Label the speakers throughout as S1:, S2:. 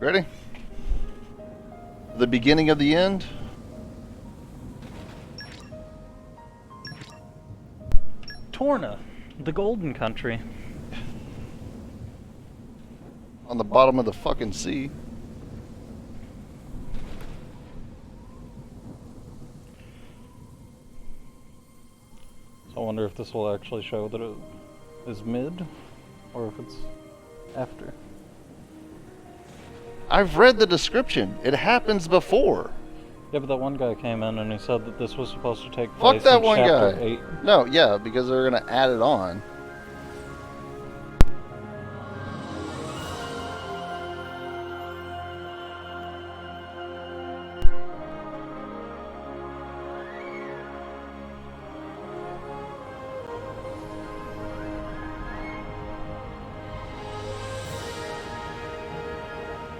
S1: Ready? The beginning of the end?
S2: Torna, the Golden Country.
S1: On the bottom of the fucking sea.
S2: So I wonder if this will actually show that it is mid, or if it's after.
S1: I've read the description. It happens before.
S2: Yeah, but that one guy came in and he said that this was supposed to take place
S1: Fuck that
S2: in
S1: one
S2: chapter
S1: guy.
S2: 8.
S1: No, yeah, because they're gonna add it on.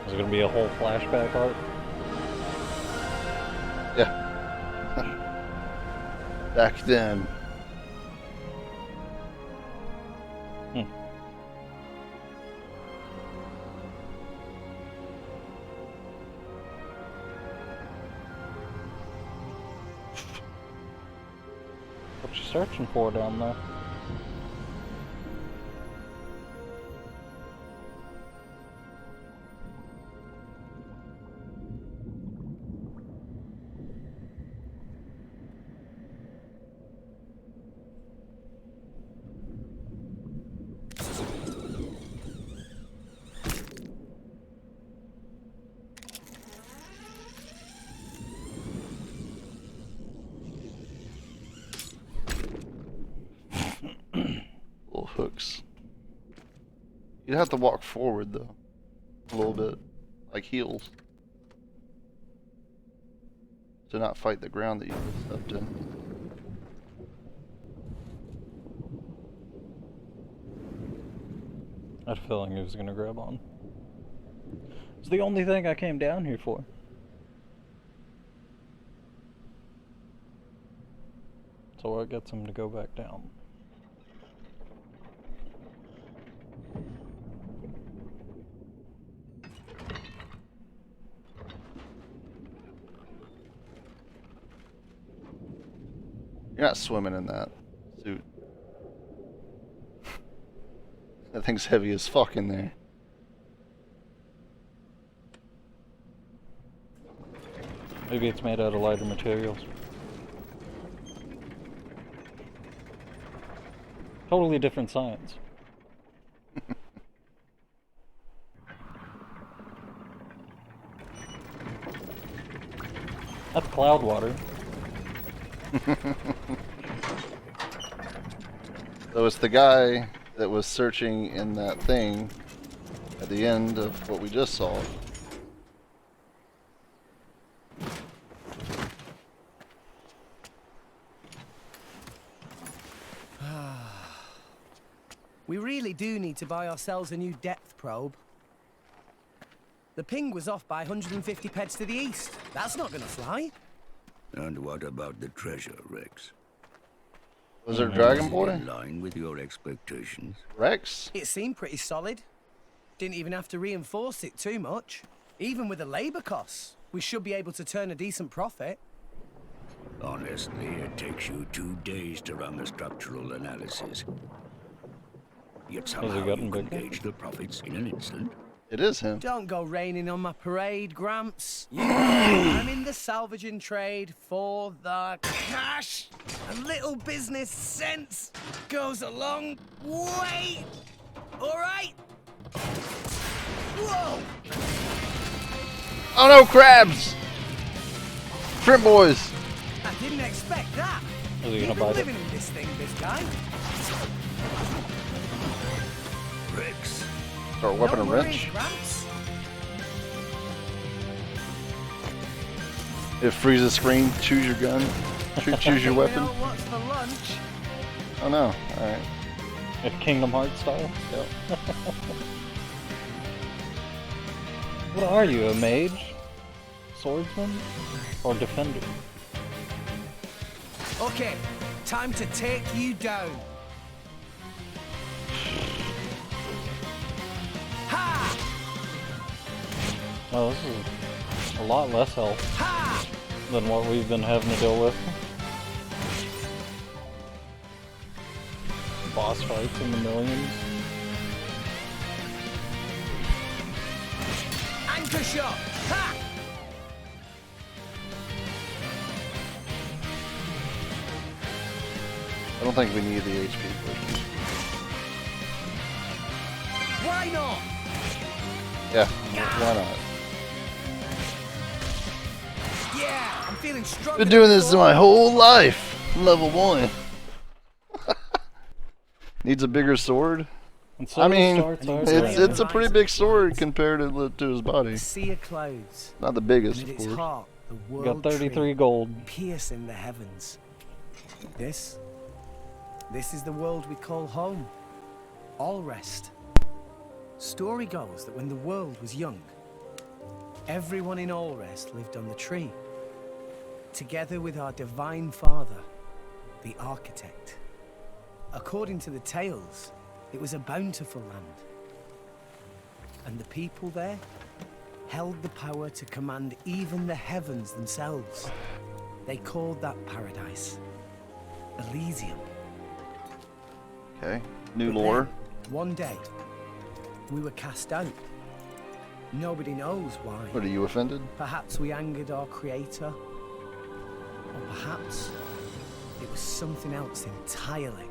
S2: Is it going to be a whole flashback arc?
S1: Yeah. Back then.
S2: What you searching for down there?
S1: Little hooks. You'd have to walk forward though. A little bit. Like heels. To not fight the ground that you stepped in.
S2: I had a feeling he was going to grab on. It's the only thing I came down here for. So what gets him to go back down?
S1: You're not swimming in that suit. That thing's heavy as fuck in there.
S2: Maybe it's made out of lighter materials. Totally different science. That's cloud water.
S1: So it's the guy that was searching in that thing at the end of what we just saw.
S3: We really do need to buy ourselves a new depth probe. The ping was off by 150 peds to the east. That's not gonna fly.
S4: And what about the treasure, Rex?
S1: Was there Dragon
S4: In
S1: Boy?
S4: line with your expectations?
S1: Rex?
S3: It seemed pretty solid. Didn't even have to reinforce it too much. Even with the labor costs, we should be able to turn a decent profit.
S4: Honestly, it takes you 2 days to run the structural analysis. Yet somehow
S2: gotten
S4: you can
S2: bigger?
S4: gauge the profits in an instant.
S1: It is him.
S3: Don't go raining on my parade, Gramps. You know, I'm in the salvaging trade for the cash. A little business sense goes a long way. All right? Whoa!
S1: Oh no, crabs! Shrimp boys!
S3: I didn't expect that.
S2: Is he
S3: You've
S2: gonna
S3: been
S2: bite it?
S3: living in this thing, this guy.
S4: Rex,
S1: Start whipping a
S3: No worries,
S1: wrench.
S3: Gramps.
S1: It freezes screen, choose your gun, choose your weapon.
S3: You know what's for lunch?
S1: Oh no, alright.
S2: If Kingdom Hearts style.
S1: Yep.
S2: What are you, a mage? Swordsman? Or defender?
S3: Okay, time to take you down. Ha!
S2: Oh, this is a lot less health than what we've been having to deal with. Boss fights in the millions.
S3: Anchor shot! Ha!
S1: I don't think we need the HP push.
S3: Why not?
S1: Yeah, why not?
S3: Yeah, I'm feeling stronger.
S1: Been doing this my whole life. Level 1. Needs a bigger sword.
S2: And so
S1: I mean,
S2: starts our
S1: it's a pretty big sword compared to his body.
S3: A sea of clouds.
S1: Not the biggest,
S3: And
S1: of
S3: at its
S1: course.
S3: heart, the
S2: We
S3: world
S2: got 33
S3: tree,
S2: gold.
S3: piercing the heavens. This is the world we call home. All rest. Story goes that when the world was young, everyone in Allrest lived on the tree, together with our divine father, the architect. According to the tales, it was a bountiful land. And the people there held the power to command even the heavens themselves. They called that paradise Elysium.
S1: Okay, new
S3: But
S1: lore.
S3: then, one day, we were cast out. Nobody knows why.
S1: What, are you offended?
S3: Perhaps we angered our creator. Or perhaps it was something else entirely.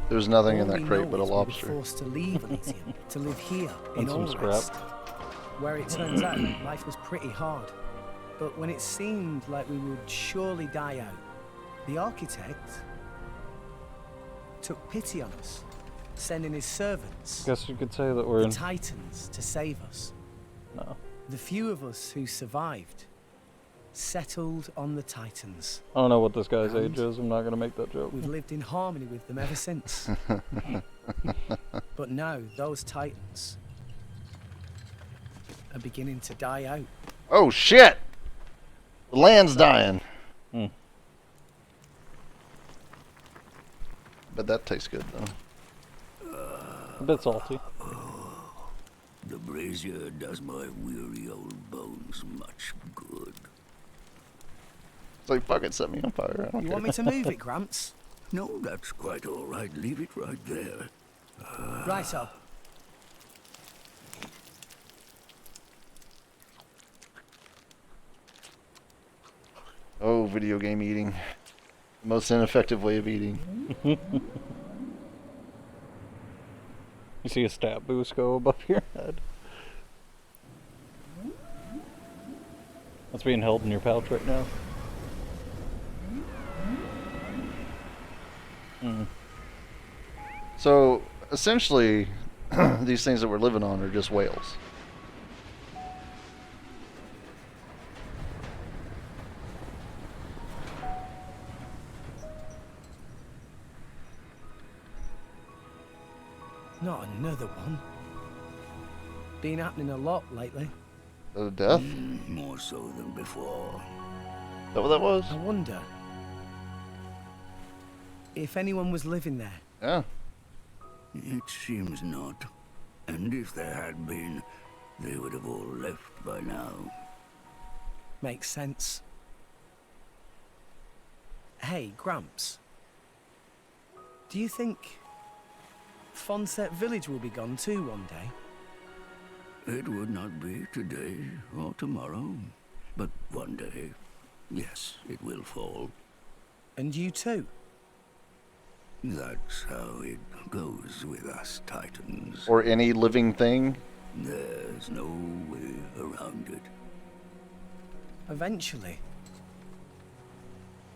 S1: There's nothing in
S3: All
S1: that
S3: we
S1: crate
S3: know
S1: but a
S3: is we were
S1: lobster.
S3: forced to leave Elysium to live here in
S2: And some scrap.
S3: Allrest, where it turns out life was pretty hard. But when it seemed like we would surely die out, the architect took pity on us, sending his servants,
S2: Guess you could say that we're
S3: the
S2: in.
S3: Titans, to save us.
S2: No.
S3: The few of us who survived settled on the Titans.
S2: I don't know what this guy's
S3: And
S2: age is. I'm not gonna make that joke.
S3: We've lived in harmony with them ever since. But now, those Titans are beginning to die out.
S1: Oh shit! The land's dying.
S2: Hmm.
S1: But that tastes good though.
S2: A bit salty.
S4: The brazier does my weary old bones much good.
S1: It's like, fuck it, set me on fire. I don't
S3: You
S1: care.
S3: want me to move it, Gramps?
S4: No, that's quite all right. Leave it right there.
S3: Righto.
S1: Oh, video game eating. The most ineffective way of eating.
S2: You see a stat boost go above your head. That's being held in your pouch right now.
S1: So, essentially, these things that we're living on are just whales.
S3: Not another one. Been happening a lot lately.
S1: The death?
S4: More so than before.
S1: Is that what that was?
S3: I wonder if anyone was living there.
S1: Yeah.
S4: It seems not. And if there had been, they would have all left by now.
S3: Makes sense. Hey, Gramps. Do you think Fonset Village will be gone too one day?
S4: It would not be today or tomorrow, but one day, yes, it will fall.
S3: And you too?
S4: That's how it goes with us Titans.
S1: Or any living thing?
S4: There's no way around it.
S3: Eventually,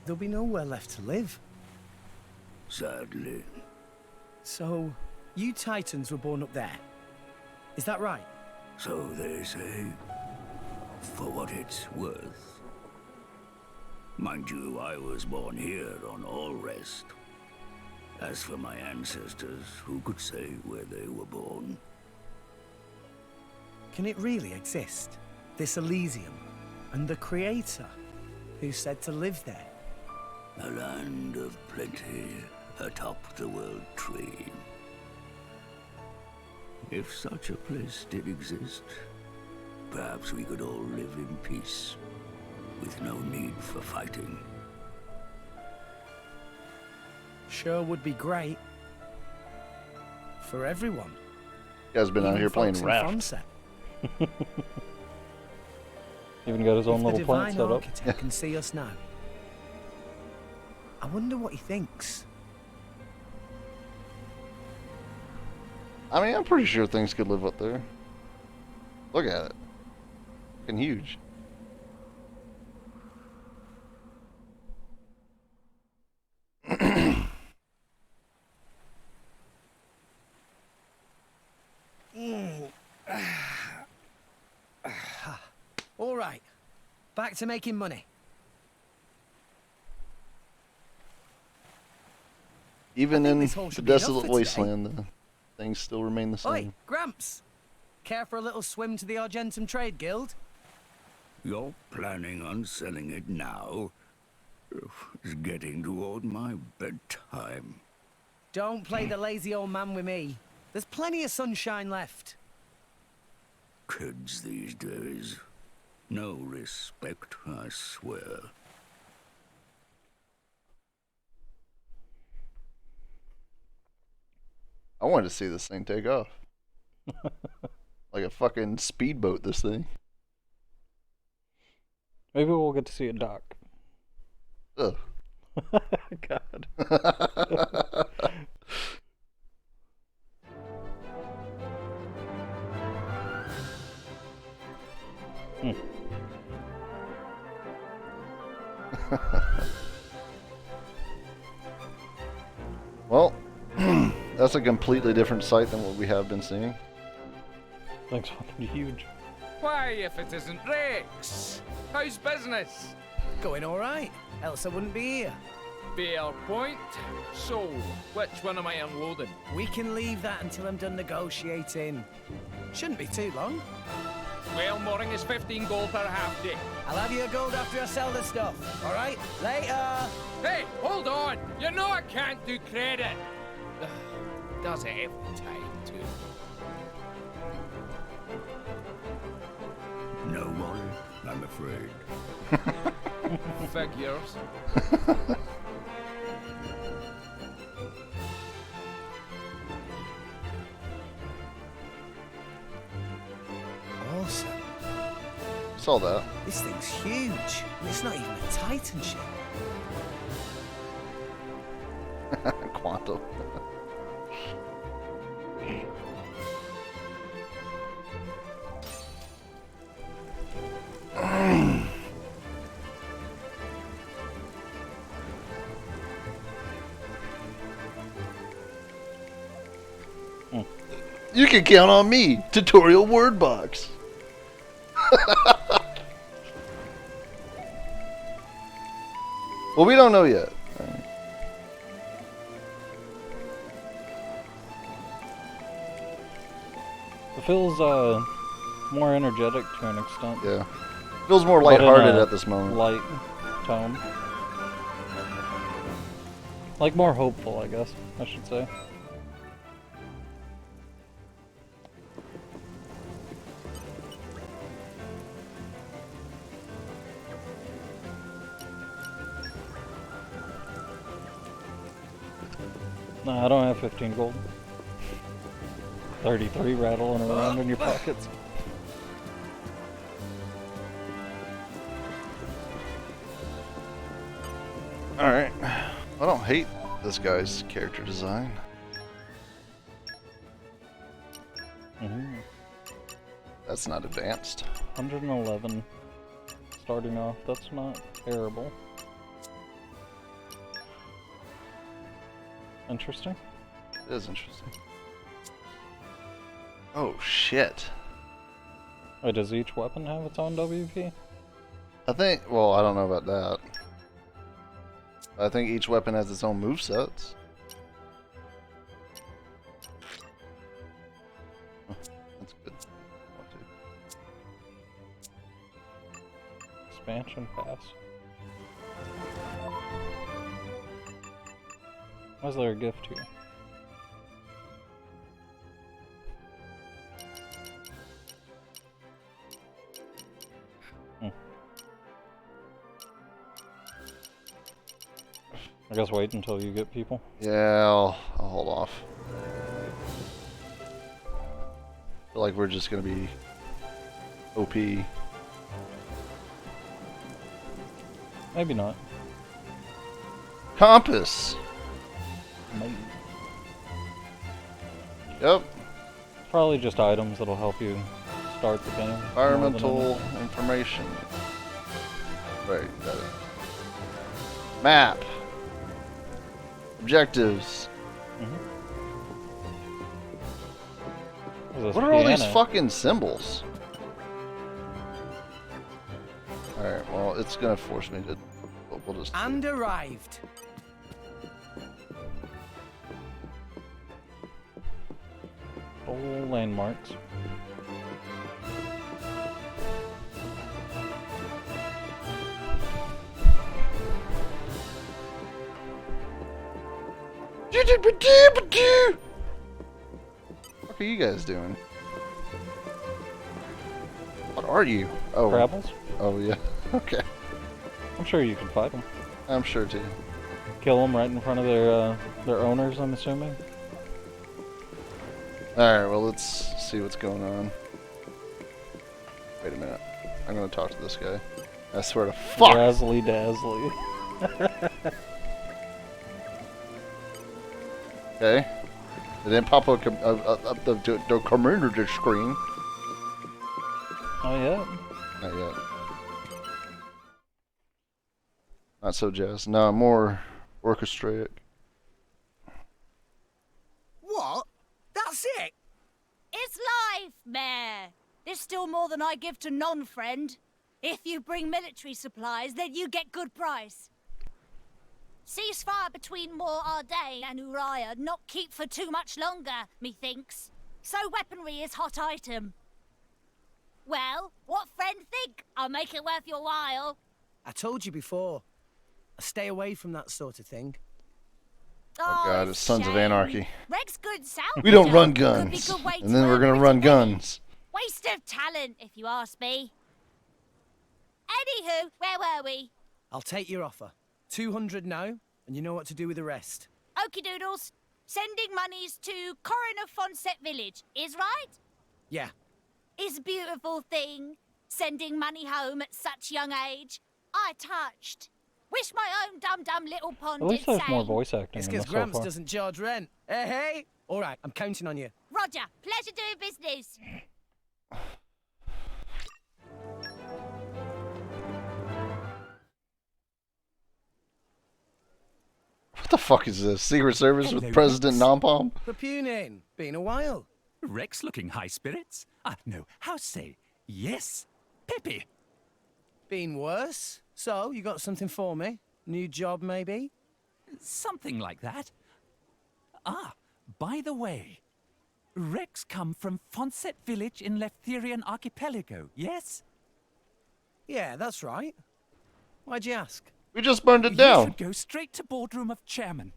S3: there'll be nowhere left to live.
S4: Sadly.
S3: So, you Titans were born up there. Is that right?
S4: So they say, for what it's worth. Mind you, I was born here on Allrest. As for my ancestors, who could say where they were born?
S3: Can it really exist? This Elysium? And the Creator? Who said to live there?
S4: A land of plenty atop the world tree. If such a place did exist, perhaps we could all live in peace, with no need for fighting.
S3: Sure would be great. For everyone.
S1: You guys been out
S3: Even
S1: here playing
S3: folks in
S1: Raft.
S3: Fonset.
S2: Even got his own
S3: If
S2: little
S3: the
S2: plant
S3: divine
S2: set up.
S3: architect can see us now, I wonder what he thinks.
S1: I mean, I'm pretty sure things could live up there. Look at it. Fucking huge.
S3: All right, back to making money.
S1: Even
S3: think
S1: in
S3: this hole
S1: the
S3: should be enough
S1: desolate
S3: for today.
S1: wasteland, the things still remain the same.
S3: Oi, Gramps! Care for a little swim to the Argentum Trade Guild?
S4: You're planning on selling it now? It's getting toward my bedtime.
S3: Don't play the lazy old man with me. There's plenty of sunshine left.
S4: Kids these days. No respect, I swear.
S1: I wanted to see this thing take off. Like a fucking speedboat, this thing.
S2: Maybe we'll get to see it dock.
S1: Ugh.
S2: God.
S1: Well, that's a completely different site than what we have been seeing.
S2: Thing's fucking huge.
S5: Why, if it isn't Rex? How's business?
S3: Going all right, else I wouldn't be here.
S5: Fair point. So, which one am I unloading?
S3: We can leave that until I'm done negotiating. Shouldn't be too long.
S5: Well, mooring is 15 gold per half day.
S3: I'll have your gold after I sell the stuff, all right? Later!
S5: Hey, hold on! You know I can't do credit. Does it every time, too.
S4: No one, I'm afraid.
S5: Figures.
S3: Awesome.
S1: Saw that.
S3: This thing's huge. And it's not even a Titan ship.
S1: Quantum. You can count on me. Tutorial word box. Well, we don't know yet.
S2: It feels more energetic to an extent.
S1: Yeah. Feels more
S2: but in
S1: lighthearted
S2: a
S1: at this moment.
S2: Light tone. Like more hopeful, I guess, I should say. Nah, I don't have 15 gold. 33 rattling around in your pockets.
S1: Alright. I don't hate this guy's character design. That's not advanced.
S2: 111 starting off, that's not terrible. Interesting.
S1: It is interesting. Oh shit.
S2: Wait, does each weapon have its own WP?
S1: I think, well, I don't know about that. I think each weapon has its own movesets. Oh, that's good.
S2: Expansion pass. Why is there a gift here? I guess wait until you get people.
S1: Yeah, I'll hold off. Feel like we're just gonna be OP.
S2: Maybe not.
S1: Compass.
S2: Maybe.
S1: Yep.
S2: Probably just items that'll help you start the game.
S1: Environmental information. Right, got it. Map. Objectives. What are all these fucking symbols? Alright, well, it's gonna force me to... We'll just...
S3: And arrived.
S2: All landmarks.
S1: What are you guys doing? What are you? Oh.
S2: Crabbles?
S1: Oh, yeah. Okay.
S2: I'm sure you can fight them.
S1: I'm sure too.
S2: Kill them right in front of their owners, I'm assuming.
S1: Alright, well, let's see what's going on. Wait a minute. I'm gonna talk to this guy. I swear to fuck!
S2: Razzly dazzly.
S1: Okay. It didn't pop up the commander screen.
S2: Oh, yeah?
S1: Not yet. Not so jazzed. No, more orchestraic.
S3: What? That's it?
S6: It's life, Mayor. There's still more than I give to non-friend. If you bring military supplies, then you get good price. Ceasefire between Moor Ardain and Uriah not keep for too much longer, methinks. So weaponry is hot item. Well, what friend think? I'll make it worth your while.
S3: I told you before. I stay away from that sort of thing.
S1: Oh god, it's Sons of Anarchy.
S6: Reg's good salvager.
S1: We don't run
S6: Could be
S1: guns.
S6: good way
S1: And
S6: to
S1: then we're
S6: earn
S1: gonna
S6: pretty
S1: run
S6: penny.
S1: guns.
S6: Waste of talent, if you ask me. Anywho, where were we?
S3: I'll take your offer. 200 now, and you know what to do with the rest.
S6: Okie doodles. Sending monies to Coroner Fonset Village, is right?
S3: Yeah.
S6: Is a beautiful thing. Sending money home at such young age. I touched. Wish my own dum-dum little pond
S2: At least
S6: did
S2: there's more
S6: same.
S2: voice acting
S3: It's
S2: in
S3: because
S2: this so
S3: Gramps
S2: far.
S3: doesn't charge rent. Hey, hey! All right, I'm counting on you.
S6: Roger, pleasure doing business.
S1: What the fuck is this? Secret Service with
S7: Hello,
S1: President
S7: Rex.
S1: Nompom?
S3: Rapunin, been a while.
S7: Rex looking high spirits? No, how say, yes, peppy.
S3: Been worse. So, you got something for me? New job, maybe?
S7: Something like that. By the way, Rex come from Fonset Village in Leftherian Archipelago, yes?
S3: Yeah, that's right. Why'd you ask?
S1: We just burned it
S7: You
S1: down.
S7: should go straight to boardroom of chairman.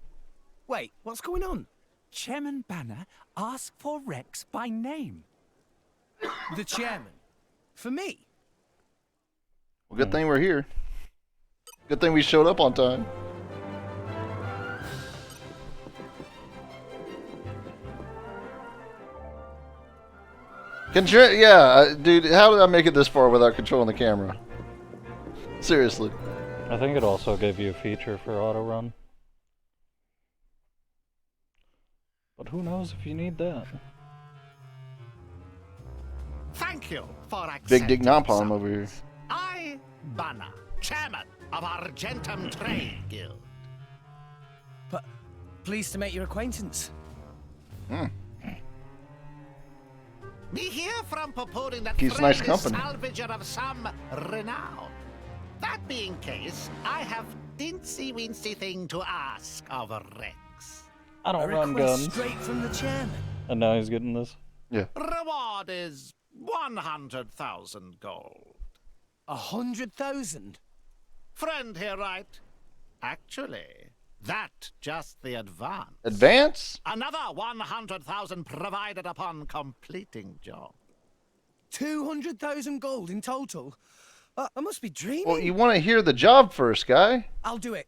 S3: Wait, what's going on?
S7: Chairman Banner ask for Rex by name.
S3: The chairman. For me?
S1: Well, good thing we're here. Good thing we showed up on time. Dude, how did I make it this far without controlling the camera? Seriously.
S2: I think it also gave you a feature for auto run. But who knows if you need that.
S8: Thank you for
S1: Big Dick
S8: accepting
S1: Nompom over here.
S8: summons. I, Banner, chairman of Argentum Trade Guild.
S3: But pleased to make your acquaintance.
S8: Be here from purporting that
S1: Keeps
S8: friend
S1: nice
S8: is
S1: company.
S8: salvager of some renown. That being case, I have dincy-wincy thing to ask of Rex.
S2: I
S3: A
S2: don't run
S3: request
S2: guns.
S3: straight from the chairman.
S2: And now he's getting this.
S1: Yeah.
S8: Reward is 100,000 gold.
S3: 100,000?
S8: Friend here, right? Actually, that just the advance.
S1: Advance?
S8: Another 100,000 provided upon completing job.
S3: 200,000 gold in total? I must be dreaming.
S1: Well, you want to hear the job first, guy.
S3: I'll do it.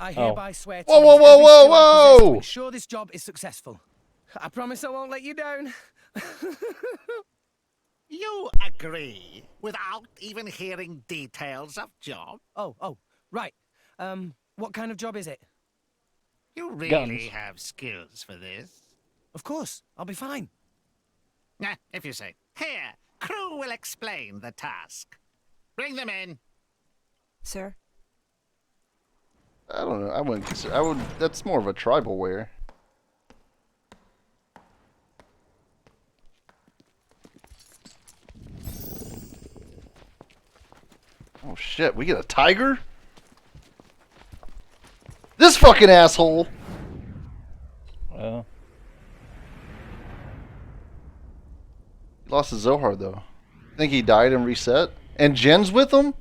S3: I hereby swear to
S1: Whoa,
S3: use
S1: whoa, whoa,
S3: every
S1: whoa,
S3: skill I possess to
S1: whoa!
S3: ensure this job is successful. I promise I won't let you down.
S8: You agree without even hearing details of job?
S3: Oh, right. What kind of job is it?
S8: You really
S2: Guns.
S8: have skills for this?
S3: Of course, I'll be fine.
S8: Nah, if you say. Here, crew will explain the task. Bring them in.
S9: Sir?
S1: I don't know. I wouldn't consider. I would. That's more of a tribal wear. Oh shit! We get a tiger. This fucking asshole.
S2: Yeah.
S1: He lost his Zohar though. Think he died and reset? And Jen's with him?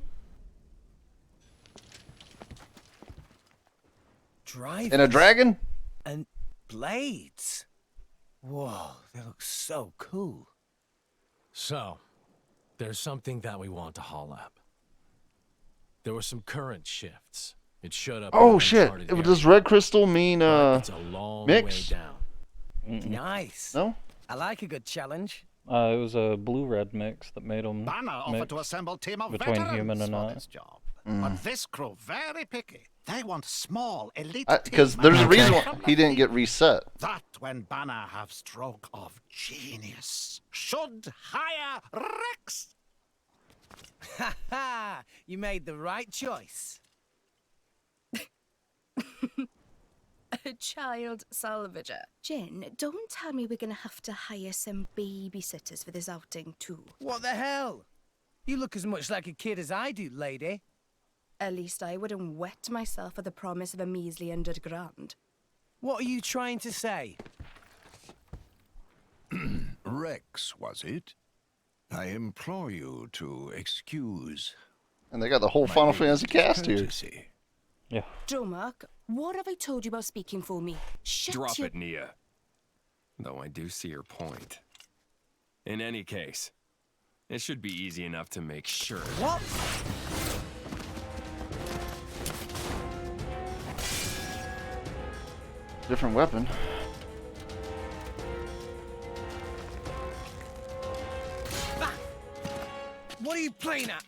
S3: Drivers
S1: And a dragon?
S3: and blades. Whoa, they look so cool.
S10: So, there's something that we want to haul up. There were some current shifts. It showed up. in
S1: Oh
S10: an
S1: shit!
S10: uncharted
S1: Does
S10: area,
S1: red crystal mean
S10: but it's a long
S1: mix?
S10: way down.
S3: Nice.
S1: No?
S3: I like a good challenge.
S2: It was a blue-red mix that made them
S8: Banner offered to assemble a team of
S2: between
S8: veterans
S2: human and
S8: for
S2: not.
S8: this job. But this crew very picky. They want small elite
S1: Because
S8: team
S1: there's a
S8: members
S1: reason why
S8: from the
S1: he didn't get
S8: field.
S1: reset.
S8: That when Banner have stroke of genius should hire Rex.
S3: Ha ha! You made the right choice.
S9: A child salvager. Jen, don't tell me we're gonna have to hire some babysitters for this outing too.
S3: What the hell? You look as much like a kid as I do, lady.
S9: At least I wouldn't wet myself for the promise of a measly £100.
S3: What are you trying to say?
S11: Rex, was it? I implore you to excuse
S1: And they got the whole
S11: my
S1: Final Fantasy cast here.
S11: courtesy.
S2: Yeah.
S9: Dromark, what have I told you about speaking for me? Shut
S12: Drop
S9: your...
S12: it, Nia. Though I do see your point. In any case, it should be easy enough to make sure.
S3: What?
S1: Different weapon.
S3: What are you playing at?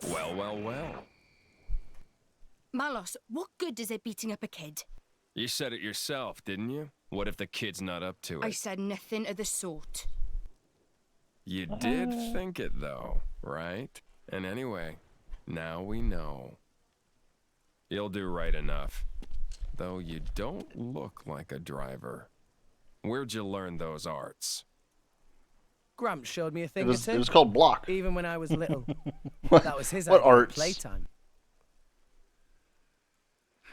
S12: Well, well, well.
S9: Malos, what good is it beating up a kid?
S12: You said it yourself, didn't you? What if the kid's not up to it?
S9: I said nothing of the sort.
S12: You did think it, though, right? And anyway, now we know. You'll do right enough. Though you don't look like a driver. Where'd you learn those arts?
S3: Gramps showed me a thing
S1: It was
S3: or two.
S1: called block.
S3: Even when I was little.
S1: What-
S3: That was his
S1: what
S3: idea of
S1: arts?
S3: playtime.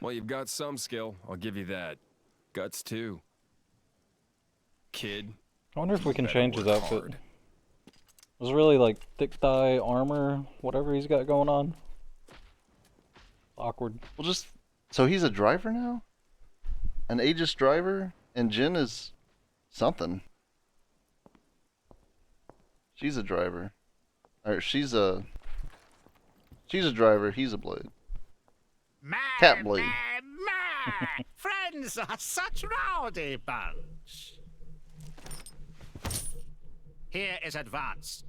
S12: Well, you've got some skill, I'll give you that. Guts, too. Kid.
S2: I wonder if we can
S12: better
S2: change his
S12: work
S2: outfit.
S12: hard.
S2: It was really like thick thigh armor, whatever he's got going on. Awkward.
S1: Well, just so he's a driver now, an Aegis driver, and Jin is something. She's a driver, or she's a driver. He's a blade. Cat blade.
S8: Friends are such rowdy bunch. Here is advance.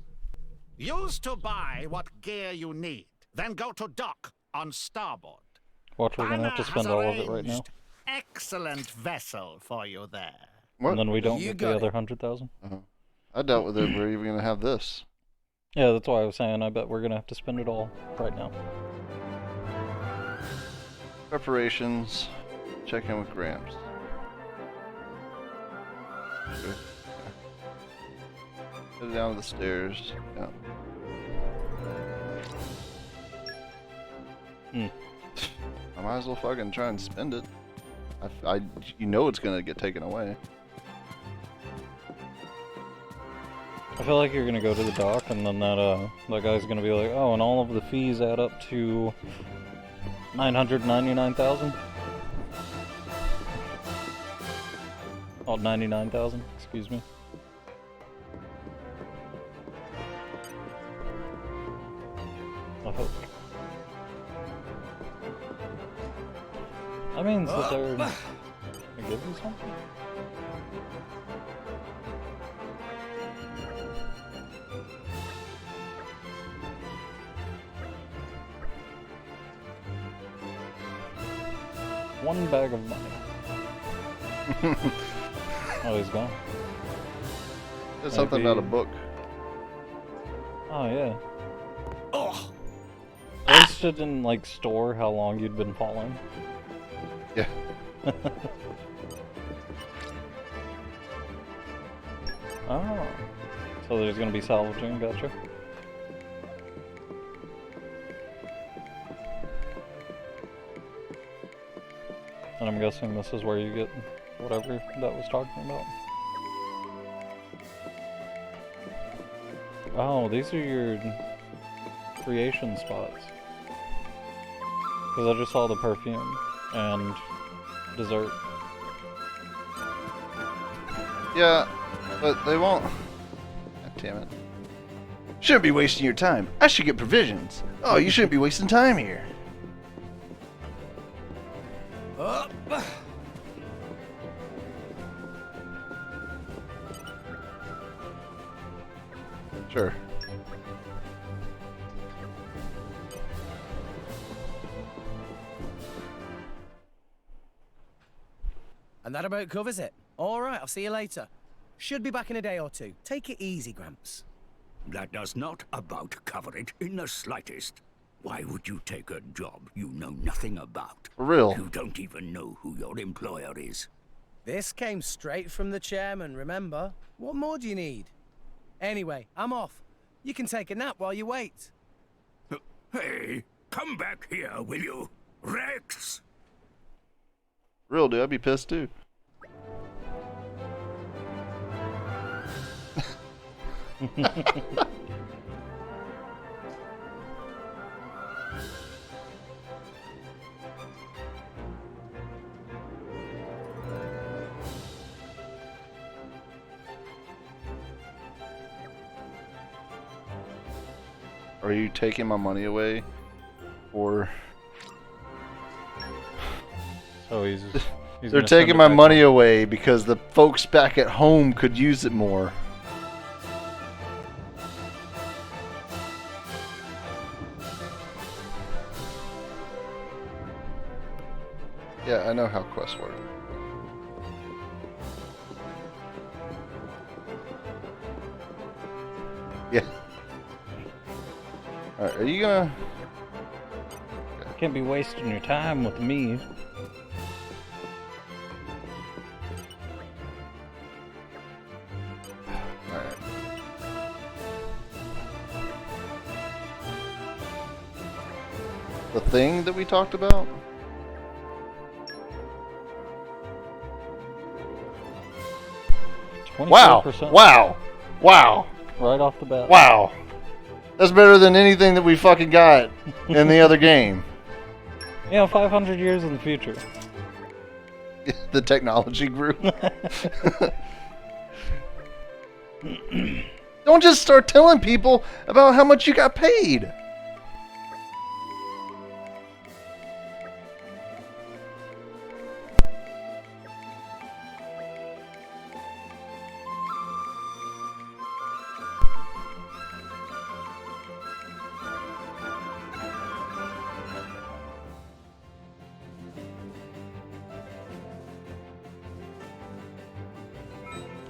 S8: Use to buy what gear you need. Then go to dock on starboard.
S2: Watch, we're gonna have to
S8: Banner
S2: spend
S8: has
S2: all of it right now.
S8: arranged Excellent vessel for you there.
S1: What?
S2: And then we don't
S3: You
S2: get
S3: got
S2: the
S3: it.
S2: other 100,000.
S1: I doubt whether we're even gonna have this.
S2: Yeah, that's why I was saying I bet we're gonna have to spend it all right now.
S1: Preparations. Check in with Gramps. Okay. Go down the stairs. Yeah. I might as well fucking try and spend it. You know it's gonna get taken away.
S2: I feel like you're gonna go to the dock and then that guy's gonna be like, oh, and all of the fees add up to 999,000. Oh, 99,000. Excuse me. I hope. One bag of money. Oh, he's gone.
S1: There's something about a book.
S2: Oh, yeah. Oh! At least it didn't, like, store how long you'd been falling.
S1: Yeah.
S2: Oh. So there's gonna be salvaging, gotcha. And I'm guessing this is where you get whatever that was talking about. Oh, these are your creation spots. Because I just saw the perfume and dessert.
S1: Yeah, but they won't. God damn it. Shouldn't be wasting your time. I should get provisions. Oh, you shouldn't be wasting time here.
S3: Up.
S1: Sure.
S3: And that about covers it. All right, I'll see you later. Should be back in a day or two. Take it easy, Gramps.
S4: That does not about cover it in the slightest. Why would you take a job you know nothing about?
S1: For real.
S4: You don't even know who your employer is.
S3: This came straight from the chairman, remember? What more do you need? Anyway, I'm off. You can take a nap while you wait.
S4: Hey, come back here, will you? Rex!
S1: Real, dude, I'd be pissed too. Are you taking my money away? Or...
S2: So he's
S1: They're taking my money away because the folks back at home could use it more. Yeah, I know how quests work. Yeah. Alright, are you gonna...
S2: Can't be wasting your time with me.
S1: Alright. The thing that we talked about? Wow!
S2: 24%.
S1: Wow! Wow!
S2: Right off the bat.
S1: Wow! That's better than anything that we fucking got in the other game.
S2: You know, 500 years in the future.
S1: The technology group. Don't just start telling people about how much you got paid.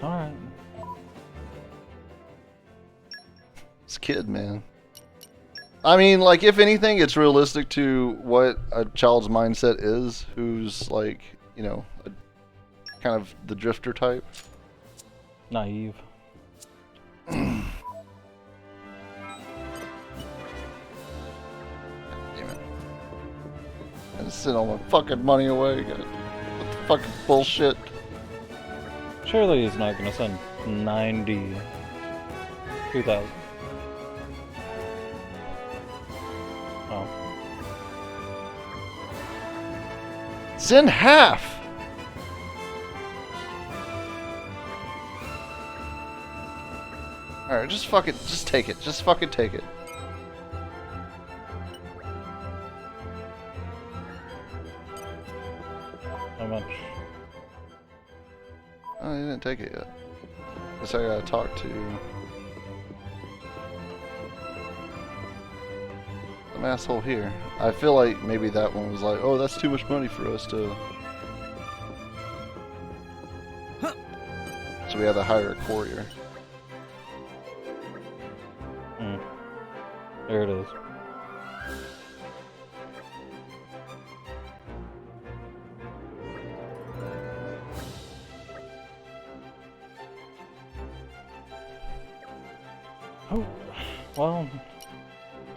S2: Alright.
S1: This kid, man. I mean, like, if anything, it's realistic to what a child's mindset is, who's, like, you know, kind of the drifter type.
S2: Naive.
S1: Damn it. I just sent all my fucking money away. What the fucking bullshit.
S2: Surely he's not gonna send 92,000. Oh.
S1: Send half! Alright, just fucking, just take it. Just fucking take it.
S2: How much?
S1: Oh, he didn't take it yet. Guess I gotta talk to some asshole here. I feel like maybe that one was like, oh, that's too much money for us to... So we had to hire a courier.
S2: There it is. Oh, well,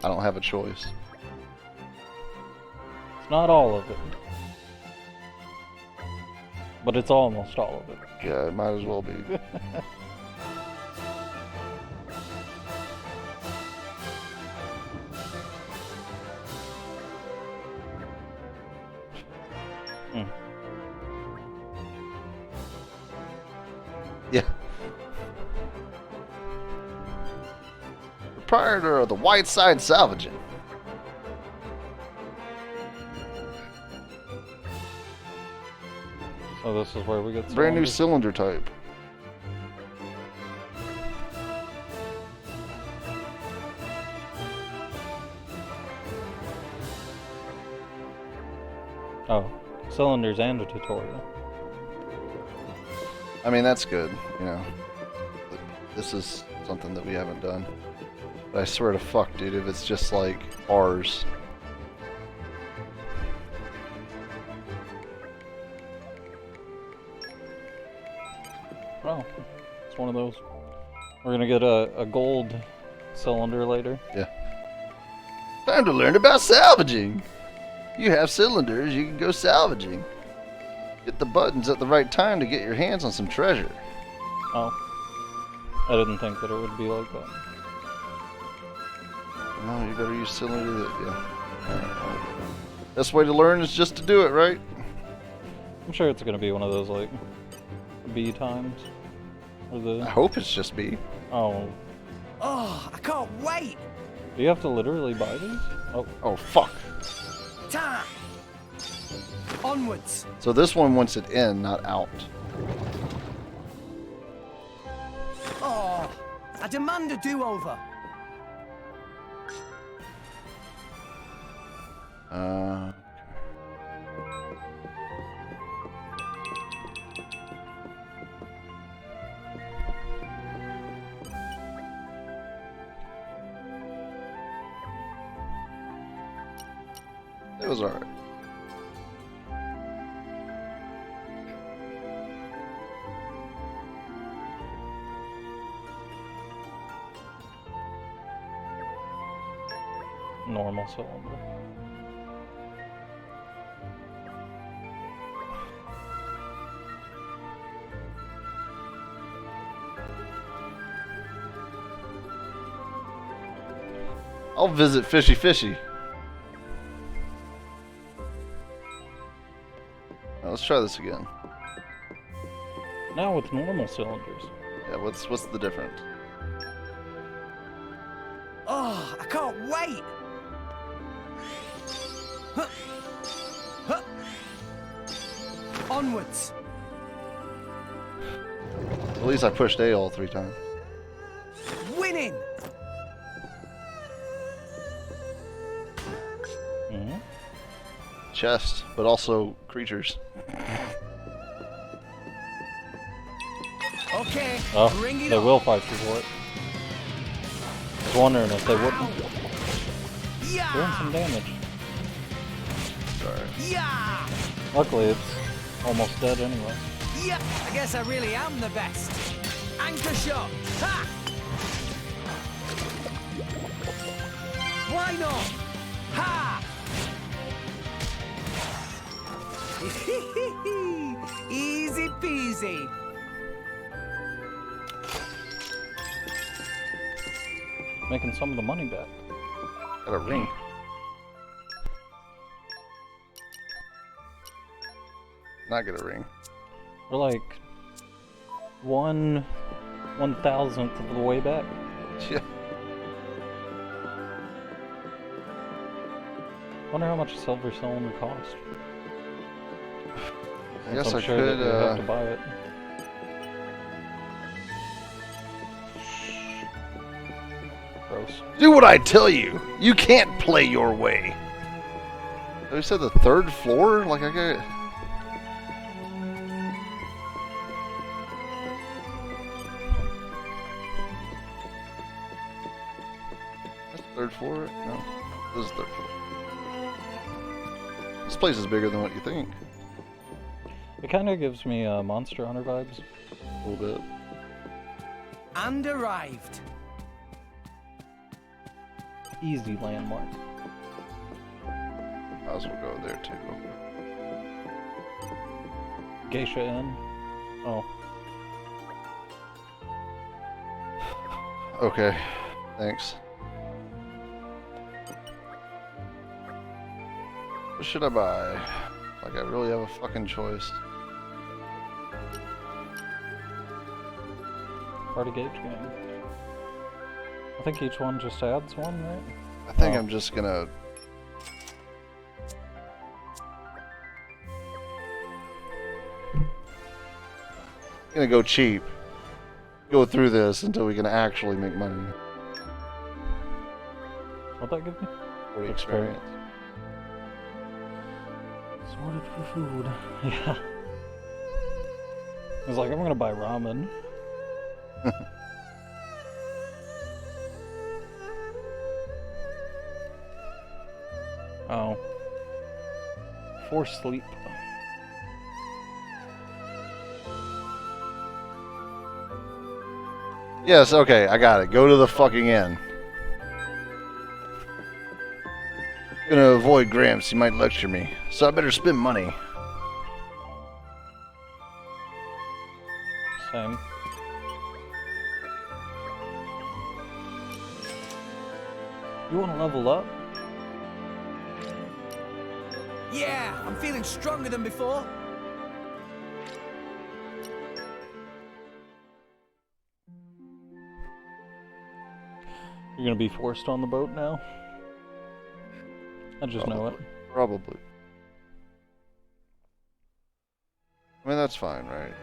S1: I don't have a choice.
S2: it's not all of it. But it's almost all of it.
S1: Yeah, it might as well be. Yeah. Proprietor of the Whiteside Salvaging.
S2: So this is where we get
S1: Brand new
S2: cylinders.
S1: cylinder type.
S2: Oh, cylinders and a tutorial.
S1: I mean, that's good, you know. This is something that we haven't done. But I swear to fuck, dude, if it's just like ours.
S2: Oh, it's one of those. We're gonna get a gold cylinder later.
S1: Yeah. Time to learn about salvaging. You have cylinders, you can go salvaging. Get the buttons at the right time to get your hands on some treasure.
S2: Oh. I didn't think that it would be like that.
S1: No, you better use cylinder that, yeah. Best way to learn is just to do it, right?
S2: I'm sure it's gonna be one of those, like, B times. Or the...
S1: I hope it's just B.
S2: Oh.
S3: Oh, I can't wait!
S2: Do you have to literally buy these? Oh.
S1: Oh, fuck.
S3: Time! Onwards!
S1: So this one wants it in, not out.
S3: Oh, I demand a do-over.
S1: It was alright.
S2: Normal cylinder.
S1: I'll visit Fishy Fishy. Now, let's try this again.
S2: Now with normal cylinders.
S1: Yeah, what's the difference?
S3: Oh, I can't wait! Huh. Huh. Onwards!
S1: At least I pushed A all 3 times.
S3: Winning!
S1: Chest, but also creatures.
S3: Okay,
S2: Oh,
S3: bring it
S2: they
S3: on.
S2: will fight you for it. I was wondering if they wouldn't.
S3: Yeah!
S2: Doing some damage.
S1: Sorry.
S3: Yeah!
S2: Luckily, it's almost dead anyway.
S3: Yeah! I guess I really am the best. Anchor shot! Ha! Why not? Ha! Easy peasy.
S2: Making some of the money back.
S1: Got a ring. Not get a ring.
S2: We're like 1/1000th of the way back.
S1: Yeah.
S2: Wonder how much a silver cylinder cost.
S1: I guess
S2: I'm
S1: I
S2: sure
S1: could
S2: that you have to buy it. this.
S1: Do what I tell you. You can't play your way. You said the 3rd floor? Like I got. That's the 3rd floor? No, this is the 3rd floor. This place is bigger than what you think.
S2: It kind of gives me Monster Hunter vibes.
S1: A little bit.
S3: And arrived.
S2: Easy landmark.
S1: Might as well go there too.
S2: Geisha Inn. Oh.
S1: Okay, thanks. What should I buy? Like I really have a fucking choice.
S2: Party gauge game. I think each one just adds one, right?
S1: I think I'm just gonna... go cheap. Go through this until we can actually make money.
S2: What'd that give me?
S1: 40 experience.
S2: Sorted for food. Yeah. I was like, I'm gonna buy ramen. Oh. Forced sleep.
S1: Yes, okay, I got it. Go to the fucking inn. Gonna avoid Gramps, he might lecture me. So I better spend money.
S2: Same. You wanna level up?
S3: Yeah, I'm feeling stronger than before.
S2: You're gonna be forced on the boat now? I just know it.
S1: Probably. I mean, that's fine, right?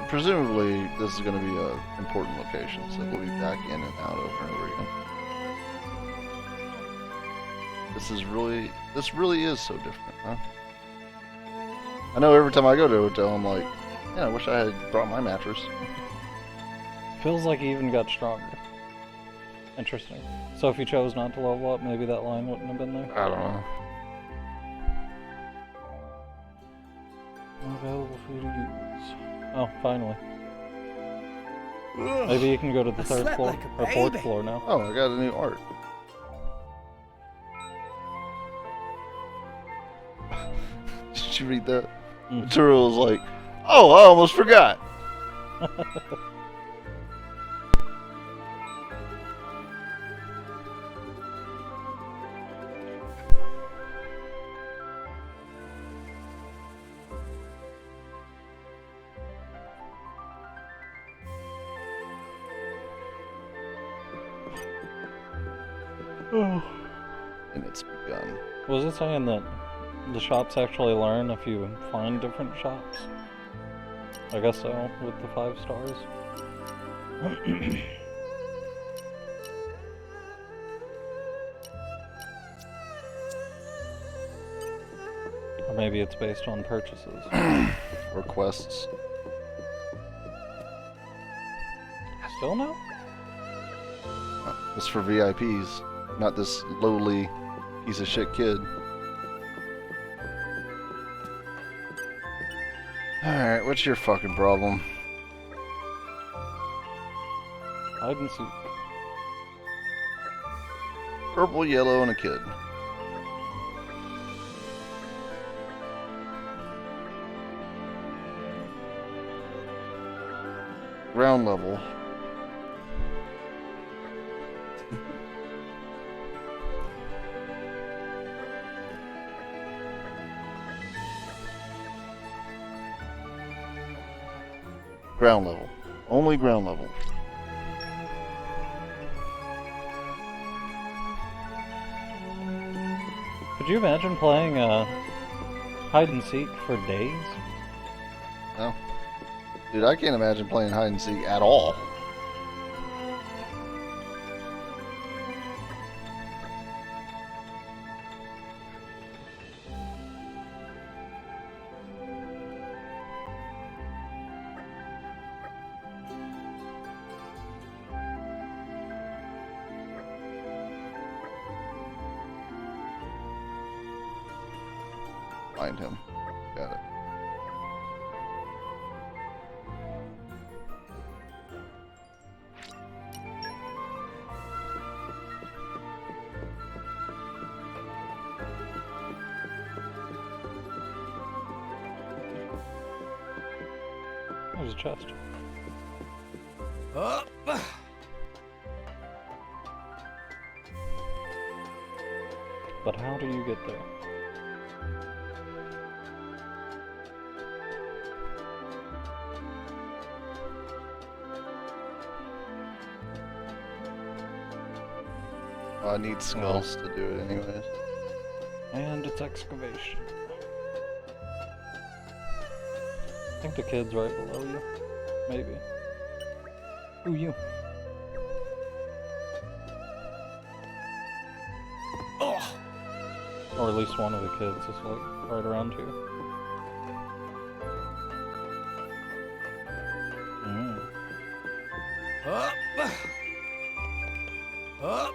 S1: Presumably, this is going to be an important location, so we'll be back in and out over and over again. This really is so different, huh? I know every time I go to a hotel, I'm like, yeah, I wish I had brought my mattress.
S2: Feels like he even got stronger. Interesting. So if you chose not to level up, maybe that line wouldn't have been there?
S1: I don't know.
S2: Available for you to use. Oh, finally. Maybe you can go to the 3rd floor, or 4th floor now.
S1: Oh, I got a new art. Did you read that? Turo was like, oh, I almost forgot. And it's begun.
S2: Was it saying that the shops actually learn if you find different shops? I guess so, with the 5 stars. Or maybe it's based on purchases.
S1: Or quests.
S2: Still no?
S1: It's for VIPs, not this lowly piece of shit kid. Alright, what's your fucking problem?
S2: Hide and seek.
S1: Purple, yellow, and a kid. Ground level. Ground level. Only ground level.
S2: Could you imagine playing hide and seek for days?
S1: No. Dude, I can't imagine playing hide and seek at all. Find him. Got it.
S2: There's a chest.
S3: Up.
S2: But how do you get there?
S1: Well, I need skills to do it anyways.
S2: And it's excavation. I think the kid's right below you. Maybe. Ooh, you.
S3: Oh.
S2: Or at least one of the kids is like right around here.
S3: Up. Up.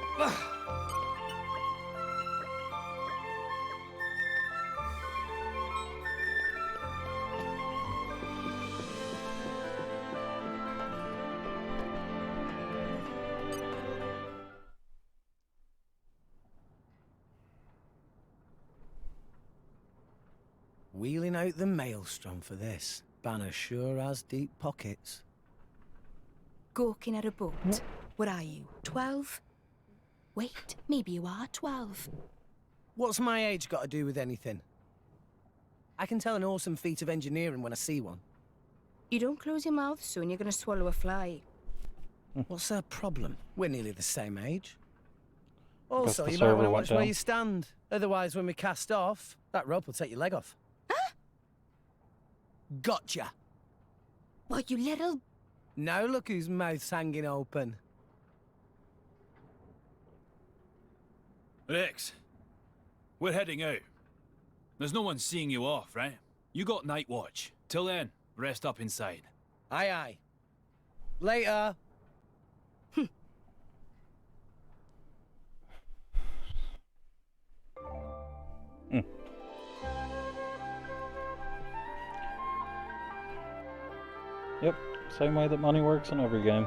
S3: Wheeling out the maelstrom for this. Banner sure has deep pockets.
S9: Gawking at a boat. What are you, 12? Wait, maybe you are 12.
S3: What's my age got to do with anything? I can tell an awesome feat of engineering when I see one.
S9: You don't close your mouth soon, you're gonna swallow a fly.
S3: What's her problem? We're nearly the same age. Also,
S2: the
S3: you might want
S2: server
S3: to
S2: went
S3: watch where
S2: down.
S3: you stand. Otherwise, when we cast off, that rope will take your leg off.
S9: Huh?
S3: Gotcha!
S9: What, you little...
S3: Now look whose mouth's hanging open.
S13: Rex, we're heading out. There's no one seeing you off, right? You got night watch. Till then, rest up inside.
S3: Aye, aye. Later.
S2: Yep, same way that money works in every game.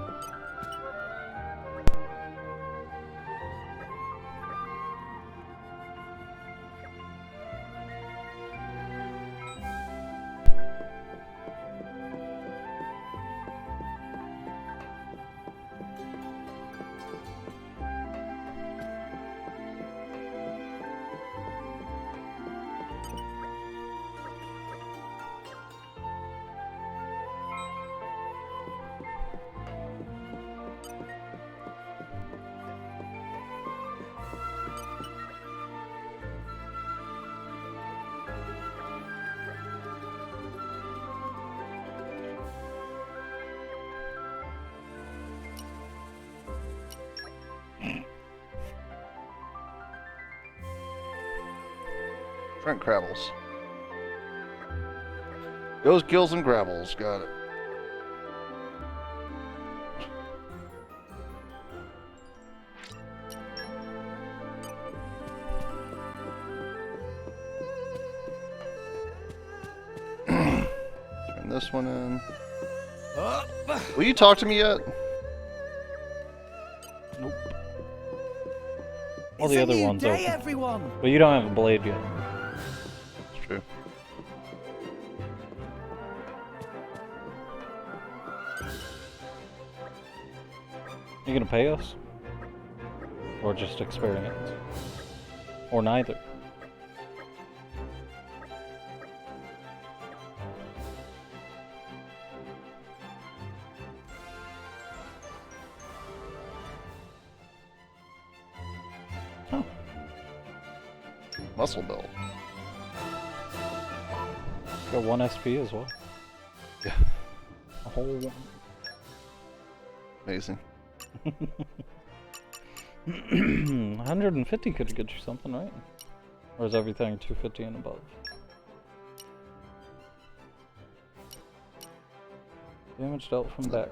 S1: Trent Crabbles. Goes, kills, and grabbles. Got it. Turn this one in. Will you talk to me yet?
S2: Nope. All
S3: It's
S2: the
S3: a
S2: other
S3: new
S2: ones
S3: day,
S2: open.
S3: everyone.
S2: But you don't have a blade yet.
S1: It's true.
S2: You gonna pay us? Or just experience? Or neither? Oh.
S1: Muscle build.
S2: Got 1 SP as well.
S1: Yeah.
S2: A whole one.
S1: Amazing.
S2: 150 could get you something, right? Or is everything 250 and above? Damage dealt from back.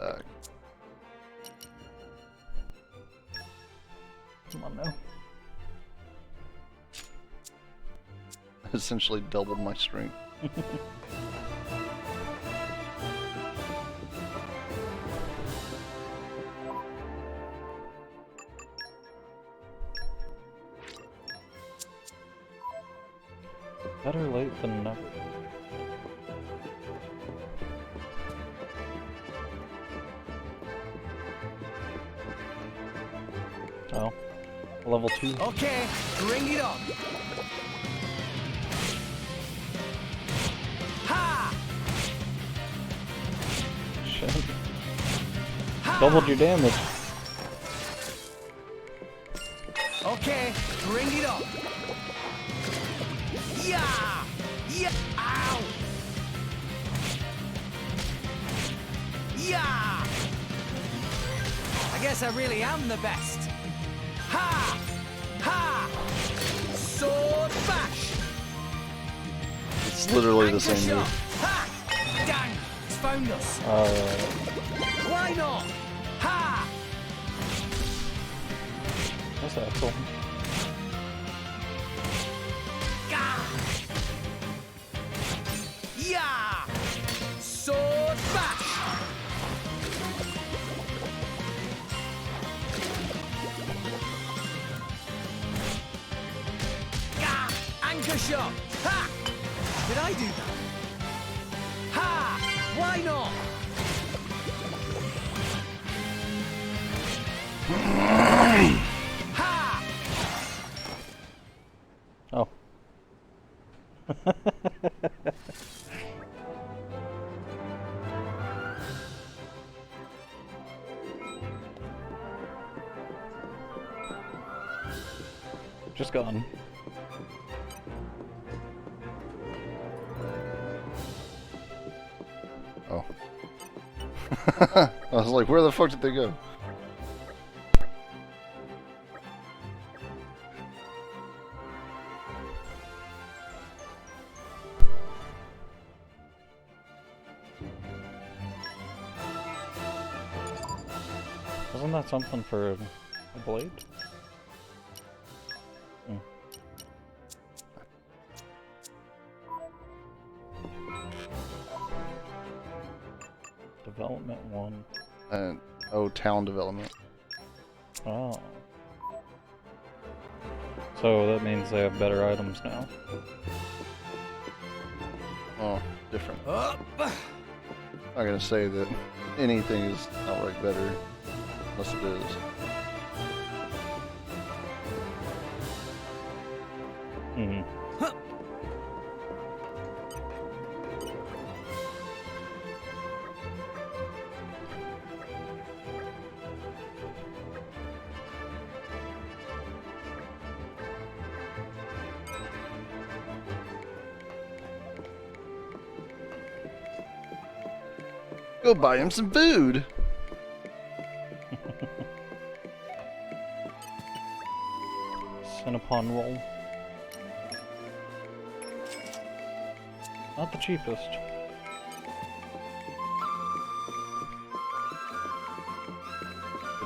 S2: Come on now.
S1: essentially doubled my strength.
S2: Better late than never. Oh, level 2.
S3: Okay, bring it on. Ha!
S2: Shit. Doubled your damage.
S3: Okay, bring it on. Yeah! Yeah! Ow! Yeah! I guess I really am the best. Ha! Ha! Sword bash!
S1: It's literally the same
S3: Anchor
S1: move.
S3: shot. Ha! Dang! It's found us. Why not? Ha!
S2: That's actual.
S3: Yeah! Sword bash! Gah! Anchor shot! Ha! Did I do that? Ha! Why not? Ha!
S2: Oh. Just gone.
S1: Oh. I was like, where the fuck did they go?
S2: Wasn't that something for a blade? Hmm. Development 1.
S1: And oh, town development.
S2: Oh. So that means they have better items now.
S1: Oh, different.
S3: Up.
S1: I'm not gonna say that anything is outright better, unless it is.
S2: Mm-hmm.
S1: Go buy him some food.
S2: Cinnapon roll. Not the cheapest.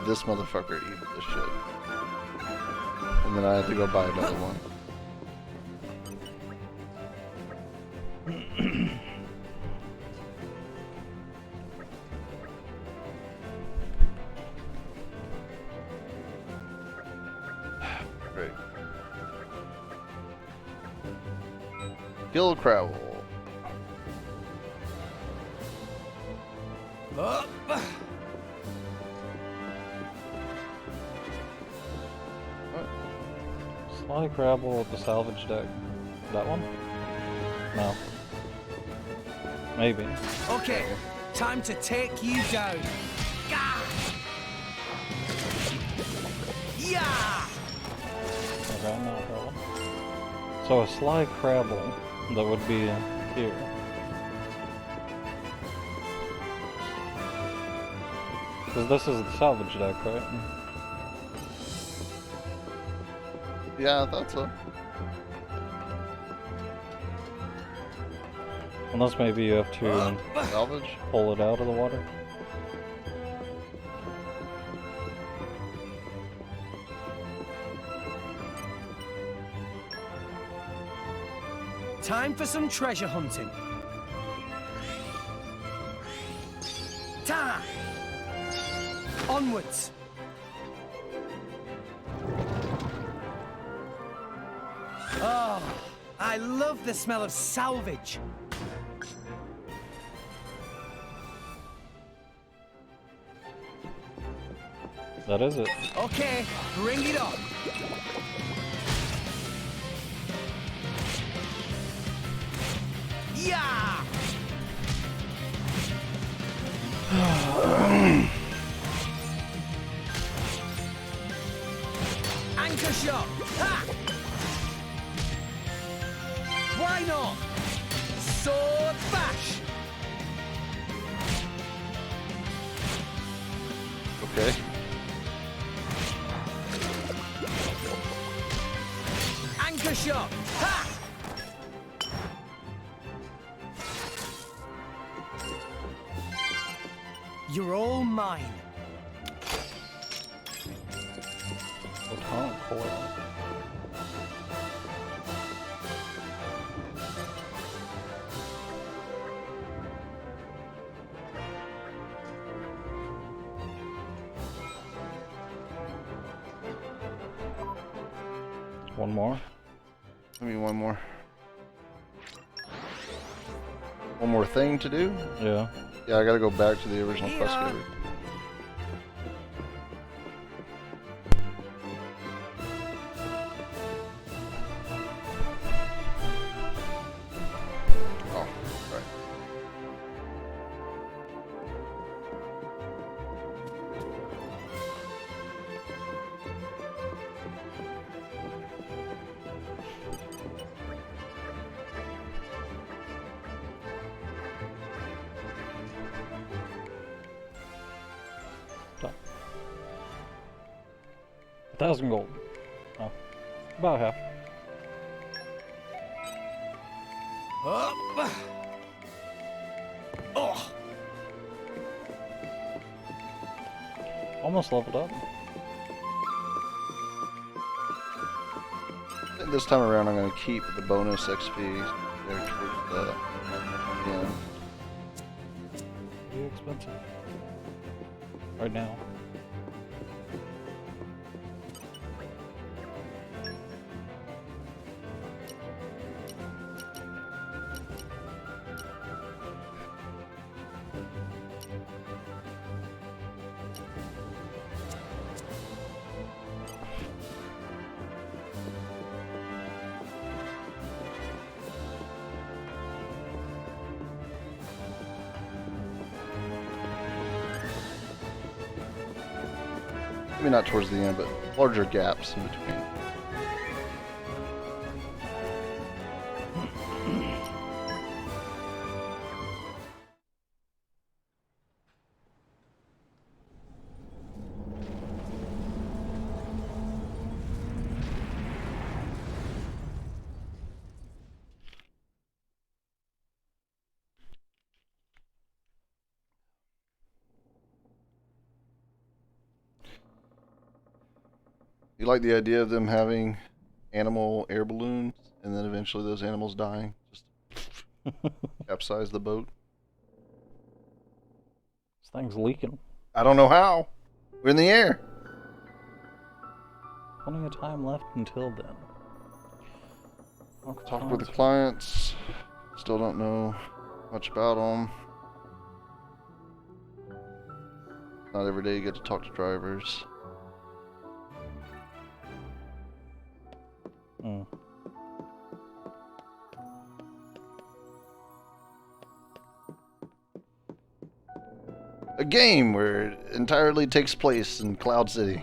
S1: This motherfucker eat this shit. And then I have to go buy another one. Great. Kill Crowell.
S3: Up.
S2: Sly Crabble with the salvage deck. That one? No. Maybe.
S3: Okay, time to take you down. Gah! Yeah!
S2: Okay, not that one. So a Sly Crabble that would be here. Because this is the salvage deck, right?
S1: Yeah, I thought so.
S2: Unless maybe you have to
S1: Salvage?
S2: pull it out of the water.
S3: Time for some treasure hunting. Ta! Onwards. Oh, I love the smell of salvage.
S2: That is it.
S3: Okay, bring it on. Yeah! Anchor shot. Ha! Why not? Sword bash.
S1: Okay.
S3: Anchor shot. Ha! You're all mine.
S2: What kind of coil? One more.
S1: Give me one more. One more thing to do?
S2: Yeah.
S1: Yeah, I gotta go back to the original quest giver. Oh, right.
S2: Done. 1,000 gold. Oh, about half.
S3: Up. Oh.
S2: Almost leveled up.
S1: I think this time around I'm gonna keep the bonus XP there towards the end.
S2: Too expensive. Right now.
S1: Maybe not towards the end, but larger gaps in between. You like the idea of them having animal air balloons and then eventually those animals dying? Just capsize the boat?
S2: This thing's leaking.
S1: I don't know how. We're in the air.
S2: Plenty of time left until then.
S1: Talked with the clients. Still don't know much about them. Not every day you get to talk to drivers.
S2: Mm.
S1: A game where it entirely takes place in Cloud City.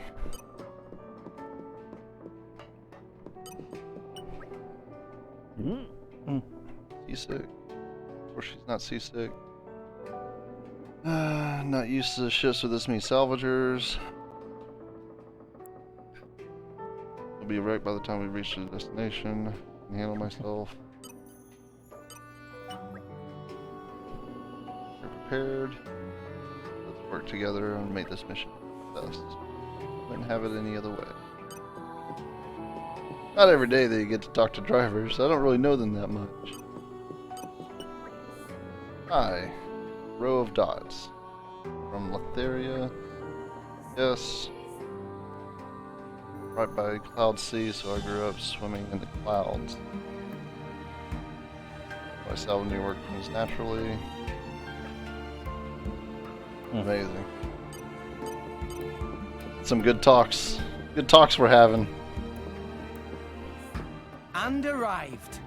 S1: Seasick. Or she's not seasick. Not used to ships with this many salvagers. I'll be right by the time we reach the destination. I can handle myself. We're prepared. Let's work together and make this mission best. Couldn't have it any other way. Not every day that you get to talk to drivers. I don't really know them that much. Hi. Row of dots. From Letheria. Yes. Right by Cloud Sea, so I grew up swimming in the clouds. My salvaging work comes naturally. Amazing. Some good talks. Good talks we're having.
S3: And arrived.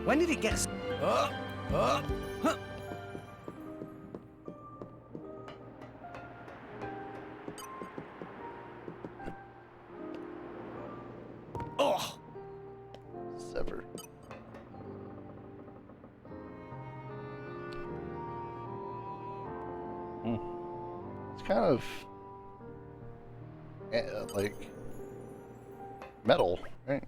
S3: When did it get huh. Oh.
S1: Sever. It's kind of like metal, right?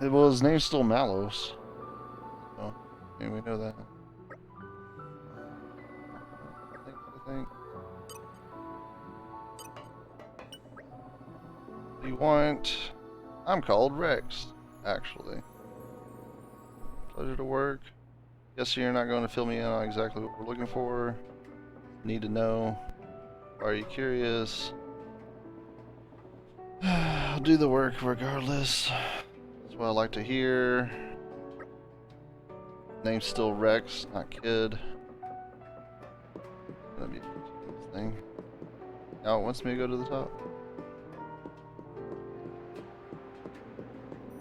S1: Well, his name's still Malos. So, yeah, we know that. I think. What do you want? I'm called Rex, actually. Pleasure to work. Guess you're not going to fill me in on exactly what we're looking for. Need to know. Are you curious? I'll do the work regardless. That's what I like to hear. Name's still Rex, not Kid. Let me do this thing. Now it wants me to go to the top.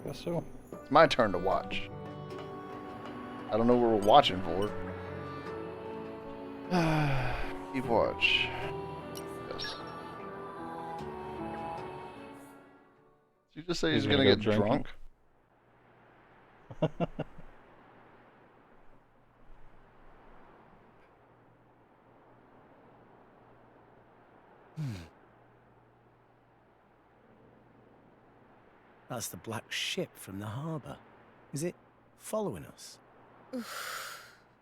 S2: Guess so.
S1: It's my turn to watch. I don't know what we're watching for. Keep watch. Yes. Did you just say he's gonna get drunk?
S3: That's the black ship from the harbour. Is it following us?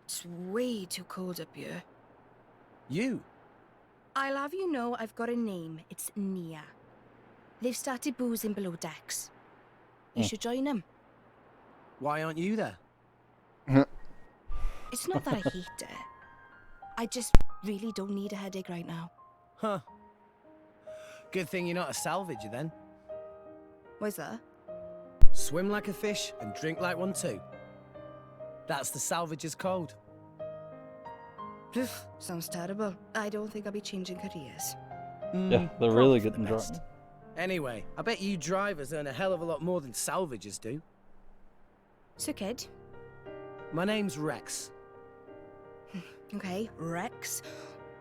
S9: It's way too cold up here.
S3: You?
S9: I'll have you know I've got a name. It's Nia. They've started boozing below decks. You should join them.
S3: Why aren't you there?
S9: It's not that I hate it. I just really don't need a headache right now.
S3: Huh. Good thing you're not a salvager then.
S9: What's that?
S3: Swim like a fish and drink like one too. That's the salvager's code.
S9: Sounds terrible. I don't think I'll be changing careers.
S2: Yeah, they're really getting drunk.
S3: Anyway, I bet you drivers earn a hell of a lot more than salvagers do.
S9: So, kid.
S3: My name's Rex.
S9: Okay, Rex.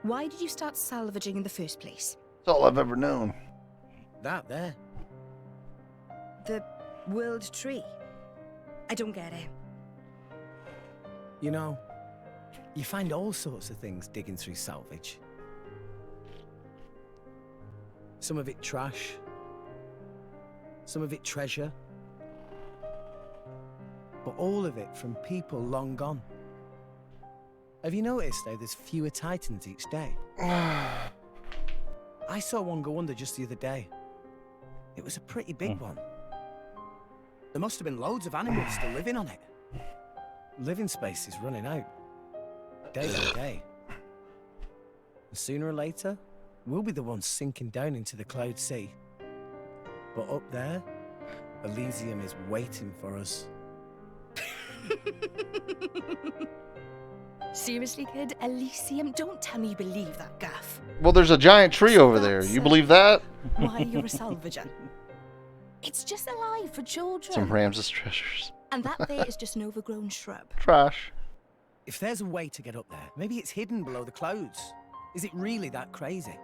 S9: Why did you start salvaging in the first place?
S1: It's all I've ever known.
S3: That there.
S9: The world tree. I don't get it.
S3: You know, you find all sorts of things digging through salvage. Some of it trash. Some of it treasure. But all of it from people long gone. Have you noticed how there's fewer titans each day? I saw one go under just the other day. It was a pretty big one. There must have been loads of animals still living on it. Living space is running out. Day by day. And sooner or later, we'll be the ones sinking down into the cloud sea. But up there, Elysium is waiting for us.
S9: Seriously, kid? Elysium? Don't tell me you believe that gaff.
S1: Well, there's a giant tree over there. You believe that?
S9: Why you're a salvager. It's just alive for children.
S1: Some Ramses treasures.
S9: And that there is just an overgrown shrub.
S1: Trash.
S3: If there's a way to get up there, maybe it's hidden below the clouds. Is it really that crazy?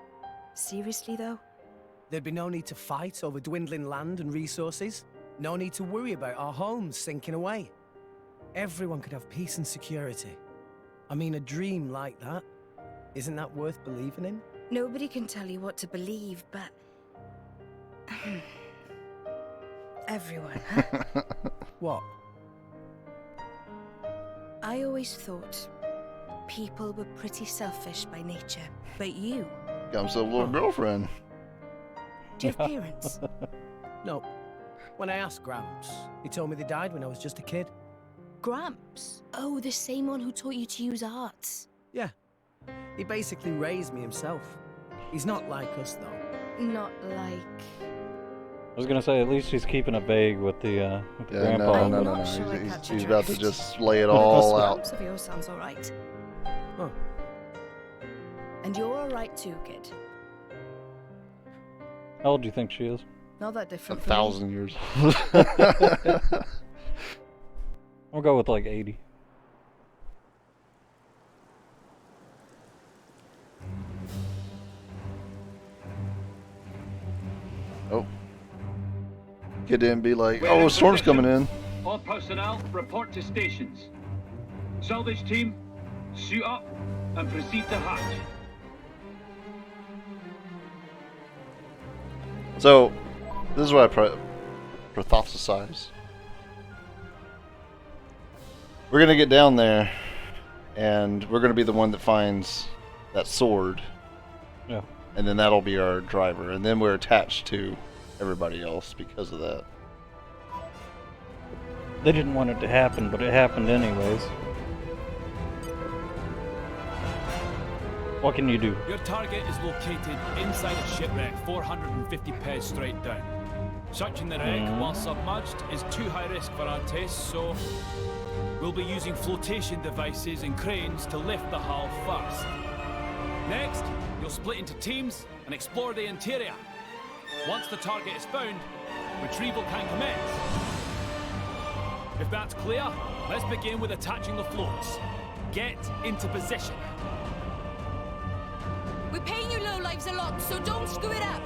S9: Seriously, though?
S3: There'd be no need to fight over dwindling land and resources. No need to worry about our homes sinking away. Everyone could have peace and security. I mean, a dream like that, isn't that worth believing in?
S9: Nobody can tell you what to believe, but... everyone, huh?
S3: What?
S9: I always thought people were pretty selfish by nature, but you...
S1: Got himself a little girlfriend.
S9: Do you have parents?
S3: No. When I asked Gramps, he told me they died when I was just a kid.
S9: Gramps? Oh, the same one who taught you to use arts.
S3: Yeah. He basically raised me himself. He's not like us, though.
S9: Not like...
S2: I was gonna say, at least he's keeping it vague with the grandpa.
S1: No. He's about to just lay it all out.
S9: Gramps of yours sounds alright.
S3: Huh.
S9: And you're alright too, kid.
S2: How old do you think she is?
S9: Not that different.
S1: 1,000 years.
S2: I'll go with like 80.
S1: Oh. Get in and be like, oh, a storm's coming in.
S14: All personnel, report to stations. Salvage team, suit up and proceed to hatch.
S1: So, this is what I hypothesize. We're gonna get down there, and we're gonna be the one that finds that sword.
S2: Yeah.
S1: And then that'll be our driver, and then we're attached to everybody else because of that.
S2: They didn't want it to happen, but it happened anyways. What can you do?
S13: Your target is located inside a shipwreck 450 pairs straight down. Searching the wreck while submerged is too high risk for our tastes, so we'll be using flotation devices and cranes to lift the hull first. Next, you'll split into teams and explore the interior. Once the target is found, retrieval can commence. If that's clear, let's begin with attaching the floats. Get into position.
S6: We're paying you lowlives a lot, so don't screw it up.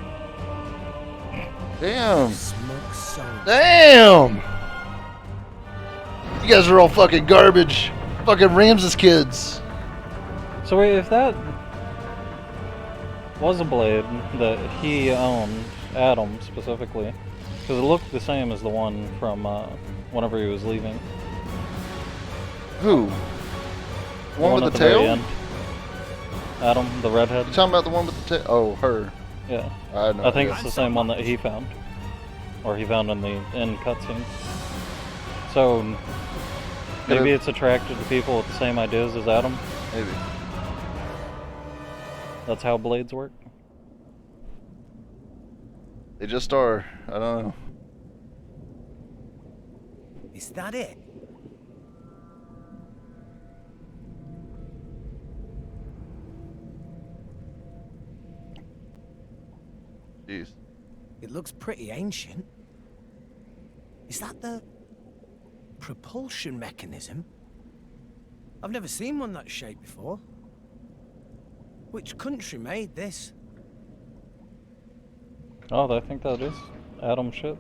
S1: Damn. Damn. You guys are all fucking garbage. Fucking Ramses kids.
S2: So wait, if that was a blade that he owned, Adam specifically, because it looked the same as the one from whenever he was leaving.
S1: Who? The one with the
S2: very
S1: tail?
S2: end. Adam, the redhead.
S1: You talking about the one with the tail? Oh, her.
S2: Yeah.
S1: I
S2: think it's the same one that he found. Or he found in the end cutscene. So, maybe it's attracted to people with the same ideas as Adam?
S1: Maybe.
S2: That's how blades work?
S1: They just are. I don't know.
S3: Is that it?
S1: Jeez.
S3: It looks pretty ancient. Is that the propulsion mechanism? I've never seen one that shape before. Which country made this?
S2: Oh, I think that is Adam's ship.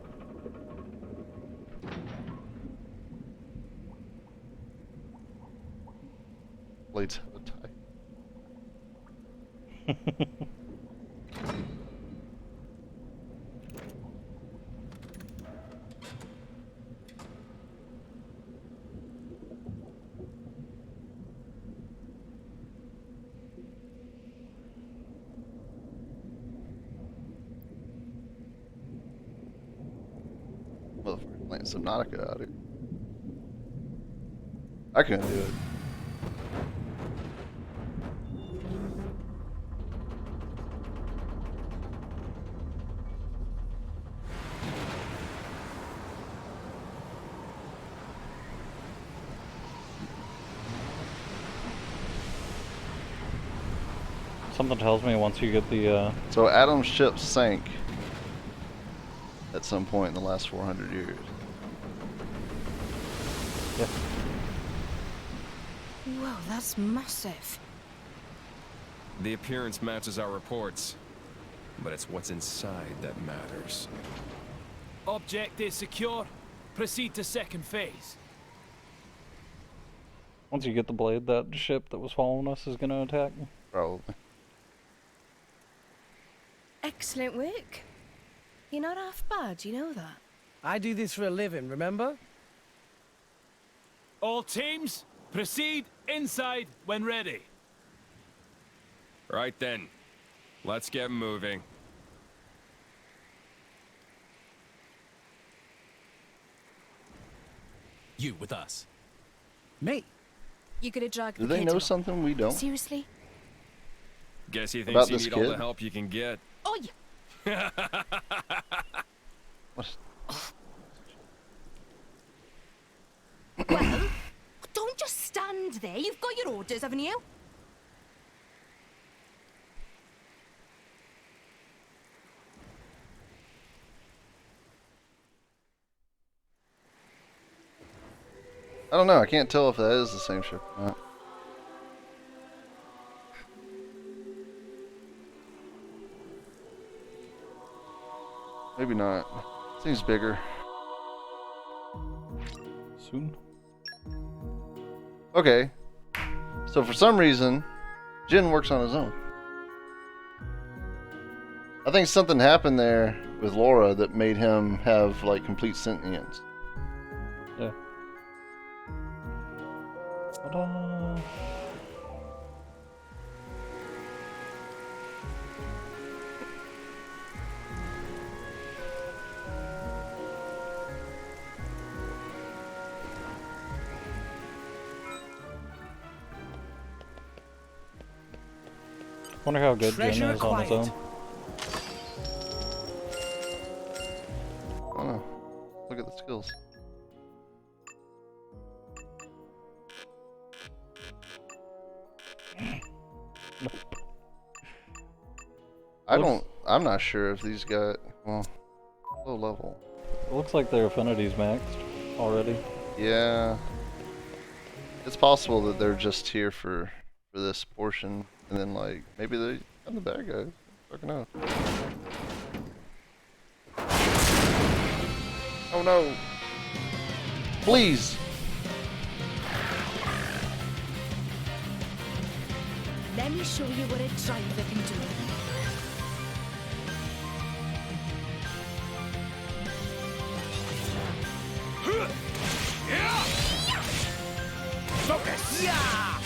S1: Blades have a tie. Motherfucker playing Subnautica out here. I couldn't do it.
S2: Something tells me once you get the
S1: So Adam's ship sank at some point in the last 400 years.
S2: Yeah.
S9: Whoa, that's massive.
S12: The appearance matches our reports, but it's what's inside that matters.
S13: Object is secure. Proceed to second phase.
S2: Once you get the blade, that ship that was following us is gonna attack.
S1: Probably.
S9: Excellent work. You're not half bad, you know that.
S3: I do this for a living, remember?
S13: All teams, Proceed inside when ready.
S12: Right then. Let's get moving.
S7: You with us.
S3: Me?
S9: You gonna drag
S1: Do
S9: the
S1: they
S9: kid
S1: know
S9: along?
S1: something we don't?
S9: Seriously?
S12: Guess he
S1: About
S12: thinks you
S1: this
S12: need all the
S1: kid?
S12: help you can get.
S9: Oh, yeah.
S1: What?
S9: Well, don't just stand there. You've got your orders, haven't you?
S1: I don't know. I can't tell if that is the same ship or not. Maybe not. Seems bigger.
S2: Soon.
S1: Okay. So for some reason, Jin works on his own. I think something happened there with Laura that made him have like complete sentience.
S2: Yeah. Ta-da. Wonder how good Jin
S3: Treasure
S2: is on his own.
S1: Oh, look at the skills. I'm not sure if these got, well, low level.
S2: It looks like their affinity's maxed already.
S1: Yeah. It's possible that they're just here for this portion, and then like, maybe they got the bad guys. Fucking know. Oh no. Please.
S9: Let me show you what a driver can do.
S5: Focus! Yeah!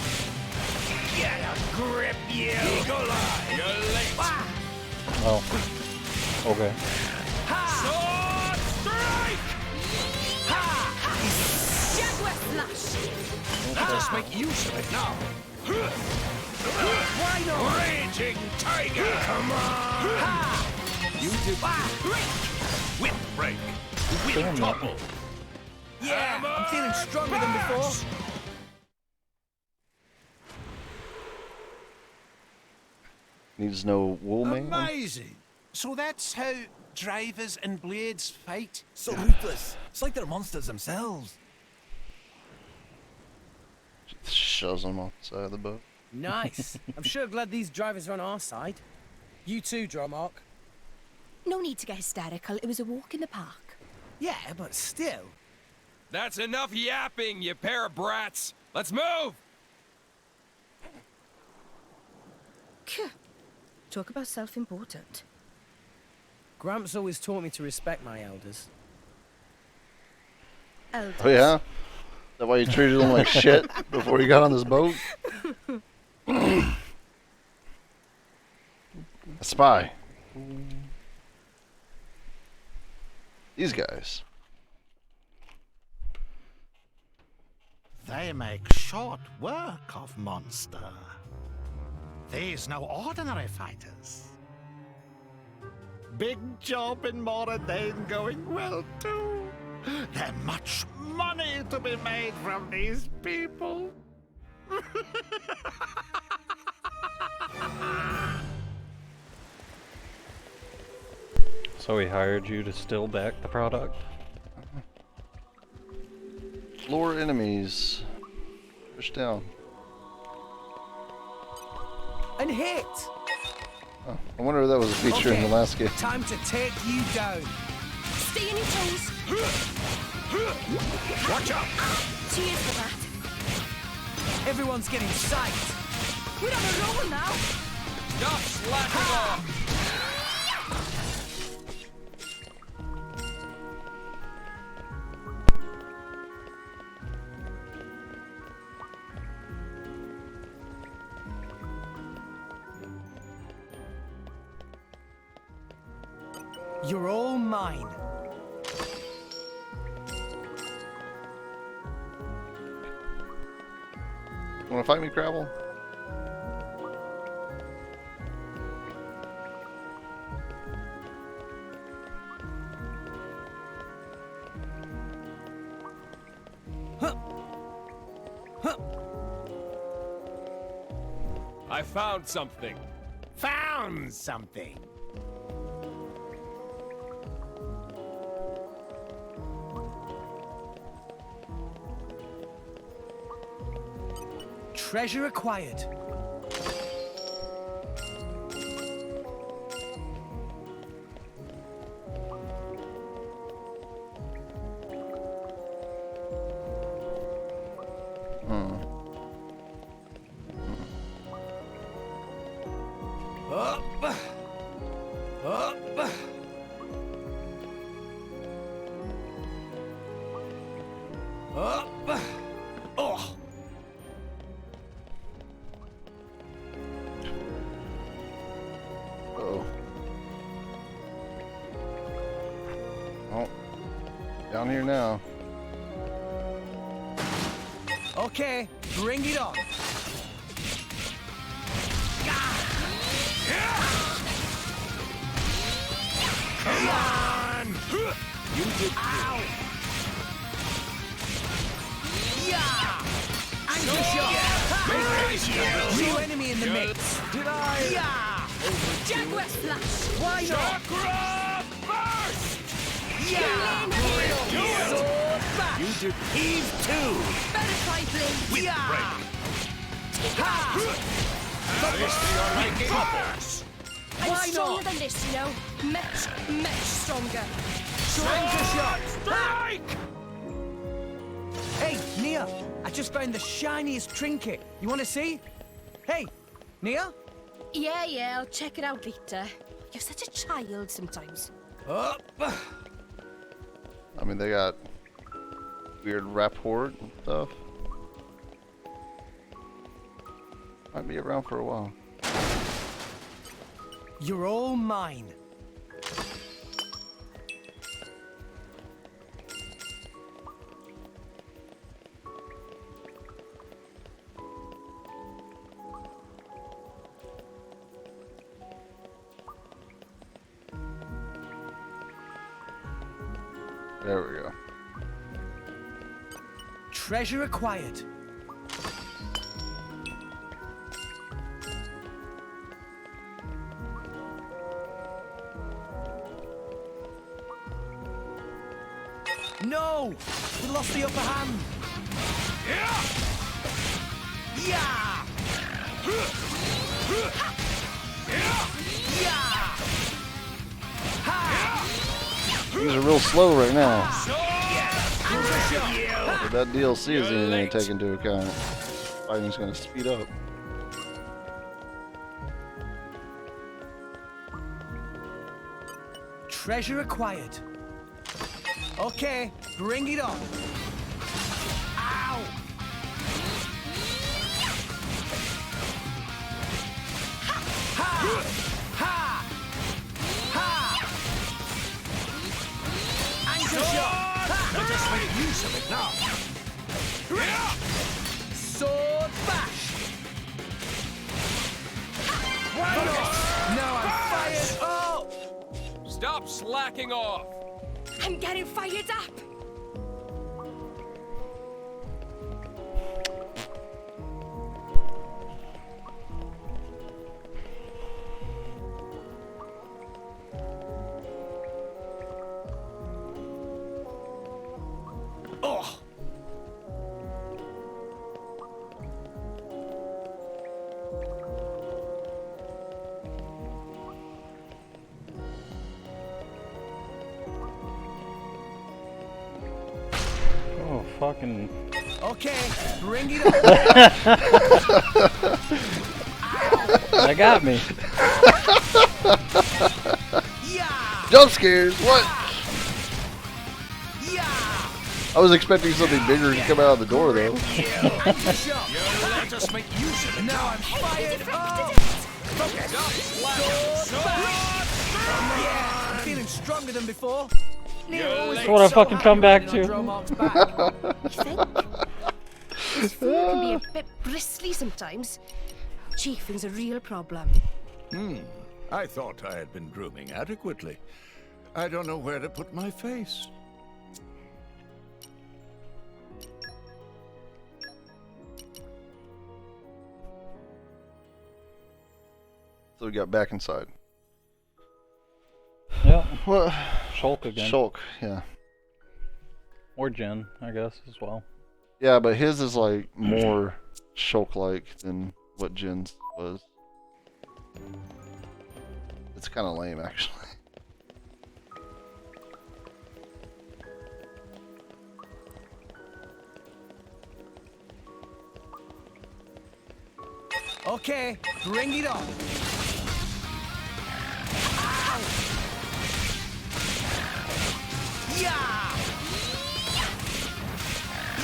S5: Get a grip, you! Eagle Eye! You're late!
S2: Oh. Okay.
S5: Sword strike!
S9: Jaguar slash!
S5: Just make use of it now! Why not? Raging Tiger! Come on! You do whip break! Whip topple!
S3: Yeah, I'm feeling stronger than before.
S1: Needs no wool mane.
S15: Amazing! So that's how drivers and blades fight?
S16: So ruthless. It's like they're monsters themselves.
S1: Shoves them off the side of the boat.
S3: Nice. I'm sure glad these drivers are on our side. You too, Dromark.
S9: No need to get hysterical. It was a walk in the park.
S3: Yeah, but still.
S12: That's enough yapping, you pair of brats. Let's move!
S9: Talk about self-important.
S3: Gramps always taught me to respect my elders.
S9: Elders.
S1: Oh yeah? Is that why you treated them like shit before you got on this boat? A spy. These guys.
S8: They make short work of monster. These no ordinary fighters. Big job in Moradane going well too. There's much money to be made from these people.
S2: So he hired you to still back the product?
S1: Lure enemies. Push down.
S3: And hit!
S1: Oh, I wonder if that was a feature in the last game.
S3: Time to take you down.
S9: Stay on your toes.
S5: Watch out!
S9: Cheers for that.
S3: Everyone's getting psyched.
S9: We're on a roll now.
S12: Stop slacking off!
S3: You're all mine.
S1: Wanna fight me, Crabble?
S5: I found something.
S15: Found something.
S3: Treasure acquired.
S15: Up. Up. Up. Oh.
S1: Uh-oh. Oh. Down here now.
S3: Okay, bring it on.
S15: Come on! You did
S3: Ow! Yeah! Anchor shot! New enemy in the mix.
S15: Did I?
S3: Yeah!
S6: Jaguar Flash!
S3: Why not?
S15: Chakra burst!
S3: Yeah! Sword bash!
S15: You did. Heave two!
S6: Better try, please!
S3: Yeah! Ha!
S15: This to your liking. Couples!
S6: I'm
S3: Why
S6: stronger
S3: not?
S6: than this, you know. Much stronger.
S3: Anchor shot!
S15: Strike!
S3: Hey, Nia, I just found the shiniest trinket. You want to see? Hey, Nia?
S9: Yeah, I'll check it out later. You're such a child sometimes.
S3: Up.
S1: I mean, they got weird rapport and stuff. Might be around for a while.
S3: You're all mine.
S1: There we go.
S3: Treasure acquired. No! We lost the upper hand. Yeah! Yeah! Ha!
S1: These are real slow right now.
S3: Yeah!
S1: If that DLC is anything to take into account, fighting's gonna speed up.
S3: Treasure acquired. Okay, bring it on. Ow! Ha! Ha! Ha! Anchor shot!
S15: I just made use of it now.
S3: Sword bash! Why not? Now I'm fired up!
S5: Stop slacking off.
S9: I'm getting fired up.
S3: Oh!
S2: Oh, fucking.
S3: Okay, bring it on.
S2: That got me.
S3: Yeah!
S1: Jump scares! What?
S3: Yeah!
S1: I was expecting something bigger to come out of the door though.
S3: Anchor shot!
S15: You let us make use of it
S3: Now
S15: now.
S3: I'm fired up!
S15: Stop slacking.
S3: Sword bash! Yeah! feeling stronger than before.
S2: That's what I fucking come back to.
S9: His food can be a bit bristly sometimes. Chafing's a real problem.
S11: I thought I had been grooming adequately. I don't know where to put my face.
S1: So we got back inside.
S2: Yeah.
S1: Well,
S2: Shulk again.
S1: Shulk, yeah.
S2: Or Jin, I guess, as well.
S1: Yeah, but his is like more Shulk-like than what Jin's was. It's kind of lame, actually.
S3: Okay, bring it on. Ow. Yeah.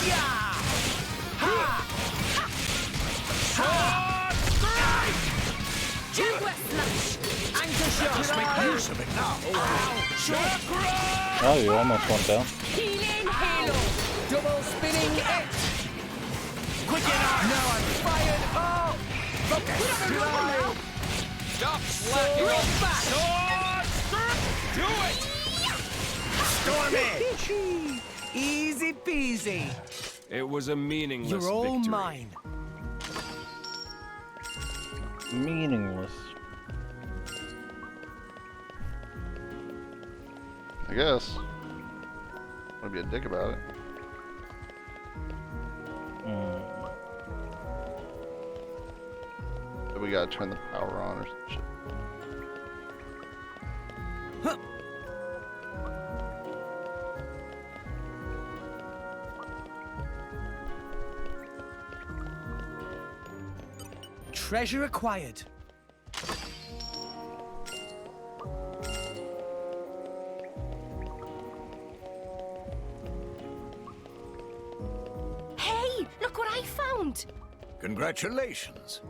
S3: Yeah. Ha. Sword strike.
S9: Jaguar slash.
S3: Anchor shot.
S11: Let's make use of it now.
S3: Chakra.
S2: Oh, you almost went down.
S9: Healing halo.
S3: Double spinning X. Quick enough. Now I'm fired up. Focus. Drive.
S5: Stop slacking off.
S3: Sword strike.
S5: Do it!
S3: Storm edge. Easy peasy.
S12: It was a meaningless
S3: You're all
S12: victory.
S3: mine.
S2: Meaningless.
S1: I guess. Want to be a dick about it. But we gotta turn the power on or some shit.
S3: Treasure acquired.
S9: Hey, look what I found.
S11: Congratulations.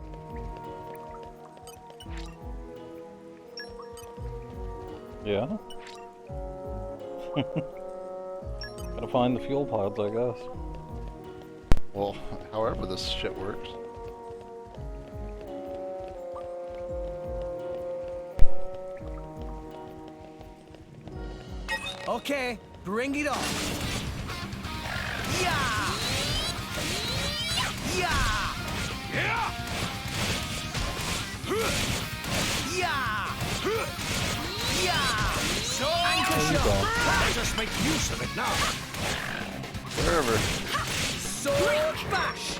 S2: Yeah. Gotta find the fuel pods, I guess.
S1: Well, however this shit works.
S3: Okay, bring it on. Yeah! Yeah!
S5: Yeah!
S3: Yeah! Yeah!
S5: So
S3: Anchor shot!
S11: Let us make use of it now.
S1: Wherever.
S3: Sword bash!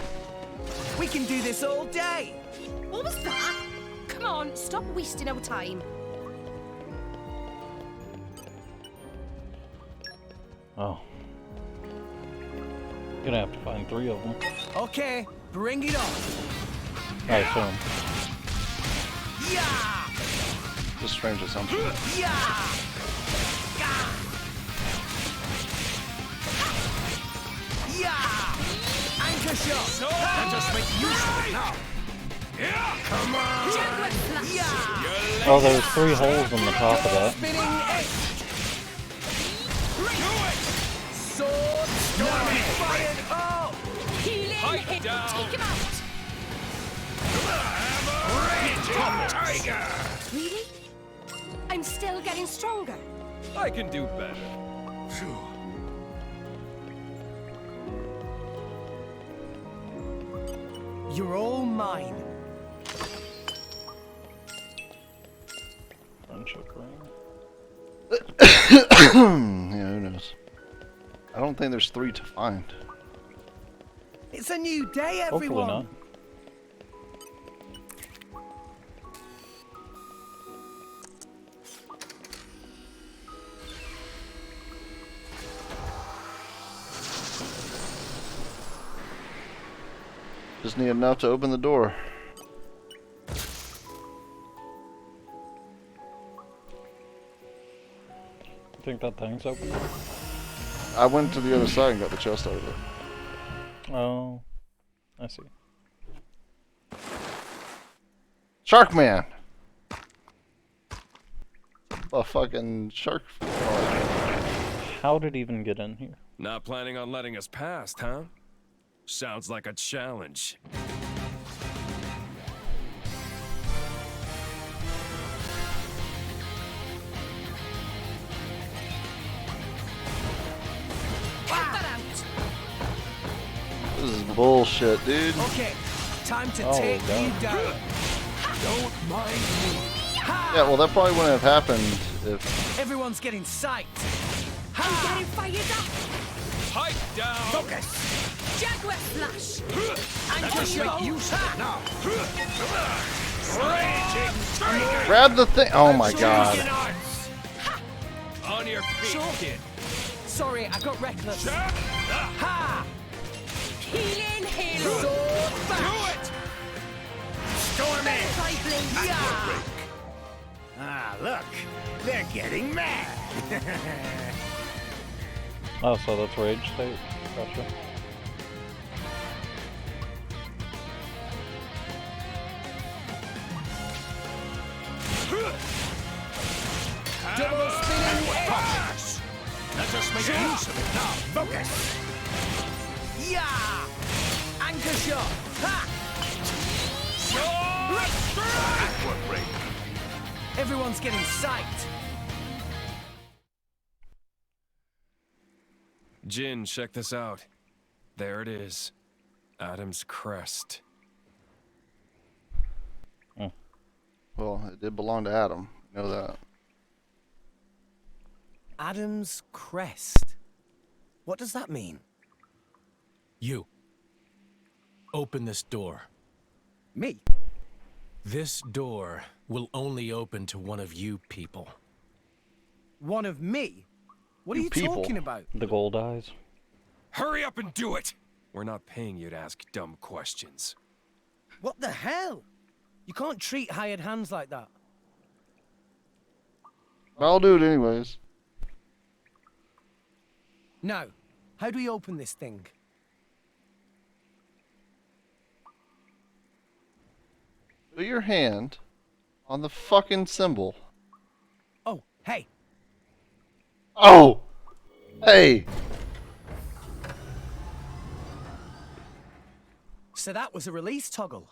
S3: We can do this all day!
S9: What was that? Come on, stop wasting our time.
S2: Oh. Gonna have to find 3 of them.
S3: Okay, bring it on!
S2: I assume.
S3: Yeah!
S1: Just strange assumption.
S3: Yeah! Yeah! Anchor shot!
S5: So
S11: Let us make use of it now.
S5: yeah! Come on!
S3: Yeah!
S2: Oh, there's 3 holes in the top of that.
S3: Spinning X!
S5: Do it!
S3: Sword storm fired up!
S9: Healing
S5: Pipe
S9: hit.
S5: down.
S9: Take him out.
S5: Raging tiger!
S9: Really? I'm still getting stronger.
S12: I can do better.
S11: Phew.
S3: You're all mine.
S2: Friendship ring.
S1: Yeah, who knows? I don't think there's 3 to find.
S3: It's a new day,
S2: Hopefully
S3: everyone.
S2: not.
S1: Just need enough to open the door.
S2: You think that thing's open?
S1: I went to the other side and got the chest out of it.
S2: Oh. I see.
S1: a fucking shark.
S2: How did he even get in here?
S12: Not planning on letting us past, huh? Sounds like a challenge.
S1: This is bullshit, dude.
S3: Okay, time to
S1: Oh,
S3: take
S1: God.
S3: you down. Don't mind me.
S1: Yeah, well, that probably wouldn't have happened if.
S3: Everyone's getting psyched.
S6: I'm getting fired up.
S5: Pipe down.
S6: Focus. Jaguar flash.
S3: And
S5: Just make use of it now. Raging tiger.
S1: Grab the thing. Oh my god.
S5: On your feet, kid.
S3: Sorry, I got reckless.
S5: Ha!
S6: Healing, healing.
S3: Sword
S5: Do
S3: bash.
S5: it! Storm in!
S6: Yeah.
S8: Ah, look. They're getting mad.
S2: Oh, so that's rage state. Gotcha.
S3: Double spinning
S5: Pass! Let us make use of it now.
S8: Focus.
S3: Yeah! Anchor shot. Ha!
S5: Backward break.
S3: Everyone's getting psyched.
S12: Jin, check this out. There it is. Adam's crest.
S1: Well, it did belong to Adam. You know that.
S3: Adam's crest. What does that mean?
S10: You. Open this door.
S3: Me?
S10: This door will only open to one of you people.
S3: One of me? What are
S1: You
S3: you
S1: people.
S3: talking about?
S2: The gold eyes.
S12: Hurry up and do it! We're not paying you to ask dumb questions.
S3: What the hell? You can't treat hired hands like that.
S1: I'll do it anyways.
S3: Now, how do we open this thing?
S1: Put your hand on the fucking symbol.
S3: Oh, hey.
S1: Oh! Hey!
S3: So that was a release toggle.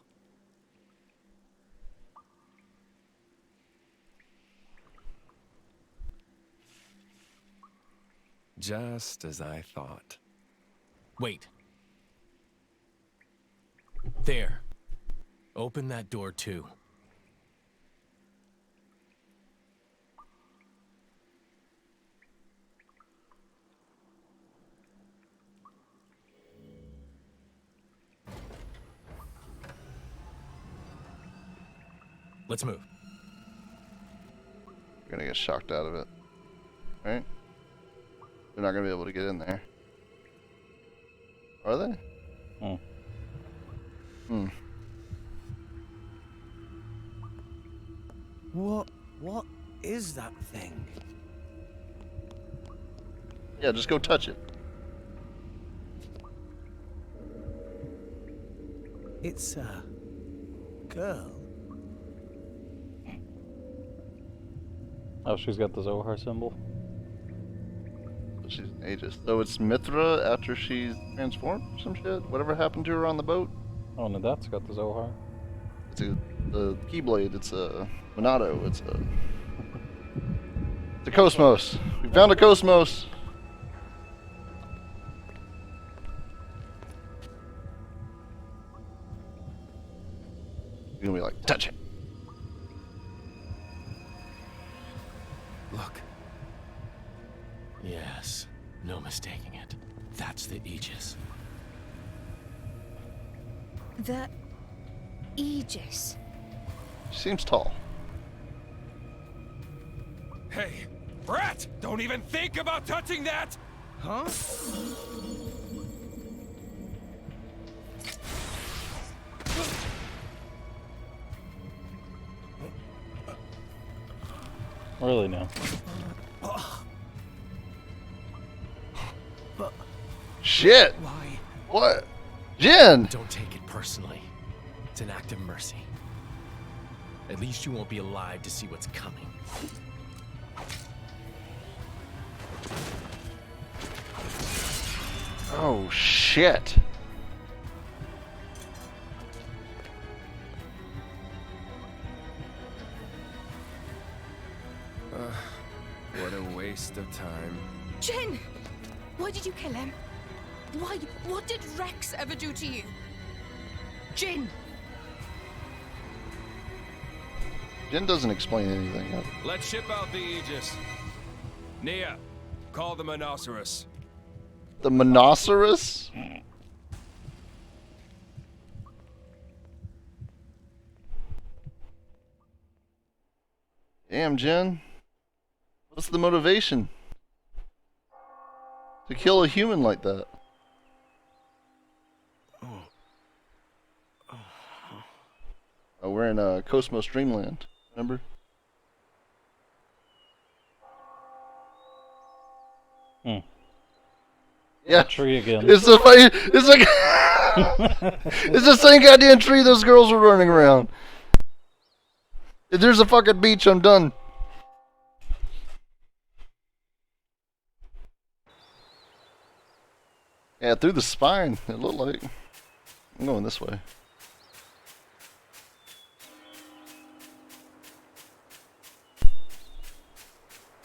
S12: Just as I thought.
S10: Wait. There. Open that door too. Let's move.
S1: You're gonna get shocked out of it. Right? They're not gonna be able to get in there. Are they? Hmm.
S3: What is that thing?
S1: Yeah, just go touch it.
S3: It's a girl.
S2: Oh, she's got the Zohar symbol.
S1: She's an aegis. So it's Mithra after she's transformed or some shit? Whatever happened to her on the boat?
S2: Oh, no, that's got the Zohar.
S1: It's a Keyblade, it's a Monado, it's a Cosmos. We found a Cosmos. You're gonna be like, touch it.
S10: Look. Yes, no mistaking it. That's the Aegis.
S9: The Aegis.
S1: She seems tall.
S5: Hey, Brat! Don't even think about touching that!
S3: Huh?
S2: Really now.
S1: Shit!
S3: Why?
S1: What? Jin!
S10: Don't take it personally. It's an act of mercy. At least you won't be alive to see what's coming.
S1: Oh shit.
S12: What a waste of time.
S9: Jin! Why did you kill him? Why? What did Rex ever do to you? Jin!
S1: Jin doesn't explain anything.
S12: Let's ship out the Aegis. Nia, call the Monoceros.
S1: The Monoceros? Damn, Jin. What's the motivation to kill a human like that? Oh, we're in Cosmos Dreamland, remember?
S2: Hmm.
S1: Yeah,
S2: tree again.
S1: It's the it's like it's the same goddamn tree those girls were running around. If there's a fucking beach, I'm done. Yeah, through the spine, it looked like. I'm going this way.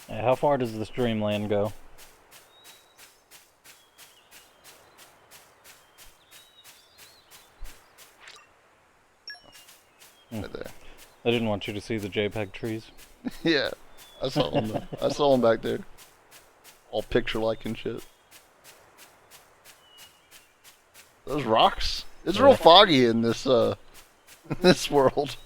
S2: Yeah, how far does this dreamland go?
S1: Right there.
S2: I didn't want you to see the JPEG trees.
S1: Yeah, I saw them. I saw them back there, all picture-like and shit. Those rocks. It's real foggy in this this world.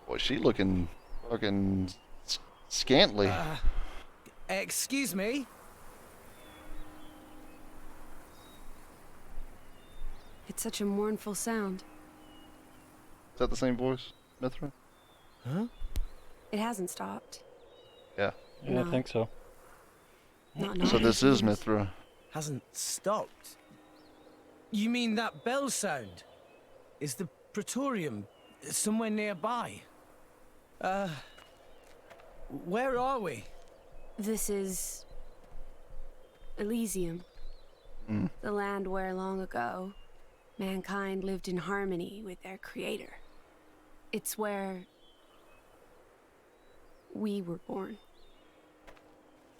S1: Boy, she looking fucking scantly.
S3: Excuse me?
S17: It's such a mournful sound.
S1: Is that the same voice, Mithra?
S3: Huh?
S17: It hasn't stopped.
S1: Yeah.
S2: Yeah, I think so.
S1: So this is Mithra.
S3: Hasn't stopped? You mean that bell sound? Is the Praetorium somewhere nearby? Where are we?
S17: This is Elysium. The land where long ago mankind lived in harmony with their creator. It's where we were born.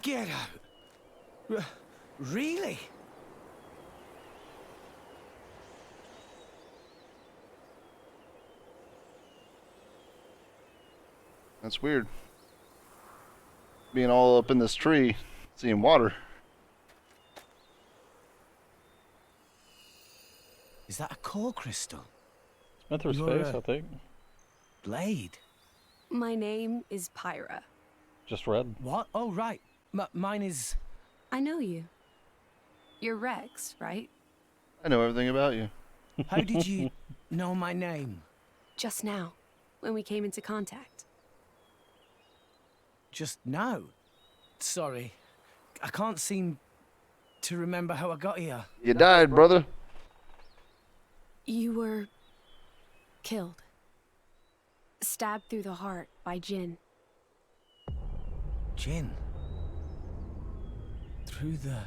S3: Get out! Really?
S1: That's weird. Being all up in this tree, seeing water.
S3: Is that a core crystal?
S2: Mithra's face, I think.
S3: Blade?
S17: My name is Pyra.
S2: Just red.
S3: What? Oh, right. Mine is...
S17: I know you. You're Rex, right?
S1: I know everything about you.
S3: How did you know my name?
S17: Just now, when we came into contact.
S3: Just now? Sorry. I can't seem to remember how I got here.
S1: You died, brother.
S17: You were killed. Stabbed through the heart by Jin.
S3: Jin? Through the...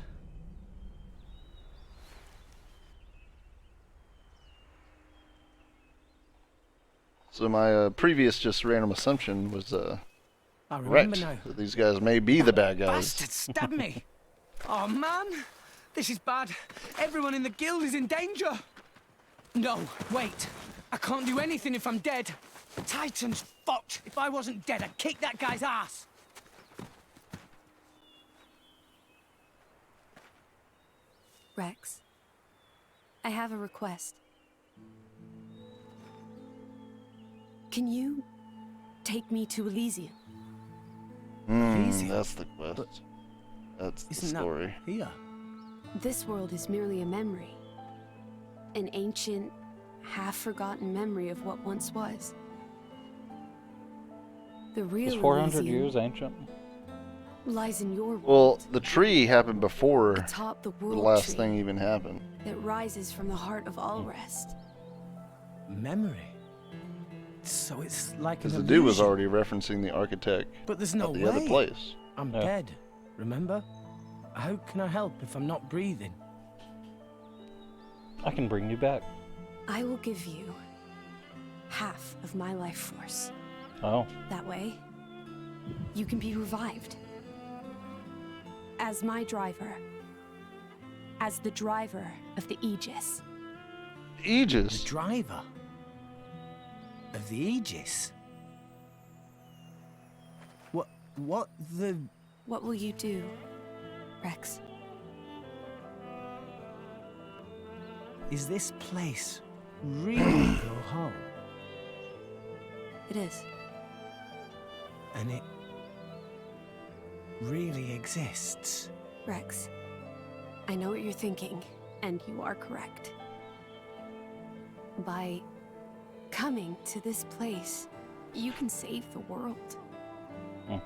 S1: So my previous just random assumption was
S3: I remember
S1: correct.
S3: now.
S1: That these guys may be the bad guys.
S3: Bastard stabbed me! Oh man! This is bad. Everyone in the guild is in danger! No, wait. I can't do anything if I'm dead. Titan's fucked. If I wasn't dead, I'd kick that guy's ass.
S17: Rex, I have a request. Can you take me to Elysium?
S1: That's the quest. That's the story.
S3: That here?
S17: This world is merely a memory. An ancient, half-forgotten memory of what once was. The real
S2: Is 400
S17: Elysium
S2: years ancient?
S17: lies in your world.
S1: Well, the tree happened before
S17: Atop the
S1: the
S17: world
S1: last
S17: tree
S1: thing even happened.
S17: that rises from the heart of all rest.
S3: Memory. So it's like
S1: Because
S3: an
S1: the dude was
S3: illusion.
S1: already referencing the architect
S3: But there's no
S1: of the
S3: way.
S1: other place.
S3: I'm
S2: Yeah.
S3: dead. Remember? How can I help if I'm not breathing?
S2: I can bring you back.
S17: I will give you half of my life force.
S2: Oh.
S17: That way, you can be revived. As my driver. As the driver of the Aegis.
S1: Aegis?
S3: The driver of the Aegis? What the...
S17: What will you do, Rex?
S3: Is this place really your home?
S17: It is.
S3: And it really exists?
S17: Rex, I know what you're thinking, and you are correct. By coming to this place, you can save the world.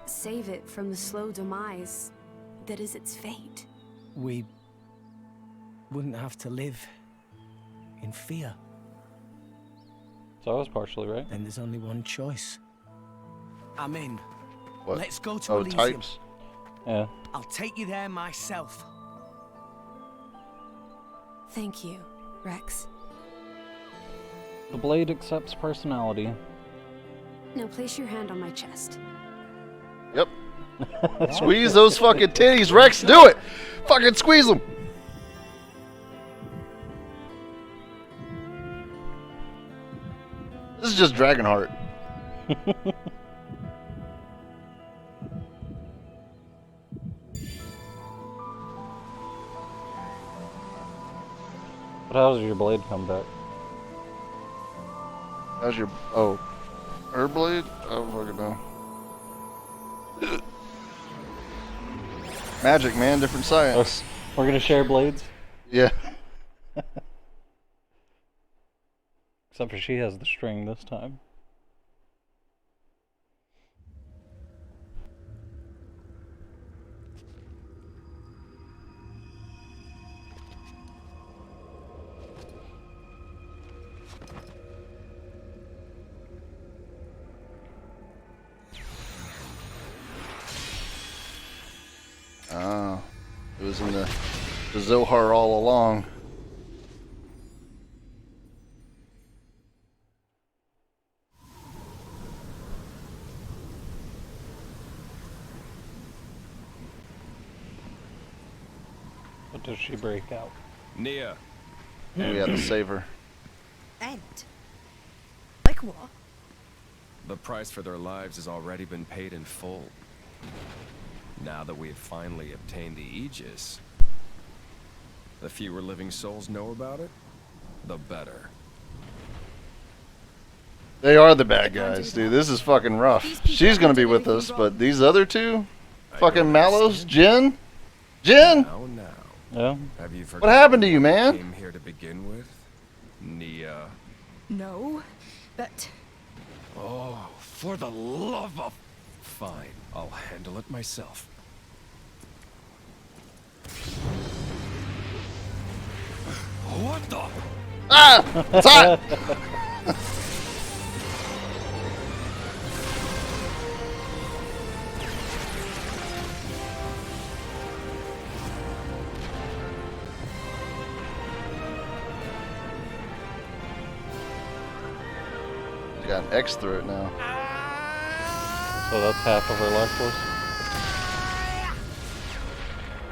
S17: Save it from the slow demise that is its fate.
S3: We wouldn't have to live in fear.
S2: So I was partially right.
S3: Then there's only one choice. I'm in.
S1: What?
S3: Let's go to
S1: Oh,
S3: Elysium.
S1: types?
S2: Yeah.
S3: I'll take you there myself.
S17: Thank you, Rex.
S2: The blade accepts personality.
S17: Now place your hand on my chest.
S1: Yep. Squeeze those fucking titties, Rex. Do it. Fucking squeeze them. This is just Dragonheart.
S2: But how does your blade come back?
S1: How's your... Oh. Her blade? I don't fucking know. Magic, man. Different science.
S2: We're gonna share blades?
S1: Yeah.
S2: Except for she has the string this time.
S1: Ah. It was in the Zohar all along.
S2: What does she break out?
S12: Nia.
S1: We had to save her.
S9: End? Like what?
S12: The price for their lives has already been paid in full. Now that we have finally obtained the Aegis, the fewer living souls know about it, the better.
S1: They are the bad guys, dude. This is fucking rough. She's gonna be with us, but these other two? Fucking Mallows? Jin? Jin?
S2: Yeah.
S12: Have you
S1: What happened to you,
S12: why
S1: man?
S12: you came here to begin with? Nia.
S9: No, but...
S12: Oh, for the love of... Fine, I'll handle it myself. What the?
S1: Ah! It's hot! Got an X through it now.
S2: So that's half of her life force?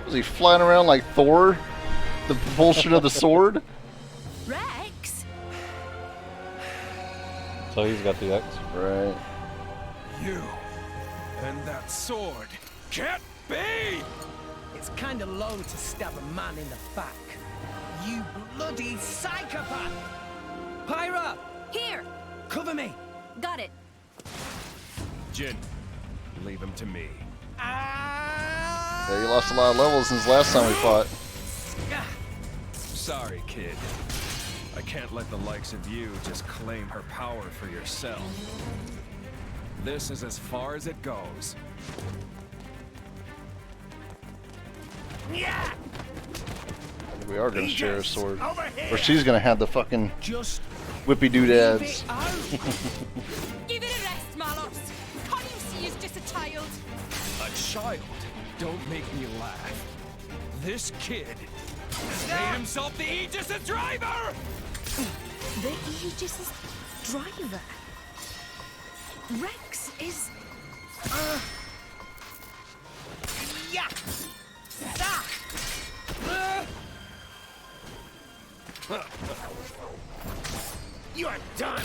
S1: Was he flying around like Thor? The propulsion of the sword?
S6: Rex?
S2: So he's got the X.
S1: Right.
S5: You and that sword can't be!
S3: It's kind of low to stab a man in the back. You bloody psychopath! Pyra!
S6: Here!
S3: Cover me!
S6: Got it.
S12: Jin, leave him to me.
S1: Yeah, you lost a lot of levels since last time we fought.
S12: Sorry, kid. I can't let the likes of you just claim her power for yourself. This is as far as it goes.
S15: Yeah.
S1: We are gonna share a sword. Or she's gonna have the fucking whippy doodads.
S6: Give it a rest, Malos. Can't you see he's just a child?
S12: A child? Don't make me laugh. This kid has made himself the Aegis' driver!
S9: The Aegis' driver? Rex is...
S3: Yeah.
S15: You're done.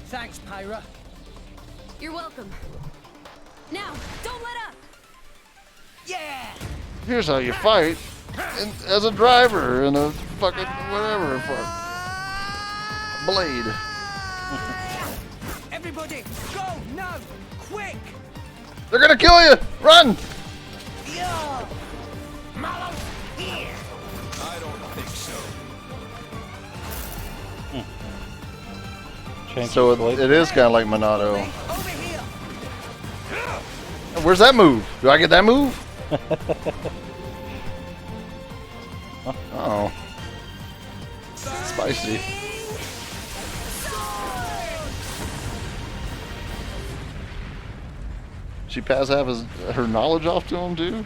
S3: Thanks, Pyra.
S17: You're welcome. Now, don't let up.
S3: Yeah.
S1: Here's how you fight as a driver in a fucking whatever blade.
S3: Everybody, go now, quick.
S1: They're gonna kill you! Run!
S3: Yeah.
S15: Mallow, here.
S12: I don't think so.
S1: So it is kind of like Monado.
S3: Over here.
S1: Where's that move? Do I get that move? Oh. Spicy. She pass half her knowledge off to him too?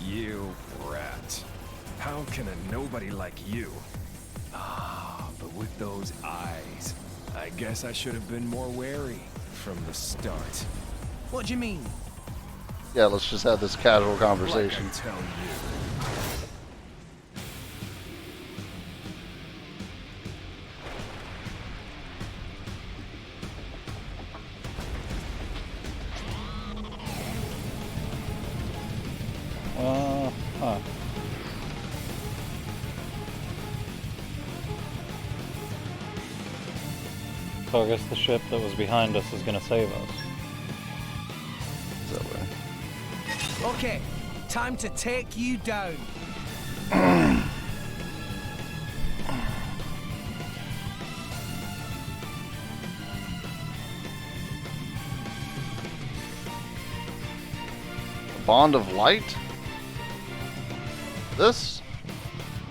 S12: You rat. How can a nobody like you? Ah, but with those eyes, I guess I should have been more wary from the start.
S3: What do you mean?
S1: Yeah, let's just have this casual conversation.
S12: Like I tell you.
S2: Huh. So I guess the ship that was behind us is gonna save us.
S1: That way.
S3: Okay, time to take you down.
S1: Bond of light? This?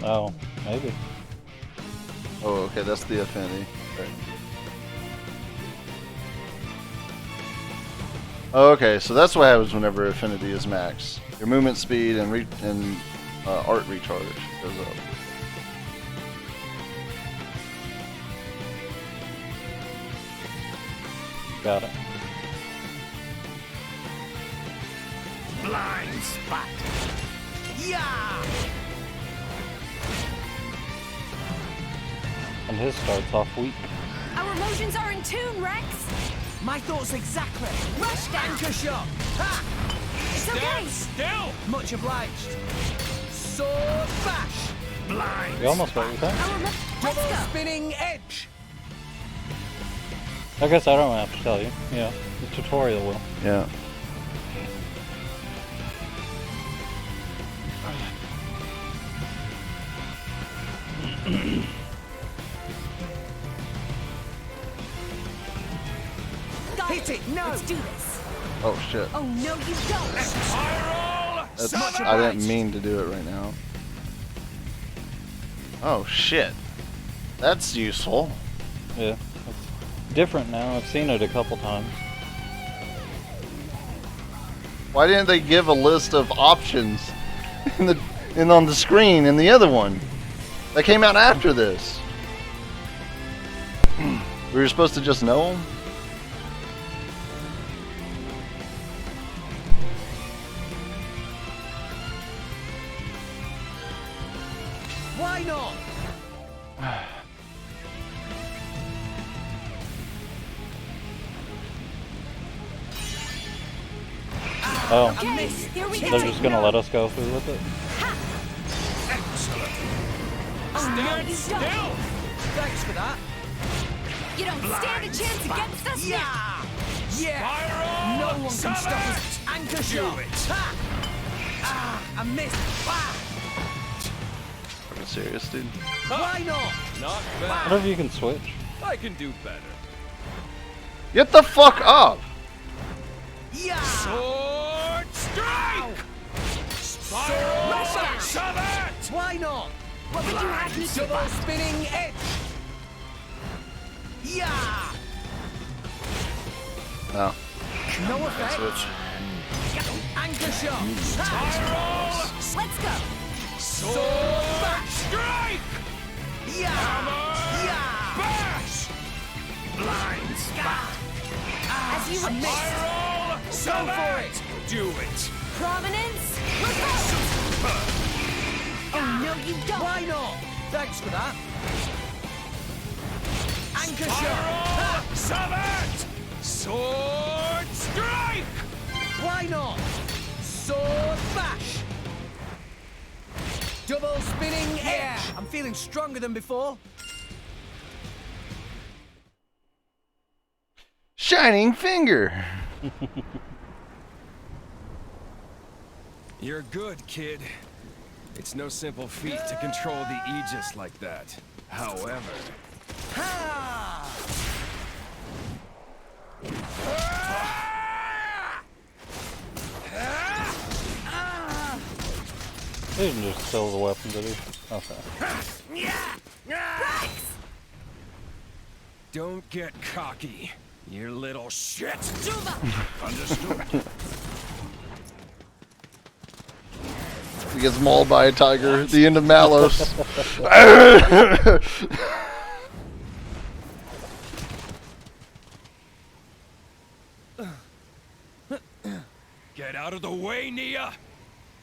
S2: Oh, maybe.
S1: Oh, okay, that's the affinity. Right. Okay, so that's what happens whenever affinity is max. Your movement speed and art recharge goes up.
S2: Got it.
S15: Blind spot.
S3: Yeah.
S2: And his starts off weak.
S17: Our emotions are in tune, Rex.
S3: My thoughts exactly.
S17: Rush down.
S3: Anchor shot. Ha!
S17: It's okay.
S3: Still. Much obliged. Sword bash.
S15: Blind.
S2: You almost got your thing.
S3: Double spinning edge.
S2: I guess I don't have to tell you. Yeah, the tutorial will.
S1: Yeah.
S3: Hit it. No.
S17: Let's do this.
S1: Oh shit.
S17: Oh no, you don't.
S1: That's, I didn't mean to do it right now. Oh shit. That's useful.
S2: Yeah, it's different now. I've seen it a couple times.
S1: Why didn't they give a list of options on the screen in the other one? That came out after this. We were supposed to just know them?
S3: Why not?
S2: Oh,
S17: Okay, here we
S2: they're
S17: go.
S2: just gonna let us go through with it?
S17: Oh no, you don't.
S3: Thanks for that.
S6: You don't stand a chance against us now.
S3: Yeah! No one can stop us. Anchor shot! Ha! I missed.
S1: Fucking serious, dude.
S3: Why not?
S12: Not bad.
S2: Whatever you can switch.
S12: I can do better.
S1: Get the fuck up!
S3: Yeah!
S5: Sword strike! Spiral shove.
S3: Why not?
S6: What would you have me to
S3: Double spinning edge! Yeah!
S1: No.
S3: No effect.
S1: Switch.
S3: Anchor shot!
S5: Spiral
S6: Let's go.
S5: sword strike!
S3: Yeah!
S5: Hammer
S3: Yeah!
S5: bash! Blind spot!
S6: As you wish.
S5: Spiral
S3: Go for it!
S5: Do it!
S6: Prominence. Look out. Oh no, you don't.
S3: Why not? Thanks for that. Anchor
S5: Spiral
S3: shot!
S5: summit! Sword strike!
S3: Why not? Sword bash! Double spinning edge! I'm feeling stronger than before.
S1: Shining finger!
S12: You're good, kid. It's no simple feat to control the Aegis like that. However...
S3: Ha!
S2: He didn't just steal the weapon, did he? Okay.
S12: Don't get cocky, you little shit.
S5: Understood.
S1: He gets mauled by a tiger. The end of Malos.
S12: Get out of the way, Nia!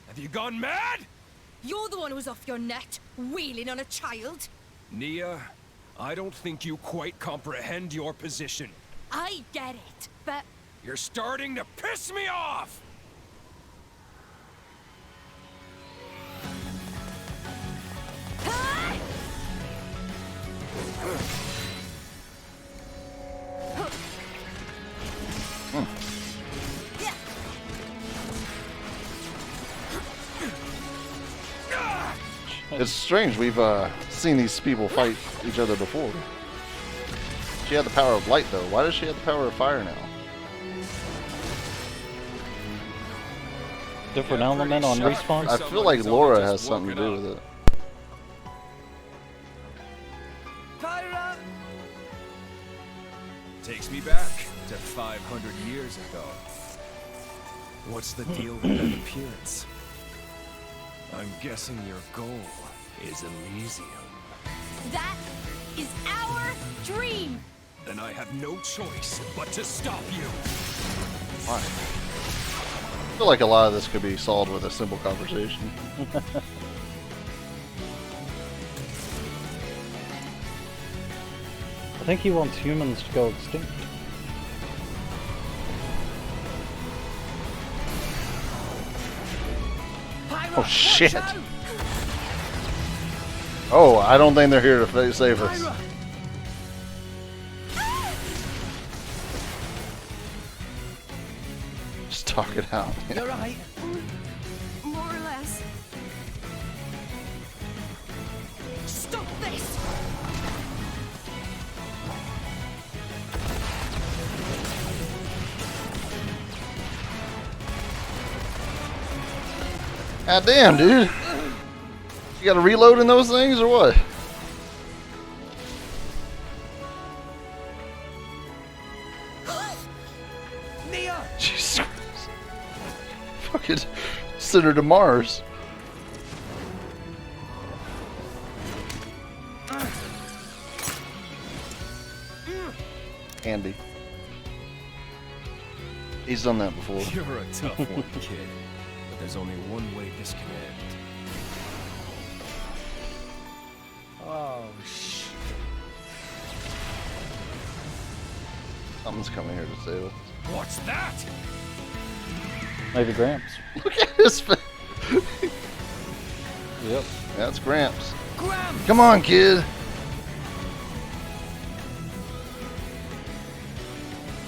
S12: Have you gone mad?
S6: You're the one who's off your net, wheeling on a child.
S12: Nia, I don't think you quite comprehend your position.
S6: I get it, but
S12: You're starting to piss me off!
S1: It's strange, we've seen these people fight each other before. She had the power of light though. Why does she have the power of fire now?
S2: Different element on respawn?
S1: I feel like Laura has something to do with it.
S3: Pyra!
S12: Takes me back to 500 years ago. What's the deal with that appearance? I'm guessing your goal is Elysium.
S6: that is our dream.
S12: Then I have no choice but to stop you.
S1: Why? I feel like a lot of this could be solved with a simple conversation.
S2: I think he wants humans to go extinct.
S1: Oh shit! Oh, I don't think they're here to save us. Just talk it out.
S3: You're right.
S17: More or less.
S6: Stop this.
S1: God damn, dude. You gotta reload in those things or what?
S3: Nia!
S1: Jesus Christ. Fucking send her to Mars. Andy. He's done that before.
S12: You're a tough one, kid. But there's only one way this can end.
S3: Oh, shit.
S1: Something's coming here to save us.
S12: What's that?
S2: Maybe Gramps.
S1: Look at his face.
S2: Yep.
S1: That's Gramps.
S3: Gramps!
S1: Come on, kid.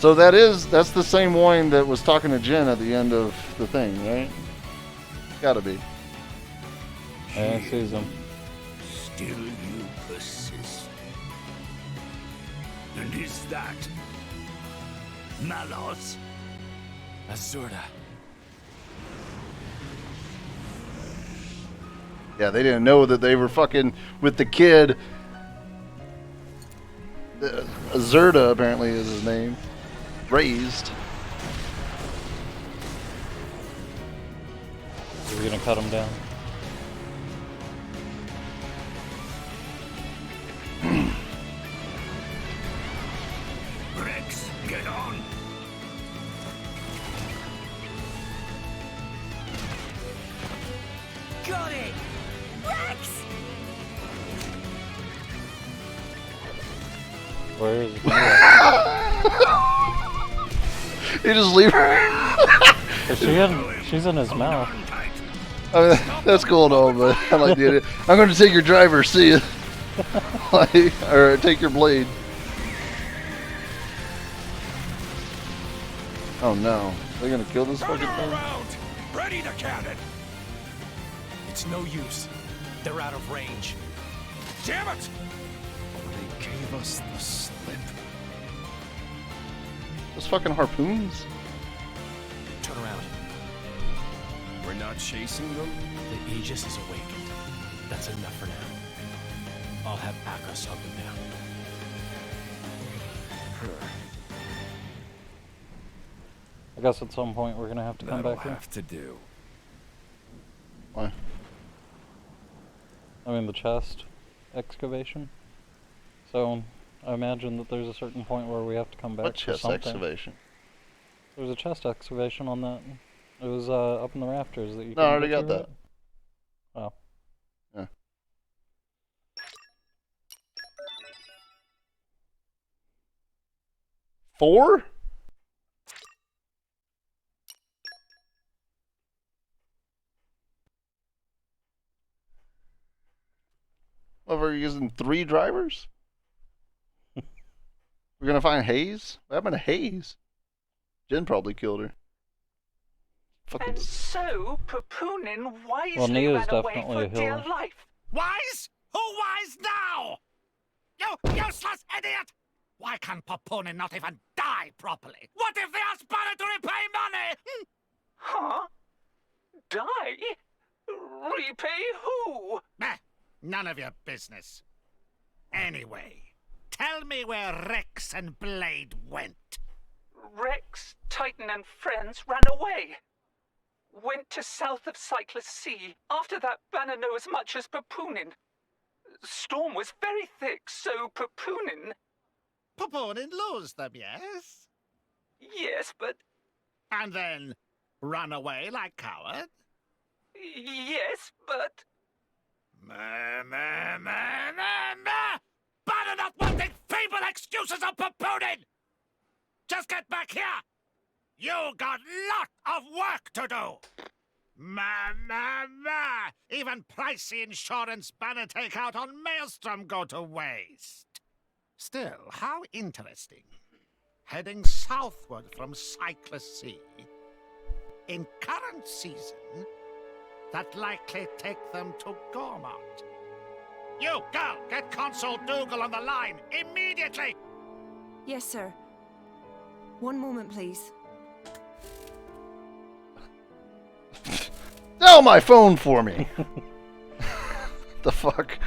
S1: So that's the same wine that was talking to Jen at the end of the thing, right? Gotta be.
S2: Yeah, I sees him.
S4: Still you persist. And is that Malos?
S16: Azurda.
S1: Yeah, they didn't know that they were fucking with the kid. Azurda apparently is his name. Raised.
S2: We're gonna cut him down.
S4: Rex, get on.
S3: Got it!
S6: Rex!
S2: Where is he?
S1: You just leave her.
S2: She's in his mouth.
S1: I mean, that's cool and all, but I like the idea. I'm going to take your driver. See you. Like, or take your blade. Oh no! They're gonna kill this fucking thing.
S5: Ready to cannon.
S10: It's no use. They're out of range.
S5: Damn it!
S11: They gave us the slip.
S1: Those fucking harpoons.
S10: Turn around.
S12: We're not chasing them?
S10: The Aegis is awakened. That's enough for now. I'll have Akos hunt them down.
S2: I guess at some point we're gonna have to come
S12: That'll
S2: back here.
S12: have to do.
S1: Why?
S2: I mean the chest excavation. So I imagine that there's a certain point where we have to come back
S1: What
S2: for
S1: chest
S2: something.
S1: excavation?
S2: There's a chest excavation on that. It was up in the rafters that you.
S1: No, I
S2: couldn't
S1: already
S2: get
S1: got
S2: through
S1: that.
S2: it? Oh.
S1: Yeah. Four? Well, we're using 3 drivers? We're gonna find Hayes? What happened to Hayes? Jen probably killed her. Fucking.
S7: And so, Pupunin wisely
S2: Well, Nea's
S7: ran away
S2: definitely
S7: for
S2: a
S7: dear
S2: healer.
S7: life.
S8: Wise? Who wise now? You useless idiot! Why can Paponin not even die properly? What if they ask Banner to repay money?
S7: Huh? Die? Repay who?
S8: None of your business. Anyway, tell me where Rex and Blade went.
S7: Rex, Titan, and friends ran away. Went to south of Cyclus Sea. After that, Banner knew as much as Pupunin. Storm was very thick, so Pupunin...
S8: Paponin lose them, yes?
S7: Yes, but...
S8: And then run away like coward?
S7: Yes, but...
S8: Banner not wanting feeble excuses of Paponin! Just get back here! You got lot of work to do! Even pricey insurance Banner take out on Maelstrom go to waste. Still, how interesting. Heading southward from Cyclus Sea. In current season, that likely take them to Gormont. You, girl, get Consul Dougal on the line, immediately!
S17: Yes, sir. One moment, please.
S1: Sell my phone for me! The fuck?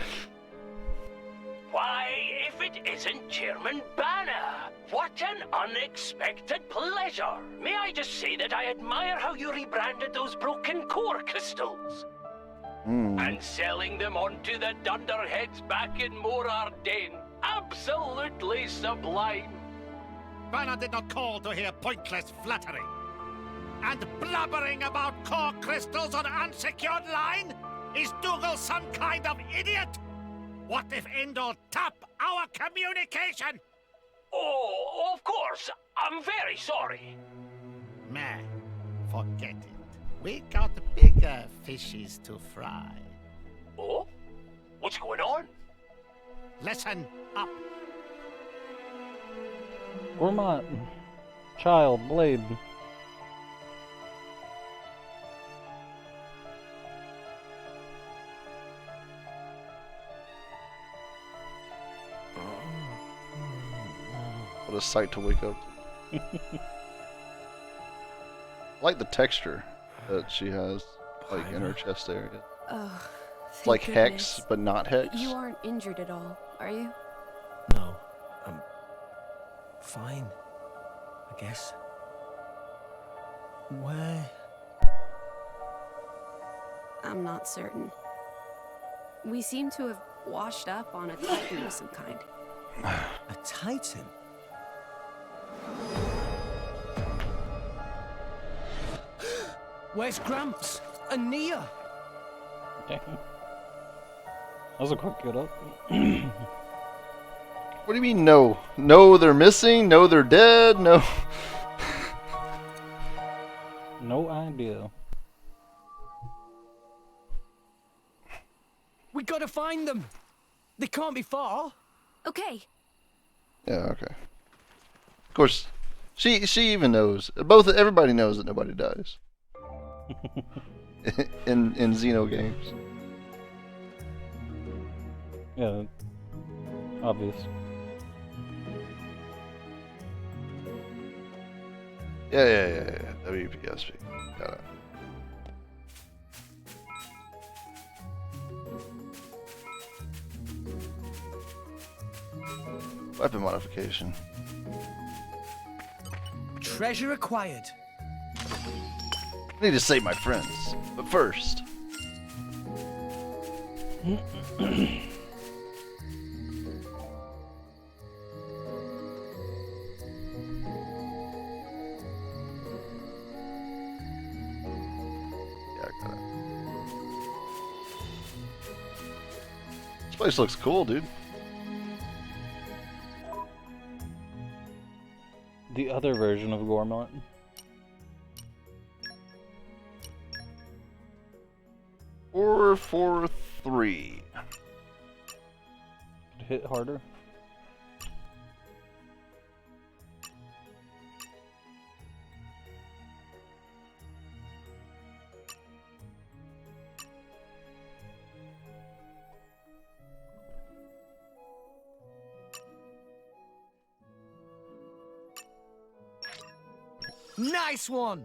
S18: Why, if it isn't Chairman Banner! What an unexpected pleasure! May I just say that I admire how you rebranded those broken core crystals. And selling them onto the dunderheads back in Morardain. Absolutely sublime.
S8: Banner did not call to hear pointless flattery. And blubbering about core crystals on unsecured line? Is Dougal some kind of idiot? What if Indol tap our communication?
S18: Oh, of course. I'm very sorry.
S8: Man, forget it. We got bigger fishes to fry.
S18: Oh? What's going on?
S8: Listen up.
S2: Gormont. Child blade.
S1: What a sight to wake up to. I like the texture that she has, like in her chest area.
S17: Oh,
S1: It's
S17: thank
S1: like
S17: goodness.
S1: hex, but not hex.
S17: You aren't injured at all, are you?
S15: No, I'm fine, I guess. Where?
S17: I'm not certain. We seem to have washed up on a titan of some kind.
S15: A titan?
S3: Where's Gramps and Nia?
S2: Damn. That was a quick get up.
S1: What do you mean no? No, they're missing? No, they're dead? No.
S2: No idea.
S3: We gotta find them. They can't be far.
S17: Okay.
S1: Yeah, okay. Of course, she even knows. Everybody knows that nobody dies. in Xeno games.
S2: Yeah, obvious.
S1: Yeah. WPSP. Got it. Weapon modification.
S3: Treasure acquired.
S1: I need to save my friends, but first. This place looks cool, dude.
S2: The other version of Gormont.
S1: Four, 4, 3.
S2: Could hit harder.
S3: Nice one.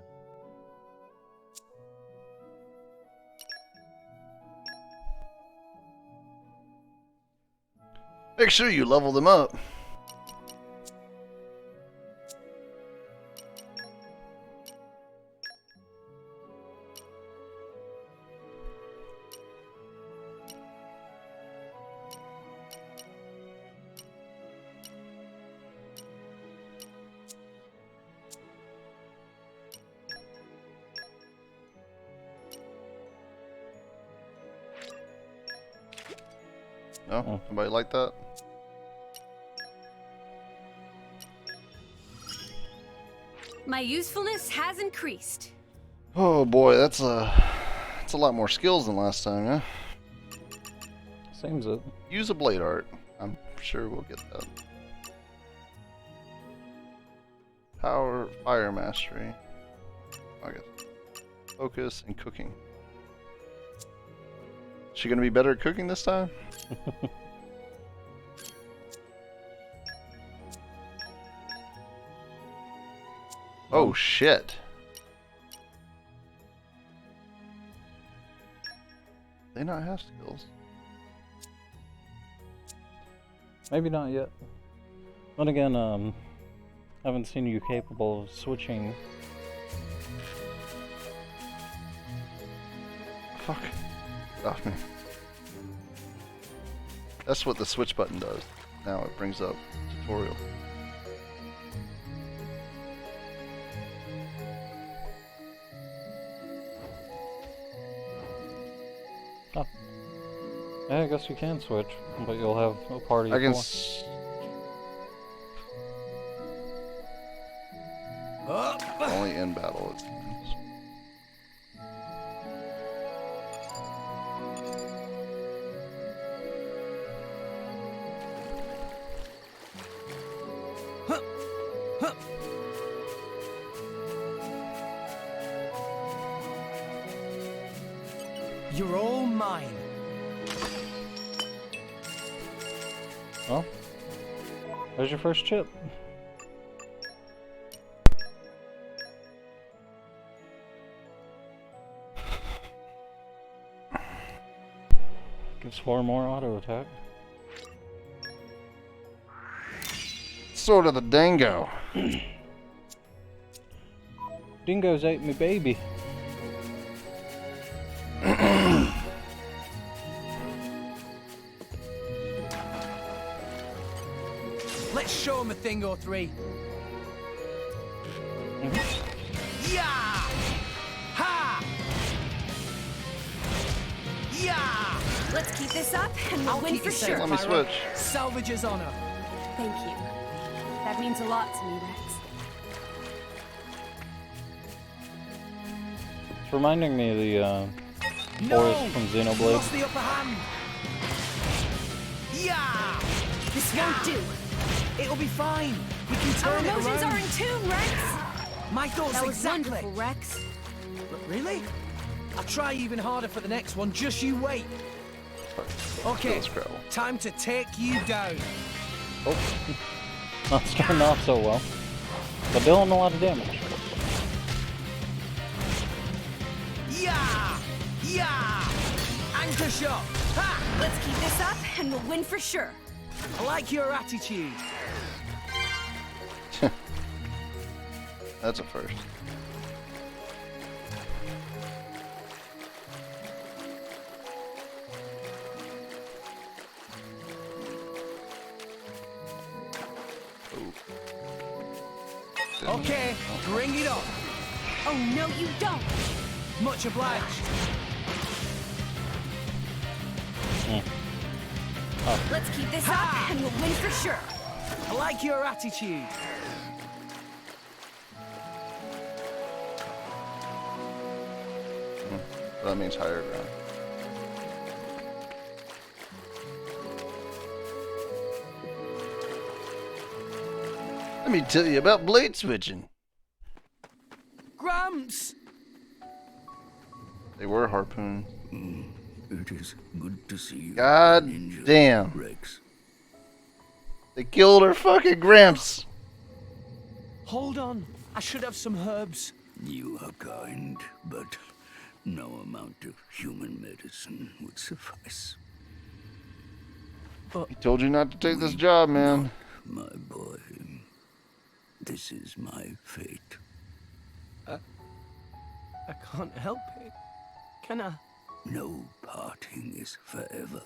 S1: Make sure you level them up. No? Somebody like that?
S17: My usefulness has increased.
S1: Oh boy, that's a lot more skills than last time, yeah?
S2: Seems it.
S1: Use a blade art. I'm sure we'll get that. Power, fire mastery. I guess. Focus and cooking. Is she gonna be better at cooking this time? Oh shit. They not have skills.
S2: Maybe not yet. Then again, haven't seen you capable of switching.
S1: Fuck. Get off me. That's what the switch button does. Now it brings up tutorial.
S2: Oh. Yeah, I guess you can switch, but you'll have a party
S1: I can. Only in battle.
S3: You're all mine.
S2: Well, there's your first chip. Gives 4 more auto attack.
S1: Sort of the dingo.
S2: Dingoes ate me baby.
S3: Let's show him a thing or three. Yeah! Ha! Yeah!
S17: Let's keep this up and we'll win
S3: keep
S17: for
S3: you safe,
S17: sure.
S1: Let me switch.
S3: Salvage's honor.
S17: Thank you. That means a lot to me, Rex.
S2: It's reminding me of the forest from Xenoblade.
S3: Lost the upper hand. Yeah!
S17: This won't do.
S3: It'll be fine. We can
S17: Our
S3: turn it
S17: emotions
S3: around.
S17: are in tune, Rex.
S3: My thoughts
S17: That was
S3: exactly.
S17: wonderful, Rex.
S3: Really? I'll try even harder for the next one. Just you wait. Okay, time to take you down.
S2: Oh, not starting off so well, but dealing a lot of damage.
S3: Yeah! Yeah! Anchor shot! Ha!
S17: Let's keep this up and we'll win for sure.
S3: I like your attitude.
S1: That's a first.
S3: Okay, bring it on.
S17: Oh, no, you don't.
S3: Much obliged.
S17: Let's keep this up and we'll win for sure.
S3: I like your attitude.
S1: That means higher ground. Let me tell you about blade switching.
S3: Gramps!
S1: They were harpoon.
S4: It is good to see you.
S1: God
S4: Ninja
S1: damn.
S4: Rex.
S1: They killed her fucking Gramps.
S3: Hold on. I should have some herbs.
S4: You are kind, but no amount of human medicine would suffice.
S1: He told you not to take this job, man.
S4: My boy, this is my fate.
S3: I can't help it. Can I?
S4: No parting is forever.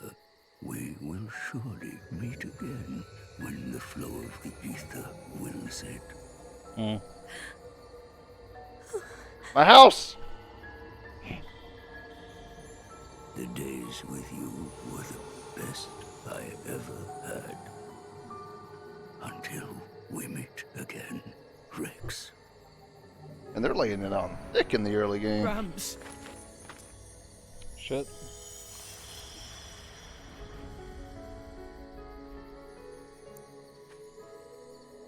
S4: We will surely meet again when the flow of the ether wills it.
S1: My house!
S4: The days with you were the best I ever had. Until we meet again, Rex.
S1: And they're laying it on thick in the early game.
S3: Gramps.
S2: Shit.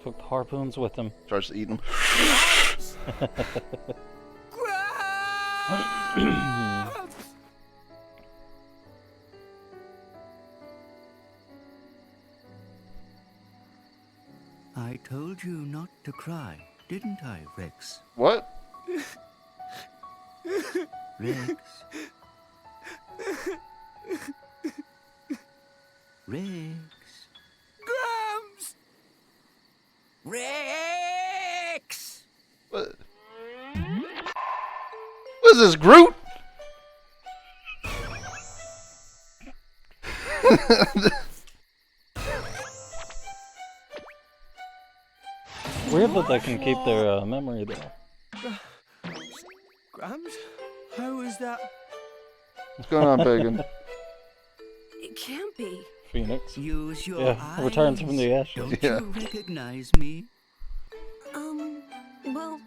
S2: Took the harpoons with him.
S1: Starts to eat them.
S4: I told you not to cry, didn't I, Rex?
S1: What?
S4: Rex. Rex.
S3: Gramps! Rex!
S1: What? What is this, Groot?
S2: Weird that they can keep their memory though.
S3: Gramps? How is that?
S1: What's going on, Pagan?
S17: It can't be.
S2: Phoenix.
S4: Use your
S2: Yeah, returns from the ashes.
S4: Don't
S1: Yeah.
S4: you recognize me?
S17: Well,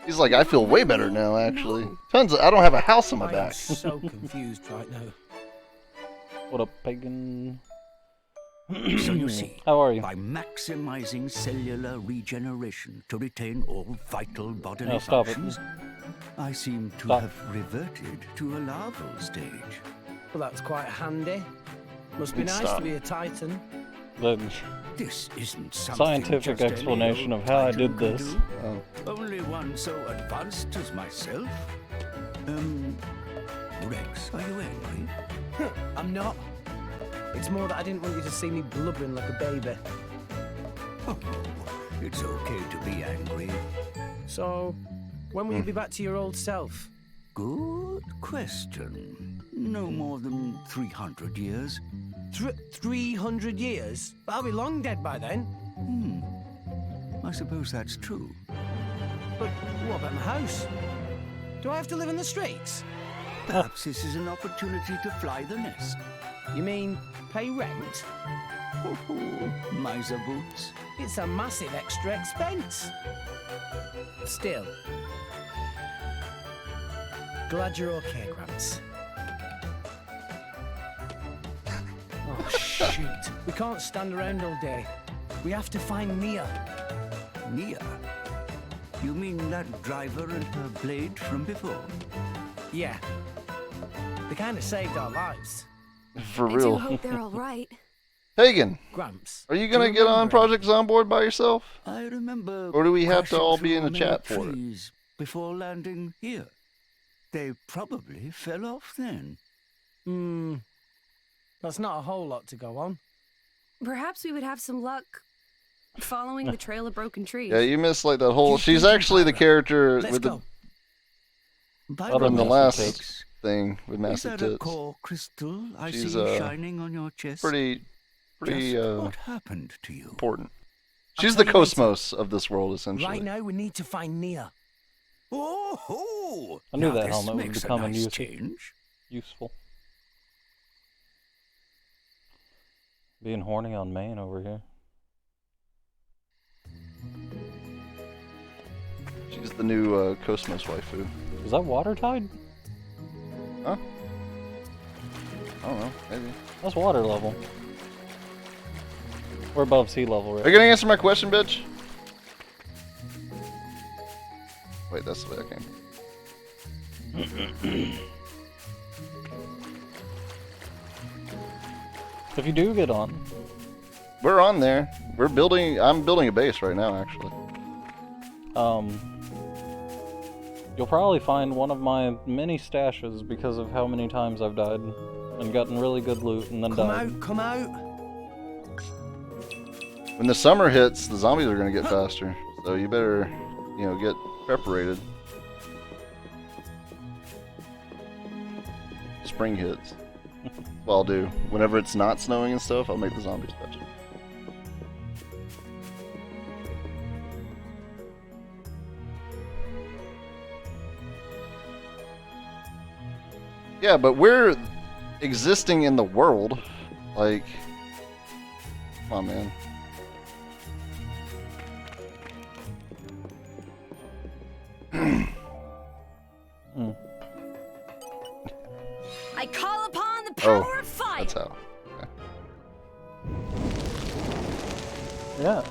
S1: He's like, I feel way better now, actually. Tons of, I don't have a house on my
S3: I'm
S1: back.
S3: so confused right now.
S2: What up, Pagan?
S4: So you see,
S2: How are you?
S4: by maximizing cellular regeneration to retain all vital bodily
S2: No, stop it.
S4: functions, I seem to
S2: Stop.
S4: have reverted to a larval stage.
S3: Well, that's quite handy. Must be
S1: And
S3: nice
S1: stop.
S3: to be a Titan.
S2: The
S4: This isn't something
S2: scientific
S4: just any
S2: explanation
S4: old
S2: of how I
S4: Titan
S2: did
S4: could
S2: this.
S4: do.
S1: Oh.
S4: Only one so advanced as myself. Rex, are you angry?
S3: I'm not. It's more that I didn't want you to see me blubbering like a baby.
S4: Oh, it's okay to be angry.
S3: So, when will you be back to your old self?
S4: Good question. No more than 300 years.
S3: 300 years? I'll be long dead by then.
S4: I suppose that's true.
S3: But what about my house? Do I have to live in the streets?
S4: Perhaps this is an opportunity to fly the nest.
S3: You mean pay rent?
S4: Miser boots.
S3: It's a massive extra expense. Still. Glad you're okay, Gramps. Oh, shoot. We can't stand around all day. We have to find Mia.
S4: Mia? You mean that driver and her blade from before?
S3: Yeah. They kind of saved our lives.
S1: For
S17: I do
S1: real.
S17: hope they're all right.
S1: Hagen,
S3: Gramps,
S1: are you gonna get on Project Zomboard by yourself?
S4: I remember.
S1: Or do we have to
S4: crashing
S1: all be in
S4: through
S1: the chat
S4: many
S1: for it?
S4: trees before landing here? They probably fell off then.
S3: That's not a whole lot to go on.
S17: Perhaps we would have some luck following the trail of broken trees.
S1: Yeah, you missed like that whole. She's actually the character
S3: Let's
S1: with
S3: go.
S1: other than the last
S4: Tits.
S1: thing with
S4: Is
S1: massive
S4: that a
S1: tits.
S4: core crystal I
S1: She's,
S4: see shining on your chest?
S1: Pretty
S4: What happened to you?
S1: important.
S3: I'll
S1: She's
S3: tell
S1: the
S3: you later.
S1: cosmos of this world, essentially.
S3: Right now, we need to find Nia.
S4: Oh,
S2: I knew
S4: now
S2: that
S4: this
S2: helmet would
S4: makes a
S2: become
S4: nice change.
S2: useful. Being horny on Maine over here.
S1: She's the new cosmos waifu.
S2: Is that water tide?
S1: Huh? I don't know. Maybe.
S2: That's water level. We're above sea level, right?
S1: Are you gonna answer my question, bitch? Wait, that's the way I came.
S2: If you do get on,
S1: We're on there. We're building. I'm building a base right now, actually.
S2: you'll probably find one of my many stashes because of how many times I've died and gotten really good loot and then died.
S3: Come out.
S1: When the summer hits, the zombies are gonna get faster. So you better, get preparated. Spring hits. Well, I'll do. Whenever it's not snowing and stuff, I'll make the zombies fetch it. Yeah, but we're existing in the world. Like, come on, man.
S6: I call upon the power of fire.
S1: That's how.
S2: Yeah.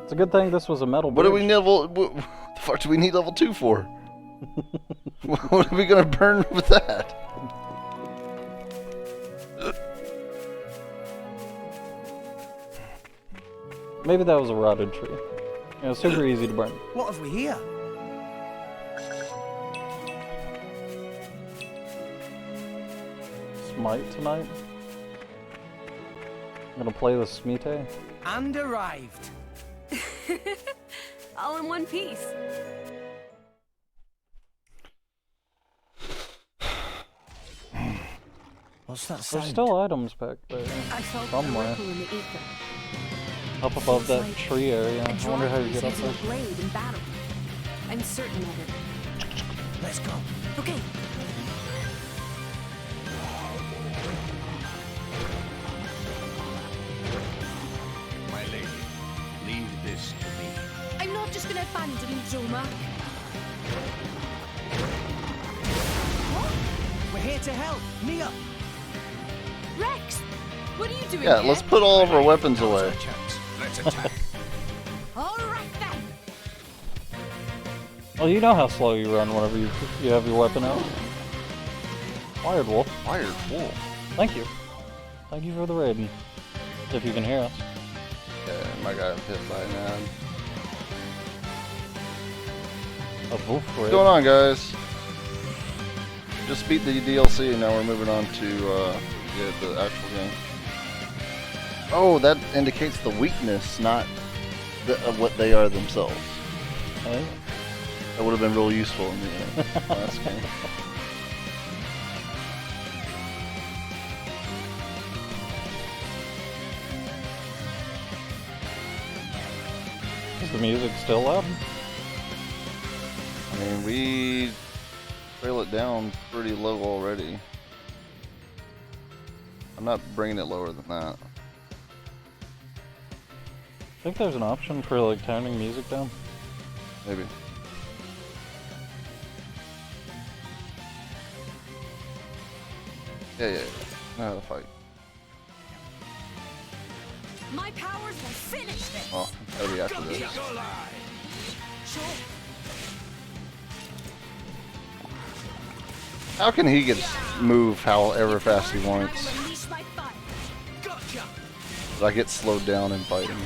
S2: It's a good thing this was a metal
S1: What do
S2: bridge.
S1: we level? What the fuck do we need level 2 for? What are we gonna burn with that?
S2: Maybe that was a rotted tree. Super easy to burn.
S3: What have we here?
S2: Smite tonight. I'm gonna play the Smite.
S3: And arrived.
S17: All in one piece.
S3: What's that
S2: There's
S3: sound?
S2: still items back there.
S17: I felt
S2: Somewhere.
S17: a ripple in the ether.
S2: Up above that
S17: Like
S2: tree area.
S17: A
S2: I wonder how you
S17: driver
S2: get up
S17: using
S2: there.
S17: a blade in battle. I'm certain of it.
S3: Let's go.
S17: Okay.
S11: My lady, leave this to me.
S17: I'm not just gonna abandon you, Joma.
S3: We're here to help. Mia.
S17: Rex, what are you doing
S1: Yeah,
S17: here?
S1: let's put all of our weapons away.
S11: Let's attack.
S6: All right then.
S2: Well, you know how slow you run whenever you have your weapon out. Wired Wolf.
S1: Wired Wolf.
S2: Thank you. Thank you for the raiding. If you can hear us.
S1: Yeah, my guy was hit by an ad.
S2: A wolf raid.
S1: What's going on, guys? Just beat the DLC and now we're moving on to the actual game. Oh, that indicates the weakness, not what they are themselves.
S2: Hey.
S1: That would have been real useful in the last game.
S2: Is the music still loud?
S1: I mean, we trail it down pretty low already. I'm not bringing it lower than that.
S2: I think there's an option for like turning music down.
S1: Maybe. Yeah. Know how to fight.
S6: My powers will finish this.
S1: Oh, that'll be after this. How can he get move however fast he wants? I get slowed down in fighting.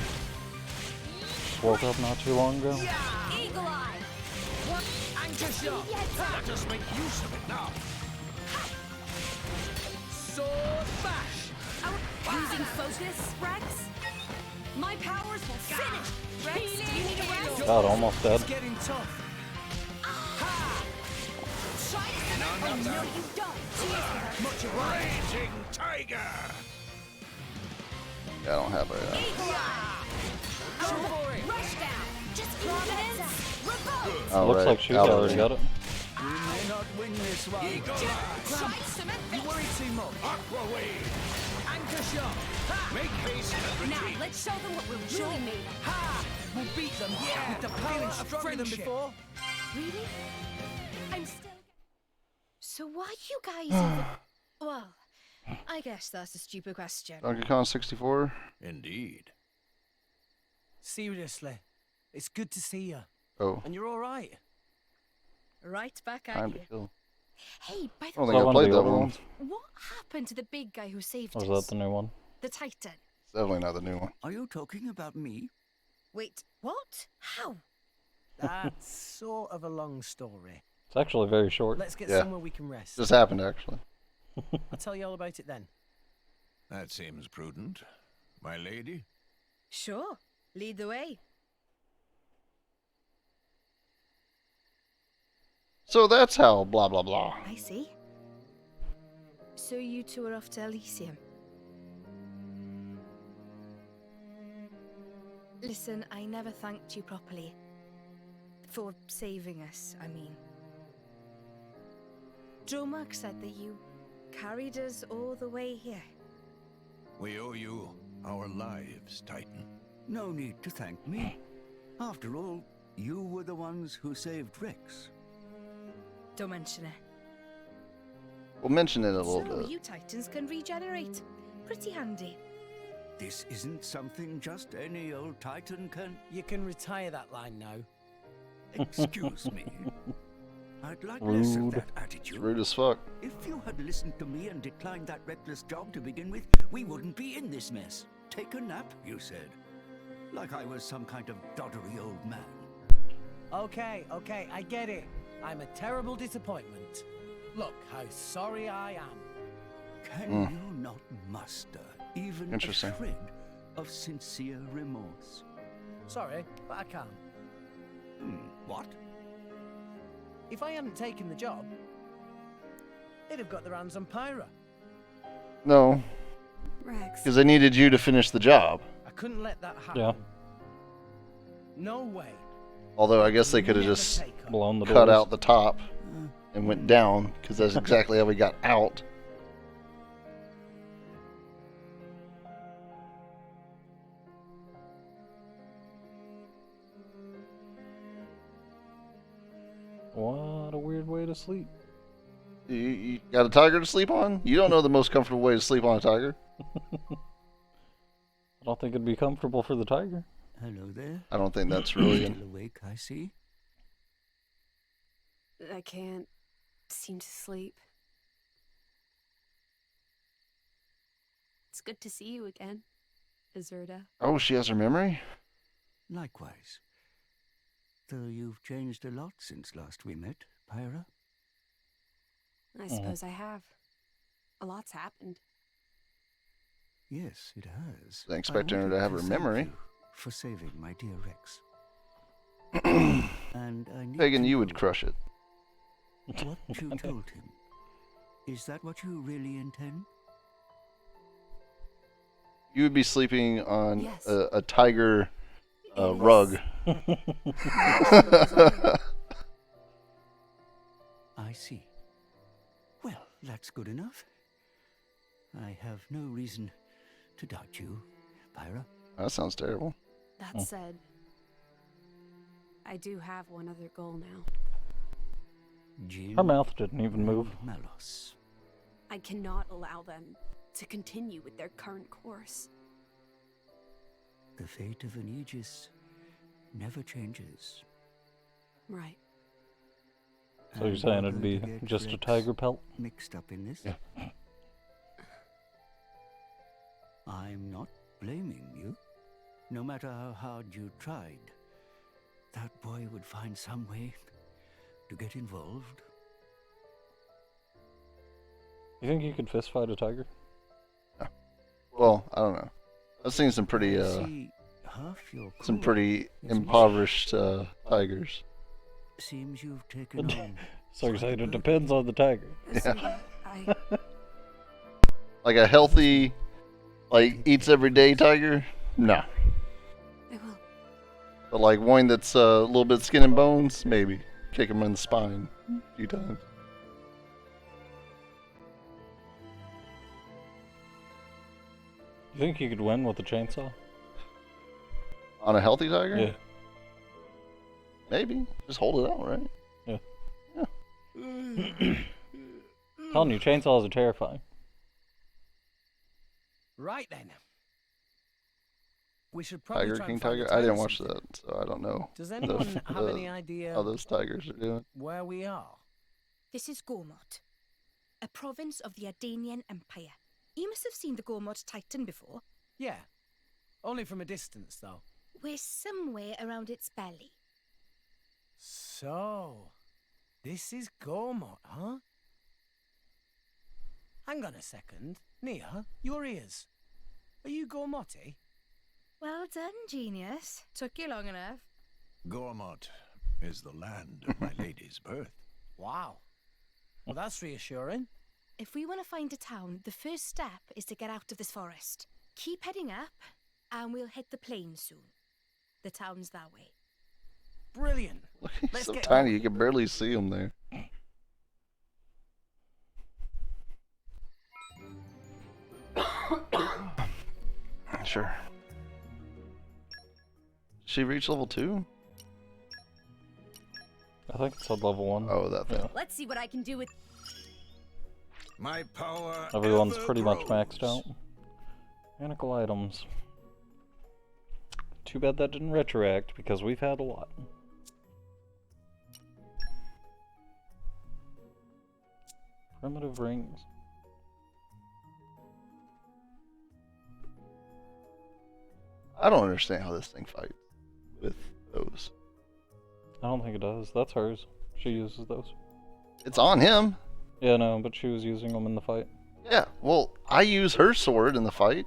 S2: Woke up not too long ago.
S3: Eagle Eye. Anchor shot. Let us make use of it now. Sword bash.
S6: Using focus, Rex. My powers will finish. Rex, do you need a rest?
S2: God, almost dead.
S3: It's getting tough.
S6: Oh, no, you don't.
S3: Much of raging tiger.
S1: Yeah, I don't have a.
S6: Rush down. Just confidence. Revolt.
S1: Oh,
S2: Looks
S1: right.
S2: like she's already got it.
S3: We may not win this one. You worry too much. Aqua wave. Anchor shot. Make haste and retreat.
S6: Now, let's show them what we're really made of.
S3: Ha! We'll beat them. Yeah, with the power of stronger than before.
S9: Really? I'm still... So why you guys even... Well, I guess that's a stupid question.
S1: Donkey Kong 64?
S11: Indeed.
S3: Seriously, it's good to see you.
S1: Oh.
S3: And you're all right.
S9: Right back at
S1: Time
S9: you.
S1: to kill.
S9: Hey, by
S1: I
S9: the
S1: don't
S9: way,
S1: think I played that one.
S9: what happened to the big guy who saved
S2: Or
S9: us?
S2: is that the new one?
S9: The Titan.
S1: It's definitely not the new one.
S4: Are you talking about me?
S9: Wait, what? How?
S3: That's sort of a long story.
S2: It's actually very short.
S3: Let's get
S1: Yeah.
S3: somewhere we can rest.
S1: Just happened, actually.
S3: I'll tell you all about it then.
S11: That seems prudent. My lady?
S9: Sure. Lead the way.
S1: So that's how blah blah blah.
S9: I see. So you two are off to Elysium. Listen, I never thanked you properly. For saving us, I mean. Dromark said that you carried us all the way here.
S11: We owe you our lives, Titan.
S4: No need to thank me. After all, you were the ones who saved Rex.
S9: Don't mention it.
S1: We'll mention it a little
S9: So
S1: bit.
S9: you Titans can regenerate. Pretty handy.
S4: This isn't something just any old Titan can...
S3: You can retire that line now.
S4: Excuse me. I'd like less of
S1: Rude.
S4: that attitude.
S1: Rude as fuck.
S4: If you had listened to me and declined that reckless job to begin with, we wouldn't be in this mess. Take a nap, you said. Like I was some kind of doddery old man.
S3: Okay, I get it. I'm a terrible disappointment. Look how sorry I am.
S4: Can you not muster even a
S1: Interesting.
S4: shred of sincere remorse?
S3: Sorry, but I can't.
S4: What?
S3: If I hadn't taken the job, they'd have got their hands on Pyra.
S1: No,
S17: Rex.
S1: because they needed you to finish the job.
S3: I couldn't let that happen.
S2: Yeah.
S3: No way.
S1: Although I guess they could have
S3: Never
S1: just
S3: take her.
S2: Blown the
S1: cut
S2: doors.
S1: out the top and went down, because that's exactly how we got out.
S2: What a weird way to sleep.
S1: You got a tiger to sleep on? You don't know the most comfortable way to sleep on a tiger.
S2: I don't think it'd be comfortable for the tiger.
S4: Hello there.
S1: I don't think that's really
S4: Still awake, I see.
S17: I can't seem to sleep. It's good to see you again, Azurda.
S1: Oh, she has her memory?
S4: Likewise. Though you've changed a lot since last we met, Pyra.
S17: I suppose I have. A lot's happened.
S4: Yes, it has.
S1: I expecting her
S4: wanted
S1: to have her
S4: thank
S1: memory.
S4: you for saving my dear Rex. And I need
S1: Pagan,
S4: to
S1: you would
S4: know
S1: crush it.
S4: what you told him. Is that what you really intend?
S1: You would be sleeping on
S17: Yes.
S1: a tiger
S17: Yes.
S1: rug.
S4: I see. Well, that's good enough. I have no reason to doubt you, Pyra.
S1: That sounds terrible.
S17: That said, I do have one other goal now.
S4: Jin
S2: Her mouth didn't even move.
S4: Malos.
S17: I cannot allow them to continue with their current course.
S4: The fate of an Aegis never changes.
S17: Right.
S2: So you're saying it'd be just a tiger pelt?
S4: Mixed up in this?
S2: Yeah.
S4: I'm not blaming you. No matter how hard you tried, that boy would find some way to get involved.
S2: You think you could fist fight a tiger?
S1: Well, I don't know. I've seen some pretty impoverished tigers.
S4: Seems you've taken on.
S2: So you're saying it depends on the tiger?
S1: Yeah.
S17: I
S1: Like a healthy, like eats every day tiger? No.
S17: will.
S1: But like one that's a little bit skin and bones, maybe. Kick him in the spine a few times.
S2: You think you could win with a chainsaw?
S1: On a healthy tiger?
S2: Yeah.
S1: Maybe. Just hold it out, right?
S2: Yeah.
S1: Yeah.
S2: Telling you, chainsaws are terrifying.
S3: Right then. We should probably
S1: Tiger
S3: try
S1: King
S3: and find
S1: Tiger?
S3: a
S1: I didn't
S3: town
S1: watch
S3: something.
S1: that, so I don't know.
S3: Does anyone have any idea
S1: how those tigers are doing?
S3: where we are?
S9: This is Gormott, a province of the Ardanian Empire. You must have seen the Gormott Titan before.
S3: Yeah. Only from a distance, though.
S9: We're somewhere around its belly.
S3: So, this is Gormott, huh? Hang on a second. Nia, your ears. Are you Gormotti?
S9: Well done, genius. Took you long enough.
S11: Gormott is the land of my lady's birth.
S3: Wow. Well, that's reassuring.
S9: If we want to find a town, the first step is to get out of this forest. Keep heading up, and we'll hit the plain soon. The town's that way.
S3: Brilliant.
S1: He's
S3: Let's
S1: so
S3: get
S1: tiny,
S3: going.
S1: you can barely see him there. Sure. She reached level 2?
S2: I think it's at level 1.
S1: Oh, that thing.
S17: Let's see what I can do with.
S11: My power.
S2: Everyone's
S11: ever
S2: pretty much
S11: grows.
S2: maxed out. Mechanical items. Too bad that didn't retroact, because we've had a lot. Primitive rings.
S1: I don't understand how this thing fights with those.
S2: I don't think it does. That's hers. She uses those.
S1: It's on him.
S2: Yeah, no, but she was using them in the fight.
S1: Yeah, well, I use her sword in the fight.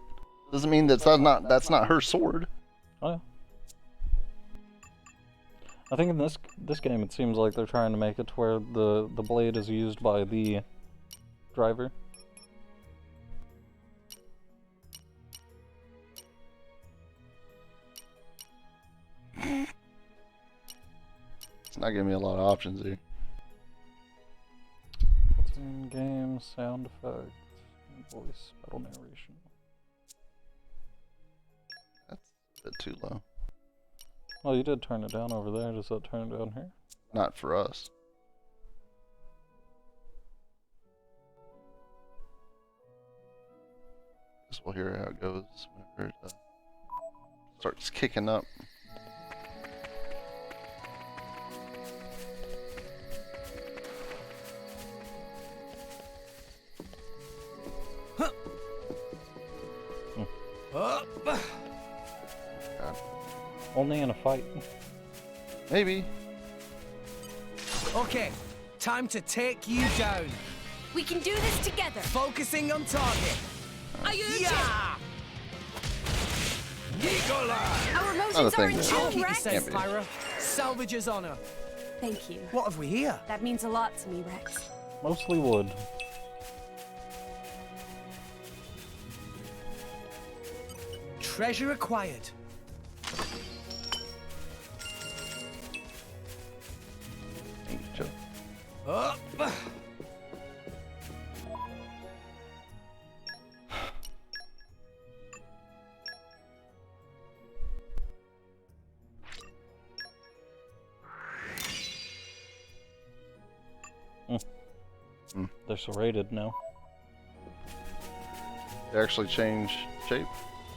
S1: Doesn't mean that's not her sword.
S2: Oh yeah. I think in this game it seems like they're trying to make it to where the blade is used by the driver.
S1: It's not giving me a lot of options here.
S2: In-game sound effects, voice, battle narration.
S1: That's a bit too low.
S2: Well, you did turn it down over there. Does that turn it down here?
S1: Not for us. Guess we'll hear how it goes whenever it starts kicking up.
S2: Only in a fight.
S1: Maybe.
S3: Okay, time to take you down.
S17: We can do this together.
S3: Focusing on target.
S17: Are you
S3: Yeah!
S17: Our
S1: Not a
S17: emotions are
S1: thing
S17: in
S1: that-
S3: I'll
S17: tune,
S3: keep you
S17: Rex.
S3: safe, Pyra. Salvage's honor.
S17: Thank you.
S3: What have we here?
S17: That means a lot to me, Rex.
S2: Mostly wood.
S3: Treasure acquired.
S1: Angel.
S3: Up.
S2: They're serrated now.
S1: They actually change shape.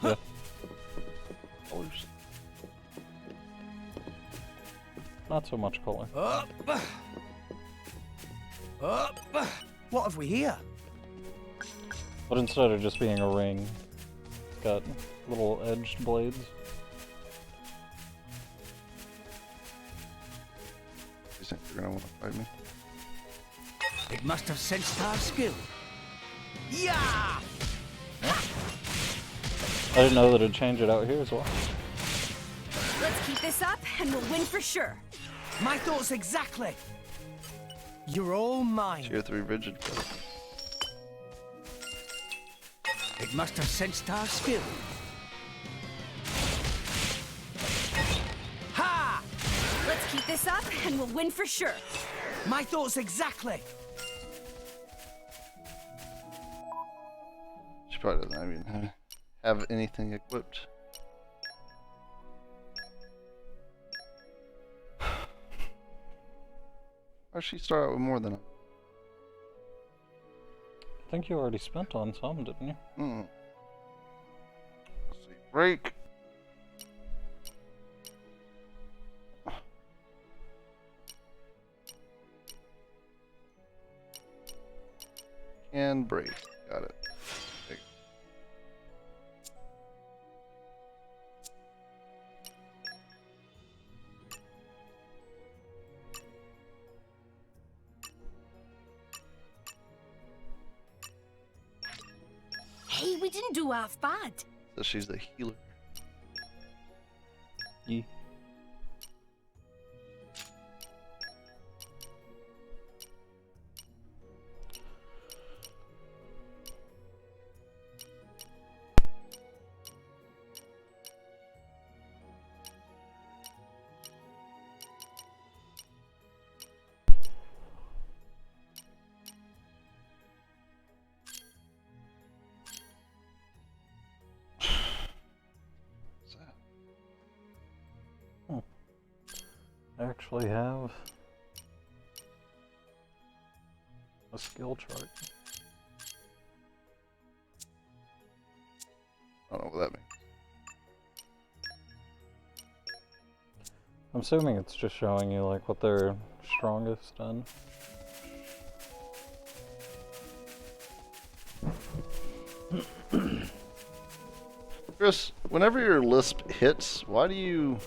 S2: Yeah.
S1: Colors.
S2: Not so much color.
S3: Up. Up. What have we here?
S2: But instead of just being a ring, it's got little edged blades.
S1: You think they're gonna want to fight me?
S4: It must have sensed our skill.
S3: Yeah!
S2: I didn't know that it'd change it out here as well.
S17: Let's keep this up, and we'll win for sure.
S3: My thoughts exactly. You're all mine.
S1: Tier 3 rigid.
S4: It must have sensed our skill.
S3: Ha!
S17: Let's keep this up, and we'll win for sure.
S3: My thoughts exactly.
S1: She probably doesn't even have anything equipped. Or she start out with more than a...
S2: I think you already spent on some, didn't you?
S1: Let's see. Break. And break. Got it. There you
S17: Hey, we didn't do half bad.
S1: So she's the healer.
S2: E. I actually have a skill chart.
S1: I don't know what that means.
S2: I'm assuming it's just showing you like what they're strongest in.
S1: Chris, whenever your lisp hits, why do you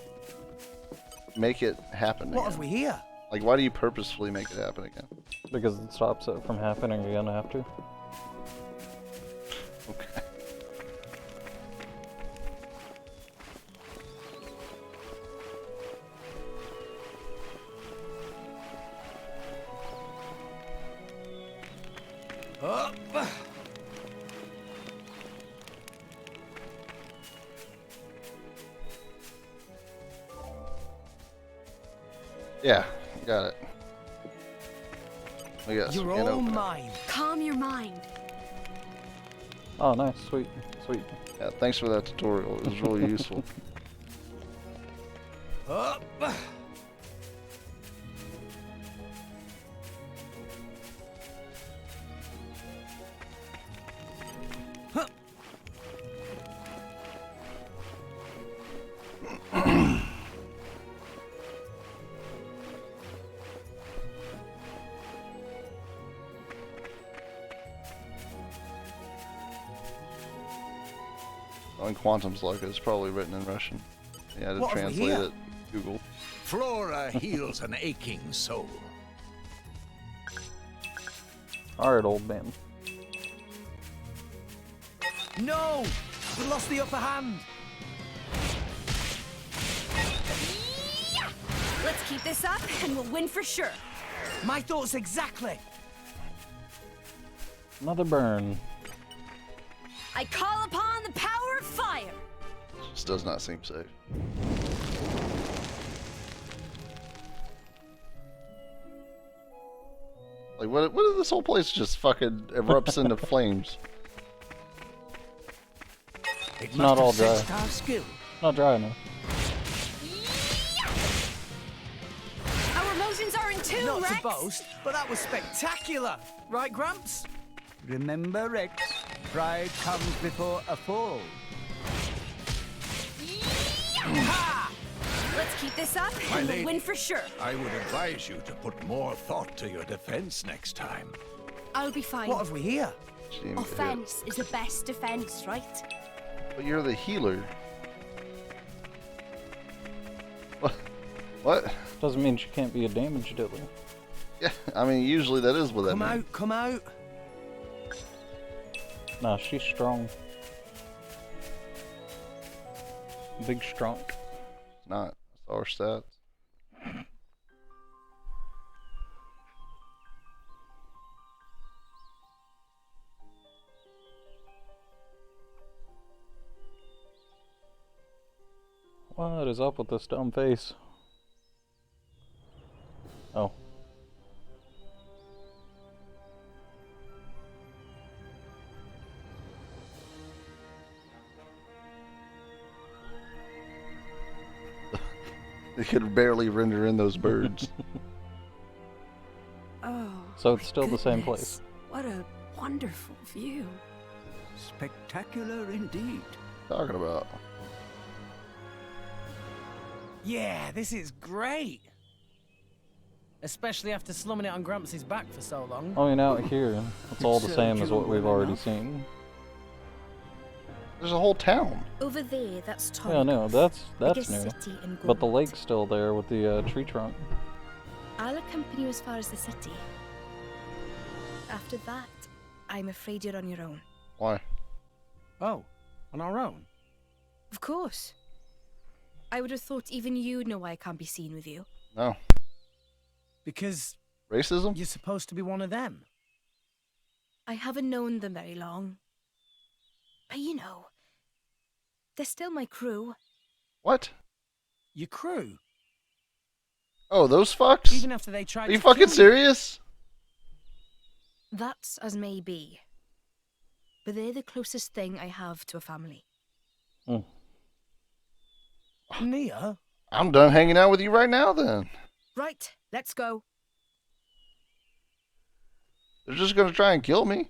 S1: make it happen
S3: What
S1: again?
S3: have we here?
S1: Like, why do you purposefully make it happen again?
S2: Because it stops it from happening again after.
S1: Okay.
S3: Up.
S1: Yeah, got it. We got
S3: You're
S1: skin
S3: all
S1: opener.
S3: mine.
S17: Calm your mind.
S2: Oh, nice, sweet, sweet.
S1: Yeah, thanks for that tutorial. It was really useful.
S3: Up.
S1: On Quantum's luck, it's probably written in Russian. Yeah, to
S15: What have we
S1: translate
S15: here?
S1: it. Google.
S11: Flora heals an aching soul.
S2: Alright, old man.
S3: No! We lost the upper hand.
S9: Let's keep this up and we'll win for sure.
S3: My thoughts exactly.
S2: Another burn.
S9: I call upon the power of fire.
S1: This does not seem safe. Like, what if this whole place just fucking erupts into flames?
S2: It's not all dry. Not dry enough.
S9: Our emotions are in tune,
S3: Not
S9: Rex.
S3: to boast, but that was spectacular. Right, Gramps?
S19: Remember, Rex, pride comes before a fall.
S3: Ha!
S9: Let's keep this up
S11: My
S9: and
S11: lady,
S9: we'll win for sure.
S11: I would advise you to put more thought to your defense next time.
S9: I'll be fine.
S3: What have we here?
S9: Offense is the best defense, right?
S1: But you're the healer. What?
S2: Doesn't mean she can't be a damage dealer.
S1: Yeah, I mean, usually that is what that
S3: Come
S1: means.
S3: out, come out.
S2: Nah, she's strong. Big strong.
S1: Not. That's our stats.
S2: What is up with this dumb face? Oh.
S1: They could barely render in those birds.
S17: Oh.
S2: So it's still the same
S17: goodness.
S2: place.
S17: What a wonderful view.
S19: Spectacular indeed.
S1: Talking about.
S3: Yeah, this is great. Especially after slumming it on Gramps' back for so long.
S2: I mean, out here, it's all the same as what we've already seen.
S1: There's a whole town.
S9: Over there, that's Tom.
S2: Yeah, no, that's
S9: Biggest
S2: new.
S9: city in
S2: But the
S9: Gold.
S2: lake's still there with the tree trunk.
S9: I'll accompany you as far as the city. After that, I'm afraid you're on your own.
S1: Why?
S3: Oh, on our own?
S9: Of course. I would have thought even you'd know why I can't be seen with you.
S1: No.
S3: Because
S1: Racism?
S3: you're supposed to be one of them.
S9: I haven't known them very long. But you know, they're still my crew.
S1: What?
S3: Your crew?
S1: Oh, those fucks?
S3: Even after they tried
S1: Are you
S3: to
S1: fucking
S3: kill
S1: serious?
S9: That's as may be. But they're the closest thing I have to a family.
S3: Nia?
S1: I'm done hanging out with you right now then.
S9: Right, let's go.
S1: They're just gonna try and kill me.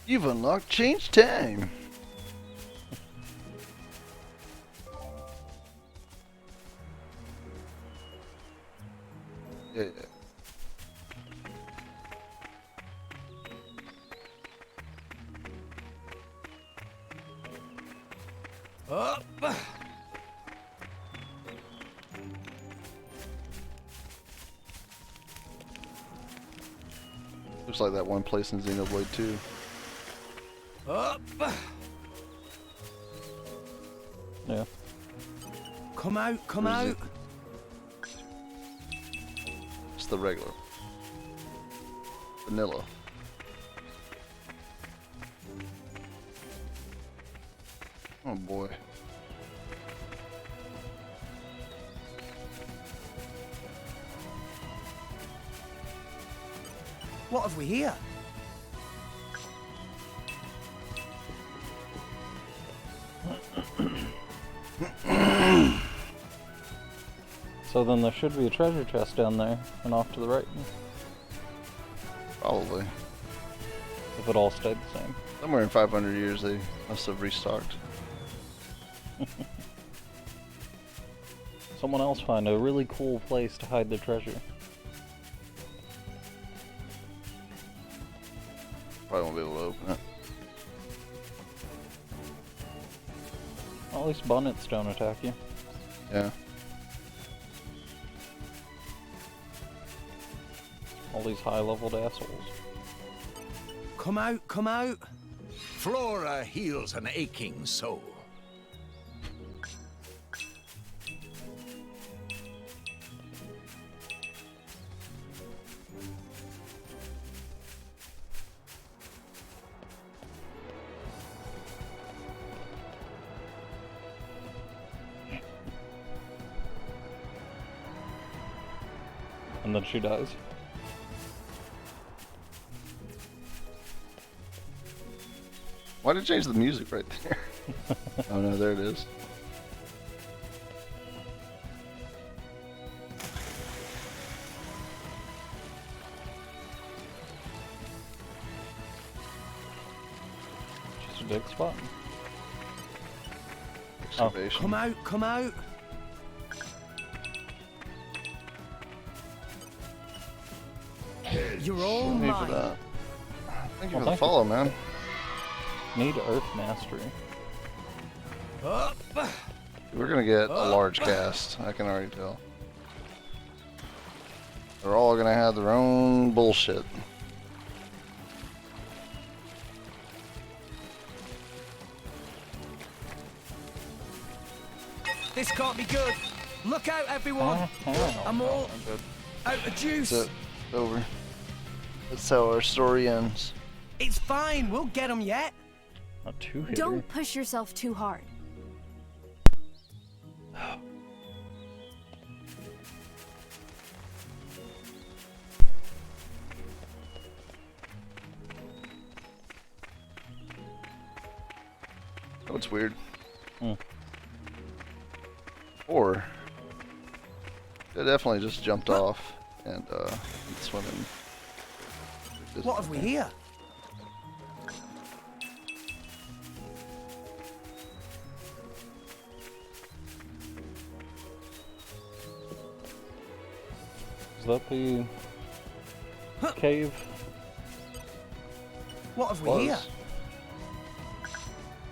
S1: You've unlocked change time. Yeah.
S3: Up.
S1: Looks like that one place in Xenoblade 2.
S3: Up.
S2: Yeah.
S3: Come out, come
S1: Where's
S3: out.
S1: It's the regular. Vanilla. Oh boy.
S3: What have we here?
S2: So then there should be a treasure chest down there and off to the right.
S1: Probably.
S2: If it all stayed the same.
S1: Somewhere in 500 years they must have restocked.
S2: Someone else find a really cool place to hide the treasure.
S1: Probably won't be able to open it.
S2: Well, at least bonnets don't attack you.
S1: Yeah.
S2: All these high-leveled assholes.
S3: Come out, come out.
S11: Flora heals an aching soul.
S2: And then she dies.
S1: Why did it change the music right there? Oh no, there it is.
S2: Just a big spot.
S1: Excavation.
S3: Come out, come out. You're all
S1: Thank you for
S3: mine.
S1: that. Thank you
S2: Well,
S1: for the
S2: thank
S1: follow, man.
S2: Need Earth Mastery.
S3: Up.
S1: We're gonna get a large cast. I can already tell. They're all gonna have their own bullshit.
S3: This can't be good. Look out, everyone. I'm all out of juice.
S1: That's it. Over. That's how our story ends.
S3: It's fine. We'll get them yet.
S2: Not too heavy.
S17: Don't push yourself too hard.
S1: Oh, it's weird.
S2: Hmm.
S1: Or it definitely just jumped off and it's swimming.
S3: What have we here?
S2: Is that the cave?
S3: What have we here?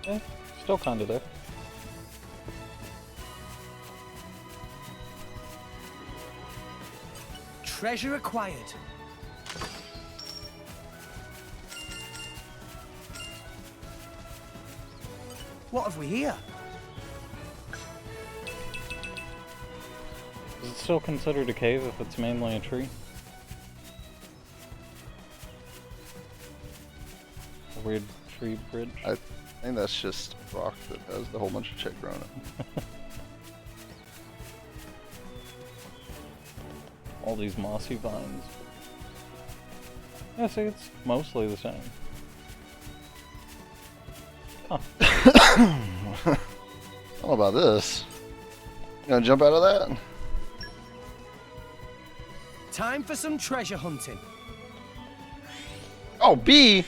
S2: Yeah, still kind of there.
S3: Treasure acquired. What have we here?
S2: Is it still considered a cave if it's mainly a tree? A weird tree bridge?
S1: I think that's just rock that has a whole bunch of checker on it.
S2: All these mossy vines. Yeah, see, it's mostly the same. Huh.
S1: I don't know about this. You gonna jump out of that?
S3: Time for some treasure hunting.
S1: Oh, B!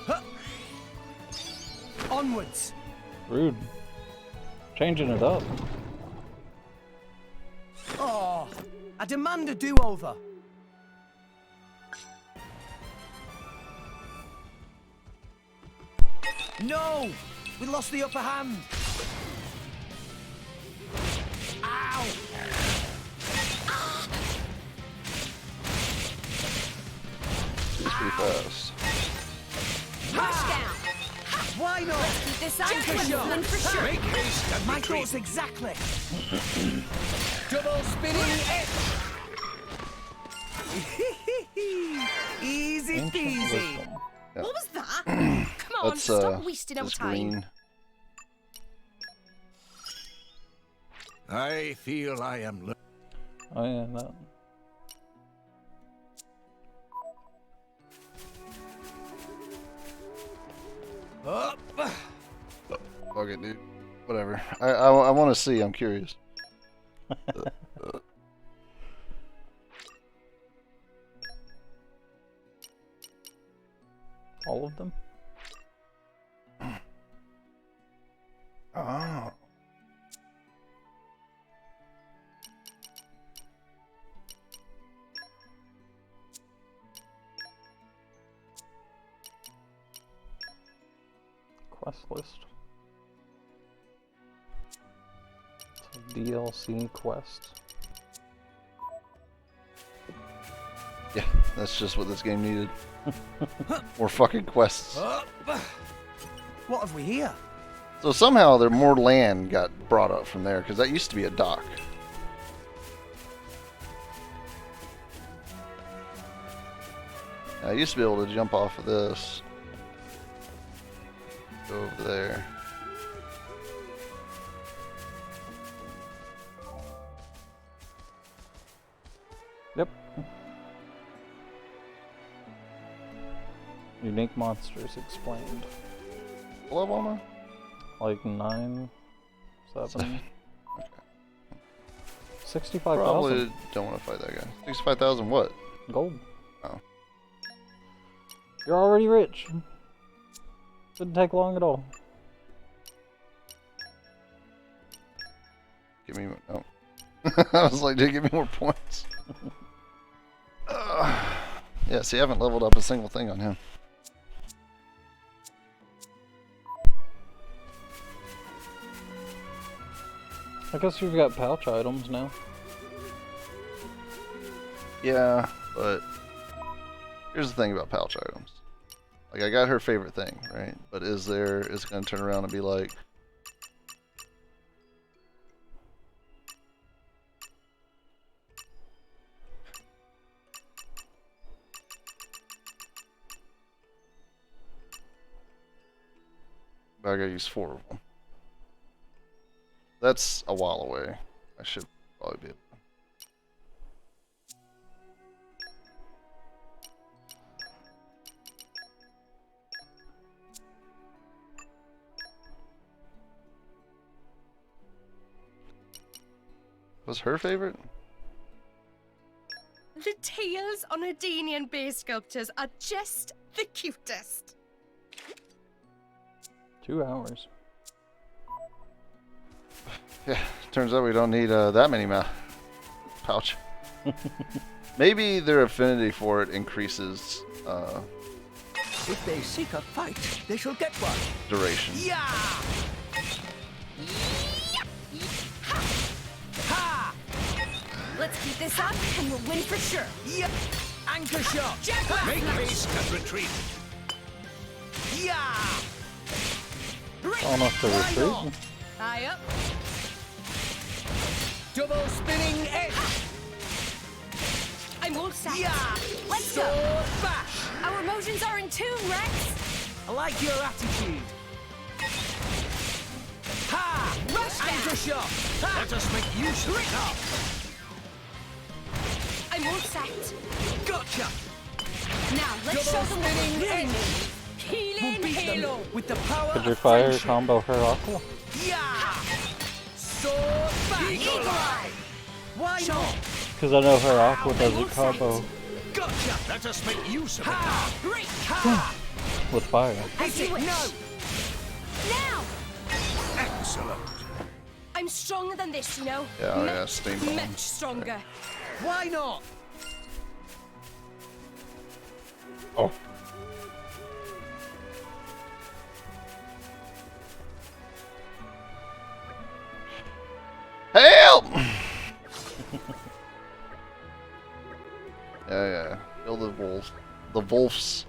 S3: Huh. Onwards.
S2: Rude. Changing it up.
S3: Oh, I demand a do-over. No! We lost the upper hand. Ow!
S1: It's pretty fast.
S3: Touchdown! Why not?
S17: This
S3: Take a shot.
S17: for sure.
S3: Make haste and my thoughts exactly. Double spinning it. Easy peasy.
S1: Yeah.
S9: What was that? Come on,
S1: That's,
S9: stop wasting our
S1: that's
S9: time.
S1: green.
S11: I feel I am.
S2: Oh yeah, that.
S3: Up.
S1: Fuck it, dude. Whatever. I want to see. I'm curious.
S2: All of them?
S1: Oh.
S2: Quest list. So DLC quest.
S1: Yeah, that's just what this game needed. More fucking quests.
S3: What have we here?
S1: So somehow there more land got brought up from there, because that used to be a dock. I used to be able to jump off of this. Go over there.
S2: Yep. Unique monsters explained.
S1: What level am I?
S2: Like 9, 7. 65,000.
S1: Probably don't want to fight that guy. 65,000 what?
S2: Gold.
S1: Oh.
S2: You're already rich. Didn't take long at all.
S1: Give me... Oh. I was like, dude, give me more points. Yeah, see, I haven't leveled up a single thing on him.
S2: I guess you've got pouch items now.
S1: Yeah, but here's the thing about pouch items. Like, I got her favorite thing, right? But is it going to turn around and be like, I gotta use 4 of them. That's a while away. I should probably be able to. Was her favorite?
S9: The tails on Adenian base sculptures are just the cutest.
S2: 2 hours.
S1: Yeah, turns out we don't need that many pouch. Maybe their affinity for it increases
S19: If they seek a fight, they shall get one.
S1: duration.
S3: Yeah! Ha!
S6: Let's keep this up and we'll win for sure.
S3: Yeah! Anchor shot!
S5: Make haste and retreat.
S3: Yeah!
S2: Almost a retreat.
S9: High up.
S3: Double spinning edge!
S6: I'm all set.
S3: Yeah!
S6: Let's go.
S3: Sword bash!
S6: Our emotions are in tune, Rex.
S3: I like your attitude. Ha!
S6: Rush back.
S3: Anchor shot! Ha!
S5: Let us make use of it now.
S6: I'm all set.
S3: Gotcha!
S6: Now let's
S3: Double
S6: show them what
S3: spinning
S6: we're doing.
S3: edge!
S6: Healing
S3: Beat them
S6: Halo.
S3: with the power
S2: Could you
S3: of
S2: fire
S3: friendship.
S2: combo her aqua?
S3: Yeah! Sword bash!
S6: Eagle Eye.
S3: Why not?
S2: Because I know her aqua does a combo
S3: Gotcha!
S5: Let us make use of it
S3: Ha!
S5: now.
S3: Break! Ha!
S2: with fire.
S3: Hit it! No!
S6: Now.
S5: Excellent.
S9: I'm stronger than this, you know.
S1: Yeah, oh yeah, steam bomb.
S9: Much stronger.
S3: Why not?
S1: Oh. Help! Yeah. Kill the wolves. The wolves.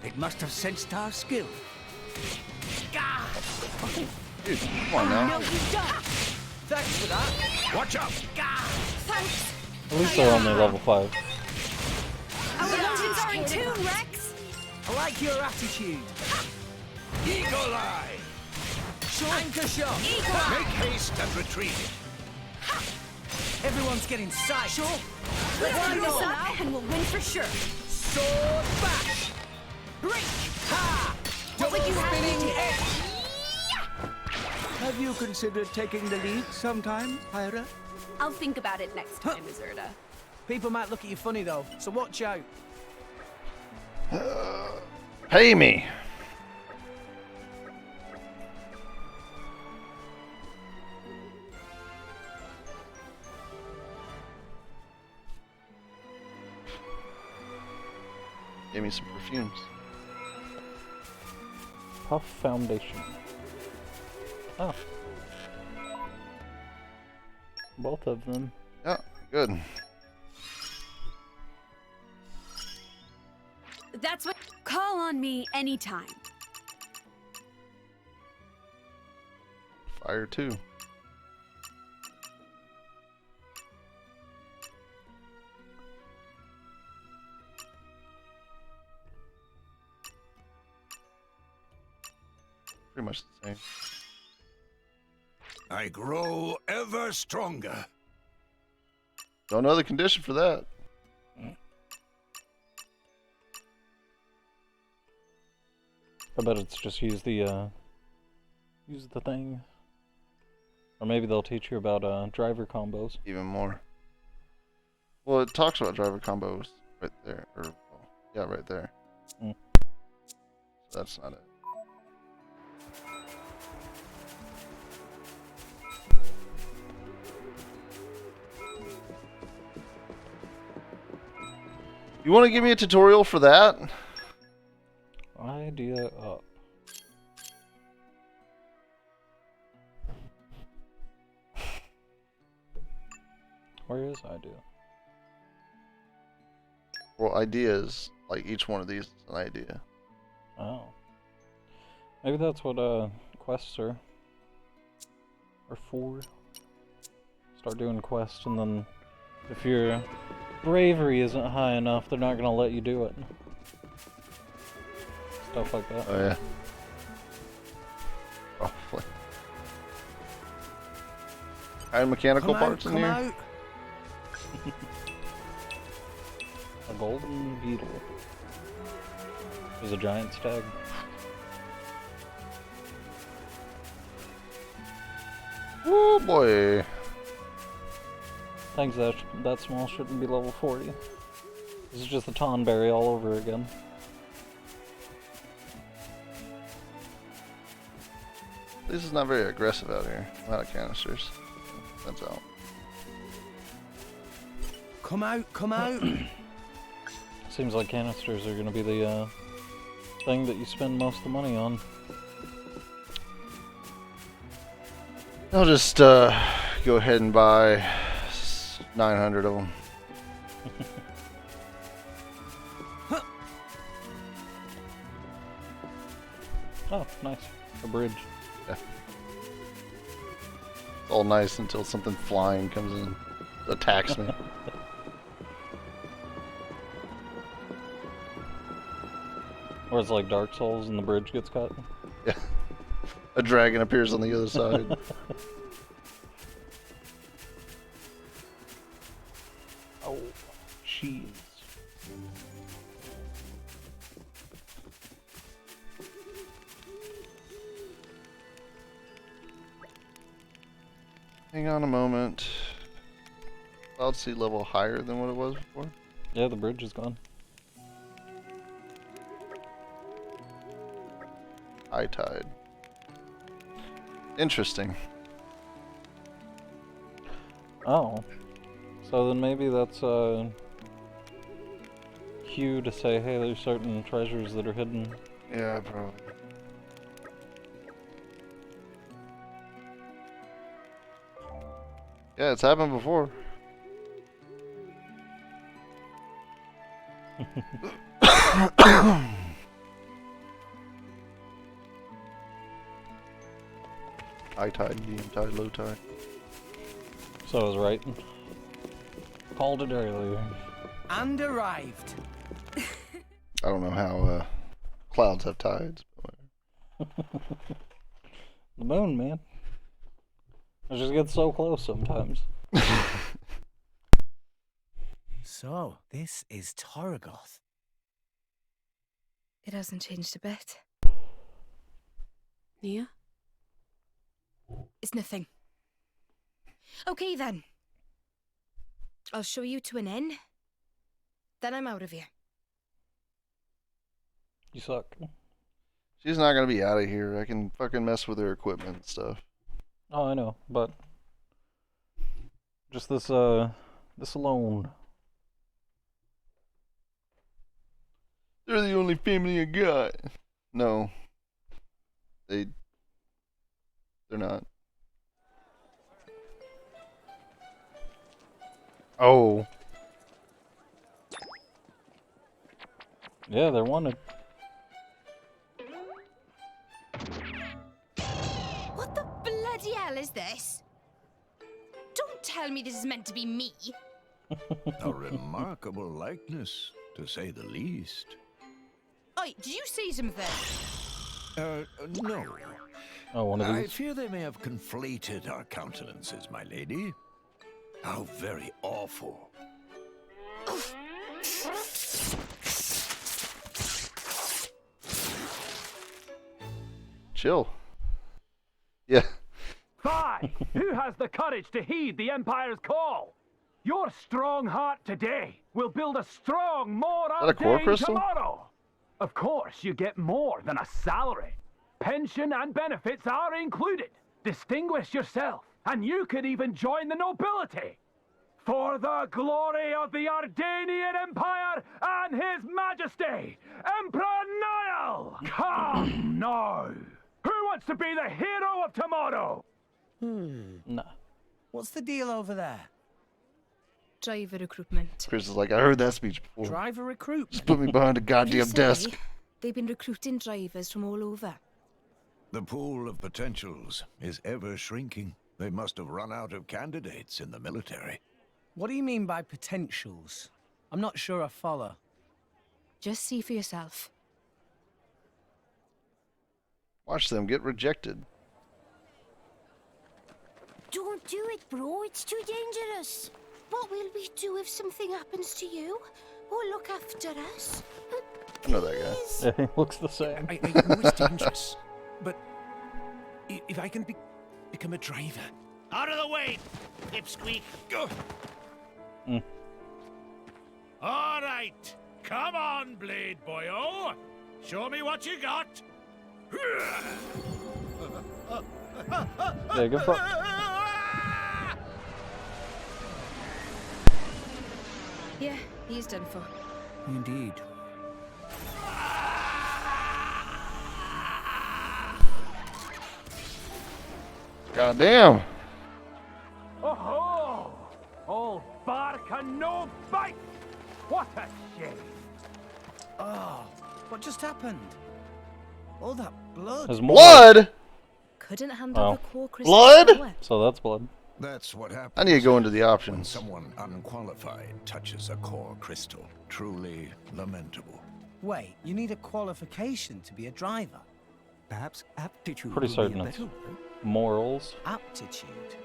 S19: It must have sensed our skill.
S1: Dude, come on now.
S6: No, you don't.
S3: Thanks for that.
S5: Watch out.
S6: Thanks.
S2: At least they're only level 5.
S6: Our emotions are in tune, Rex.
S3: I like your attitude.
S5: Eagle Eye.
S3: Anchor shot!
S6: Eagle Eye.
S5: Make haste and retreat.
S3: Everyone's getting sight. Sure.
S6: Let's
S3: Why
S6: keep this
S3: not?
S6: up and we'll win for sure.
S3: Sword bash! Break! Ha!
S6: What would
S3: Double
S6: you have me
S3: spinning
S6: do?
S3: edge!
S19: Have you considered taking the lead sometime, Pyra?
S17: I'll think about it next time, Azurda.
S3: People might look at you funny though, so watch out.
S1: Pay me. Gave me some perfumes.
S2: Puff Foundation. Oh. Both of them.
S1: Yeah, good.
S17: That's what. Call on me anytime.
S1: Fire 2. Pretty much the same.
S11: I grow ever stronger.
S1: Don't know the condition for that.
S2: I bet it's just use the thing. Or maybe they'll teach you about driver combos.
S1: Even more. Well, it talks about driver combos right there. Or, well, yeah, right there.
S2: Mm.
S1: So that's not it. You want to give me a tutorial for that?
S2: Idea up. Where is idea?
S1: Well, ideas, like each one of these is an idea.
S2: Oh. Maybe that's what quests are for. Start doing quests, and then if your bravery isn't high enough, they're not gonna let you do it. Stuff like that.
S1: Oh yeah. Probably. High mechanical parts in here.
S2: A golden beetle. There's a giant stag.
S1: Oh boy.
S2: Things that small shouldn't be level 40. This is just the Tonberry all over again.
S1: This is not very aggressive out here. A lot of canisters. That's out.
S3: Come out, come out.
S2: Seems like canisters are gonna be the thing that you spend most of the money on.
S1: I'll just go ahead and buy 900 of them.
S2: Oh, nice. A bridge.
S1: Yeah. It's all nice until something flying comes in, attacks me.
S2: Or it's like Dark Souls and the bridge gets cut.
S1: Yeah. A dragon appears on the other side.
S2: Oh, jeez.
S1: Hang on a moment. Cloud sea level higher than what it was before?
S2: Yeah, the bridge is gone.
S1: High tide. Interesting.
S2: Oh. So then maybe that's a cue to say, hey, there's certain treasures that are hidden.
S1: Yeah, probably. Yeah, it's happened before. High tide, medium tide, low tide.
S2: So I was right. Called it earlier.
S3: And arrived.
S1: I don't know how clouds have tides. But
S2: The moon, man. It just gets so close sometimes.
S3: So, this is Torgoth.
S9: It hasn't changed a bit.
S17: Nia?
S9: It's nothing. Okay then. I'll show you to an inn. Then I'm out of here.
S2: You suck.
S1: She's not gonna be out of here. I can fucking mess with her equipment and stuff.
S2: Oh, I know, but just this alone.
S1: They're the only family I got. No. They're not. Oh.
S2: Yeah, they're wanted.
S9: What the bloody hell is this? Don't tell me this is meant to be me.
S11: A remarkable likeness, to say the least.
S9: Oi, did you see something?
S11: No.
S2: Oh, one of
S11: I
S2: these.
S11: fear they may have conflated our countenances, my lady. How very awful.
S1: Chill. Yeah.
S14: 5. Who has the courage to heed the Empire's call? Your strong heart today will build a strong, more
S1: that a core
S14: Arcane
S1: crystal?
S14: tomorrow. Of course, you get more than a salary. Pension and benefits are included. Distinguish yourself, and you could even join the nobility. For the glory of the Ardanian Empire and His Majesty, Emperor Niall! Come now! Who wants to be the hero of tomorrow?
S2: Nah.
S3: What's the deal over there?
S9: Driver recruitment.
S1: Chris is like, I heard that speech before.
S3: Driver recruitment.
S1: Just put me behind a goddamn
S9: Recently,
S1: desk.
S9: They've been recruiting drivers from all over.
S11: The pool of potentials is ever shrinking. They must have run out of candidates in the military.
S3: What do you mean by potentials? I'm not sure I follow.
S9: Just see for yourself.
S1: Watch them get rejected.
S6: Don't do it, bro. It's too dangerous.
S9: What will we do if something happens to you? Or look after us?
S1: I know that guy.
S2: Yeah, he looks the same.
S15: I know it's dangerous, but if I can become a driver.
S8: Out of the way, Pipsqueak. Go. All right. Come on, Blade Boyo. Show me what you got.
S2: Yeah, good for.
S9: Yeah, he's done for.
S19: Indeed.
S1: God damn.
S14: Oh-ho! All bark and no bite! What a shame!
S3: Oh, what just happened? All that blood.
S2: There's more.
S1: Blood?
S9: Couldn't handle
S2: Oh.
S9: the core crystal
S1: Blood?
S9: power.
S2: So that's blood.
S11: That's what happens.
S1: I need to go into the
S11: When
S1: options.
S11: someone unqualified touches a core crystal. Truly lamentable.
S3: Wait, you need a qualification to be a driver.
S19: Perhaps aptitude
S2: Pretty
S19: will
S2: certain
S19: be a
S2: it's
S19: better
S2: morals.
S3: Aptitude.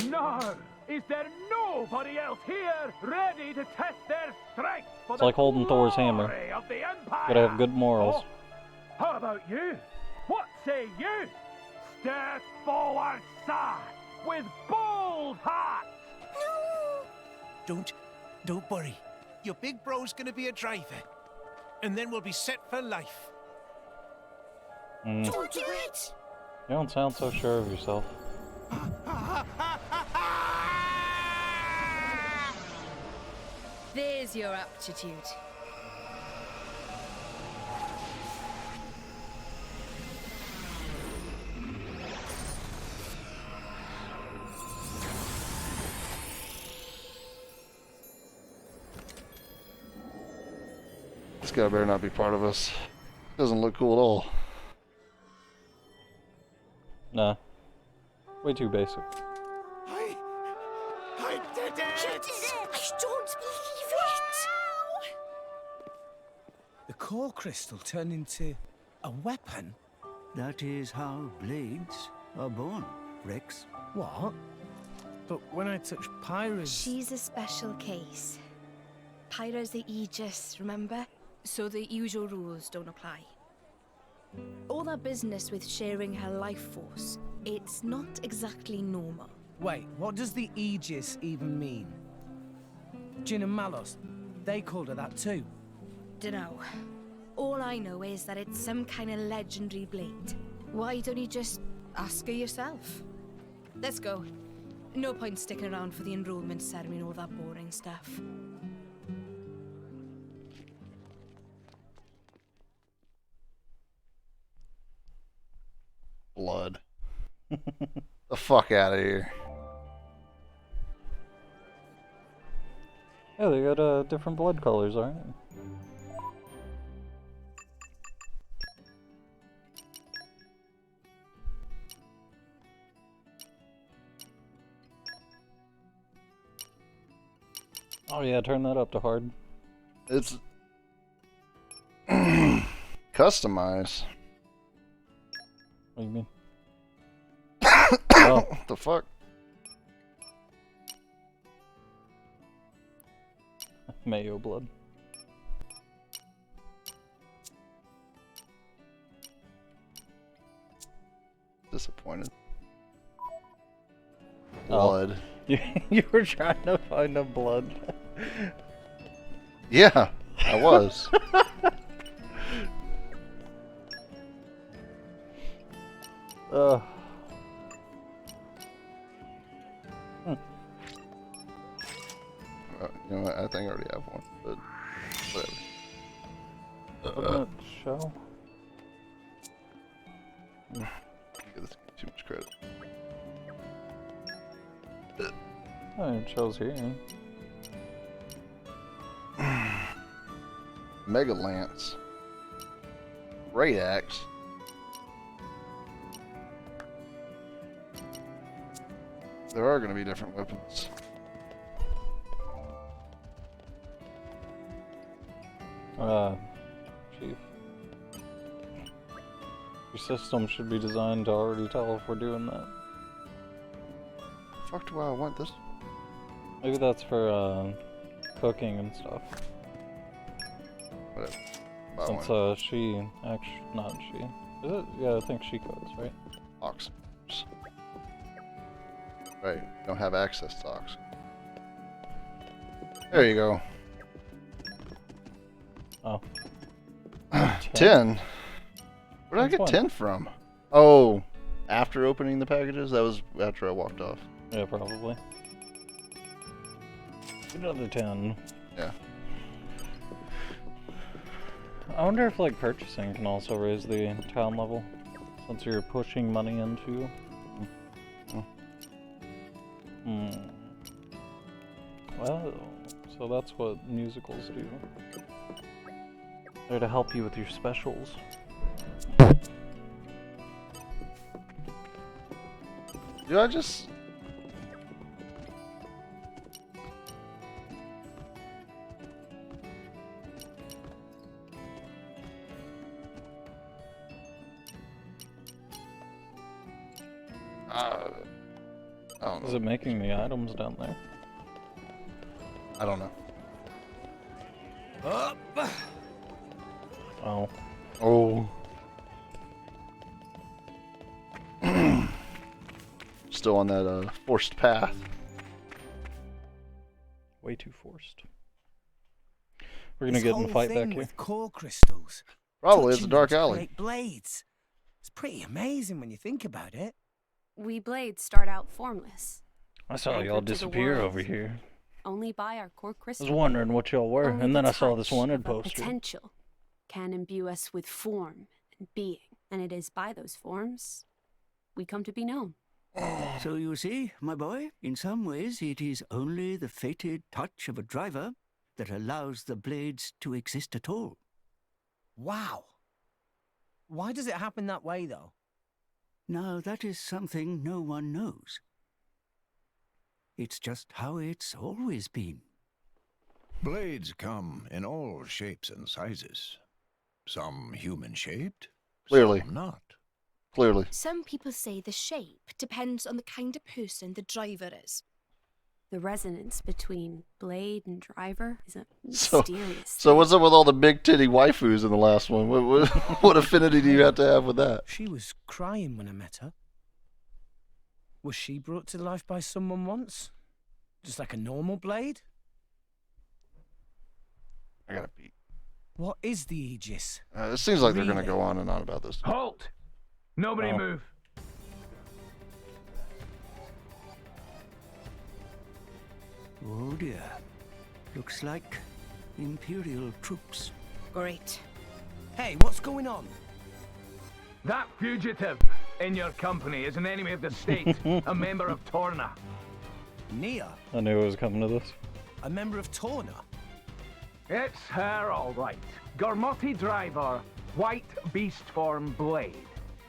S14: No! Is there nobody else here ready to test their strength for
S2: It's
S14: the
S2: like holding Thor's hammer.
S14: glory of the Empire?
S2: Gotta have good morals.
S14: Oh, how about you? What say you? Step forward, sir, with bold heart.
S15: Don't worry. Your big bro's gonna be a driver. And then we'll be set for life.
S6: Don't do it!
S2: You don't sound so sure of yourself.
S9: There's your aptitude.
S1: This guy better not be part of us. Doesn't look cool at all.
S2: Nah. Way too basic.
S15: I did it!
S6: I don't believe it!
S3: The core crystal turned into a weapon?
S19: That is how blades are born, Rex.
S3: What? But when I touched Pyra's...
S9: She's a special case. Pyra's the Aegis, remember? So the usual rules don't apply. All that business with sharing her life force, it's not exactly normal.
S3: Wait, what does the Aegis even mean? Jin and Malos, they called her that too.
S9: Dunno. All I know is that it's some kind of legendary blade. Why don't you just ask her yourself? Let's go. No point sticking around for the enrollment ceremony and all that boring stuff.
S1: Blood. The fuck out of here.
S2: Yeah, they got different blood colors, alright. Oh yeah, turn that up to hard.
S1: It's customize.
S2: What do you mean?
S1: Oh, what the fuck?
S2: Mayo blood.
S1: Disappointed.
S2: Oh.
S1: Blood.
S2: You were trying to find a blood.
S1: Yeah, I was. You know what? I think I already have one, but whatever.
S2: Show.
S1: Give this too much credit.
S2: Oh, it shows here.
S1: Mega Lance. Great Axe. There are going to be different weapons.
S2: Chief. Your system should be designed to already tell if we're doing that.
S1: Fuck do I want this?
S2: Maybe that's for cooking and stuff.
S1: Whatever.
S2: Since she actually, not she. Is it? Yeah, I think she cooks, right?
S1: Ox. Right. Don't have access to ox. There you go.
S2: Oh.
S1: 10? Where did I get 10 from? Oh, after opening the packages? That was after I walked off.
S2: Yeah, probably. Another 10.
S1: Yeah.
S2: I wonder if like purchasing can also raise the town level, since you're pushing money into. Well, so that's what musicals do. They're to help you with your specials.
S1: Do I just... I don't know.
S2: Is it making the items down there?
S1: I don't know.
S3: Up.
S2: Oh.
S1: Oh. Still on that forced path.
S2: Way too forced. We're gonna get in a fight back here.
S3: With core crystals.
S1: Probably it's a
S3: Touching
S1: dark
S3: them to
S1: alley.
S3: create blades. It's pretty amazing when you think about it.
S17: We blades start out formless.
S2: I saw y'all disappear over here.
S17: Only by our core
S2: I
S17: crystals.
S2: was wondering what y'all were, and then I saw this wanted poster.
S17: Potential can imbue us with form and being, and it is by those forms we come to be known.
S4: So you see, my boy, in some ways it is only the fated touch of a driver that allows the blades to exist at all.
S3: Wow. Why does it happen that way, though?
S4: Now, that is something no one knows. It's just how it's always been.
S11: Blades come in all shapes and sizes. Some human-shaped,
S1: Clearly.
S11: some not.
S1: Clearly.
S9: Some people say the shape depends on the kind of person the driver is.
S17: The resonance between blade and driver is a
S1: So,
S17: mysterious.
S1: so what's up with all the big titty waifus in the last one? What affinity do you have to have with that?
S3: She was crying when I met her. Was she brought to life by someone once? Just like a normal blade?
S1: I gotta beat.
S3: What is the Aegis?
S1: It seems like they're gonna
S3: Really?
S1: go on and on about this.
S14: Halt! Nobody move.
S4: Oh dear. Looks like Imperial troops.
S9: Great.
S3: Hey, what's going on?
S14: That fugitive In your company is an enemy of the state, a member of Torna.
S3: Nia?
S2: I knew it was coming to this.
S3: A member of Torna?
S14: It's her, all right. Gormoti driver, white beast form blade.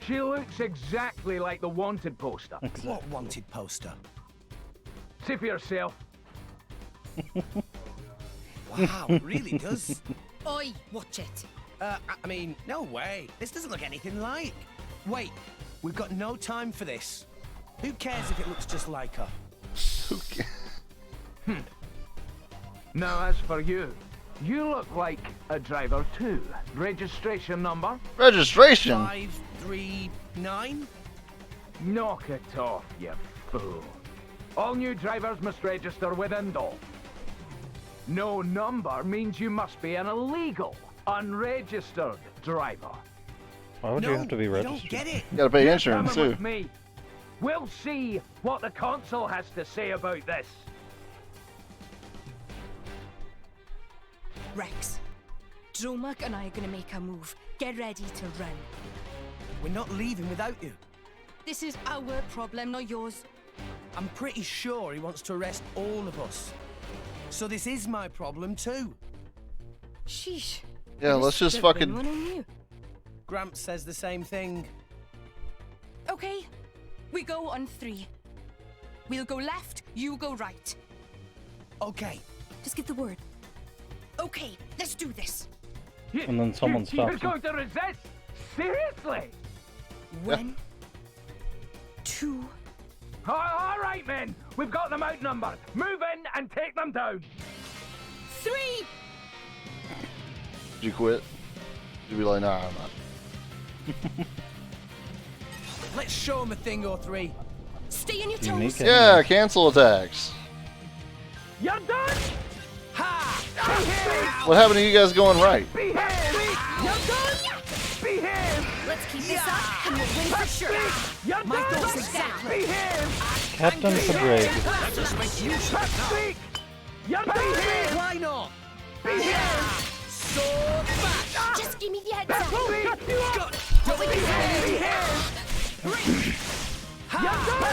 S14: She looks exactly like the wanted poster.
S3: What wanted poster?
S14: See for yourself.
S3: Wow, it really does.
S9: Oi, watch it.
S3: I mean, no way. This doesn't look anything like. Wait, we've got no time for this. Who cares if it looks just like her?
S1: Who cares?
S14: Now, as for you, you look like a driver too. Registration number?
S1: Registration?
S3: 539?
S14: Knock it off, you fool. All new drivers must register with Indol. No number means you must be an illegal, unregistered driver.
S2: Why would you have to be registered?
S3: I don't get it.
S1: You gotta pay insurance
S14: Coming
S1: too.
S14: with me. We'll see what the consul has to say about this.
S9: Rex, Dromark and I are gonna make a move. Get ready to run.
S3: We're not leaving without you.
S9: This is our problem, not yours.
S3: I'm pretty sure he wants to arrest all of us. So this is my problem too.
S9: Sheesh.
S1: Yeah, let's just fucking.
S9: You.
S3: Gramps says the same thing.
S9: Okay, we go on 3. We'll go left, you go right.
S3: Okay.
S9: Just give the word. Okay, let's do this.
S2: And then someone
S14: You're
S2: stops
S14: going
S2: him.
S14: to resist? Seriously?
S9: 1, 2.
S14: All right, men. We've got them outnumbered. Move in and take them down.
S9: 3.
S1: Did you quit? Did you be like, nah, I'm not.
S3: Let's show him a thing or 3.
S9: Stay on your toes.
S1: Yeah, cancel attacks.
S14: You're done.
S3: Ha!
S1: What happened to you guys going right?
S14: Behave. You're done. Behave.
S9: Let's keep this up and we'll win for sure.
S14: You're
S3: My
S14: done.
S3: thoughts exactly.
S14: Behave.
S2: Captain Fabrig.
S14: Let us make use of it now. You're behave.
S3: Why not?
S14: Behave.
S3: Sword back.
S9: Just give me the heads up.
S14: Cut you off.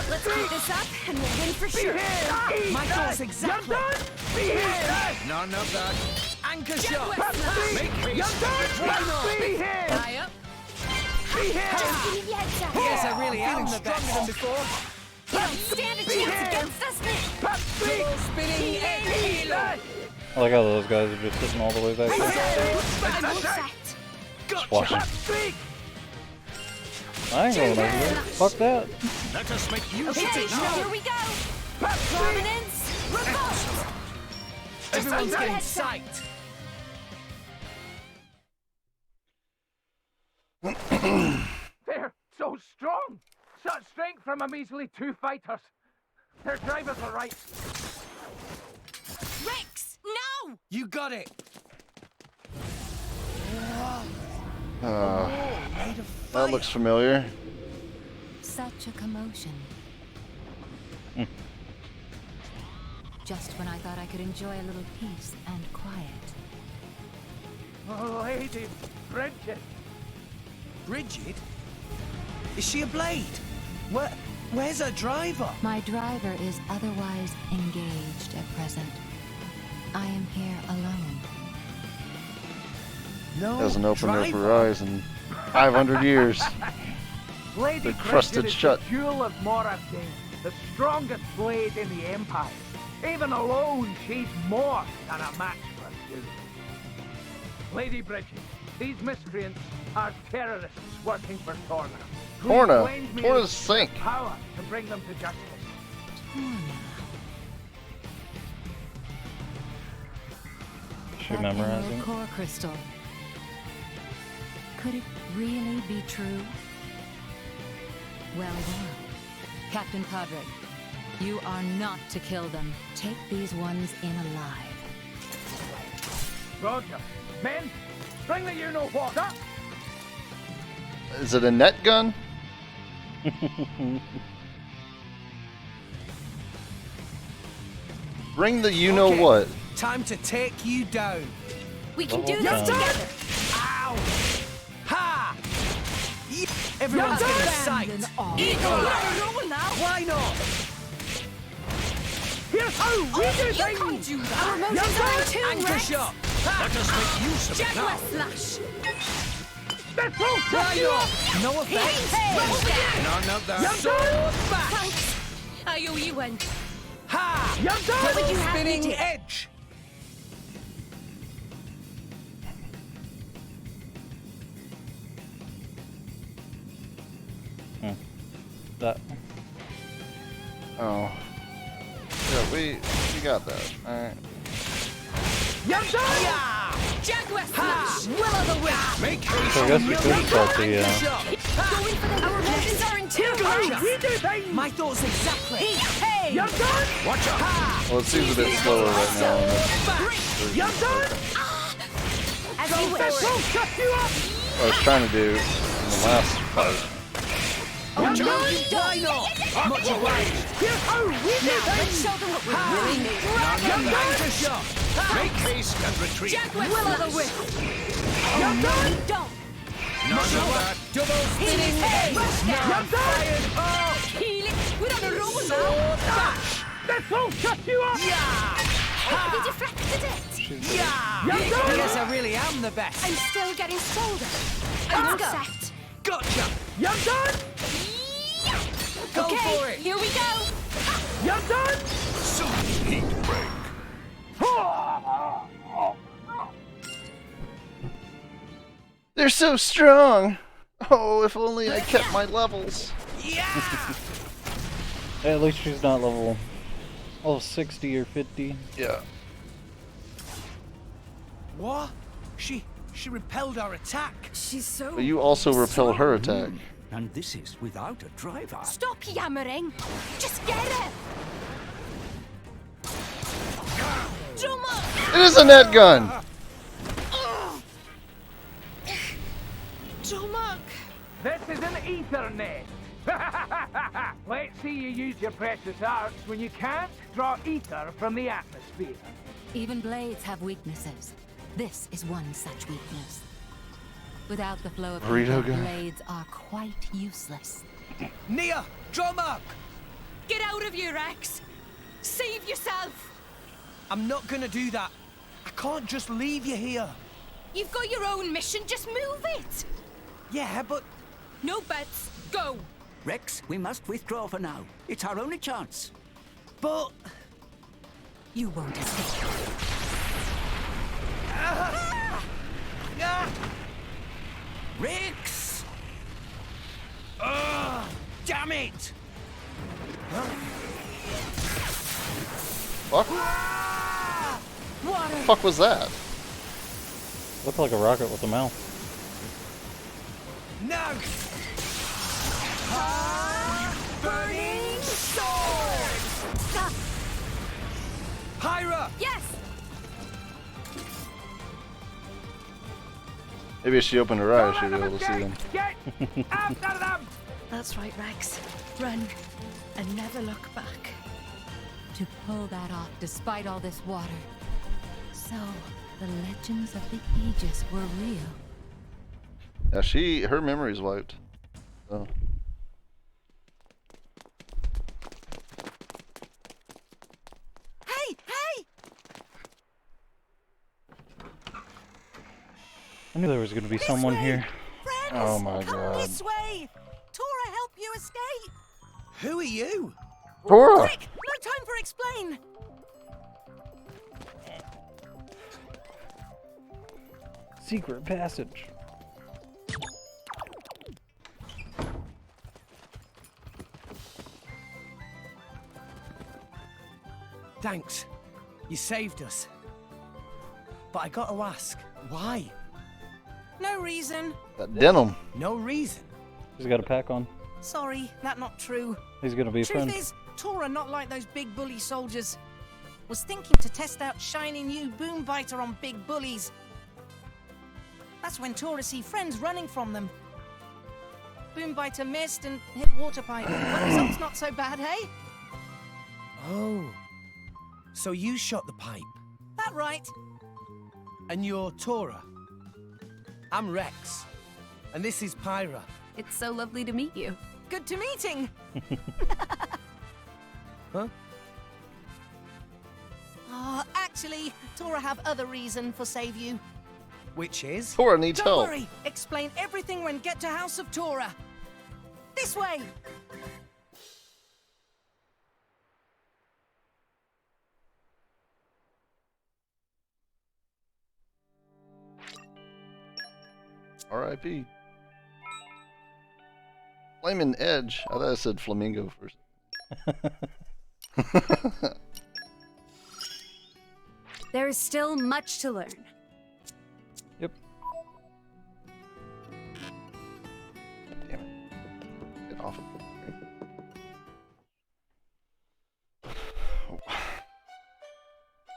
S9: Let's keep this up and we'll win for sure.
S3: My thoughts exactly.
S19: None of that.
S3: Anchor shot.
S14: Make haste. Why not?
S9: Tie up. Just give me the heads up.
S3: Yes, I really am stronger than before.
S9: You don't stand a chance against us, Nick.
S3: Double spinning halo.
S2: I like how those guys are just sitting all the way back there.
S9: I'm all set.
S2: Just watching. I ain't going over there. Fuck that.
S15: Let us make use
S9: Okay,
S15: of it now.
S9: here we go. Prominence, revolt.
S3: Everyone's
S9: keep your
S3: getting
S9: heads up.
S3: psyched.
S14: They're so strong. Such strength from a measly 2 fighters. Their drivers are right.
S9: Rex, no!
S3: You got it.
S1: That looks familiar.
S20: Such a commotion. Just when I thought I could enjoy a little peace and quiet.
S14: Oh, Lady Bridget.
S3: Bridget? Is she a blade? Where's her driver?
S20: My driver is otherwise engaged at present. I am here alone.
S3: No
S1: Hasn't opened up
S3: driver.
S1: her eyes in 500 years.
S14: Lady
S1: They're crusted
S14: Bridget is
S1: shut.
S14: the jewel of Moravdin, the strongest blade in the Empire. Even alone, she's more than a match for you. Lady Bridget, these miscreants are terrorists working for Torna. Please
S1: Torna?
S14: lend me
S1: Torna's
S14: the
S1: sink.
S14: power to bring them to justice.
S2: She
S20: That
S2: memorizing?
S20: emerald core crystal. Could it really be true? Well, Captain Padre, you are not to kill them. Take these ones in alive.
S14: Roger. Men, bring the you-know-what up.
S1: Is it a net gun? Bring the you-know-what.
S3: Time to take you down.
S9: We can do
S2: Level
S9: this
S2: down.
S9: together.
S3: Ow! Ha! Everyone's
S9: You're
S3: getting
S9: done.
S3: psyched.
S9: Eagle, roll now.
S3: Why not?
S14: Here's how we do
S9: You
S14: things!
S9: can't do that. Our
S14: You're
S9: motions are in
S14: done.
S9: tune,
S3: Anchor
S9: Rex.
S3: shot.
S15: Let us make use of it
S9: Jaguar
S15: now.
S9: slash.
S14: Let's roll
S3: Why
S14: you up!
S3: not? No offense.
S15: None of that.
S14: You're done!
S9: Thanks. I owe you one.
S3: Ha!
S14: You're done!
S9: What would you have me
S3: Spinning
S9: do?
S3: edge.
S2: That.
S1: Oh. Yeah, we got that. Alright.
S14: You're done!
S3: Yeah!
S9: Jaguar
S3: Ha!
S9: slash.
S3: Will o' the wisp.
S15: Make
S2: So I
S15: haste.
S2: guess we could start the.
S3: Anchor shot.
S9: Going for the our motions are in tune,
S14: Here's how
S9: Rex.
S14: we do things!
S3: My thoughts exactly.
S9: Hey.
S14: You're done!
S15: Watch out.
S3: Ha!
S1: Well, it seems a bit slower right now. in this version.
S14: You're done!
S9: As you
S14: Let's
S9: wish.
S14: roll shut you up!
S1: What I was trying to do in the last fight.
S14: You're done!
S3: Why not? Much obliged.
S14: Here's how we do
S9: Now, let's
S14: things!
S9: show them what we really need.
S3: Anchor shot.
S15: Make haste and retreat.
S9: Jaguar
S3: Will o' the
S9: slash.
S3: wisp.
S14: You're done!
S9: Don't.
S15: None of that.
S3: Double spinning
S9: Hey.
S3: edge. Now
S14: You're done!
S3: fired. Oh!
S9: Heal it. We're on a roll now.
S3: Bash.
S14: Let's roll shut you up!
S3: Yeah!
S9: Have you
S3: Ha!
S9: deflected it?
S3: Yeah!
S14: You're done!
S3: Yes, I really am the best.
S9: I'm still getting stronger. I'm set.
S3: Gotcha.
S14: You're done!
S3: Go
S9: Okay,
S3: for it.
S9: here we go.
S14: You're done!
S15: Soon heat break.
S1: They're so strong! Oh, if only I kept my levels.
S3: Yeah!
S2: Hey, at least she's not level 60 or 50.
S1: Yeah.
S3: What? She repelled our attack.
S9: She's so.
S1: But you also repelled her attack.
S4: And this is without a driver.
S9: Stop yammering. Just get it. Drummer.
S1: It is a net gun!
S9: Drummer.
S14: This is an Ethernet! Let's see you use your precious arts when you can't draw ether from the atmosphere.
S20: Even blades have weaknesses. This is one such weakness. Without the flow of
S1: Burrito
S20: ether,
S1: guy.
S20: blades are quite useless.
S3: Nia, drummer.
S9: Get out of here, Rex. Save yourself.
S3: I'm not gonna do that. I can't just leave you here.
S9: You've got your own mission. Just move it.
S3: Yeah, but
S9: No bets. Go.
S4: Rex, we must withdraw for now. It's our only chance.
S3: but
S20: You won't escape.
S3: ah!
S4: Rex!
S3: Damn it!
S1: Fuck?
S3: Water.
S1: Fuck was that?
S2: Looked like a rocket with a mouth.
S3: No! Burning sword!
S9: Stop.
S3: Pyra!
S9: Yes.
S1: Maybe if she opened her eyes, she'd be able to see them.
S14: Get after them!
S9: That's right, Rex. Run and never look back.
S20: To pull that off despite all this water. So, the legends of the Aegis were real.
S1: Yeah, her memory's wiped. So.
S9: Hey, hey!
S2: I knew there was going to be someone here.
S1: Oh my god.
S6: This way! Tora help you escape!
S3: Who are you?
S1: Tora!
S6: Quick! No time for explain!
S2: Secret passage.
S3: Thanks. You saved us. But I gotta ask, why?
S6: No reason.
S1: That denim.
S3: No reason.
S2: He's got a pack on.
S6: Sorry, that not true.
S2: He's going to be a
S6: Truth
S2: friend.
S6: is, Tora not like those big bully soldiers. Was thinking to test out shiny new boom biter on big bullies. That's when Tora see friends running from them. Boom biter missed and hit water pipe. But results not so bad, hey?
S3: Oh. So you shot the pipe.
S6: That right.
S3: And you're Tora. I'm Rex. And this is Pyra.
S17: It's so lovely to meet you.
S9: Good to meeting.
S3: Huh?
S21: Actually, Tora have other reason for save you.
S3: Which is?
S1: Tora needs
S9: Don't
S1: help.
S9: worry. Explain everything when get to House of Tora. This way.
S1: R.I.P. Flaming Edge. I thought I said flamingo first.
S17: There is still much to learn.
S2: Yep.
S1: Damn it. Get off of it.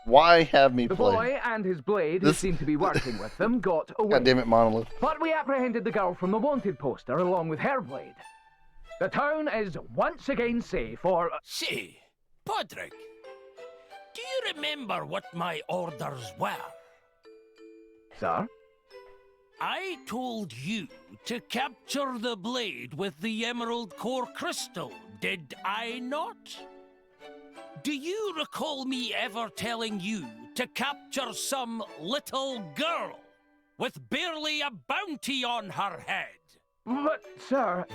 S1: Why have me
S14: The
S1: play?
S14: boy and his blade, who
S1: This-
S14: seemed to be working with them, got away.
S1: God damn it, Monolith.
S14: But we apprehended the girl from the wanted poster along with her blade. The town is once again safe for...
S18: Say, Podrick, do you remember what my orders were?
S14: Sir?
S18: I told you to capture the blade with the emerald core crystal, did I not? Do you recall me ever telling you to capture some little girl with barely a bounty on her head?
S14: But, sir,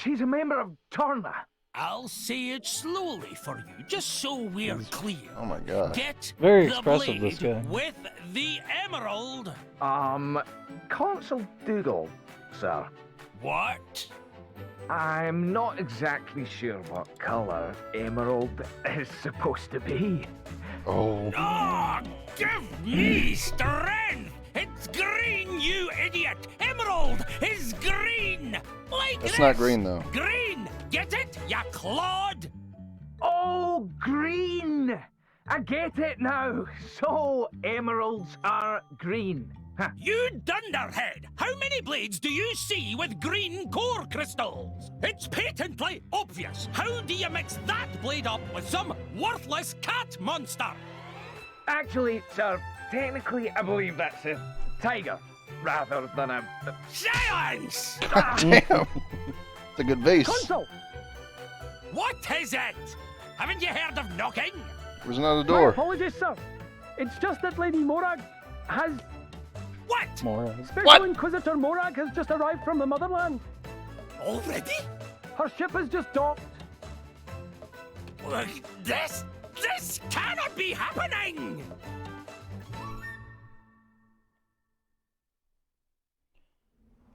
S14: she's a member of Torna.
S18: I'll say it slowly for you, just so we're clear.
S1: Oh my god.
S18: Get
S2: Very
S18: the
S2: expressive,
S18: blade
S2: this guy.
S18: with the emerald.
S14: Consul Dougal, sir.
S18: What?
S14: I'm not exactly sure what colour emerald is supposed to be.
S1: Oh.
S18: Ah, give me strength! It's green, you idiot! Emerald is green! Like
S1: It's
S18: this!
S1: not green, though.
S18: Green! Get it, ya clod?
S14: Oh, green! I get it now. So, emeralds are green. Huh.
S18: You dunderhead! How many blades do you see with green core crystals? It's patently obvious. How do you mix that blade up with some worthless cat monster?
S14: Actually, sir, technically I believe that's a tiger rather than a...
S18: Silence!
S1: Damn. It's a good vase.
S14: Consul!
S18: What is it? Haven't you heard of knocking?
S1: There's another
S14: My
S1: door.
S14: apologies, sir. It's just that Lady Morag has...
S18: What?
S2: More.
S14: Special Inquisitor Morag has just arrived from the motherland.
S18: Already?
S14: Her ship has just docked.
S18: This cannot be happening!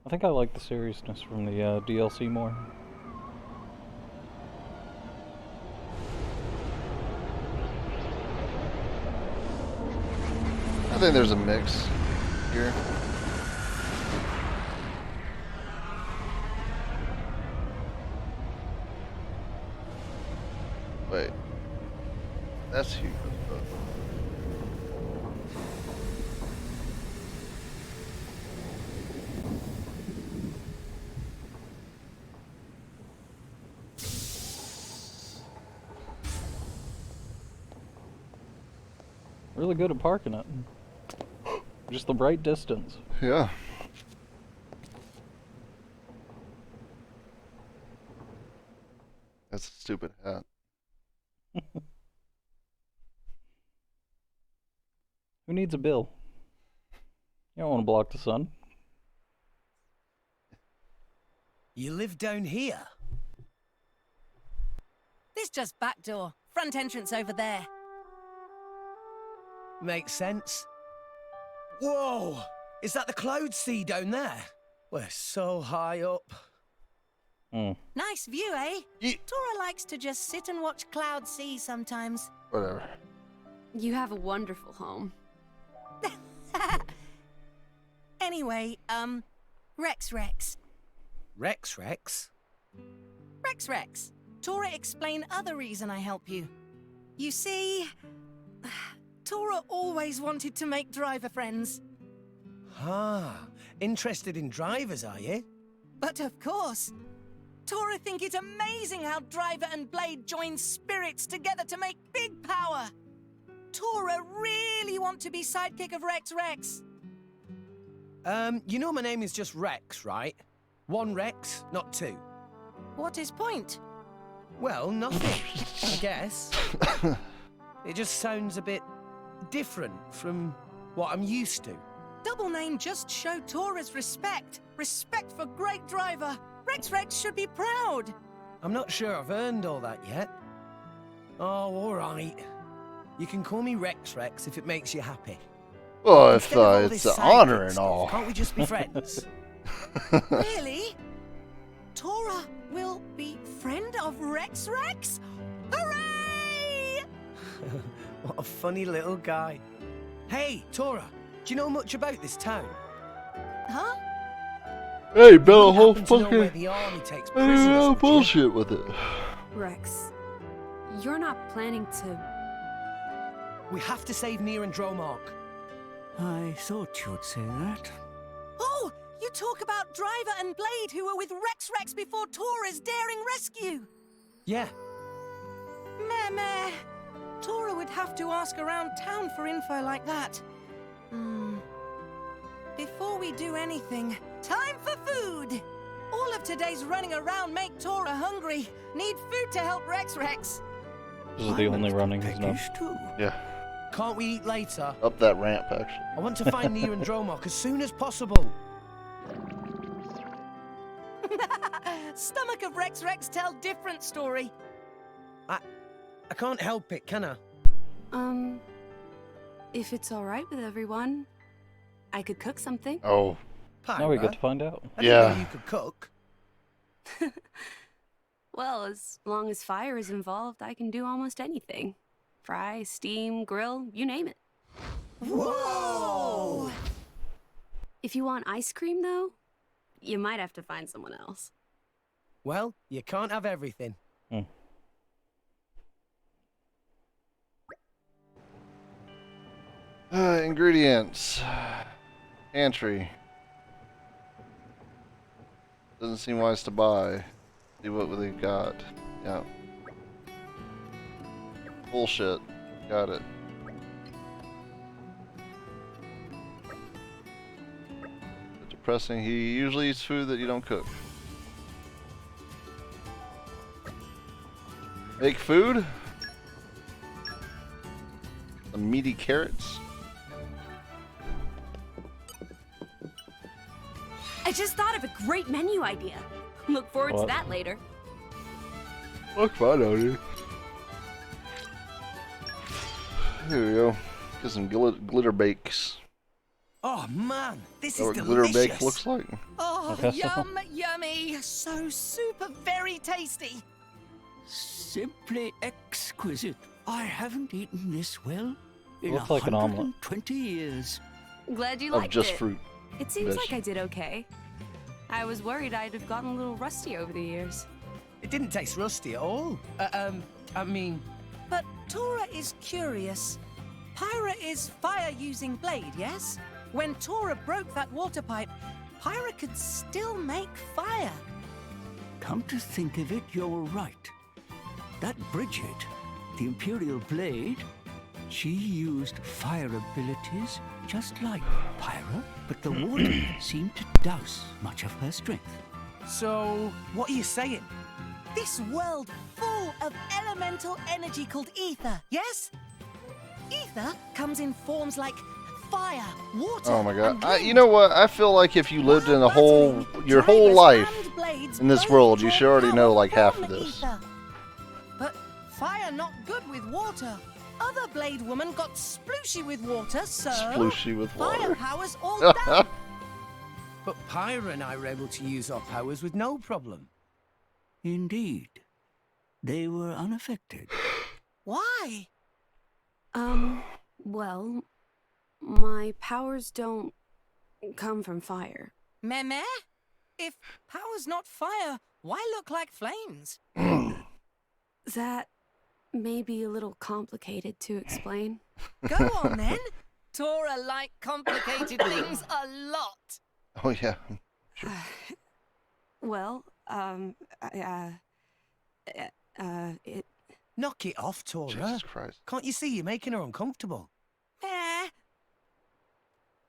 S2: I think I like the seriousness from the DLC more.
S1: I think there's a mix here. Wait. That's huge.
S2: Really good at parking it. Just the right distance.
S1: Yeah. That's a stupid hat.
S2: Who needs a bill? You don't want to block the sun.
S3: You live down here?
S21: This just back door. Front entrance over there.
S3: Makes sense. Whoa! Is that the cloud sea down there? We're so high up.
S21: Nice view, eh? Tora likes to just sit and watch cloud see sometimes.
S1: Whatever.
S17: You have a wonderful home.
S21: Anyway, Rex.
S3: Rex?
S21: Rex. Tora explain other reason I help you. You see, Tora always wanted to make driver friends.
S3: Ah, interested in drivers, are you?
S21: But of course. Tora think it's amazing how Driver and Blade join spirits together to make big power. Tora really want to be sidekick of Rex.
S3: You know my name is just Rex, right? 1 Rex, not 2.
S21: What is point?
S3: Well, nothing, I guess. It just sounds a bit different from what I'm used to.
S21: Double name just showed Tora's respect. Respect for great driver. Rex should be proud.
S3: I'm not sure I've earned all that yet. Oh, all right. You can call me Rex if it makes you happy.
S1: Well,
S3: Instead of all
S1: it's
S3: this
S1: an honor
S3: sidekick
S1: and
S3: stuff,
S1: all.
S3: Can't we just be friends?
S21: Really? Tora will be friend of Rex? Hooray!
S3: What a funny little guy. Hey, Tora, do you know much about this town?
S21: Huh?
S1: Hey, Bella, whole
S3: Happen to know where
S1: fucking
S3: the army takes prisoners, would you?
S1: bullshit with it.
S17: Rex, you're not planning to...
S3: We have to save Nier and Dromark.
S4: I thought you'd say that.
S21: Oh, you talk about Driver and Blade who were with Rex before Tora's daring rescue.
S3: Yeah.
S21: Meh. Tora would have to ask around town for info like that. Before we do anything, time for food! All of today's running around make Tora hungry. Need food to help Rex.
S2: This is the only running he's done.
S1: Yeah.
S3: Can't we eat later?
S1: Up that ramp, actually.
S3: I want to find Nier and Dromark as soon as possible.
S21: Stomach of Rex tell different story.
S3: I can't help it, can I?
S17: If it's alright with everyone, I could cook something.
S1: Oh.
S2: Now we get to find out.
S3: I didn't know you could cook.
S17: Well, as long as fire is involved, I can do almost anything. Fry, steam, grill, you name it.
S21: Whoa!
S17: If you want ice cream, though, you might have to find someone else.
S3: Well, you can't have everything.
S1: Ingredients. Pantry. Doesn't seem wise to buy. See what they've got. Yeah. Bullshit. Got it. Depressing. He usually eats food that you don't cook. Make food? Some meaty carrots.
S17: I just thought of a great menu idea. Look forward to that later.
S1: Look fun out here. Here we go. Get some glitter bakes.
S3: Oh man, this
S1: Is
S3: is
S1: that what
S3: delicious.
S1: glitter bake looks like?
S21: Oh,
S1: Okay, so-
S21: yummy. So super very tasty.
S4: Simply exquisite. I haven't eaten this well in
S2: Looks like an omelet.
S4: 120 years.
S17: Glad you
S1: Of
S17: liked
S1: just
S17: it.
S1: fruit.
S17: It seems
S1: Veg.
S17: like I did okay. I was worried I'd have gotten a little rusty over the years.
S3: It didn't taste rusty at all. I mean...
S21: But Tora is curious. Pyra is fire-using blade, yes? When Tora broke that water pipe, Pyra could still make fire.
S4: Come to think of it, you're right. That Bridget, the Imperial Blade, she used fire abilities just like Pyra, but the water seemed to douse much of her strength.
S3: So, what are you saying?
S21: This world full of elemental energy called ether, yes? Ether comes in forms like fire, water,
S1: Oh my god.
S21: and wind.
S1: You know what? I feel like if you lived in your whole life in this world, you should already know like half of this.
S21: Ether. But fire not good with water. Other blade woman got splooshy with water, so
S1: Splooshy with
S21: fire
S1: water.
S21: powers all down.
S3: But Pyra and I were able to use our powers with no problem.
S4: Indeed. They were unaffected.
S21: Why?
S17: Well, my powers don't come from fire.
S21: Meh? If power's not fire, why look like flames?
S17: That may be a little complicated to explain.
S21: Go on then. Tora like complicated things a lot.
S1: Oh yeah. Sure.
S17: Well, it...
S3: Knock it off, Tora.
S1: Jesus Christ.
S3: Can't you see you're making her uncomfortable?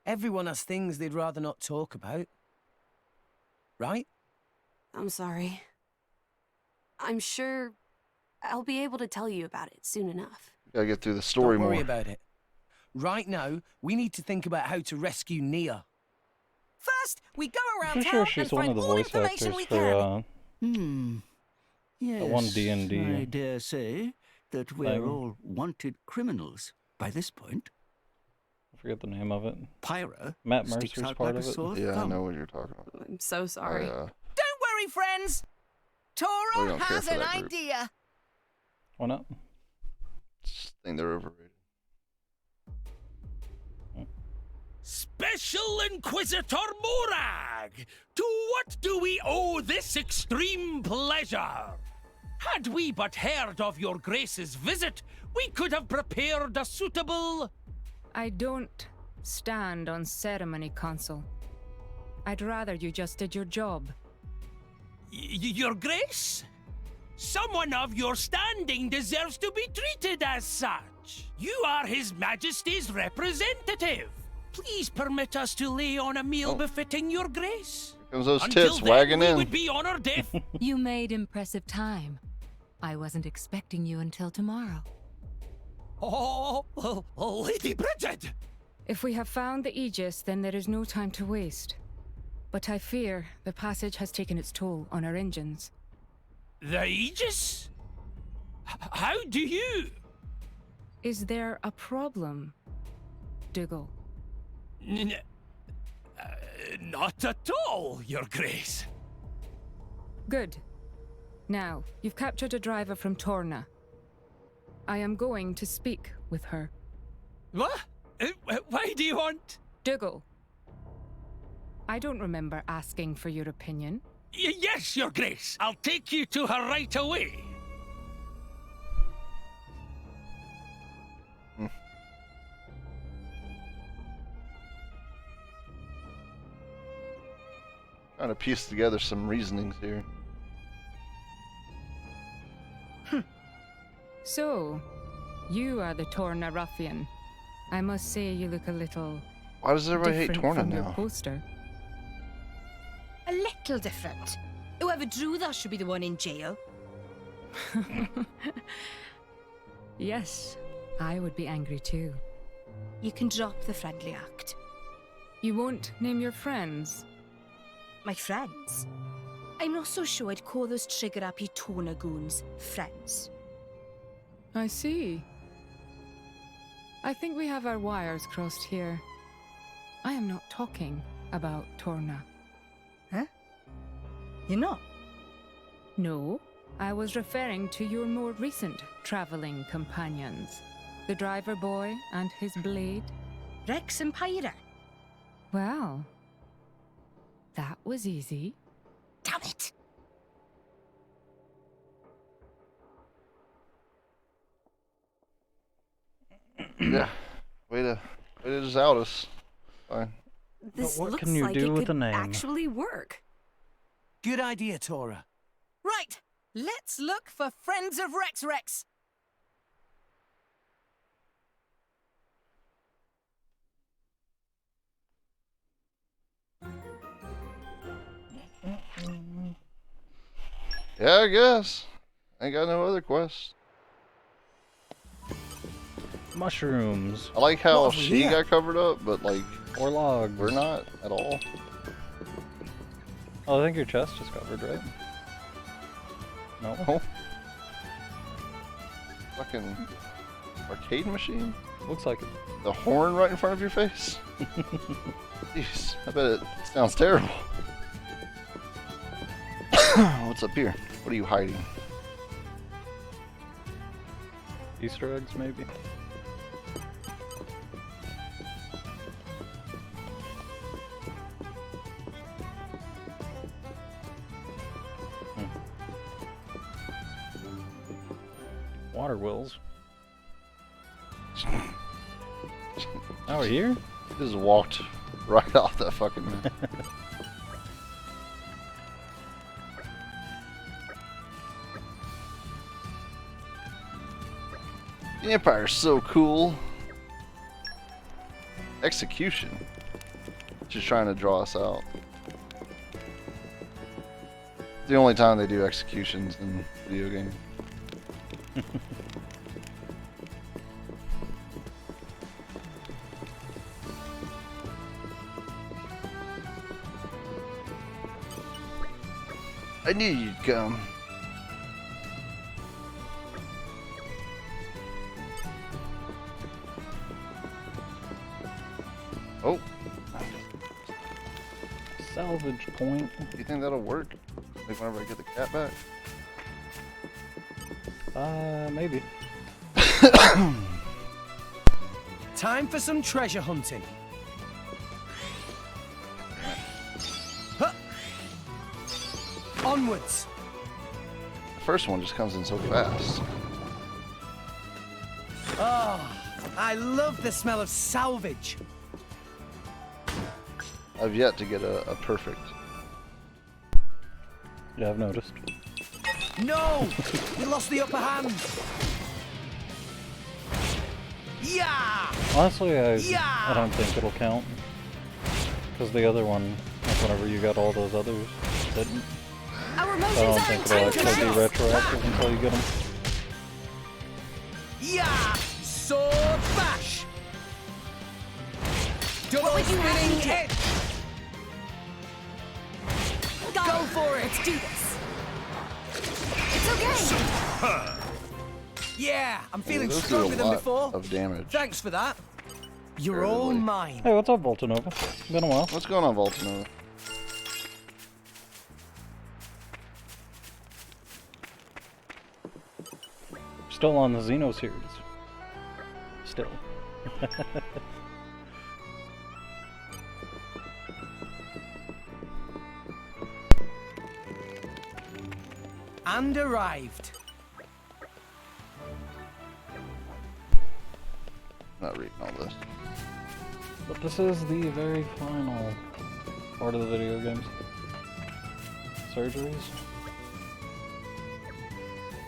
S3: Everyone has things they'd rather not talk about. Right?
S17: I'm sorry. I'm sure I'll be able to tell you about it soon enough.
S1: Gotta get through the story
S3: Don't worry
S1: more.
S3: about it. Right now, we need to think about how to rescue Nia. First, we go around
S2: I'm
S3: town
S2: sure
S3: and
S2: she's one
S3: find
S2: of the
S3: all
S2: voice
S3: information
S2: actors
S3: we
S2: for
S3: can.
S2: the one
S19: Yes,
S2: D&D.
S19: I dare say that we're
S2: thing.
S19: all wanted criminals by this point.
S2: I forget the name of it.
S19: Pyra
S2: Matt
S19: sticks
S2: Mercer's
S19: out
S2: part
S19: like
S2: of
S19: a
S2: it.
S19: sore
S1: Yeah, I
S19: thumb.
S1: know what you're talking about.
S17: I'm so sorry.
S1: I,
S3: Don't worry, friends.
S1: We
S3: Tora
S1: don't care
S3: has
S1: for
S3: an
S1: that group.
S3: idea.
S2: Why not?
S1: just think they're overrated.
S5: Special Inquisitor Morag! To what do we owe this extreme pleasure? Had we but heard of your grace's visit, we could have prepared a suitable...
S13: I don't stand on ceremony, Consul. I'd rather you just did your job.
S5: Your grace? Someone of your standing deserves to be treated as such. You are His Majesty's representative. Please permit us to lay on a meal befitting your grace.
S1: Here comes those
S5: Until
S1: tits
S5: then,
S1: wagging
S5: we
S1: in.
S5: would be honored if...
S20: You made impressive time. I wasn't expecting you until tomorrow.
S5: Oh, Lady Bridget!
S13: If we have found the Aegis, then there is no time to waste. But I fear the passage has taken its toll on our engines.
S5: The Aegis? How do you...
S13: Is there a problem, Dougal?
S5: Not at all, your grace.
S13: Good. Now, you've captured a driver from Torna. I am going to speak with her.
S5: What? Why do you want...
S13: Dougal. I don't remember asking for your opinion.
S5: Yes, your grace. I'll take you to her right away.
S1: Trying to piece together some reasonings here.
S13: So, you are the Torna ruffian. I must say you look a little...
S1: Why does everybody hate
S13: different
S1: Torna
S13: from your
S1: now?
S13: poster.
S21: A little different. Whoever drew that should be the one in jail.
S13: Yes, I would be angry too.
S21: You can drop the friendly act.
S13: You won't name your friends?
S21: My friends? I'm not so sure I'd call those trigger-happy Torna goons friends.
S13: I see. I think we have our wires crossed here. I am not talking about Torna.
S21: Huh? You're not?
S13: No, I was referring to your more recent traveling companions. The driver boy and his blade.
S21: Rex and Pyra.
S13: Well, that was easy.
S21: Damn it!
S1: Yeah. Way to just out us. Fine.
S17: This
S2: what
S17: looks
S2: can you
S17: like
S2: do
S17: it
S2: with
S17: could
S2: a name?
S17: actually work.
S3: Good idea, Tora.
S21: Right, let's look for Friends of Rex.
S1: Yeah, I guess. Ain't got no other quests.
S2: Mushrooms.
S1: I like how
S2: What?
S1: she
S2: Yeah.
S1: got covered up, but like
S2: Or logs.
S1: we're not at all.
S2: Oh, I think your chest is covered, right? No.
S1: Oh. Fucking arcade machine?
S2: Looks like it.
S1: The horn right in front of your face? Jeez, I bet it sounds terrible. What's up here? What are you hiding?
S2: Easter eggs, maybe? Water wheels. Oh, we're here?
S1: Just walked right off that fucking map. The Empire's so cool. Execution. Just trying to draw us out. the only time they do executions in video games. I knew you'd come. Oh.
S2: Salvage point.
S1: Do you think that'll work? Like whenever I get the cat back?
S2: Maybe.
S3: Time for some treasure hunting. Huh. Onwards.
S1: The first one just comes in so fast.
S3: Oh, I love the smell of salvage.
S1: I've yet to get a perfect.
S2: Yeah, I've noticed.
S3: No! We lost the upper hand. Yeah!
S2: Honestly, I
S3: Yeah!
S2: don't think it'll count. Because the other one, like whenever you got all those others, didn't.
S21: Our
S2: So I don't think it'll actually be retroactive until you get them.
S3: Yeah! Sword bash! Double spinning hit! Go for it!
S21: Let's do this. It's okay.
S3: Yeah, I'm feeling
S1: those do a
S3: stronger than
S1: lot
S3: before.
S1: of damage.
S3: Thanks for that. You're all mine.
S2: Hey, what's up, Voltanova? Been a while.
S1: What's going on, Voltanova?
S2: Still on the Xeno series. Still.
S3: And arrived.
S1: Not reading all this.
S2: But this is the very final part of the video games. Surgeries.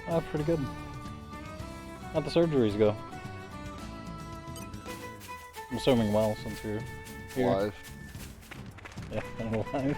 S2: Ah, pretty good. How'd the surgeries go? I'm assuming well, since you're here.
S1: Live.
S2: Yeah, and alive.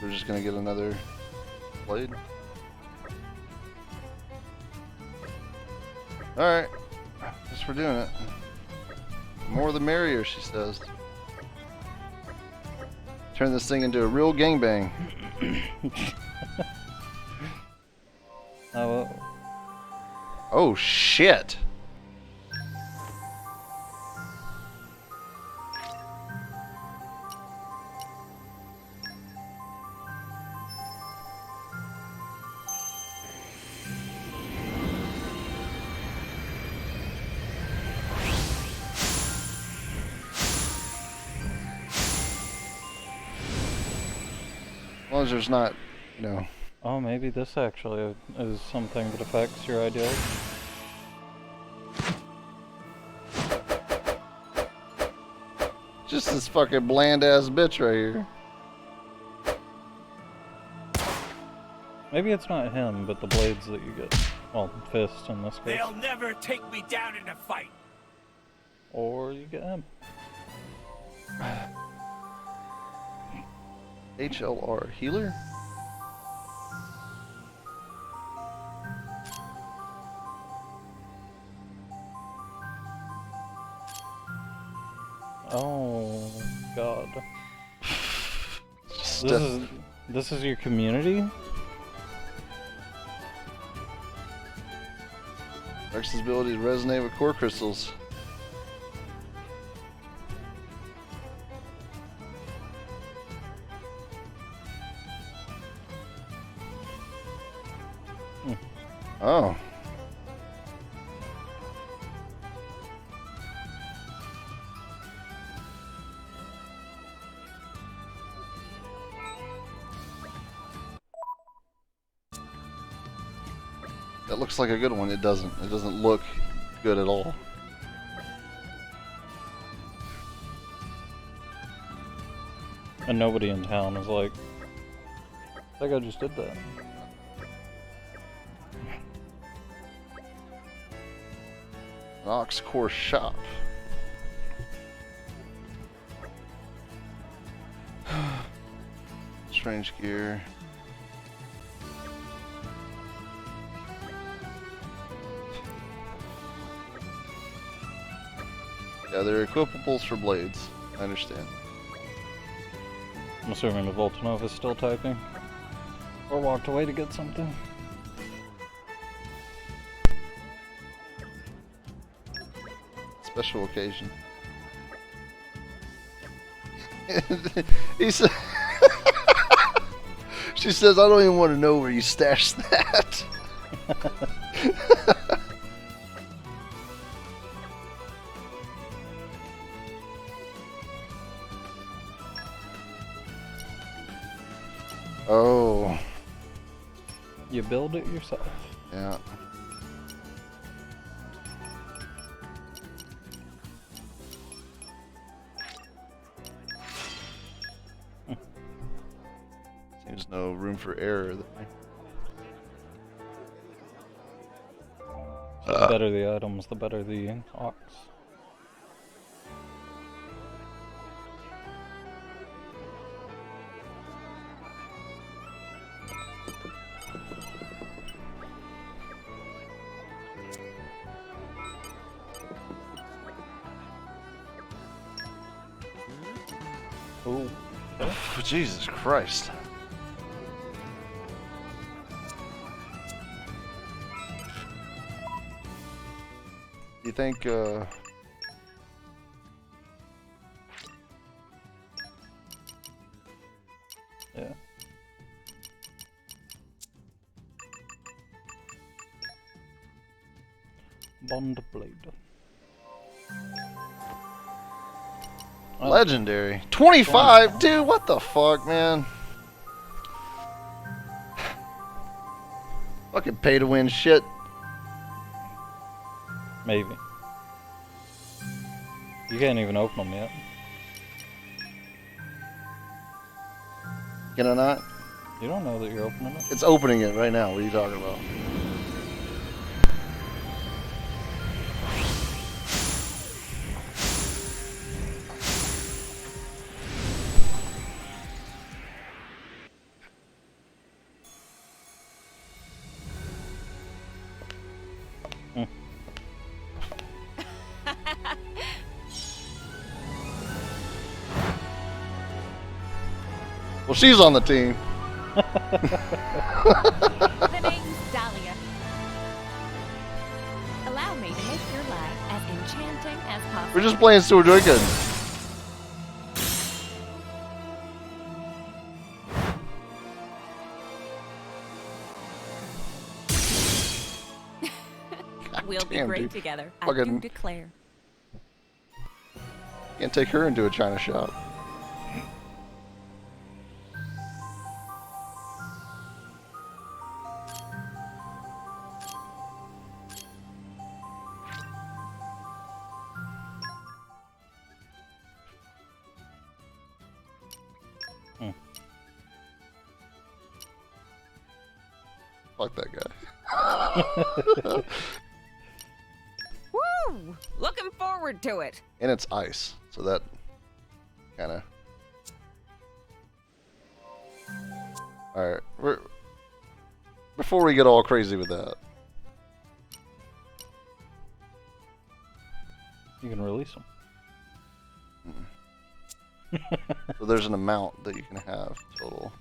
S1: We're just gonna get another blade. Alright. Guess we're doing it. The more the merrier, she says. Turn this thing into a real gangbang. Oh shit! As long as there's not, you know.
S2: Oh, maybe this actually is something that affects your ideals.
S1: Just this fucking bland ass bitch right here.
S2: Maybe it's not him, but the blades that you get. Well, fist in this case.
S5: They'll never take me down in a fight.
S2: Or you get him.
S1: HLR healer?
S2: Oh god. This is your community?
S1: Rex's abilities resonate with core crystals. Oh. It looks like a good one. It doesn't. It doesn't look good at all.
S2: And nobody in town is like, that guy just did that.
S1: Nox Core Shop. Strange gear. Yeah, they're equipables for blades. I understand.
S2: I'm assuming the Voltanov is still typing. Or walked away to get something.
S1: Special occasion. He said, she says, I don't even want to know where you stashed that. Oh.
S2: You build it yourself.
S1: Yeah. Seems no room for error there.
S2: The better the items, the better the ox.
S1: Oh, Jesus Christ. You think,
S2: Yeah. Bond blade.
S1: legendary. 25? Dude, what the fuck, man? Fucking pay to win shit.
S2: Maybe. You can't even open them yet.
S1: Can I not?
S2: You don't know that you're opening it.
S1: It's opening it right now. What are you talking about? Well, she's on the team.
S20: The name's Dahlia. Allow me to make your life as enchanting as possible.
S1: We're just playing Still Drinking.
S20: We'll be
S1: damn,
S20: great
S1: dude.
S20: together. I
S1: Fucking-
S20: do declare.
S1: Can't take her into a China shop. Fuck that guy.
S16: Woo! Looking forward to it.
S1: And it's ice, so that kind of. All right, before we get all crazy with that,
S2: You can release them.
S1: so there's an amount that you can have total.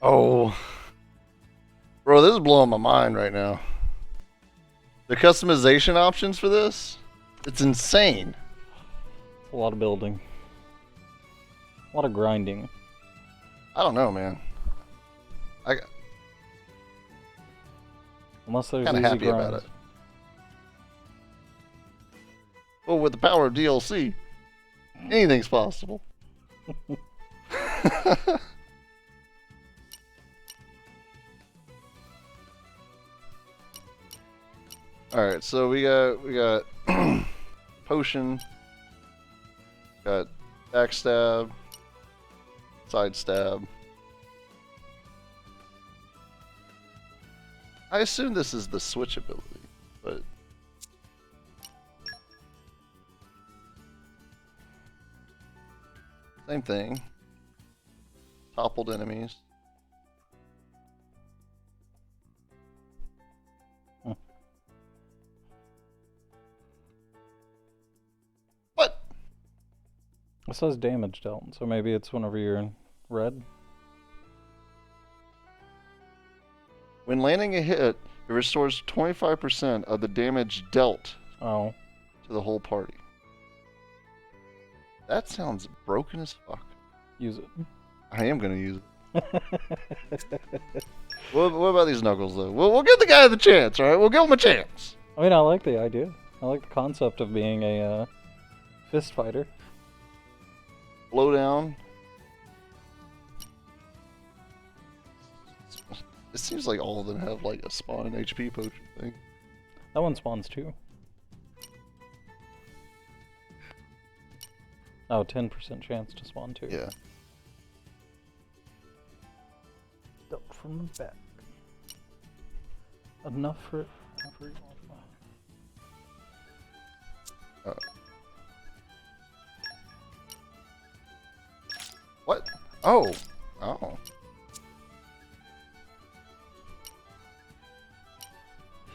S1: Oh, bro, this is blowing my mind right now. The customization options for this, it's insane.
S2: A lot of building. A lot of grinding.
S1: I don't know, man.
S2: Unless there's
S1: kind of
S2: easy
S1: happy
S2: grinds.
S1: about it. Well, with the power of DLC, anything's possible. All right, so we got potion, got backstab, side stab. I assume this is the switch ability, but same thing. Toppled enemies. What?
S2: It says damage dealt, so maybe it's whenever you're in red.
S1: When landing a hit, it restores 25% of the damage dealt
S2: to
S1: the whole party. That sounds broken as fuck.
S2: Use it.
S1: I am gonna use it. What about these knuckles, though? We'll give the guy the chance, alright? We'll give him a chance.
S2: I mean, I like the idea. I like the concept of being a fist fighter.
S1: Blow down. It seems like all of them have like a spawn and HP potion thing.
S2: That one spawns too. Oh, 10% chance to spawn too.
S1: Yeah.
S2: Dealt from the back. Enough for everyone.
S1: What? Oh. Oh.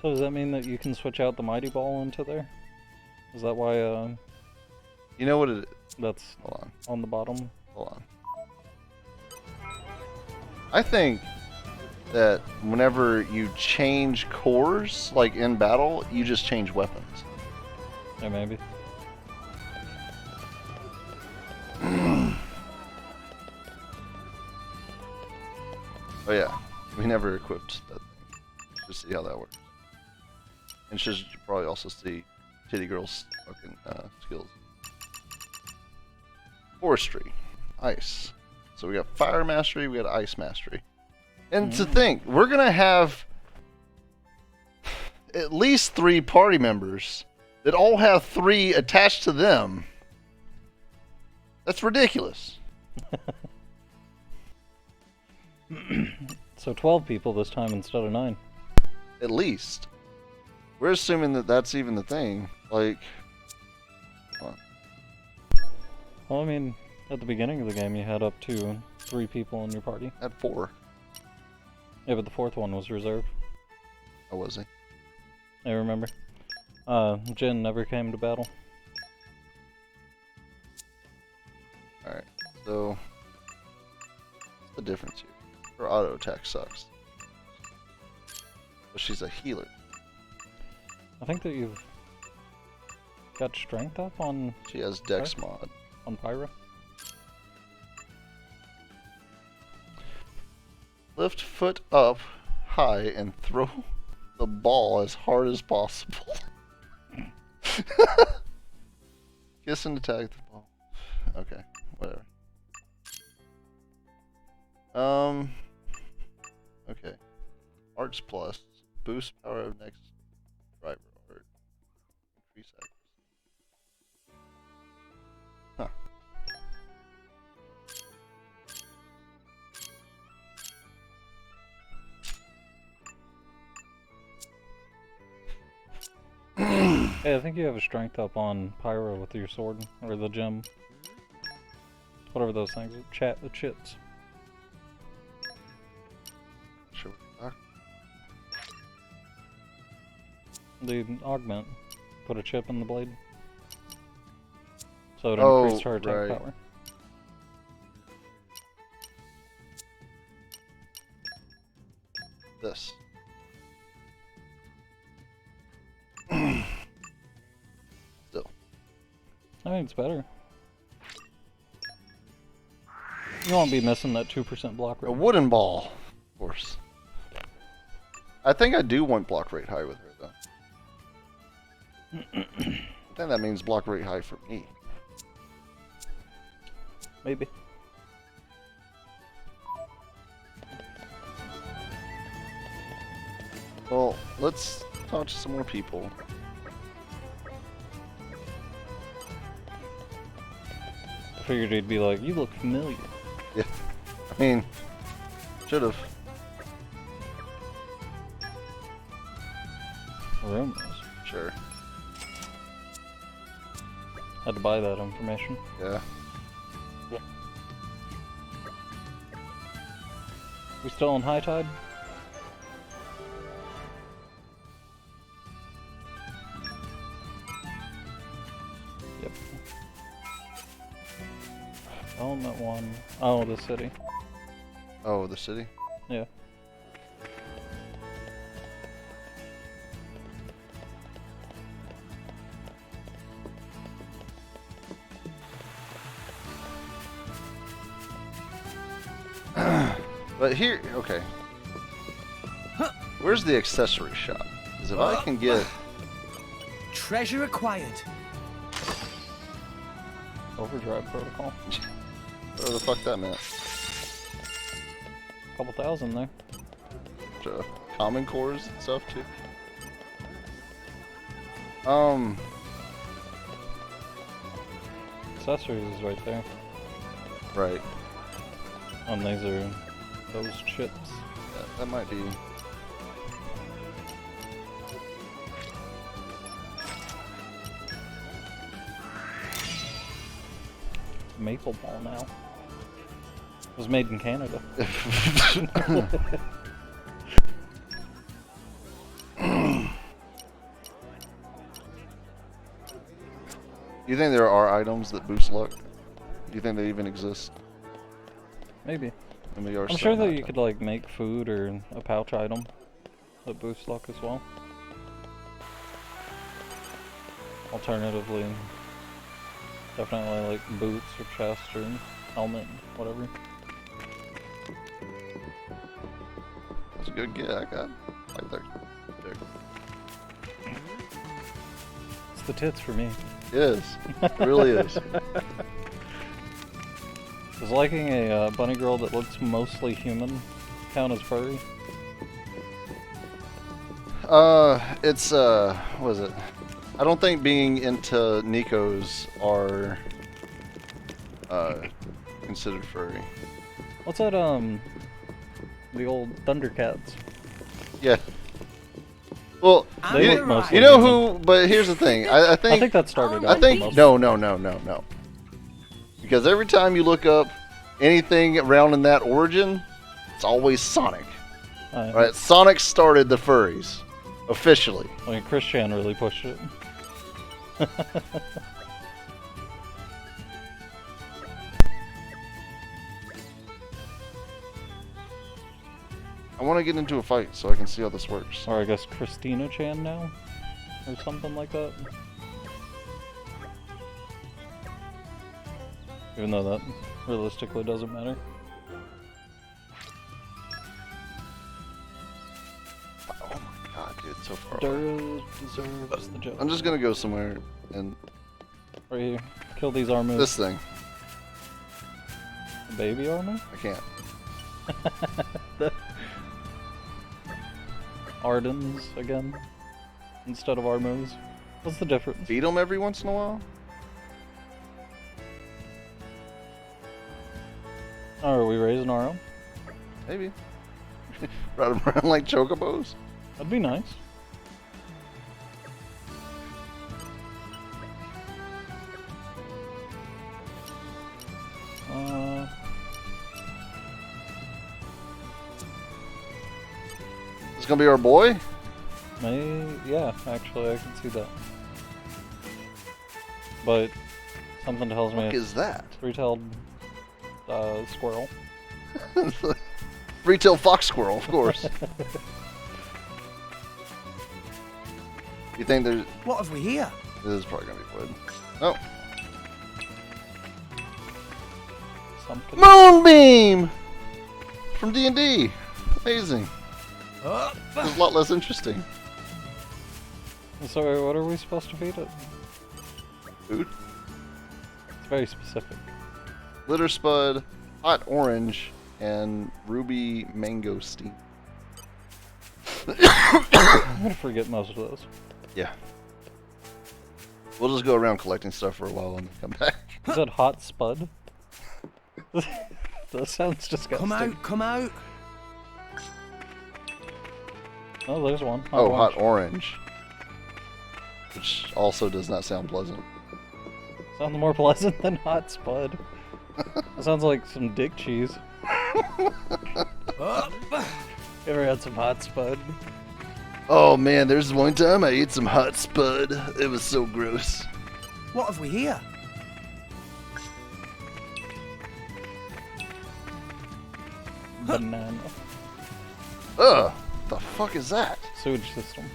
S2: So does that mean that you can switch out the Mighty Ball into there? Is that why,
S1: You know what it is?
S2: That's
S1: Hold
S2: on the bottom?
S1: Hold on. I think that whenever you change cores, like in battle, you just change weapons.
S2: Yeah, maybe.
S1: Oh yeah, we never equipped that thing. Just see how that works. And should probably also see Titty Girl's fucking skills. Forestry, ice. So we got fire mastery, we got ice mastery. And to think, we're gonna have at least 3 party members that all have 3 attached to them. That's ridiculous.
S2: So 12 people this time instead of 9.
S1: At least. We're assuming that that's even the thing. Like, hold on.
S2: Well, I mean, at the beginning of the game, you had up to 3 people in your party.
S1: At 4.
S2: Yeah, but the 4th one was reserved.
S1: Oh, was he?
S2: I remember. Jin never came to battle.
S1: Alright, so what's the difference here? Her auto attack sucks. But she's a healer.
S2: I think that you've got strength up on...
S1: She has Dex mod.
S2: On Pyra?
S1: Lift foot up high and throw the ball as hard as possible. Kiss and attack the ball. Okay, whatever. Okay. Arts plus. Boost power of next driver art. Increase accuracy. Huh.
S2: Hey, I think you have a strength up on Pyro with your sword, or the gem. Whatever those things are. The chips.
S1: Sure.
S2: The augment. Put a chip in the blade. So it increased her attack power.
S1: This. Still.
S2: I think it's better. You won't be missing that 2% block rate.
S1: A wooden ball, of course. I think I do want block rate high with her, though. I think that means block rate high for me.
S2: Maybe.
S1: Well, let's talk to some more people.
S2: I figured he'd be like, you look familiar.
S1: Yeah. I mean, should've.
S2: Rumors.
S1: Sure.
S2: Had to buy that information.
S1: Yeah.
S2: We still on high tide? Yep. Element 1. Oh, the city.
S1: Oh, the city?
S2: Yeah.
S1: But here, okay. Where's the accessory shop? Because if I can get...
S3: Treasure acquired.
S2: Overdrive protocol.
S1: Where the fuck that meant?
S2: Couple thousand there.
S1: Common cores and stuff too.
S2: Accessories is right there.
S1: Right.
S2: And these are those chips.
S1: Yeah, that might be.
S2: Maple ball now. It was made in Canada.
S1: You think there are items that boost luck? Do you think they even exist?
S2: Maybe.
S1: And we are
S2: I'm sure that you could like make food or a pouch item that boosts luck as well. Alternatively, definitely like boots or chest or helmet, whatever.
S1: That's a good get. I got like that.
S2: It's the tits for me.
S1: It is. It really is.
S2: Does liking a bunny girl that looks mostly human count as furry?
S1: It's what is it? I don't think being into Nikos are considered furry.
S2: What's that? The old Thundercats.
S1: Yeah. Well,
S2: They look mostly
S1: you know
S2: human.
S1: who? But here's the thing. I think
S2: that started.
S1: I think no. Because every time you look up anything around in that origin, it's always Sonic. Right? Sonic started the furries officially.
S2: I mean, Chris Chan really pushed it.
S1: I want to get into a fight so I can see how this works.
S2: Or I guess Christina Chan now? Or something like that. Even though that realistically doesn't matter.
S1: Oh my god, dude, it's so far away.
S2: Duro deserves the joke.
S1: I'm just gonna go somewhere and...
S2: Right here. Kill these armors.
S1: This thing.
S2: Baby armor?
S1: I can't.
S2: Ardens again. Instead of armors. What's the difference?
S1: Beat them every once in a while?
S2: Oh, are we raising our own?
S1: Maybe. Ride them around like chocobos?
S2: That'd be nice.
S1: It's gonna be our boy?
S2: Yeah, actually, I can see that. But something tells me
S1: What is that?
S2: Three-tailed squirrel.
S1: Three-tailed fox squirrel, of course. You think there's...
S3: What have we here?
S1: This is probably gonna be wood. Oh.
S2: pumpkin.
S1: Moonbeam! From D&D. Amazing. It's a lot less interesting.
S2: So what are we supposed to feed it?
S1: Food?
S2: It's very specific.
S1: Glitter Spud, Hot Orange, and Ruby Mangosteen.
S2: I'm gonna forget most of those.
S1: Yeah. We'll just go around collecting stuff for a while and come back.
S2: Is that Hot Spud? That sounds disgusting.
S3: Come out, come out.
S2: Oh, there's one.
S1: Hot Orange. Which also does not sound pleasant.
S2: Sounds more pleasant than Hot Spud. That sounds like some dick cheese. You ever had some Hot Spud?
S1: Oh man, there's one time I ate some Hot Spud. It was so gross.
S3: What have we here?
S2: Banana.
S1: Ugh, the fuck is that?
S2: Sewage system.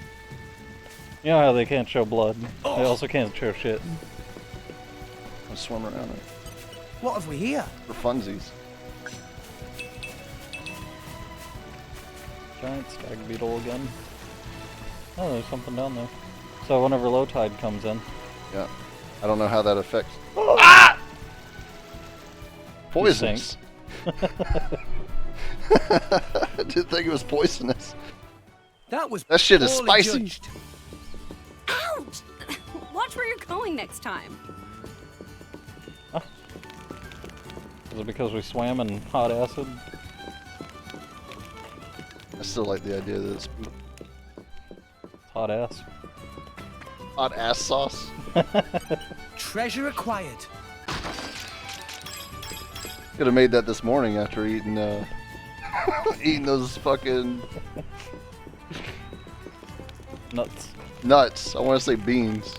S2: You know how they can't show blood. They also can't show shit.
S1: I swim around it.
S3: What have we here?
S1: For funsies.
S2: Giant stag beetle again. Oh, there's something down there. So whenever low tide comes in.
S1: Yeah. I don't know how that affects. Ah! Poisonous. I didn't think it was poisonous. That shit is spicy.
S3: Judged.
S17: Ouch! Watch where you're going next time.
S2: Is it because we swam in hot acid?
S1: I still like the idea that it's
S2: hot ass.
S1: Hot ass sauce.
S3: Treasure acquired.
S1: Could have made that this morning after eating eating those fucking
S2: nuts.
S1: Nuts. I want to say beans.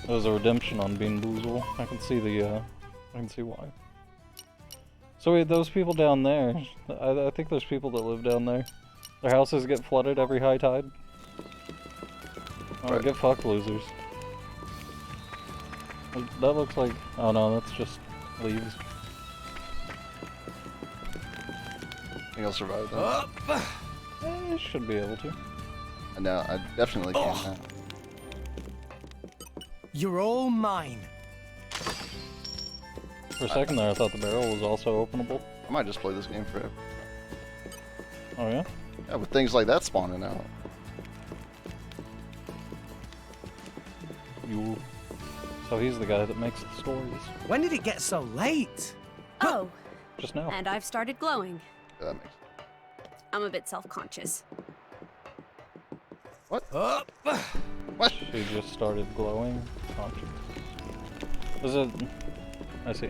S2: There was a redemption on Bean Boozle. I can see the I can see why. So wait, those people down there, I think there's people that live down there. Their houses get flooded every high tide. Oh,
S1: Right.
S2: get fucked, losers. That looks like... Oh no, that's just leaves.
S1: I think I'll survive that.
S2: I should be able to.
S1: And now I definitely can now.
S3: You're all mine.
S2: For a second there, I thought the barrel was also openable.
S1: I might just play this game forever.
S2: Oh yeah?
S1: Yeah, with things like that spawning out.
S2: You. So he's the guy that makes the stories.
S3: When did it get so late?
S17: Oh.
S2: Just now.
S17: And I've started glowing.
S1: Yeah, that makes
S17: I'm a bit self-conscious.
S1: What?
S2: What? She just started glowing. Conscious. Is it... I see.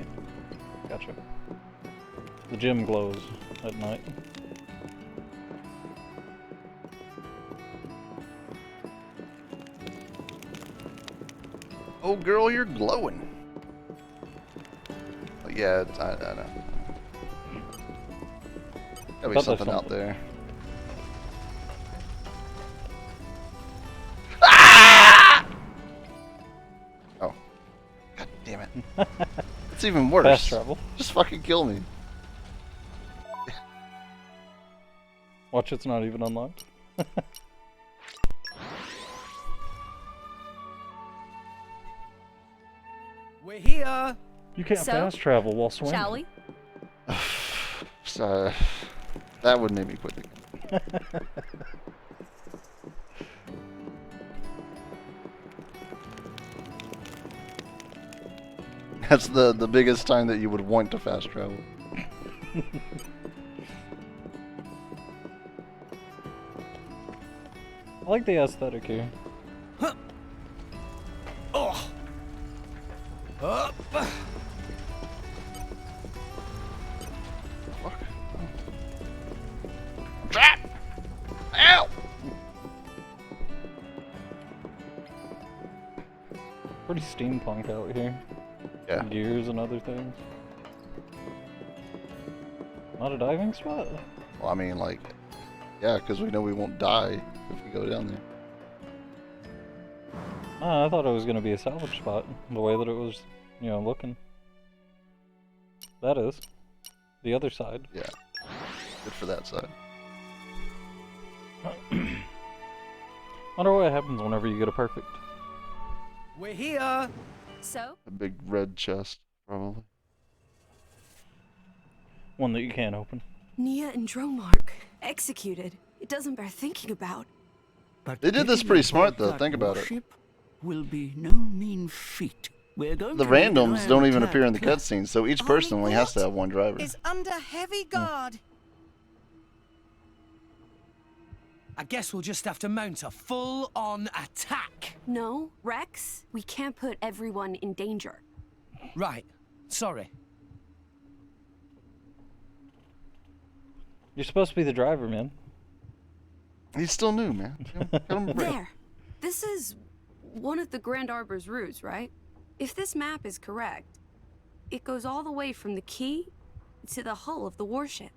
S2: Gotcha. The gym glows at night.
S1: Oh girl, you're glowing. Oh, yeah, I know. Gotta be something out there. Ah! Oh. God damn it. It's even worse.
S2: Fast travel.
S1: Just fucking kill me.
S2: Watch, it's not even unlocked.
S3: We're here.
S2: You can't
S17: So,
S2: fast travel while swimming.
S17: Shall we?
S1: So, that would make me quit the game. That's the biggest time that you would want to fast travel.
S2: I like the aesthetic here.
S3: Oh. Up.
S1: Trapped! Ow!
S2: Pretty steampunk out here.
S1: Yeah.
S2: Gears and other things. Not a diving spot?
S1: Well, I mean, like, yeah, because we know we won't die if we go down there.
S2: I thought it was going to be a salvage spot, the way that it was, you know, looking. That is. The other side.
S1: Yeah. Good for that side.
S2: Wonder what happens whenever you get a perfect.
S3: We're here.
S17: So?
S1: A big red chest, probably.
S2: One that you can't open.
S17: Nia and Dromark executed. It doesn't bear thinking about.
S11: But
S1: They did this
S11: getting
S1: pretty
S11: aboard
S1: smart, though.
S11: that
S1: Think about it.
S11: warship will be no mean feat. We're going
S1: The
S11: to need an
S1: randoms don't even
S11: ironclad
S1: appear in the
S11: plan.
S1: cutscenes, so each person only has to have one driver.
S21: Is under heavy guard.
S3: I guess we'll just have to mount a full-on attack.
S17: No, Rex, we can't put everyone in danger.
S3: Right. Sorry.
S2: You're supposed to be the driver, man.
S1: He's still new, man. Get him a break.
S17: There. This is one of the Grand Arbor's routes, right? If this map is correct, it goes all the way from the quay to the hull of the warship.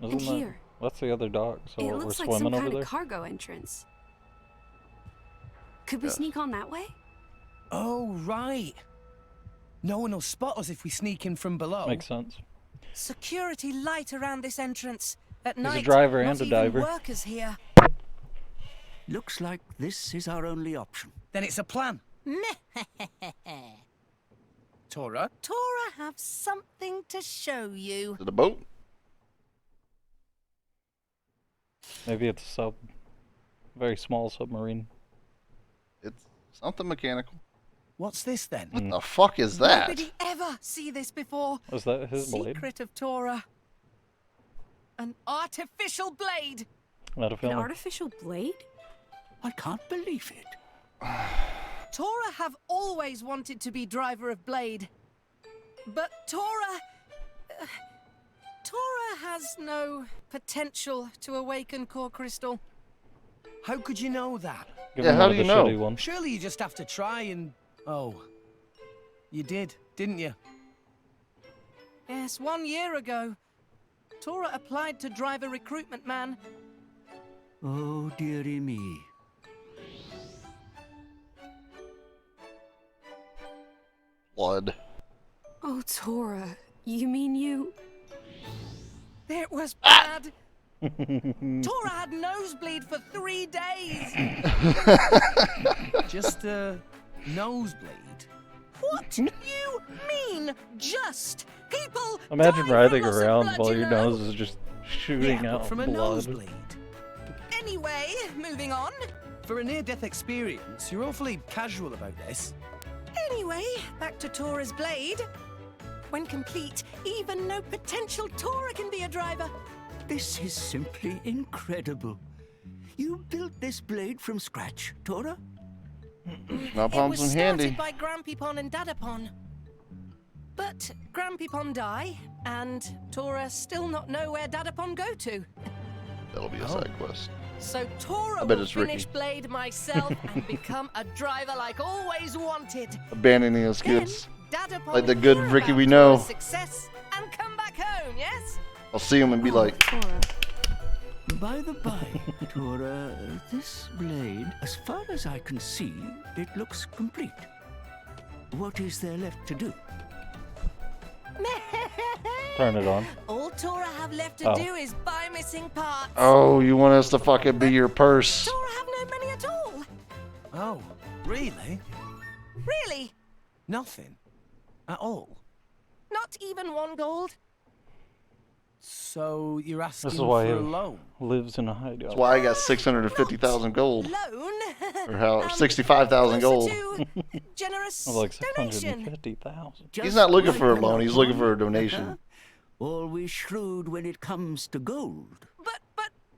S2: Isn't
S17: And
S2: that,
S17: here,
S2: that's the other dock, so
S17: it
S2: we're
S17: looks like
S2: swimming
S17: some
S2: over
S17: kind
S2: there.
S17: of cargo entrance. Could we
S1: Yes.
S17: sneak on that way?
S3: Oh, right. No one will spot us if we sneak in from below.
S2: Makes sense.
S21: Security light around this entrance. At
S2: He's
S21: night,
S2: a driver
S21: not
S2: and a
S21: even
S2: diver.
S21: workers here.
S11: Looks like this is our only option.
S3: Then it's a plan. Tora?
S21: Tora have something to show you.
S1: To the boat?
S2: Maybe it's a sub. Very small submarine.
S1: It's something mechanical.
S3: What's this then?
S1: What the fuck is that?
S21: Nobody ever see this before.
S2: Was that his blade?
S21: Secret of Tora. An artificial blade.
S2: Not a
S17: An
S2: film.
S17: artificial blade?
S11: I can't believe it.
S21: Tora have always wanted to be driver of blade. But Tora has no potential to awaken core crystal.
S3: How could you know that?
S2: Give
S1: Yeah,
S2: him
S1: how
S2: one
S1: do
S2: of
S1: you
S2: the
S1: know?
S2: shitty ones.
S3: Surely you just have to try and... Oh. You did, didn't you?
S21: Yes, 1 year ago. Tora applied to drive a recruitment man.
S11: Oh, dearie me.
S1: Blood.
S17: Oh, Tora, you mean you...
S21: It was bad. Tora had nosebleed for 3 days.
S3: Just a nosebleed.
S21: What you mean, just? People
S2: Imagine
S21: die
S2: writhing
S21: from loss of
S2: around
S21: blood,
S2: while
S21: you
S2: your
S21: know?
S2: nose is just shooting
S3: Yeah,
S2: out
S3: but from a
S2: blood.
S3: nosebleed.
S21: Anyway, moving on.
S3: For a near-death experience, you're awfully casual about this.
S21: Anyway, back to Tora's blade. When complete, even no potential Tora can be a driver.
S11: This is simply incredible. You built this blade from scratch, Tora?
S1: Now
S21: It
S1: palms
S21: was
S1: some handy.
S21: started by Grampypon and Dadapon. But Grampypon die, and Tora still not know where Dadapon go to.
S1: That'll be a side quest.
S21: So Tora
S1: I bet
S21: will
S1: it's Ricky.
S21: finish blade myself and become a driver like always wanted.
S1: Abandoning those kids.
S21: Dadapon
S1: Like the
S21: will
S1: good
S21: hear
S1: Ricky
S21: about
S1: we know.
S21: Tora's success and come back home, yes?
S1: I'll see him and be like,
S17: Tora.
S11: By the by, Tora, this blade, as far as I can see, it looks complete. What is there left to do?
S2: Turn it on.
S21: All Tora have left to
S2: Oh.
S21: do is buy missing parts.
S1: oh, you want us to fucking be your purse?
S21: Tora have no money at all.
S3: Oh, really?
S21: Really?
S3: Nothing? At all?
S21: Not even 1 gold?
S3: So you're asking
S2: This is why
S3: for a
S2: he
S3: loan?
S2: lives in a hideout.
S1: That's why I got 650,000 gold.
S21: Loan?
S1: Or how 65,000 gold.
S21: Generous
S2: I was like
S21: donation.
S2: 650,000.
S1: He's not looking
S11: like
S1: for a
S11: an
S1: loan, he's looking for a
S11: upon,
S1: donation.
S11: Always shrewd when it comes to gold.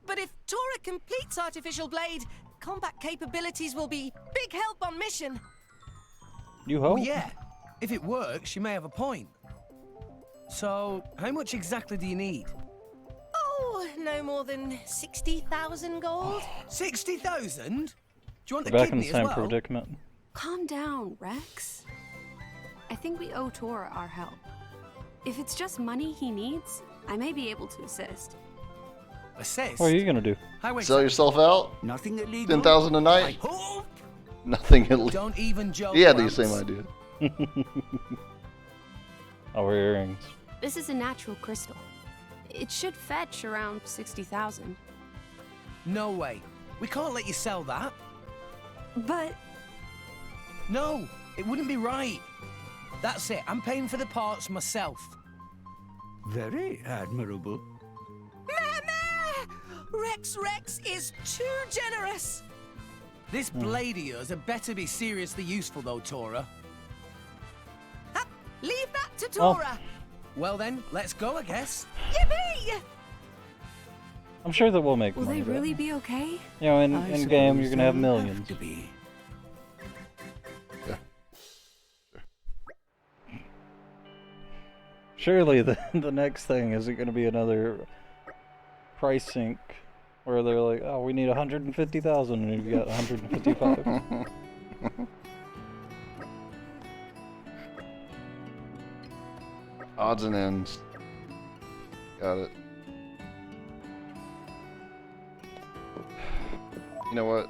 S21: But if Tora completes Artificial Blade, combat capabilities will be big help on mission.
S2: You hope?
S3: Well, yeah. If it works, you may have a point. So, how much exactly do you need?
S21: Oh, no more than 60,000 gold.
S3: 60,000? Do you want
S2: We're
S3: the
S2: back in the
S3: kidney as
S2: same
S3: well?
S2: predicament.
S17: Calm down, Rex. I think we owe Tora our help. If it's just money he needs, I may be able to assist.
S3: Assist?
S2: What are you gonna do?
S1: Sell yourself out?
S11: Nothing illegal.
S1: 10,000 a night?
S3: I hope.
S1: Nothing illegal.
S3: Don't even joke.
S1: He had the
S3: Gramps.
S1: same idea.
S2: Our earrings.
S17: This is a natural crystal. It should fetch around 60,000.
S3: No way. We can't let you sell that.
S17: But...
S3: No, it wouldn't be right. That's it. I'm paying for the parts myself.
S11: Very admirable.
S21: Rex is too generous.
S3: This blade of yours had better be seriously useful, though, Tora.
S21: Leave that to Tora.
S3: Well then, let's go, I guess.
S21: Yippee!
S2: I'm sure that we'll make
S17: Will
S2: money.
S17: they really be okay?
S2: You know, in game, you're gonna have millions. Surely the next thing isn't going to be another price sync where they're like, oh, we need 150,000 and you've got 155.
S1: Odds and ends. Got it. You know what?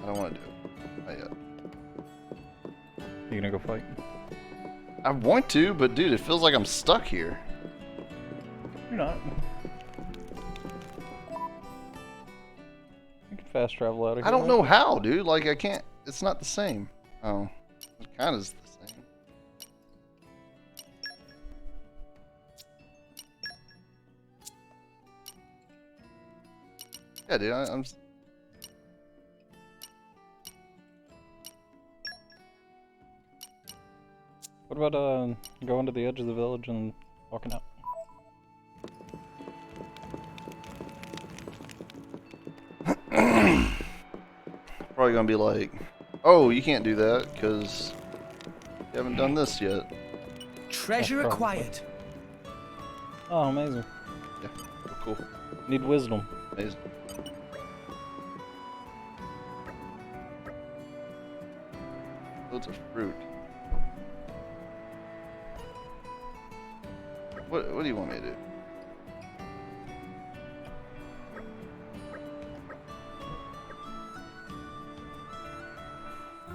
S1: I don't want to do it. Not yet.
S2: You gonna go fight?
S1: I want to, but dude, it feels like I'm stuck here.
S2: You're not. You can fast travel out of here.
S1: I don't know how, dude. Like, I can't. It's not the same. Oh. It kind of is the same. Yeah, dude, I'm...
S2: What about going to the edge of the village and walking out?
S1: Probably gonna be like, oh, you can't do that because you haven't done this yet.
S3: Treasure acquired.
S2: Oh, amazing.
S1: Yeah, cool.
S2: Need wisdom.
S1: Amazing. Loads of fruit. What do you want me to do?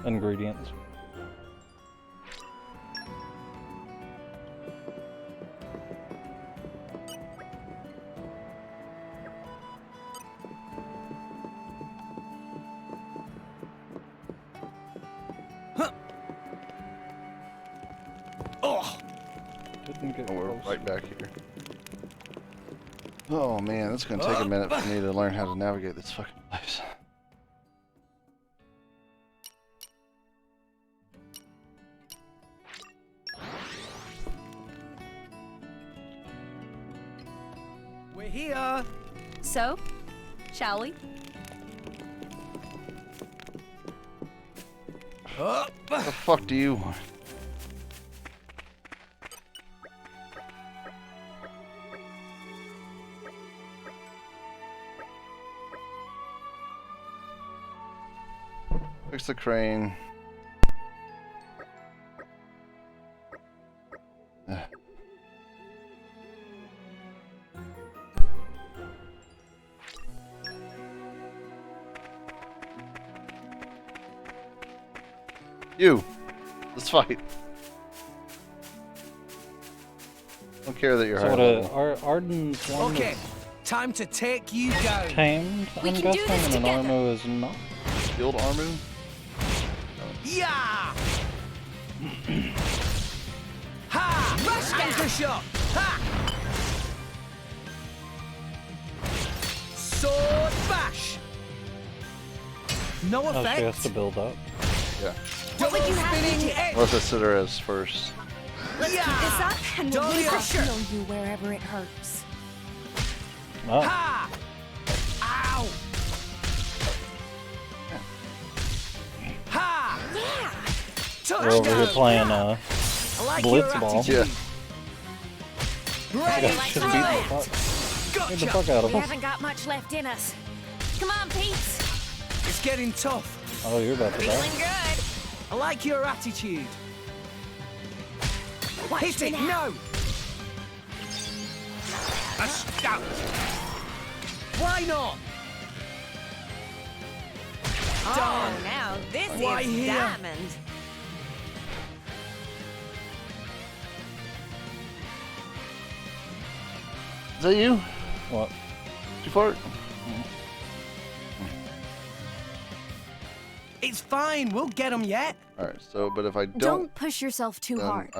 S2: Ingredients.
S1: Oh, we're right back here. Oh man, it's gonna take a minute for me to learn how to navigate this fucking place.
S3: We're here.
S6: So, shall we?
S1: What the fuck do you want? Fix the crane. You! Let's fight. Don't care that you're high level.
S2: Arden's one
S3: Okay, time to take you down.
S2: tamed, I'm guessing, and an Armu is not.
S1: Guild Armu?
S3: Yeah! Ha! Anchor shot! Ha! Sword bash! No
S2: Oh, she
S3: effect.
S2: has to build up.
S1: Yeah.
S3: Double spinning edge.
S1: Let's consider as first.
S21: Let's keep this up and we'll
S3: Dolly
S21: leave
S3: up.
S21: heal you wherever it hurts.
S2: Oh.
S3: Ha! Ow! Ha!
S2: We're over here
S3: Touchdown!
S2: playing
S3: I like your
S2: Blitzball.
S3: attitude.
S2: Yeah.
S3: Ready,
S2: Just beat the fuck. Beat the fuck out of
S6: We
S2: us.
S6: haven't got much left in us. Come on, Pete.
S3: It's getting tough.
S2: Oh, you're about to
S6: Feeling
S2: die.
S6: good.
S3: I like your attitude.
S6: Watch
S3: Hit
S6: me
S3: it,
S6: now.
S3: no! A scout! Why not?
S16: Oh, now this
S3: Why
S16: is
S3: here?
S16: diamond.
S1: Is that you?
S2: What?
S1: Did you fart?
S3: It's fine. We'll get them yet.
S1: All right. So, but if I
S17: Don't push yourself too
S1: then
S17: hard.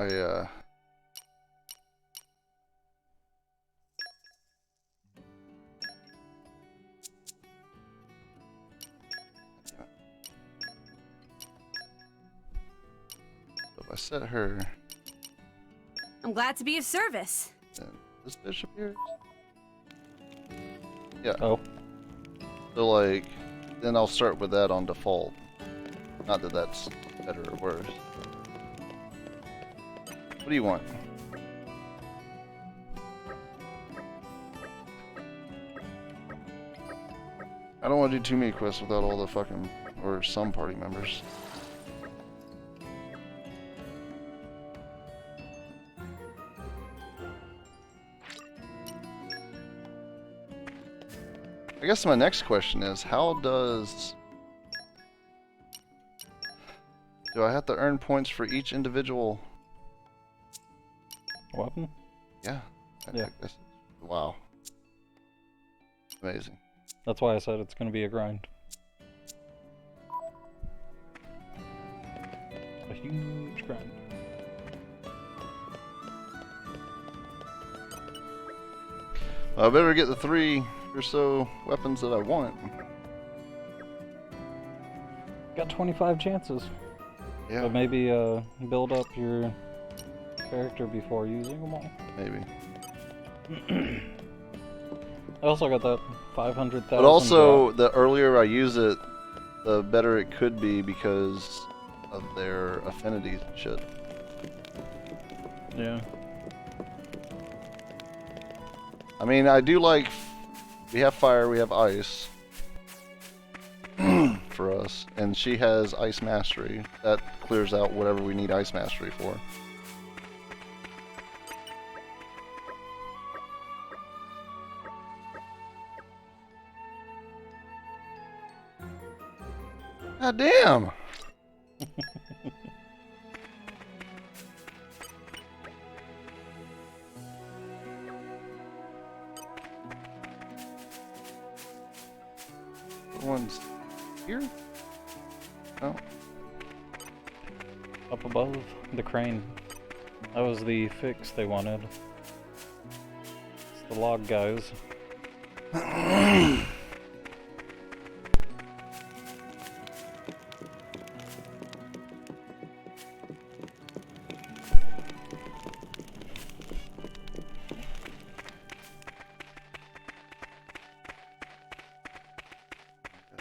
S1: If I set her,
S17: I'm glad to be of service.
S1: then this bitch appears. Yeah.
S2: Oh.
S1: So like, then I'll start with that on default. Not that that's better or worse. What do you want? I don't want to do too many quests without all the fucking, or some party members. I guess my next question is, how do I have to earn points for each individual
S2: weapon?
S1: Yeah.
S2: Yeah.
S1: Wow. Amazing.
S2: That's why I said it's going to be a grind. A huge grind.
S1: I better get the 3 or so weapons that I want.
S2: Got 25 chances.
S1: Yeah.
S2: But maybe build up your character before using them all.
S1: Maybe.
S2: I also got that 500,000.
S1: But also, the earlier I use it, the better it could be because of their affinities and shit.
S2: Yeah.
S1: I mean, I do like... We have fire, we have ice. For us. And she has ice mastery. That clears out whatever we need ice mastery for. God damn! The one's here? Oh.
S2: Up above the crane. That was the fix they wanted. It's the log guys.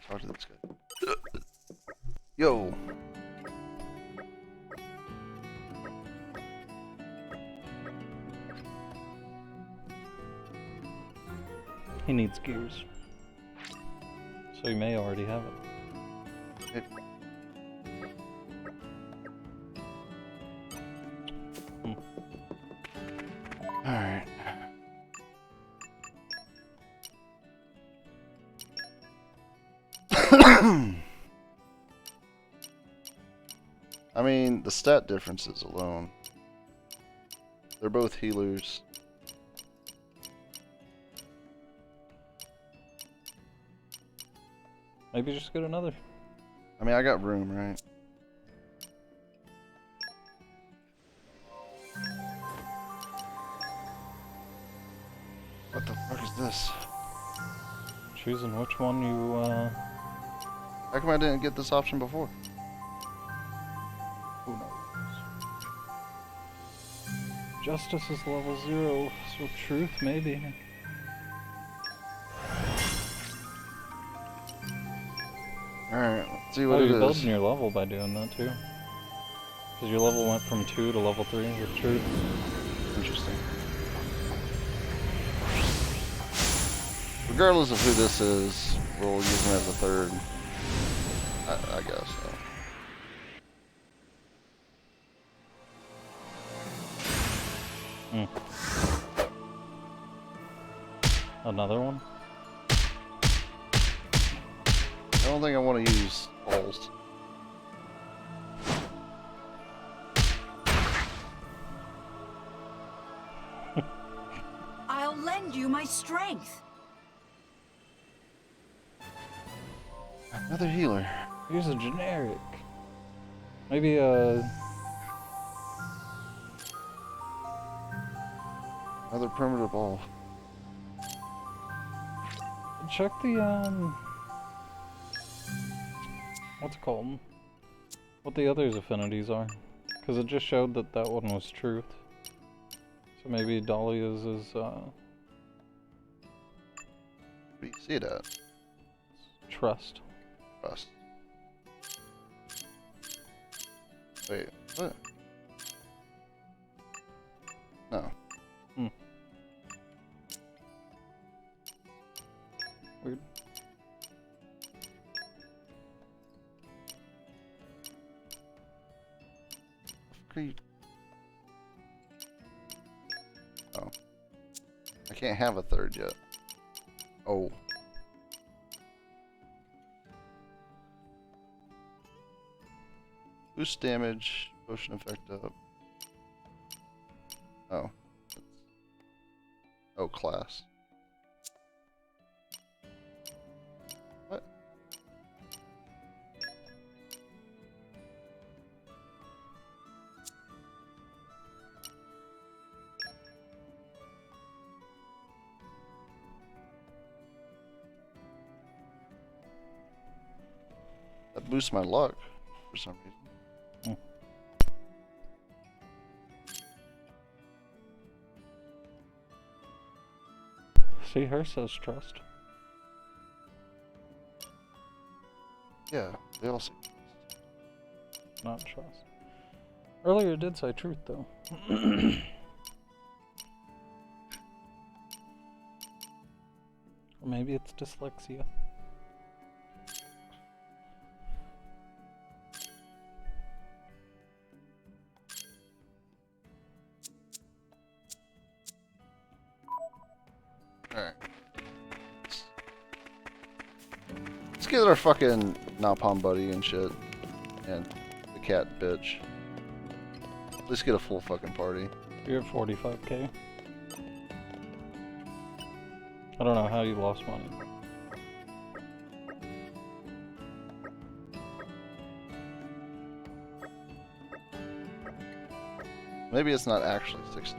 S1: Talk to this guy. Yo.
S2: He needs gears. So he may already have it.
S1: Alright. I mean, the stat differences alone. They're both healers.
S2: Maybe just get another.
S1: I mean, I got room, right? What the fuck is this?
S2: Choosing which one you,
S1: How come I didn't get this option before?
S2: Who knows? Justice is level 0, so truth, maybe.
S1: Alright, let's see what it
S2: you're
S1: is.
S2: building your level by doing that too. Because your level went from 2 to level 3 with truth.
S1: Interesting. Regardless of who this is, we'll use him as a third. I guess so.
S2: Another one?
S1: I don't think I want to use holes.
S21: I'll
S10: lend you my strength.
S1: Another healer.
S2: Here's a generic. Maybe
S1: another primitive ball.
S2: check the what's it called? What the others' affinities are, because it just showed that that one was truth. So maybe Dahlia's is
S1: Where do you see it at?
S2: trust.
S1: Trust. Wait, what? No.
S2: Weird.
S1: Oh. I can't have a third yet. Oh. Boost damage, potion effect up. Oh. Oh, class. What? That boosts my luck for some reason.
S2: See, her says trust.
S1: Yeah, they all say
S2: Not trust. Earlier it did say truth, though. Or maybe it's dyslexia.
S1: Alright. Let's get our fucking Napalm buddy and shit. And the cat bitch. Let's get a full fucking party.
S2: You're at 45k. I don't know how you lost money.
S1: Maybe it's not actually 60.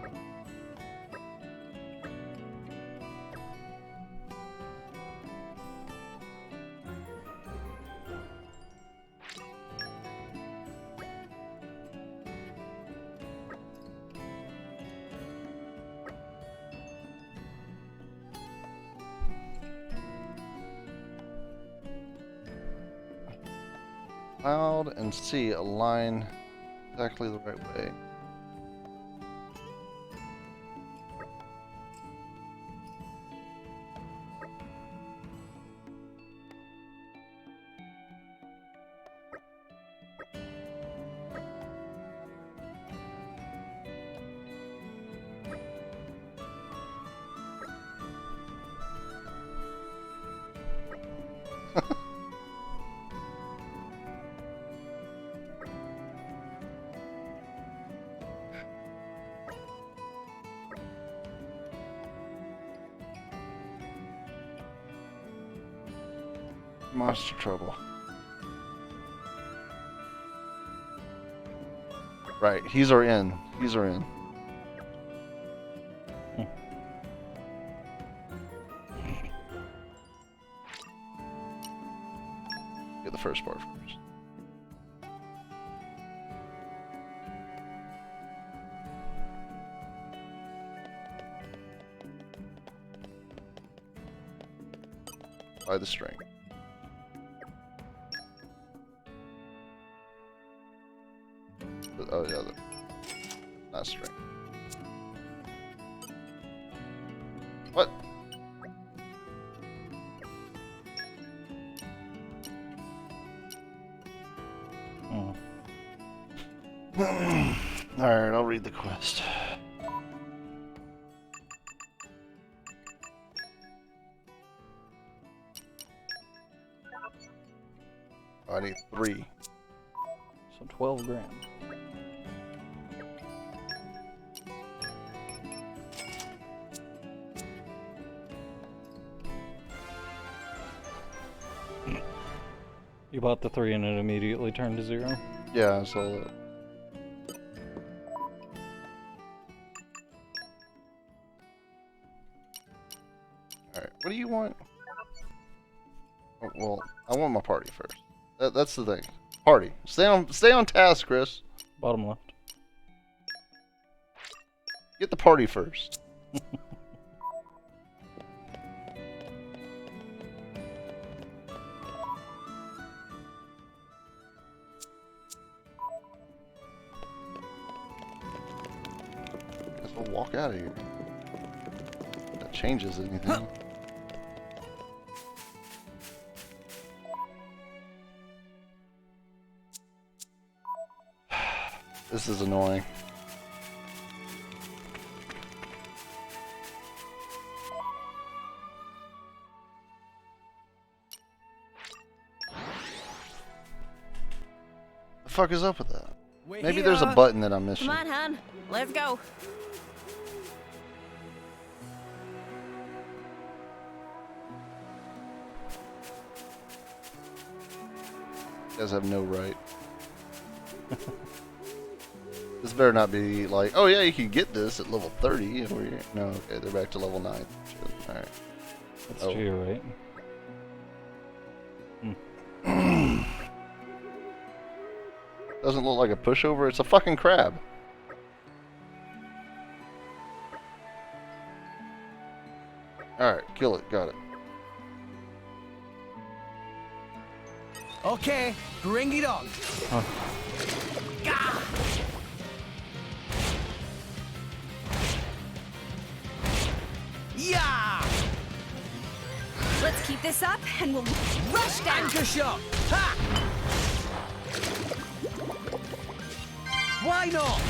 S1: Cloud and sea align exactly the right way. Monster trouble. Right, he's our in. He's our in. Get the first part first. By the string. Oh yeah, not string. What?
S2: Oh.
S1: Alright, I'll read the quest. I need 3.
S2: So 12 grand. You bought the 3 and it immediately turned to 0?
S1: Yeah, I saw that. Alright, what do you want? Oh, well, I want my party first. That's the thing. Party. Stay on task, Chris.
S2: Bottom left.
S1: Get the party first. Guess we'll walk out of here. If that changes anything. This is annoying. The fuck is up with that? Maybe there's a button that I'm missing.
S16: Come on, hon. Let's go.
S1: You guys have no right. This better not be like, oh yeah, you can get this at level 30. Or no, okay, they're back to level 9. Alright.
S2: That's to your right.
S1: Doesn't look like a pushover, it's a fucking crab. Alright, kill it, got it.
S3: Okay, bring it on.
S2: Huh.
S3: Gah! Yeah!
S17: Let's keep this up and we'll rush down.
S3: Anchor shot! Ha! Why not?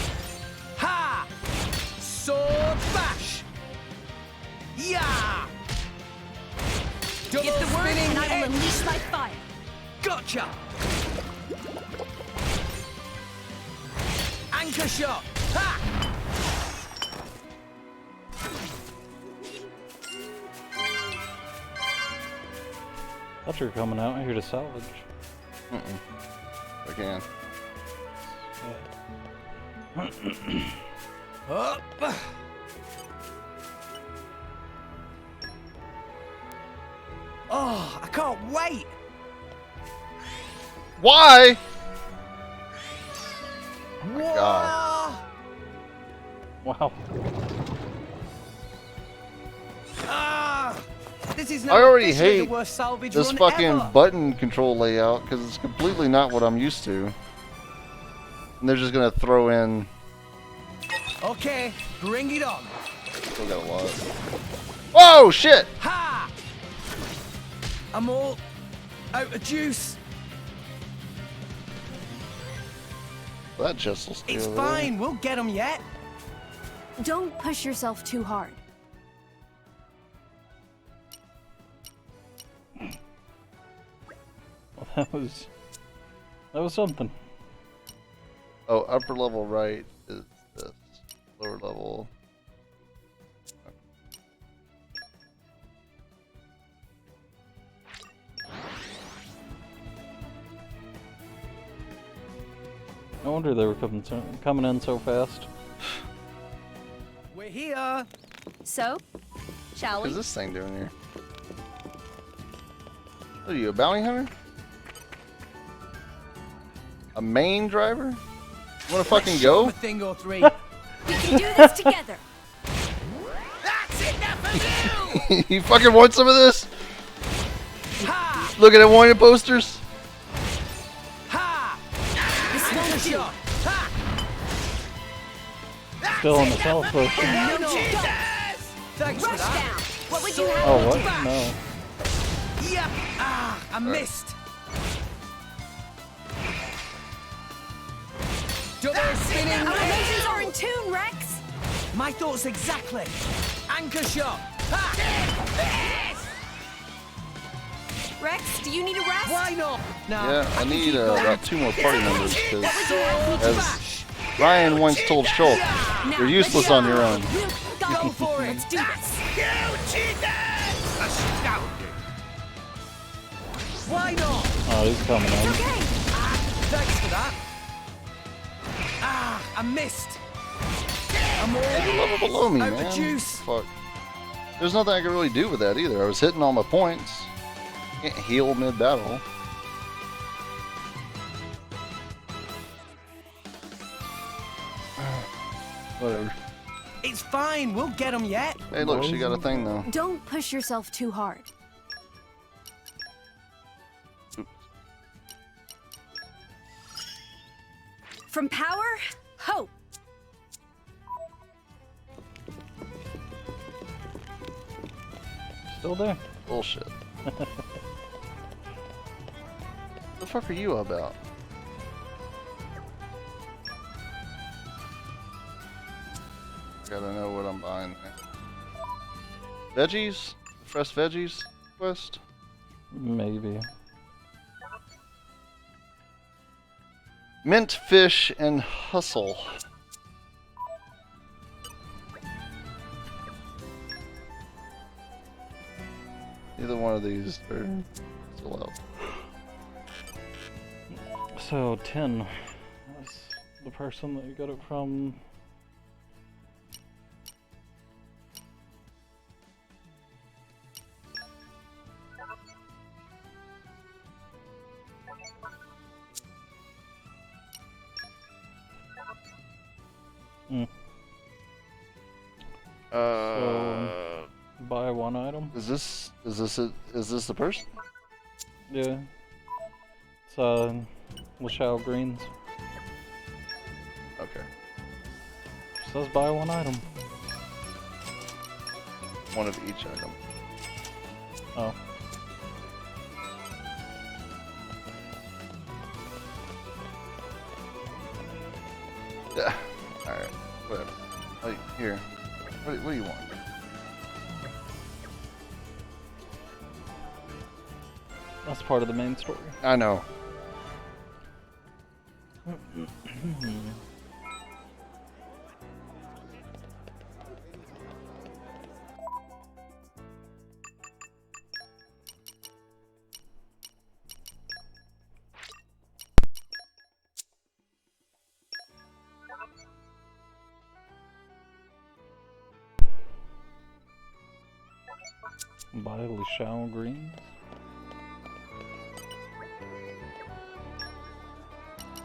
S3: Ha! Sword bash! Yeah! Double
S17: Give the word
S3: spinning
S17: and I will
S3: edge.
S17: unleash my fire.
S3: Gotcha! Anchor shot! Ha!
S2: Thought you were coming out here to salvage.
S1: I can.
S3: Up! Oh, I can't wait!
S1: Why? Oh my
S3: Whoa!
S1: god.
S2: Wow.
S3: Ah! This is
S1: I already
S3: officially
S1: hate
S3: the worst salvage
S1: this
S3: run
S1: fucking
S3: ever.
S1: button control layout because it's completely not what I'm used to. And they're just gonna throw in.
S3: Okay, bring it on.
S1: Still got a lot. Whoa, shit!
S3: Ha! I'm all out of juice.
S1: That chest will stay
S3: It's
S1: over there.
S3: fine, we'll get them yet.
S17: Don't push yourself too hard.
S2: Well, that was something.
S1: Oh, upper level right is this. Lower level.
S2: No wonder they were coming in so fast.
S3: We're here.
S17: So, shall
S1: What
S17: we?
S1: is this thing doing here? What are you, a bounty hunter? A main driver? You wanna fucking go?
S3: A thing or three.
S17: We can do this together.
S3: That's enough of you!
S1: You fucking want some of this?
S3: Ha!
S1: Looking at wanted posters?
S3: Ha! Anchor shot! Ha!
S2: Still on the south coast.
S3: No, no. Thanks for
S17: Rush
S3: that.
S17: down. What would you have?
S2: Oh, what? No.
S3: Yeah! Ah, I missed. Double spinning
S17: Our
S3: edge.
S17: emotions are in tune, Rex.
S3: My thoughts exactly. Anchor shot. Ha!
S17: Rex, do you need a rest?
S3: Why not? No.
S1: Yeah, I need about 2 more party members because,
S17: What would you have?
S1: as Ryan once told Schultz, you're useless on your own.
S17: We'll go for it. Let's do this.
S3: Why not?
S2: Oh, he's coming in.
S3: Thanks for that. Ah, I missed. I'm all
S1: There's a level below me,
S3: out of
S1: man.
S3: juice.
S1: Fuck. There's nothing I can really do with that either. I was hitting all my points. Can't heal mid-battle. Whatever.
S3: It's fine. We'll get them yet.
S1: Hey, look, she got a thing though.
S17: Don't push yourself too hard. From power, hope.
S2: Still there.
S1: Bullshit. The fuck are you about? Gotta know what I'm buying there. Veggies? Fresh veggies quest?
S2: Maybe.
S1: Mint fish and hustle. Either one of these are still out.
S2: So 10. That's the person that you got it from. So buy one item.
S1: Is this the person?
S2: Yeah. It's Lashao Greens.
S1: Okay.
S2: Says buy one item.
S1: One of each item.
S2: Oh.
S1: Yeah. Alright. Whatever. Like, here. What do you want?
S2: That's part of the main story.
S1: I know.
S2: Buy Lashao Greens.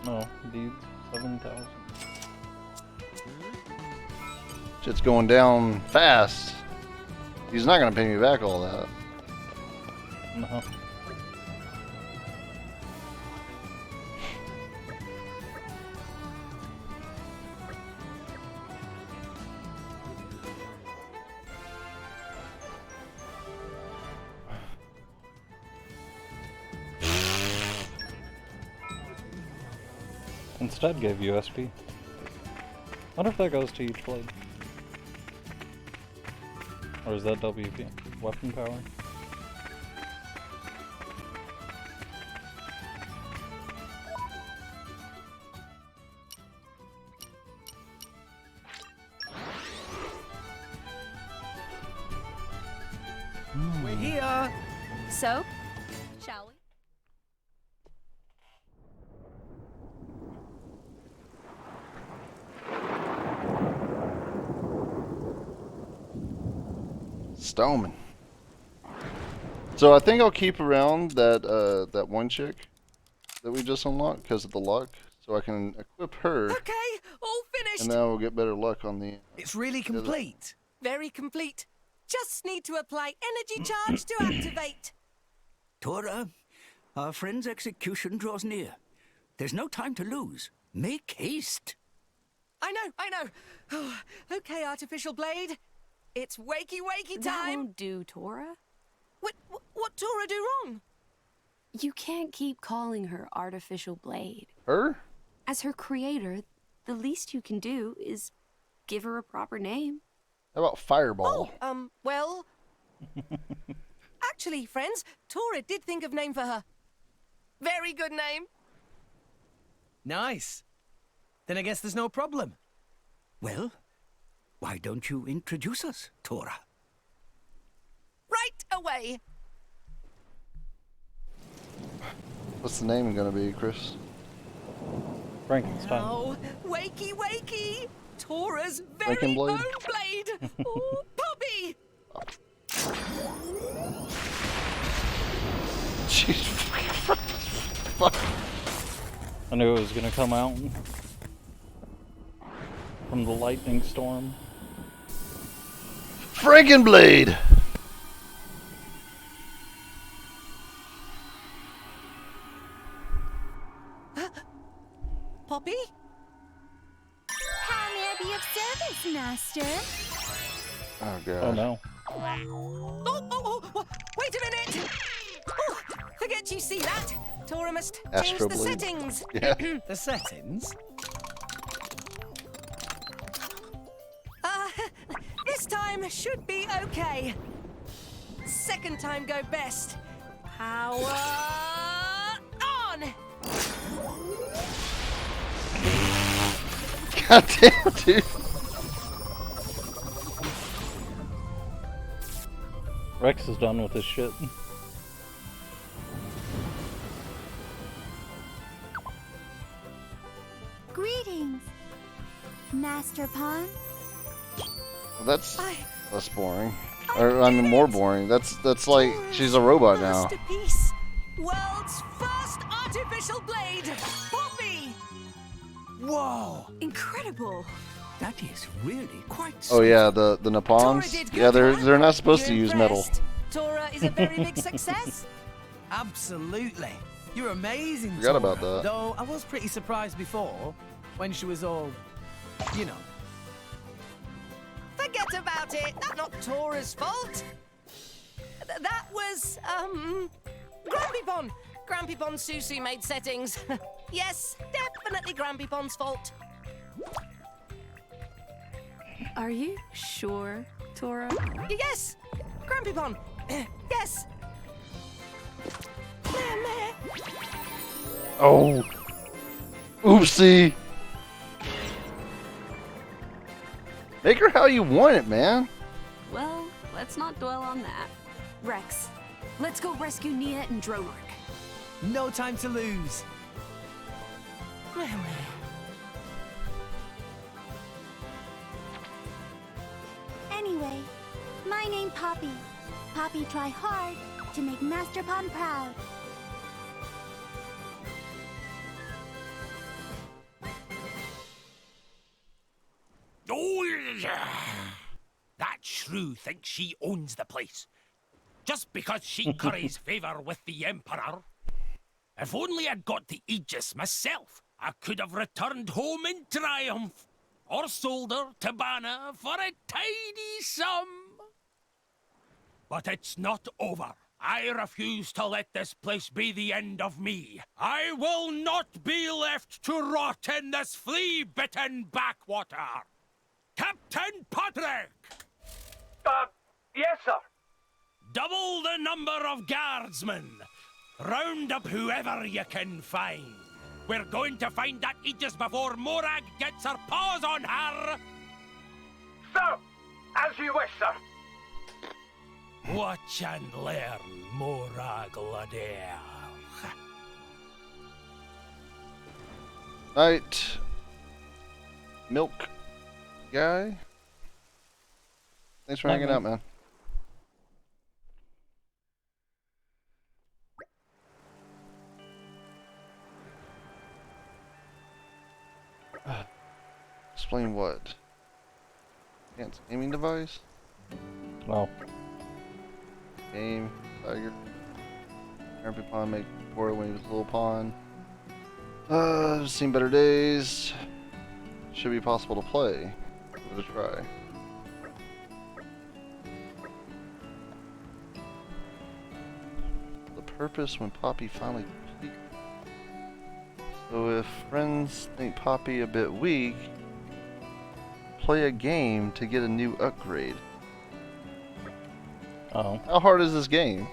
S2: No, deeds 7,000.
S1: Shit's going down fast. He's not gonna pay me back all that.
S2: No. Instead gave you SP. Wonder if that goes to each blade. Or is that WP? Weapon power?
S3: We're here.
S17: So,
S6: Shall we?
S1: Stoneman. So I think I'll keep around that that one chick that we just unlocked because of the luck, so I can equip her.
S21: Okay, all finished.
S1: And now we'll get better luck on the.
S3: It's really complete.
S21: Very complete. Just need to apply energy charge to activate.
S11: Tora, our friend's execution draws near. There's no time to lose. Make haste.
S21: I know. Oh, okay, Artificial Blade. It's wakey
S17: That
S21: time.
S17: won't do, Tora.
S21: What Tora do wrong?
S17: You can't keep calling her Artificial Blade.
S1: Her?
S17: As her creator, the least you can do is give her a proper name.
S1: How about Fireball?
S21: Well... Actually, friends, Tora did think of name for her. Very good name.
S3: Nice. Then I guess there's no problem.
S11: Well, why don't you introduce us, Tora?
S21: Right away.
S1: What's the name gonna be, Chris?
S2: Frankenstein.
S21: Oh, wakey, wakey! Tora's very
S1: Frankenblade?
S21: own blade! Oh, Poppy!
S1: Jeez. Fuck.
S2: I knew it was gonna come out from the lightning storm.
S1: Frankenblade!
S21: Poppy?
S6: How may I be of service, Master?
S1: Oh god.
S2: Oh no.
S21: Wait a minute! Oh, forget you see that. Tora must change
S1: Astro
S21: the
S1: Blade.
S21: settings.
S1: Yeah.
S21: The settings? This time should be okay. Second time go best. Power on!
S1: God damn, dude.
S2: Rex is done with this shit.
S6: Greetings, Master Pawn.
S1: That's boring. Or I mean, more boring. That's like she's a robot now.
S21: Masterpiece. World's first artificial blade. Poppy!
S15: Whoa!
S11: Incredible. That is really quite.
S1: Oh yeah, the Nippons. Yeah, they're not supposed to use metal.
S21: Tora is a very big success.
S3: Absolutely. You're amazing,
S1: Forgot
S3: Tora.
S1: about that.
S3: Though I was pretty surprised before, when she was all, you know.
S21: Forget about it. That's not Tora's fault. That was, Grampy Grampy Pond Susu made settings. Yes, definitely Grampy Pond's fault.
S17: Are you sure, Tora?
S21: Yes, Grampy Pond. Yes.
S1: Oh. Oopsie. Make her how you want it, man.
S17: Well, let's not dwell on that. Rex, let's go rescue Nia and Dromark.
S3: No time to lose.
S6: Anyway, my name Poppy. Poppy try hard to make Master Pawn proud.
S5: Oh, yeah. That shrew thinks she owns the place. Just because she curries favor with the Emperor. If only I'd got the Aegis myself, I could have returned home in triumph. Or sold her to Bana for a tiny sum. But it's not over. I refuse to let this place be the end of me. I will not be left to rot in this flea-bitten backwater. Captain Patrick!
S18: Yes, sir.
S5: Double the number of guardsmen. Round up whoever you can find. We're going to find that Aegis before Morag gets her paws on her.
S18: Sir, as you wish, sir.
S5: Watch and learn, Morag Ladere.
S1: Night. Milk guy. Thanks for hanging out, man. Explain what? Enhanced aiming device?
S2: Oh.
S1: Game, tiger. Happy pawn make poor when he was a little pawn. Seen better days. Should be possible to play. Give it a try. The purpose when Poppy finally complete. So if friends think Poppy a bit weak, play a game to get a new upgrade.
S2: Oh.
S1: How hard is this game?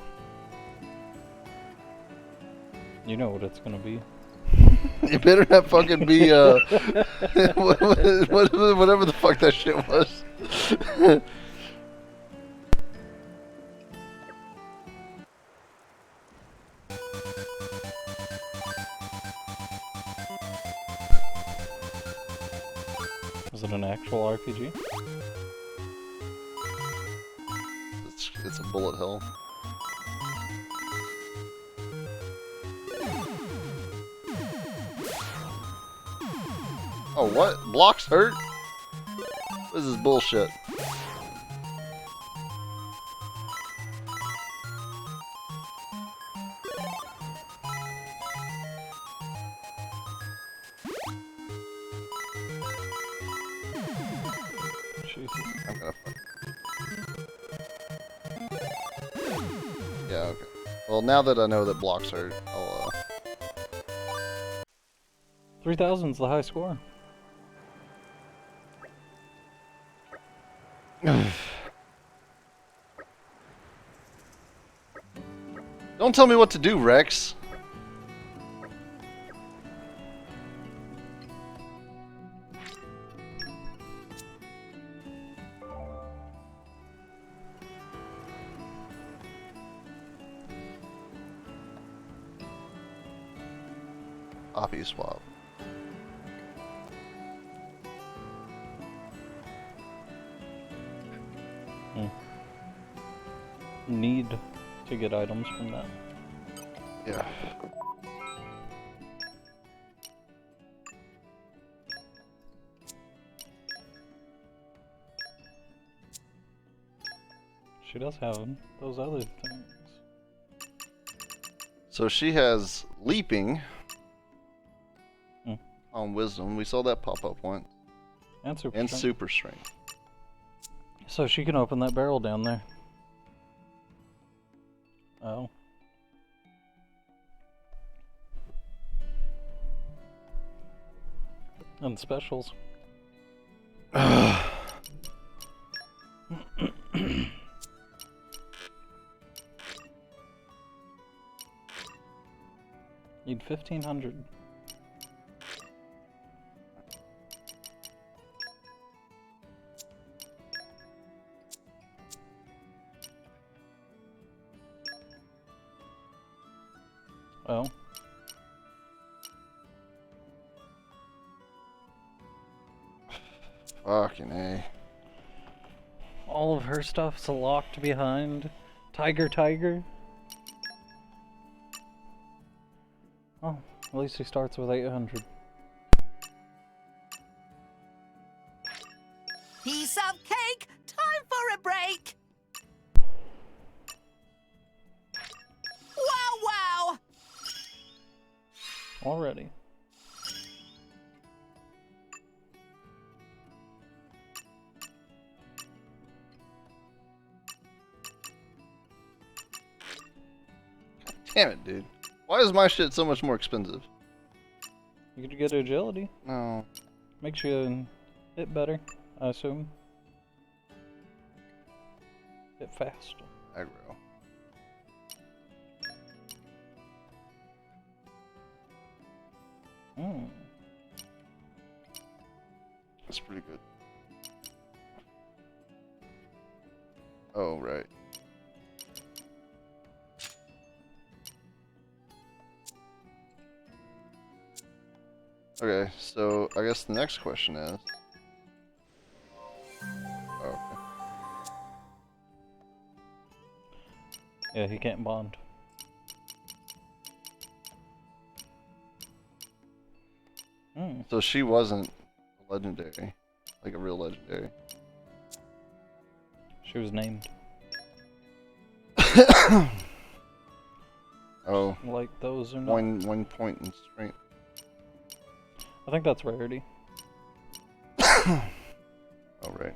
S2: You know what it's gonna be.
S1: You better not fucking be whatever the fuck that shit was.
S2: Is it an actual RPG?
S1: It's a bullet hell. Oh, what? Blocks hurt? This is bullshit. I'm gonna fuck. Yeah, okay. Well, now that I know that blocks hurt, I'll
S2: 3,000's the high score.
S1: Don't tell me what to do, Rex. Copy swap.
S2: Need to get items from that.
S1: Yeah.
S2: She does have those other things.
S1: So she has leaping on wisdom. We saw that pop up once.
S2: And super
S1: and
S2: strength.
S1: super strength.
S2: So she can open that barrel down there. Oh. And specials. Need 1,500. Oh.
S1: Fucking A.
S2: All of her stuff's locked behind Tiger. Oh, at least he starts with 800.
S21: Piece of cake! Time for a break! Wow!
S2: Already.
S1: Damn it, dude. Why is my shit so much more expensive?
S2: You could get agility.
S1: No.
S2: Makes you hit better, I assume. Hit faster.
S1: Aggro. That's pretty good. Oh, right. Okay, so I guess the next question is... Oh, okay.
S2: Yeah, he can't bond.
S1: So she wasn't a legendary, like a real legendary.
S2: She was named.
S1: Oh.
S2: Like those are not.
S1: One point in strength.
S2: I think that's rarity.
S1: Oh, right.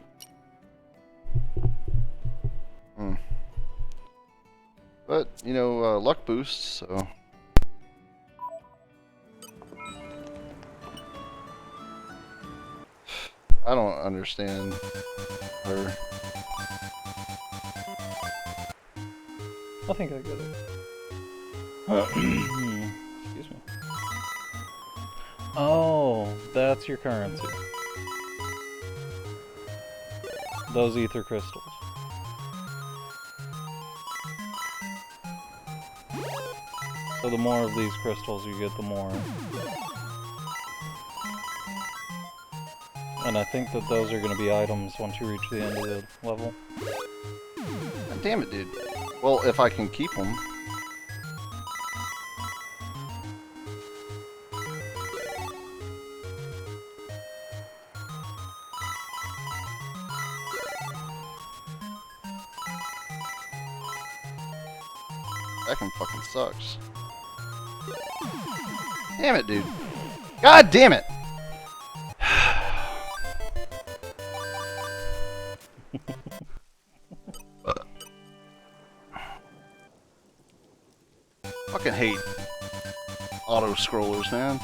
S1: But, you know, luck boosts, so... I don't understand her.
S2: I think I get it. Excuse me. Oh, that's your currency. Those ether crystals. So the more of these crystals you get, the more And I think that those are going to be items once you reach the end of the level.
S1: God damn it, dude. Well, if I can keep them. That can fucking sucks. Damn it, dude. God damn it! Fucking hate auto scrollers, man.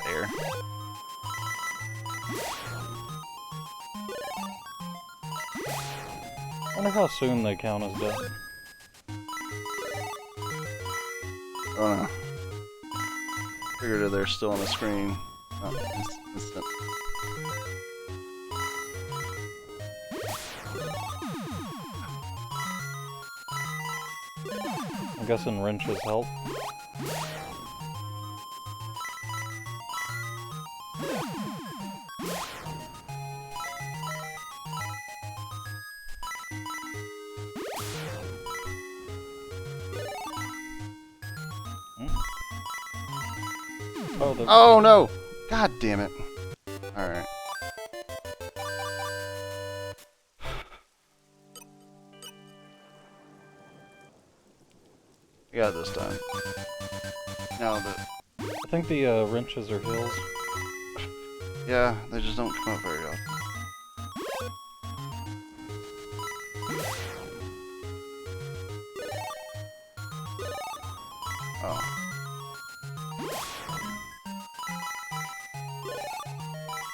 S1: Air.
S2: I wonder how soon they count as dead.
S1: I don't know. Figured they're still on the screen. Oh, instant.
S2: I'm guessing wrenches help.
S1: Oh no! God damn it. Alright. I got it this time. Now that...
S2: I think the wrenches are hills.
S1: Yeah, they just don't come up very often. Oh.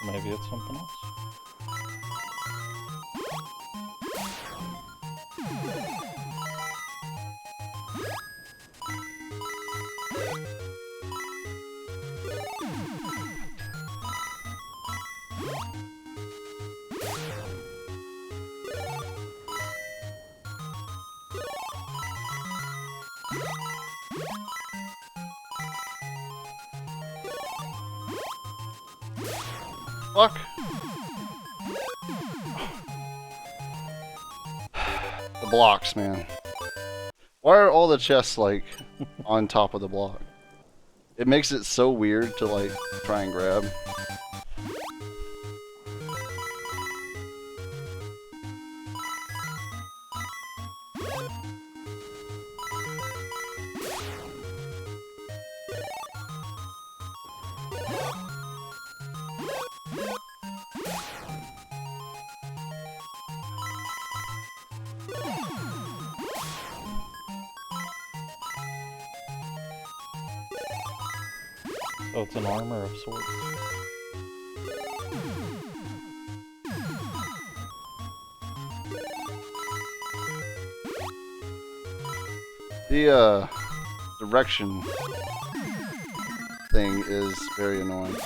S2: Maybe it's something else.
S1: Fuck. The blocks, man. Why are all the chests, like, on top of the block? It makes it so weird to, like, try and grab.
S2: Oh, it's an armor of sorts.
S1: The, direction thing is very annoying.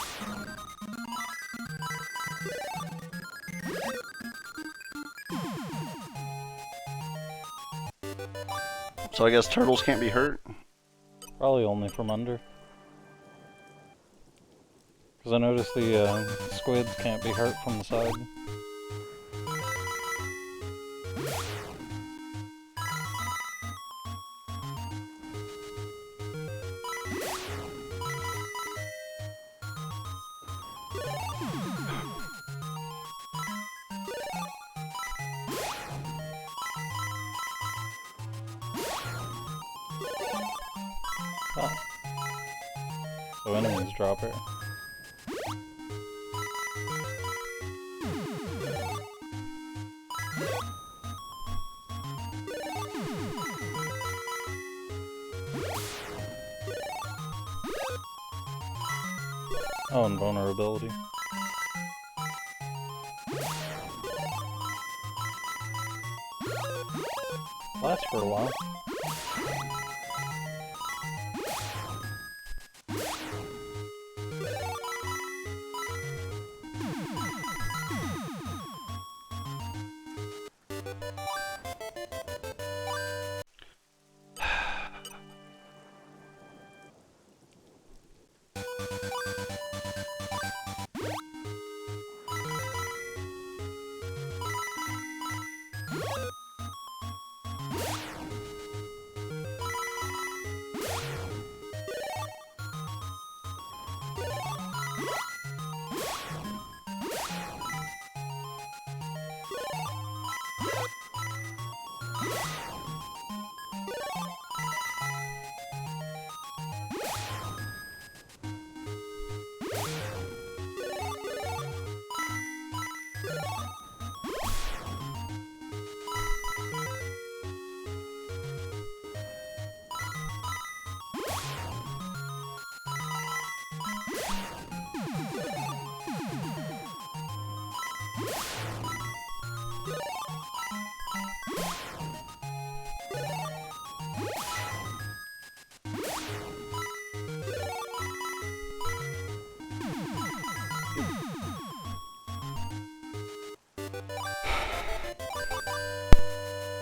S1: So I guess turtles can't be hurt?
S2: Probably only from under. Because I noticed the squids can't be hurt from the side. Oh. So enemies drop it. Oh, and vulnerability. Lasts for a while.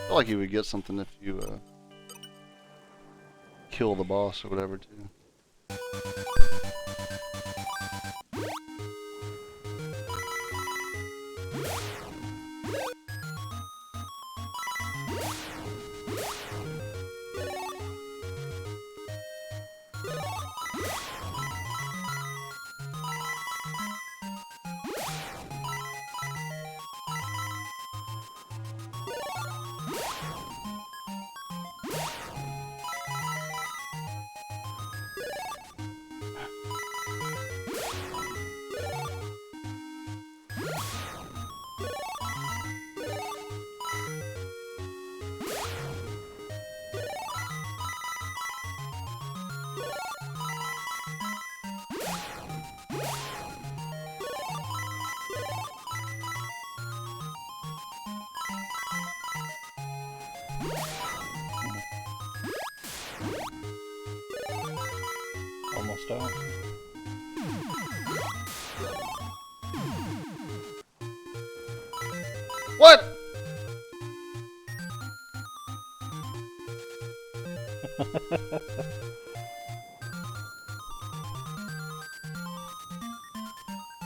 S1: I feel like you would get something if you kill the boss or whatever too.
S2: Almost out.
S1: What?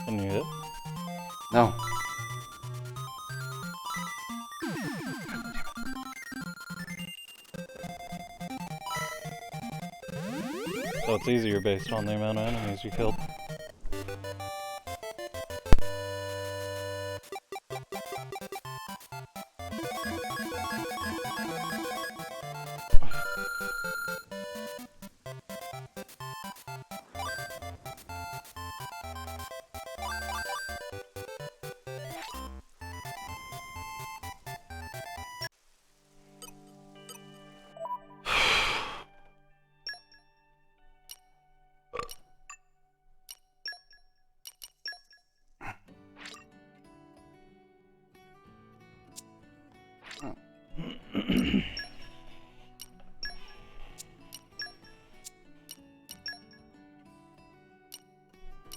S2: Can you hit?
S1: No.
S2: So it's easier based on the amount of enemies you killed.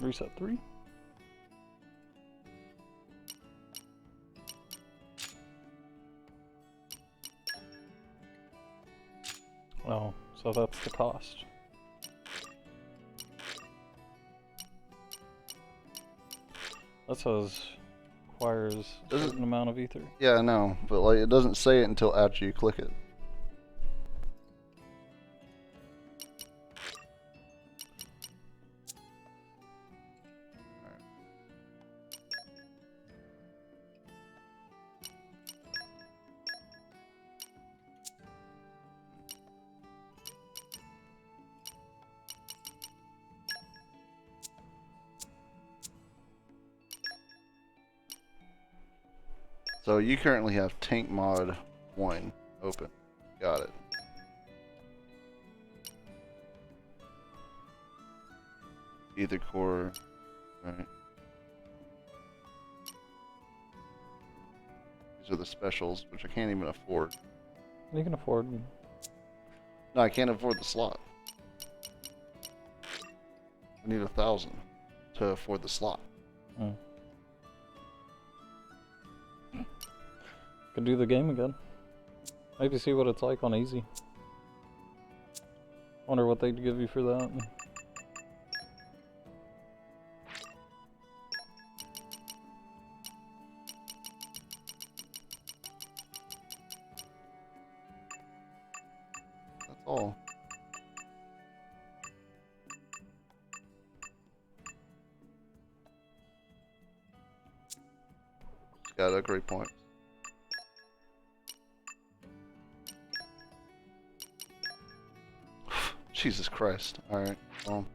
S2: Reset 3. Oh, so that's the cost. That says requires a certain amount of ether.
S1: Yeah, I know, but like it doesn't say it until after you click it. So you currently have Tank Mod 1 open. Got it. Ether Core, right? These are the specials, which I can't even afford.
S2: You can afford.
S1: No, I can't afford the slot. I need 1,000 to afford the slot.
S2: Good Could do the game again. Maybe see what it's like on easy. Wonder what they'd give you for that.
S1: That's all. Got a great point. Jesus Christ. Alright, well.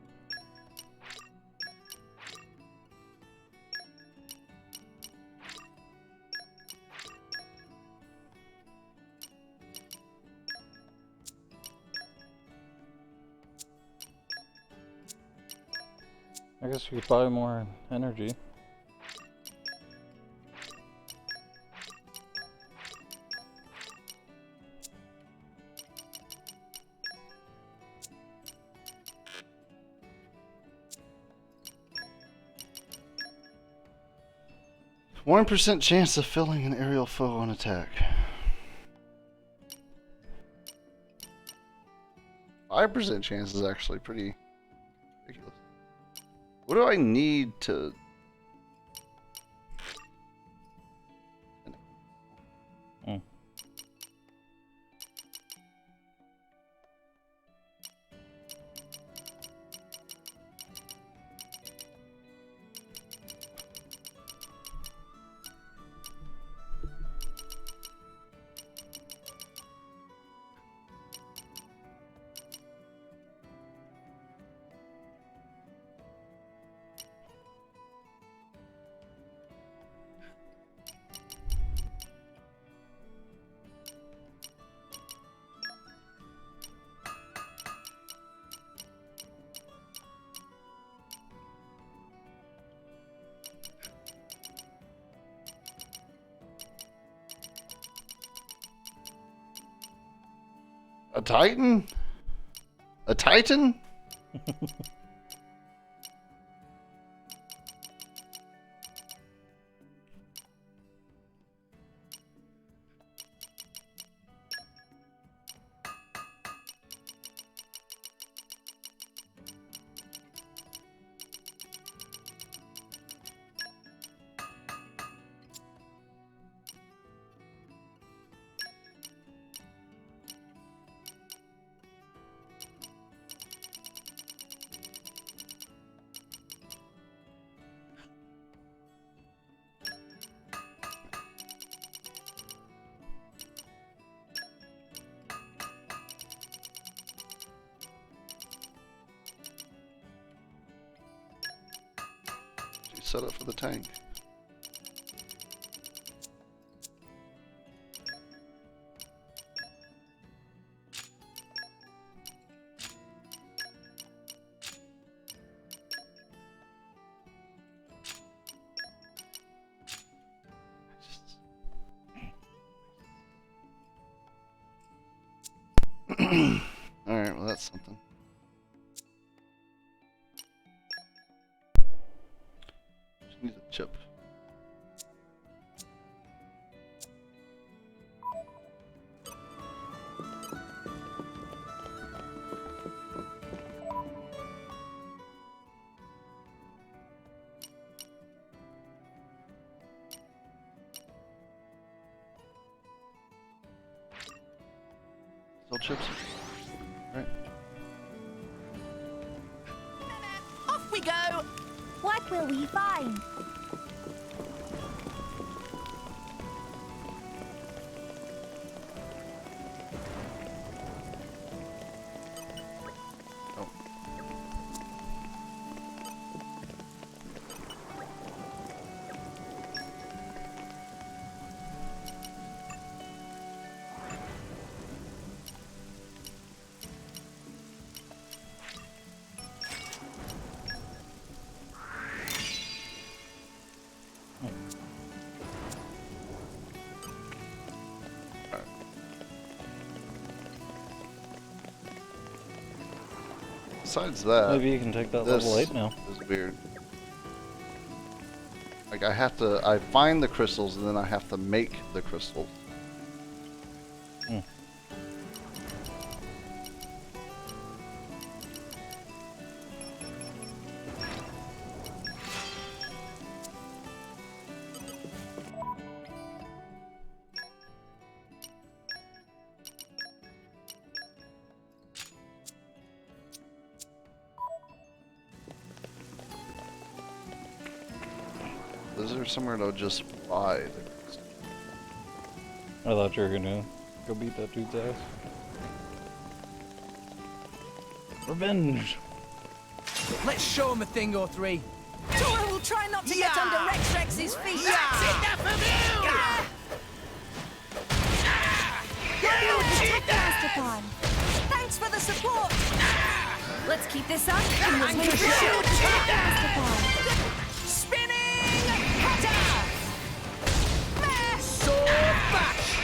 S2: I guess you could buy more energy.
S1: One % chance of filling an aerial foe on attack. 5% chance is actually pretty ridiculous. What do I need to... A Titan? A Titan? Set up for the tank. Alright, well that's something. Need a chip. Still chips? Right.
S21: Off we go!
S6: What will we find?
S1: Besides that,
S2: maybe you can take that level 8 now.
S1: This is weird. Like I find the crystals and then I have to make the crystals.
S2: Hmm.
S1: Is there somewhere to just buy?
S2: I thought you were gonna go beat that dude's ass. Revenge!
S3: Let's show him a thing or three.
S21: Tora will try not to get under Rex's feet.
S3: That's enough of you!
S21: Thanks for the support. Let's keep this up.
S3: I'm gonna shoot
S21: Spinning cutter.
S3: Sword bash!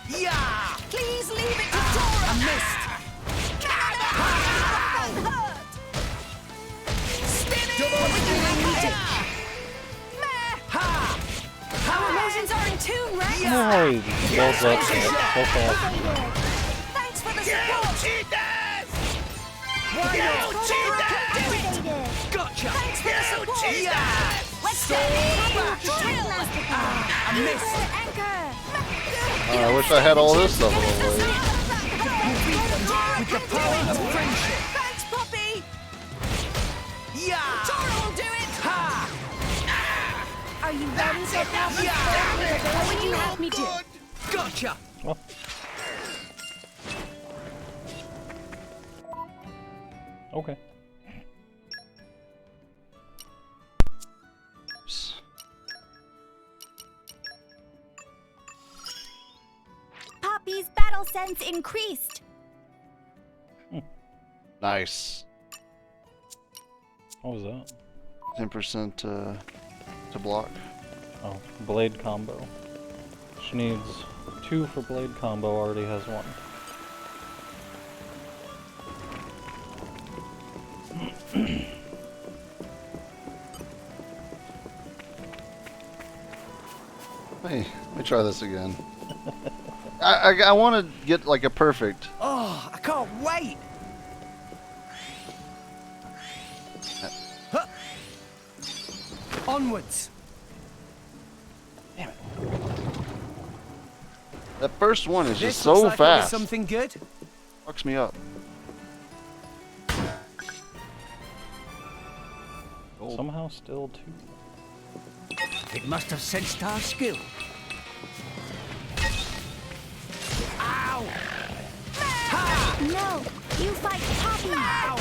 S3: Yeah!
S21: Please leave it to Tora.
S3: I missed! Double spinning
S21: cutter. Our emotions are in tune, Rex.
S2: No, he blows up so fast.
S21: Thanks for the support.
S3: Why not? Gotcha!
S21: Thanks for the support. Let's go.
S3: I missed!
S1: I wish I had all this stuff on the way.
S3: With the power of friendship!
S21: Thanks, Poppy.
S3: Yeah!
S21: Tora will do it.
S3: Ha!
S21: Are you ready so fast? What would you have me do?
S3: Gotcha!
S2: Oh. Okay.
S6: Poppy's battle sense increased.
S1: Nice.
S2: What was that?
S1: 10% to block.
S2: Oh, blade combo. She needs 2 for blade combo, already has 1.
S1: Hey, let me try this again. I want to get like a perfect.
S3: Oh, I can't wait! Huh. Onwards!
S1: Damn it. That first one is
S3: This
S1: just
S3: looks
S1: so
S3: like it'll be
S1: fast.
S3: something good.
S1: Fucks me up.
S2: Somehow still 2.
S4: It must have sensed our skill.
S3: Ow!
S6: No, you fight Poppy.
S3: Ow!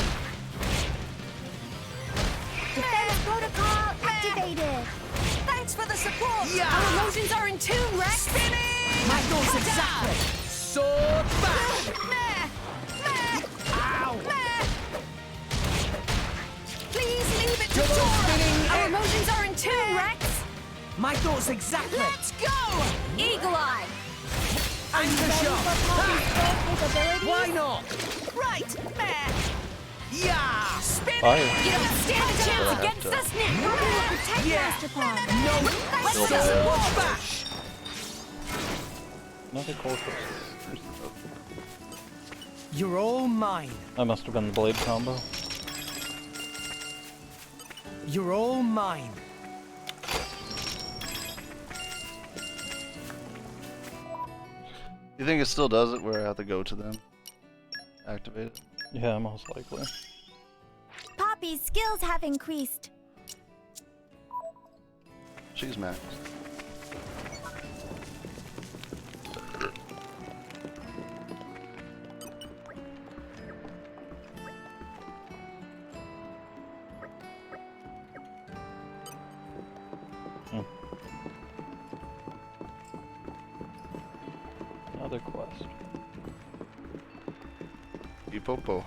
S6: Defense protocol activated.
S21: Thanks for the support.
S3: Yeah!
S21: Our emotions are in tune, Rex.
S3: Spinning! My thoughts exactly! Sword bash! Ow!
S21: Please leave it to
S3: Double
S21: Tora.
S3: spinning
S21: Our
S3: it.
S21: emotions are in tune, Rex.
S3: My thoughts exactly!
S21: Let's go. Eagle Eye.
S3: Anchor shot! Why not?
S21: Right.
S3: Yeah!
S21: Spinning.
S2: Fire.
S21: You don't stand a chance
S1: have
S21: against
S1: to-
S21: us, Nick. Poppy will protect
S3: Yeah.
S21: Master Pawn.
S3: No!
S21: Let's
S1: Still
S21: go.
S1: bad.
S3: Sword bash!
S2: Another corpus.
S3: You're all mine.
S2: That must have been the blade combo.
S3: You're all mine.
S1: You think it still does it where I have to go to them? Activate it?
S2: Yeah, most likely.
S6: Poppy's skills have increased.
S1: She's maxed.
S2: Another quest.
S1: Popo.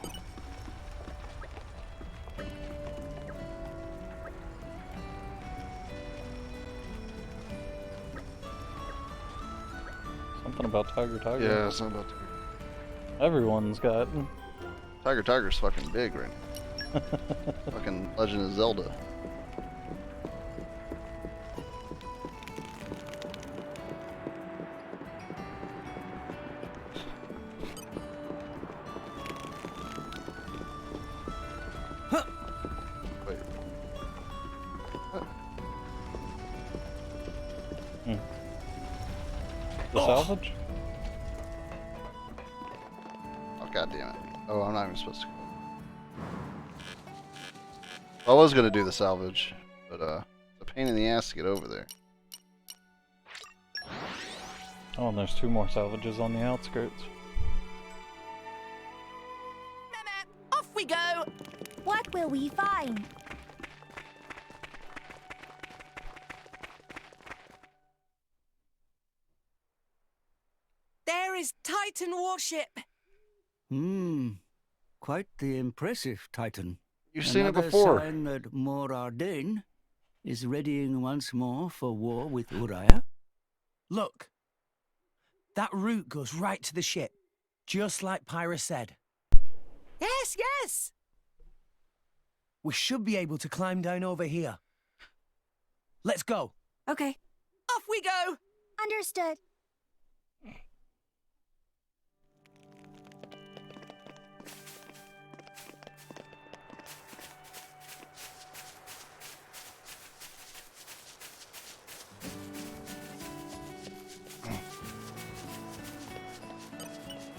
S2: Something about Tiger.
S1: Yeah, it's not about
S2: Everyone's got.
S1: Tiger's fucking big right now. Fucking Legend of Zelda.
S2: salvage?
S1: Oh, god damn it. Oh, I'm not even supposed to go. I was gonna do the salvage, but it's a pain in the ass to get over there.
S2: Oh, and there's 2 more salvages on the outskirts.
S21: Off we go!
S6: What will we find?
S21: There is Titan warship.
S11: Quite the impressive Titan.
S1: You've seen it
S11: Another
S1: before.
S11: sign that Mor Ardain is readying once more for war with Uriah.
S3: Look. That route goes right to the ship, just like Pyra said.
S21: Yes, yes!
S3: We should be able to climb down over here. Let's go.
S21: Okay. Off we go!
S6: Understood.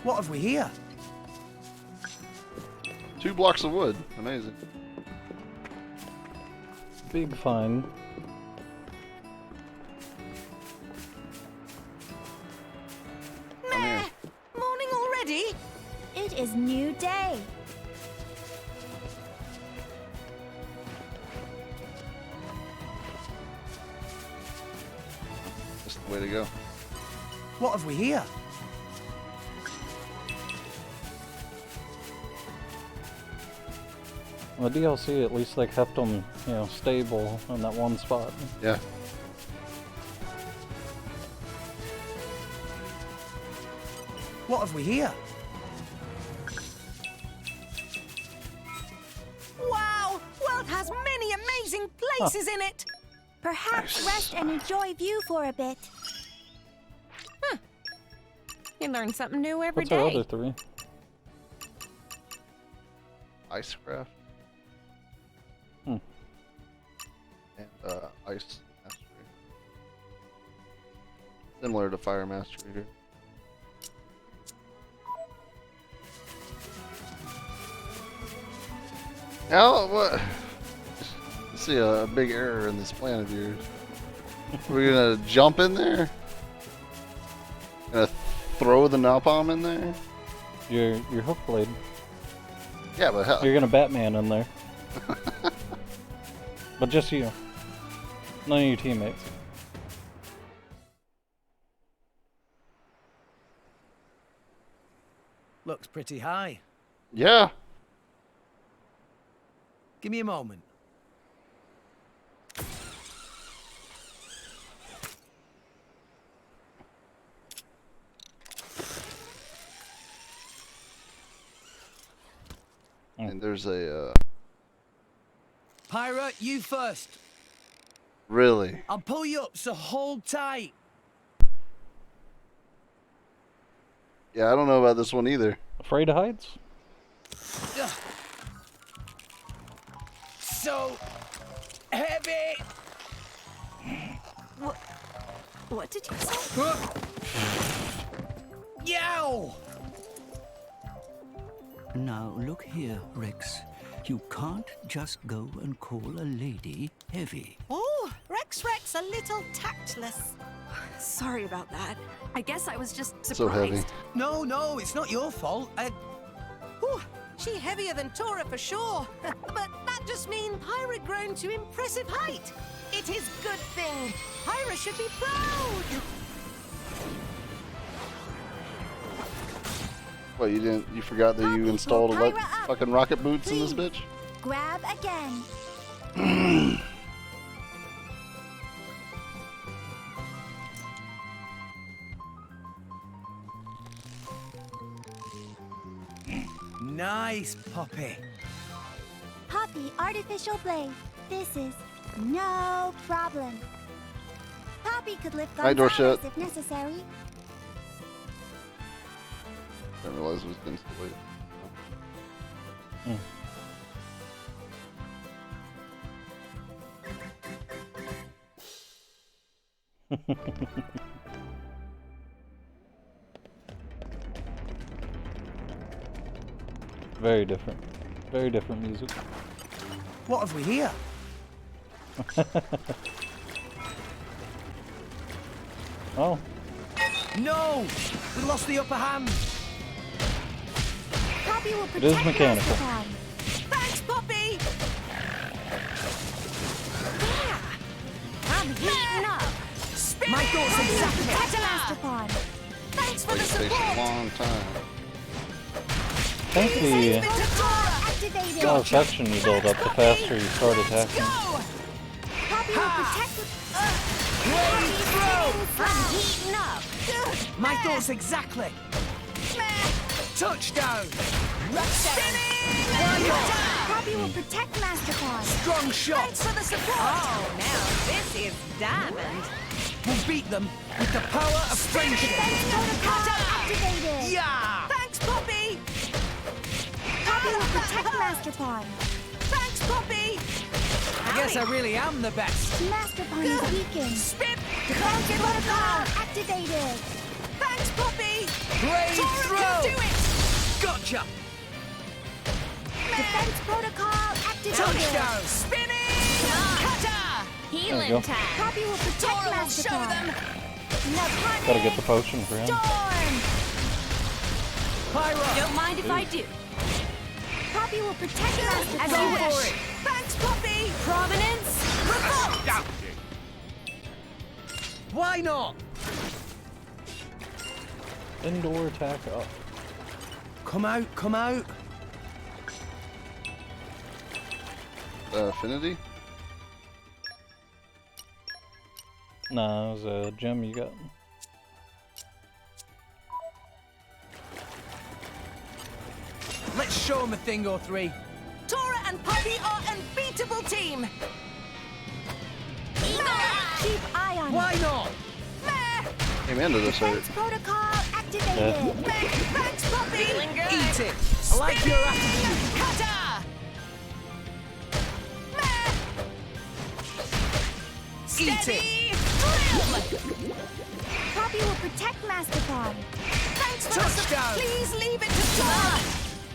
S3: What have we here?
S1: 2 blocks of wood. Amazing.
S2: Big find.
S1: Come here.
S21: Morning already?
S6: It is new day.
S1: That's the way to go.
S3: What have we here?
S2: Well, the DLC, at least they kept them, you know, stable in that one spot.
S1: Yeah.
S3: What have we here?
S21: Wow! World has many amazing places in it!
S6: Perhaps rest and enjoy view for a bit.
S16: You learn something new every
S2: What's
S16: day.
S2: our other 3?
S1: Icecraft.
S2: Hmm.
S1: And Ice Mastery. Similar to Fire Mastery here. Now, what? I see a big error in this plan of yours. We're gonna jump in there? Gonna throw the napalm in there?
S2: Your hook blade.
S1: Yeah, but how?
S2: You're gonna Batman in there. But just you. None of your teammates.
S3: Looks pretty high.
S1: Yeah.
S3: Give me a moment.
S1: And there's a
S3: Pyra, you first.
S1: really.
S3: I'll pull you up, so hold tight.
S1: Yeah, I don't know about this one either.
S2: Afraid of heights?
S3: Ugh. So heavy.
S17: What did you say?
S3: Yow!
S11: Now, look here, Rex. You can't just go and call a lady heavy.
S21: Oh, Rex, a little tactless.
S17: Sorry about that. I guess I was just surprised.
S1: So heavy.
S3: No, it's not your fault.
S21: Ooh, she heavier than Tora for sure. But that just means Pyra grown to impressive height. It is good thing. Pyra should be proud.
S1: What, you forgot that you installed fucking rocket boots in this bitch?
S6: Grab again.
S3: Nice, Poppy.
S6: Poppy, artificial blade. This is no problem. Poppy could lift
S1: Night door
S6: Gonzalez
S1: shut.
S6: if necessary.
S1: I didn't realize it was installed.
S2: Very different. Very different music.
S3: What have we here?
S2: Oh.
S3: No! We lost the upper hand.
S6: Poppy will
S2: It
S6: protect
S2: is mechanical.
S6: Masterpod.
S21: Thanks, Poppy!
S6: I'm heating up.
S21: My thoughts
S6: Poppy will
S21: exactly.
S6: protect Masterpod.
S21: Thanks for the
S1: Takes a
S21: support!
S1: long time.
S2: I think the
S6: Activated.
S2: more affection you build up, the faster you start attacking.
S6: Poppy will protect.
S21: Wave throw!
S6: I'm heating up.
S3: My thoughts exactly. Touchdown.
S6: Poppy will protect Masterpod.
S3: Strong shot.
S21: Thanks for the support!
S16: Oh, now this is diamond.
S3: We'll beat them with the power of friendship.
S6: Defense protocol activated.
S3: Yeah.
S21: Thanks, Poppy!
S6: Poppy will protect Masterpod.
S21: Thanks, Poppy!
S3: I guess I really am the best.
S6: Masterpod is weakened.
S21: Spin!
S6: Defense protocol activated.
S21: Thanks, Poppy!
S3: Brave
S21: Tora
S3: throw.
S21: can do it!
S3: Gotcha.
S6: Defense protocol activated.
S3: Touchdown.
S21: Spinning! Cutter!
S2: There you
S6: Healing
S2: go.
S6: time. Poppy will protect
S21: Tora will show
S6: Masterpod.
S21: them!
S6: No punish.
S2: Gotta get the potion for him.
S6: Storm.
S3: Pyro.
S6: Don't mind if I do. Poppy will protect Masterpod.
S21: As you wish! Thanks, Poppy!
S6: Providence.
S21: Revolt!
S3: Why not?
S2: Indoor attack up.
S3: Come out, come out.
S1: Affinity?
S2: Nah, it was a gem you got.
S3: Let's show them a thing or three.
S21: Tora and Poppy are unbeatable team!
S6: Keep eye on
S3: Why
S6: it.
S3: not?
S1: Came into this hurt.
S6: Defense protocol activated.
S21: Thanks, Poppy!
S16: Feeling good.
S3: Eat it. I like your attitude.
S21: Cutter!
S3: Eat it.
S21: Steady! Drill!
S6: Poppy will protect Masterpod.
S21: Thanks for the
S3: Touchdown.
S21: Please leave it to Tora!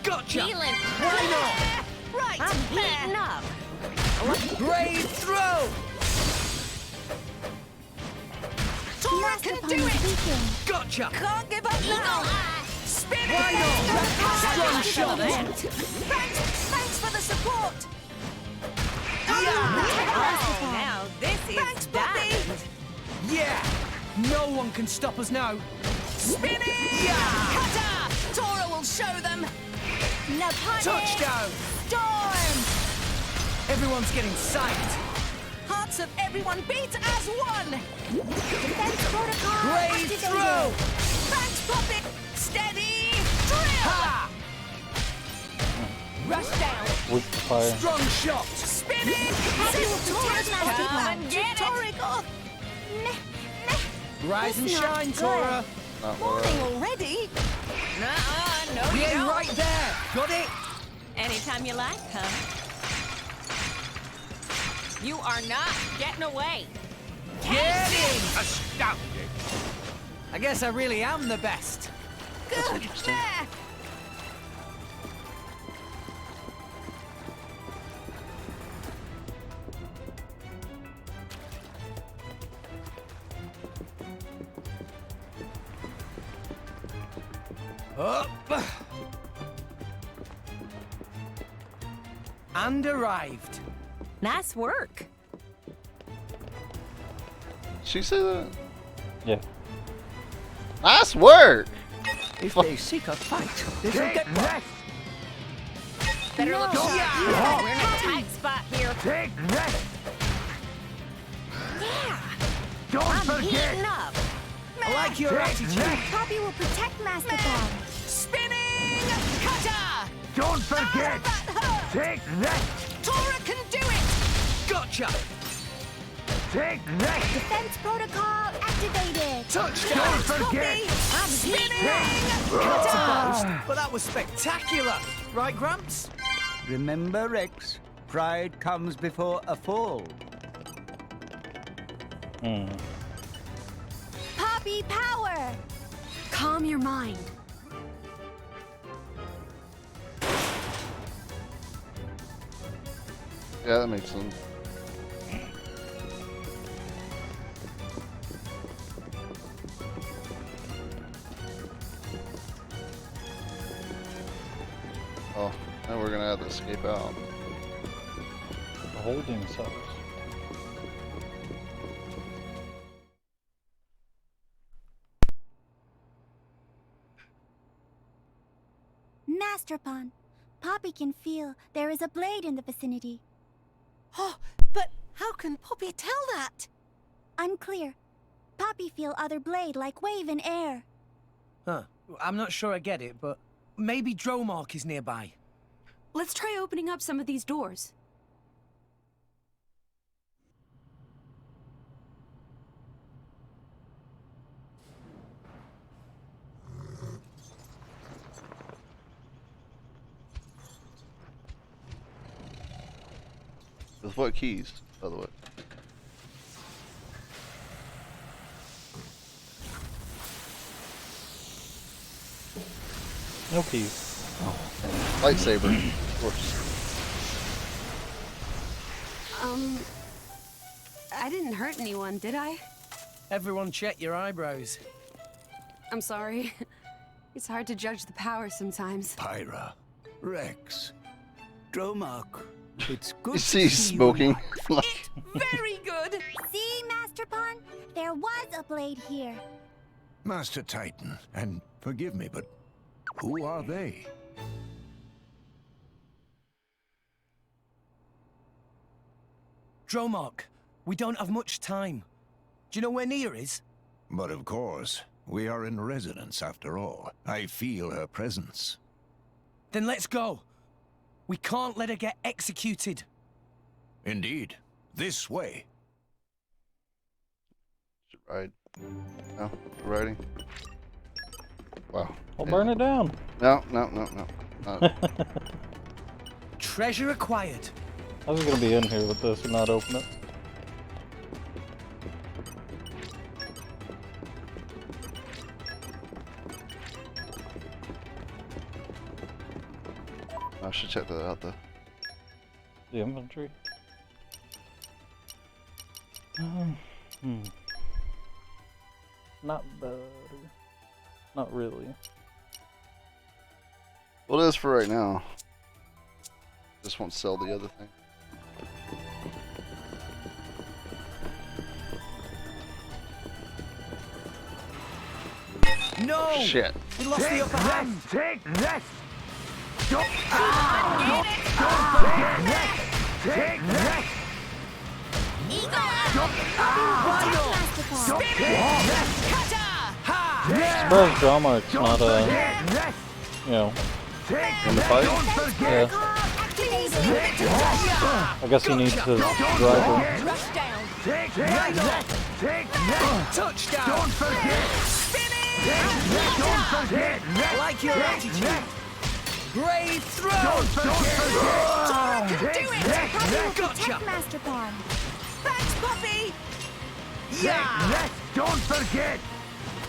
S3: Gotcha.
S16: Healing.
S3: Why not?
S21: Right!
S6: I'm heating up.
S3: Brave throw.
S21: Tora can
S6: Masterpod
S21: do
S6: is
S21: it!
S6: weakened.
S3: Gotcha.
S21: Can't give up now! Spin it!
S3: Why not? Strong shot.
S21: Thanks for the support!
S16: Oh, now this is
S21: Thanks, Poppy!
S16: diamond.
S3: Yeah. No one can stop us now.
S21: Spinning! Cutter! Tora will show them!
S6: No punish.
S3: Touchdown.
S21: Storm!
S3: Everyone's getting psyched.
S21: Hearts of everyone beat as one!
S6: Defense protocol
S3: Brave
S6: activated.
S3: throw.
S21: Thanks, Poppy! Steady! Drill!
S3: Ha.
S21: Rush down!
S2: With the fire.
S3: Strong shot.
S21: Spinning!
S6: Poppy will protect
S21: Come
S6: Masterpod.
S21: and get it!
S3: Rise and
S6: That's not
S3: shine,
S6: good.
S3: Tora.
S1: Not
S21: Morning
S1: worried.
S21: already?
S16: No, you
S3: Yeah,
S16: don't.
S3: right there. Got it.
S16: Anytime you like, huh? You are not getting away.
S3: Get in. Astounding. I guess I really am the best.
S1: That's interesting.
S3: Up. And arrived.
S16: Nice work.
S1: She say that?
S2: Yeah.
S1: Nice work!
S11: If they seek a fight, they will get one.
S16: Better look
S6: No.
S16: sharp.
S3: Yeah.
S16: We're in a tight spot here.
S14: Take that!
S6: Yeah.
S14: Don't
S6: I'm
S14: forget!
S6: heating up.
S3: I like your attitude.
S6: Poppy will protect Masterpod.
S21: Spinning! Cutter!
S14: Don't forget!
S21: That hurt!
S14: Take that!
S21: Tora can do it!
S3: Gotcha.
S14: Take that!
S6: Defense protocol activated.
S3: Touchdown.
S14: Don't forget!
S21: I'm spinning!
S3: But that was spectacular. Right, Gramps?
S19: Remember, Rex, pride comes before a fall.
S6: Poppy power.
S17: Calm your mind.
S1: Yeah, that makes sense. Oh, now we're gonna have to escape out.
S2: The holding cells.
S10: Master Pawn, Poppy can feel there is a blade in the vicinity.
S21: Oh, but how can Poppy tell that?
S10: Unclear. Poppy feel other blade like wave in air.
S3: Huh. I'm not sure I get it, but maybe Dromark is nearby.
S17: Let's try opening up some of these doors.
S1: With what keys, by the way?
S2: No keys.
S1: Oh. Lightsaber, of course.
S17: I didn't hurt anyone, did I?
S3: Everyone check your eyebrows.
S17: I'm sorry. It's hard to judge the power sometimes.
S4: Pyra, Rex, Dromark, it's good
S1: You
S4: to
S1: see
S4: see
S1: smoking.
S21: Very good!
S10: See, Master Pawn? There was a blade here.
S4: Master Titan, and forgive me, but who are they?
S3: Dromark, we don't have much time. Do you know where Nia is?
S4: But of course, we are in residence after all. I feel her presence.
S3: Then let's go. We can't let her get executed.
S4: Indeed. This way.
S1: Should ride. No, riding. Wow.
S2: I'll burn it down.
S1: No.
S3: Treasure acquired.
S2: I was gonna be in here with this and not open it.
S1: I should check that out though.
S2: The inventory. Not better. Not really.
S1: Well, it is for right now. Just won't sell the other thing.
S3: No!
S1: Shit.
S3: We lost the upper hand.
S14: Take this! Don't Take this!
S2: Surprised Dromark's not you know,
S1: in the fight?
S2: Yeah. I guess he needs his driver.
S3: Touchdown!
S14: Don't forget! Don't forget!
S3: I like your attitude. Brave throw!
S14: Don't forget!
S3: Tora can do it!
S10: Gotcha! Master Pawn.
S21: Thanks, Poppy!
S3: Yeah!
S14: Don't forget!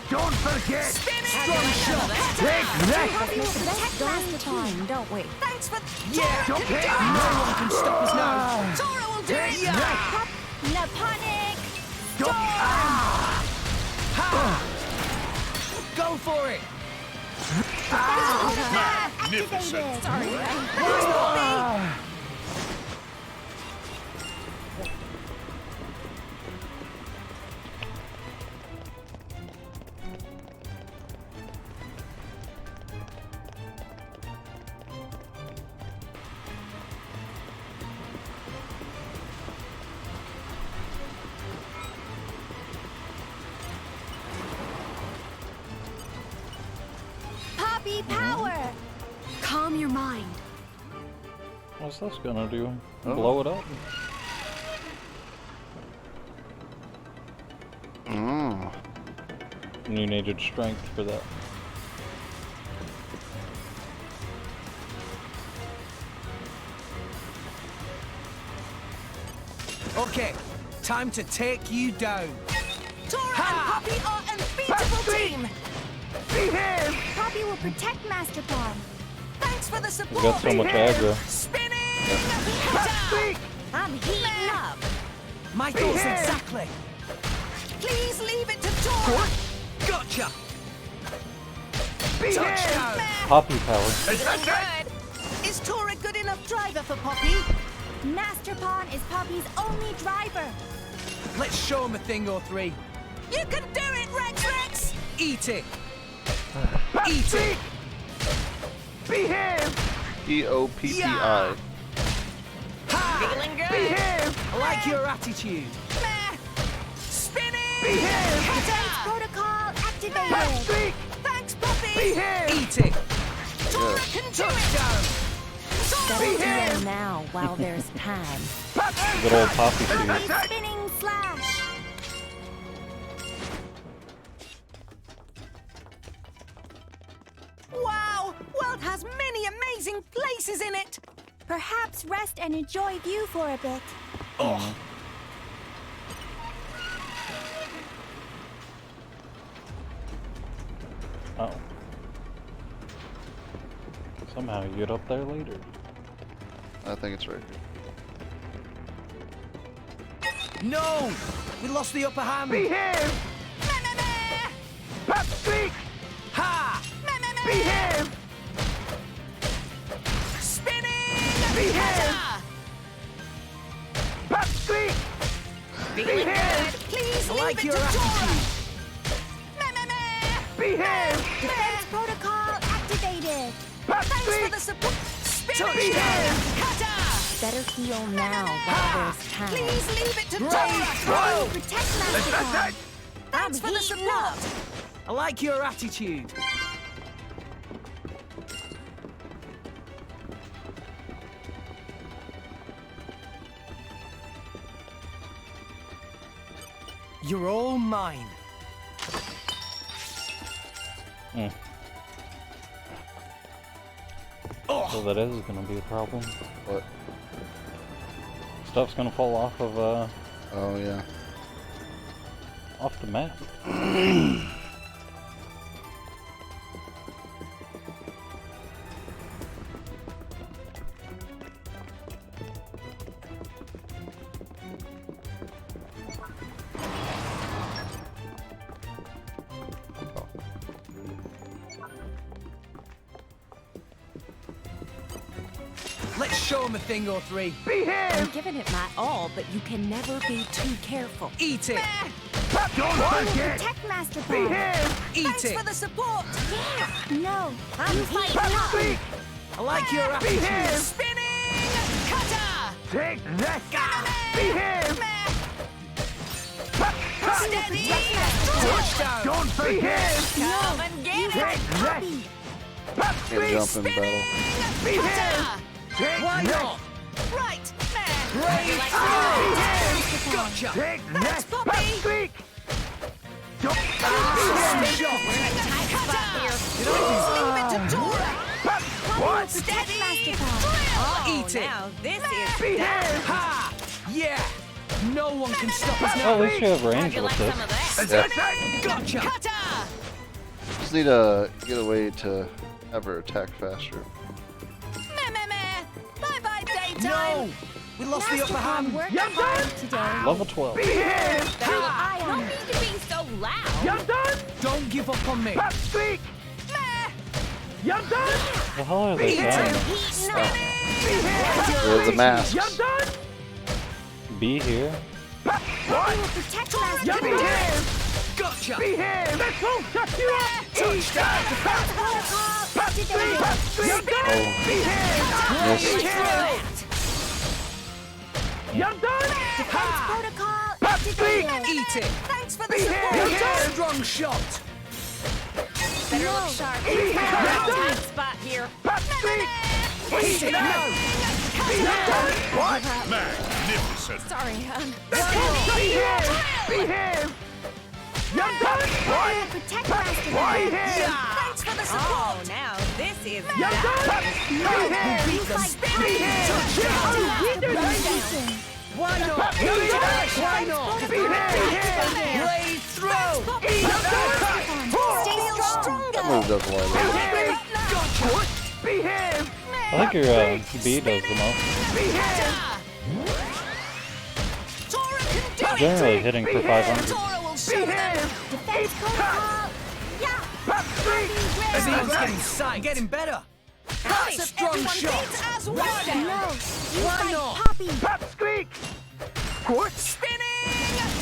S14: Don't forget!
S3: Strong shot!
S14: Take that!
S10: Poppy will protect Master Pawn, don't we?
S21: Thanks for...
S3: Yeah!
S14: Don't hit!
S3: No one can stop us now!
S21: Tora will do it!
S3: Yeah!
S10: Naponic!
S3: Go for it!
S10: Activated!
S21: Sorry. Thanks, Poppy!
S10: Poppy power!
S17: Calm your mind.
S2: What's this gonna do?
S1: Oh.
S2: Blow it up?
S1: Oh.
S2: And you needed strength for that.
S3: Okay, time to take you down.
S21: Tora and Poppy are an unbeatable team!
S14: Behave!
S10: Poppy will protect Master Pawn.
S21: Thanks for the
S2: He's
S21: support!
S2: got so much aggro.
S21: Spinning!
S6: I'm heating up.
S3: My thoughts exactly.
S21: Please leave it to Tora.
S3: Gotcha.
S21: Touchdown.
S2: Poppy power.
S21: Good. Is Tora a good enough driver for Poppy?
S10: Master Pawn is Poppy's only driver.
S3: Let's show him a thing or three.
S21: You can do it, Rex!
S3: Eat it. Eat it.
S14: Behave!
S1: Poppi.
S21: Feeling good?
S3: Behave. I like your attitude.
S21: Spinning!
S14: Behave!
S10: Defense protocol activated.
S14: Patrick!
S21: Thanks, Poppy!
S14: Behave!
S3: Eat it.
S21: Tora can do it!
S20: Settle down now while there's time.
S2: Good old Poppy shoes.
S10: Spinning slash.
S21: Wow! World has many amazing places in it!
S10: Perhaps rest and enjoy view for a bit.
S2: Oh. Oh. Somehow you get up there later.
S1: I think it's right here.
S3: No! We lost the upper hand.
S14: Behave! Patrick!
S3: Ha!
S14: Behave!
S21: Spinning!
S14: Behave! Patrick!
S21: Feeling good? Please
S3: I
S21: leave
S3: like
S21: it
S3: your
S21: to Tora!
S3: attitude.
S14: Behave!
S10: Defense protocol activated.
S21: Thanks for
S14: Patrick!
S21: the support! Spinning!
S14: Behave!
S21: Cutter!
S20: Better heal now while there's time.
S21: Please leave it to
S3: Great
S21: Tora!
S3: throw!
S10: Protect Master Pawn.
S21: Thanks for the support!
S3: I like your attitude. You're all mine.
S2: So that is gonna be a problem.
S1: What?
S2: Stuff's gonna fall off of
S1: Oh yeah.
S2: off the map.
S3: Let's show him a thing or three.
S20: I'm
S14: Behave!
S20: giving it my all, but you can never be too careful.
S3: Eat it.
S14: Don't forget!
S10: Protect Master Pawn.
S14: Behave!
S3: Eat
S21: Thanks
S3: it.
S21: for the support!
S10: Yeah. No.
S21: I'm fighting up!
S14: Patrick!
S3: I like your attitude.
S14: Behave!
S21: Spinning! Cutter!
S14: Take that! Behave!
S21: Steady!
S3: Touchdown.
S14: Don't behave!
S21: Come and get
S14: Take
S21: it!
S14: that!
S1: Can't
S14: Patrick!
S1: jump in battle.
S14: Behave! Take
S3: Why
S14: that!
S3: not?
S21: Right, man!
S3: Great
S14: Behave!
S3: Gotcha.
S14: Take that!
S21: Poppy!
S14: Patrick! Don't
S3: Spin
S14: behave!
S3: shot.
S21: Please leave it to Tora!
S14: What?
S21: Steady!
S10: Master Pawn.
S21: Oh,
S3: Eat it.
S21: now this is
S14: Behave!
S3: Ha! Yeah. No one can stop us
S2: Well,
S3: now.
S2: at least you have range
S21: you
S2: with
S21: like
S2: this.
S21: some of that?
S14: That's it!
S3: Gotcha.
S21: Cutter!
S1: Just need to get a way to have her attack faster.
S21: Bye-bye, daytime!
S3: No. We lost the
S10: Master
S3: upper
S10: Pawn
S3: hand.
S10: worked
S14: You're
S10: hard
S14: done?
S10: today.
S2: Level 12.
S14: Behave!
S10: Eye
S21: No
S10: on
S21: need
S10: it.
S21: to be so loud!
S14: You're done?
S3: Don't give up on me.
S14: Patrick! You're done?
S2: The hell are they saying?
S1: There's the masks.
S14: You're done?
S2: Be here?
S14: What?
S10: Protect Master
S14: You
S10: Pawn.
S14: behave!
S3: Gotcha.
S14: Behave! Let's won't touch you up!
S3: Touchdown.
S10: Protocol activated.
S14: You're done? Behave!
S1: Missed.
S14: You're done?
S10: Defense protocol
S14: Patrick!
S10: activated.
S3: Eat it.
S21: Thanks for the
S14: Behave!
S21: support!
S3: Strong shot.
S21: Better look sharp.
S14: You're done?
S21: Tight spot here.
S14: Patrick!
S3: Eat it now.
S14: What?
S8: Magnificent.
S21: Sorry,
S14: Behave! Behave! You're done? What?
S10: Protect Master Pawn.
S14: Behave!
S21: Thanks for the support! Oh, now this is
S14: You're done? Behave!
S10: Domination.
S3: Why not?
S14: Patrick!
S3: Why not?
S14: Behave!
S3: Blade throw.
S10: Stay stronger.
S1: That move does a lot of damage.
S14: Behave!
S2: I think your B does the most.
S14: Behave!
S2: Generally hitting for 500.
S21: Tora will show them.
S10: Defense protocol. Yeah.
S3: Seems getting sight. Getting better. That's a strong shot.
S21: As one.
S10: No.
S3: Why
S10: Use
S3: not?
S10: Poppy.
S14: Squeak! Good.
S21: Spinning.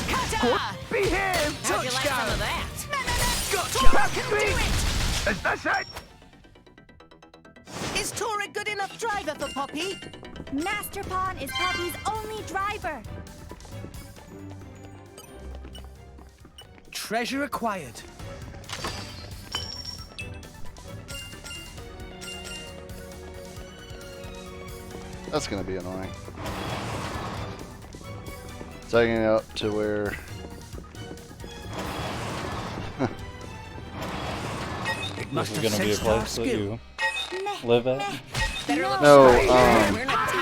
S14: Good.
S21: Cutter.
S14: Behave!
S16: How'd you like some of that?
S3: Gotcha.
S21: Tora can do it.
S14: Is this it?
S21: Is Tora a good enough driver for Poppy?
S10: Master Pawn is Poppy's only driver.
S3: Treasure acquired.
S1: That's gonna be annoying. Taking it up to where
S2: This is gonna be a place that you live at.
S1: no,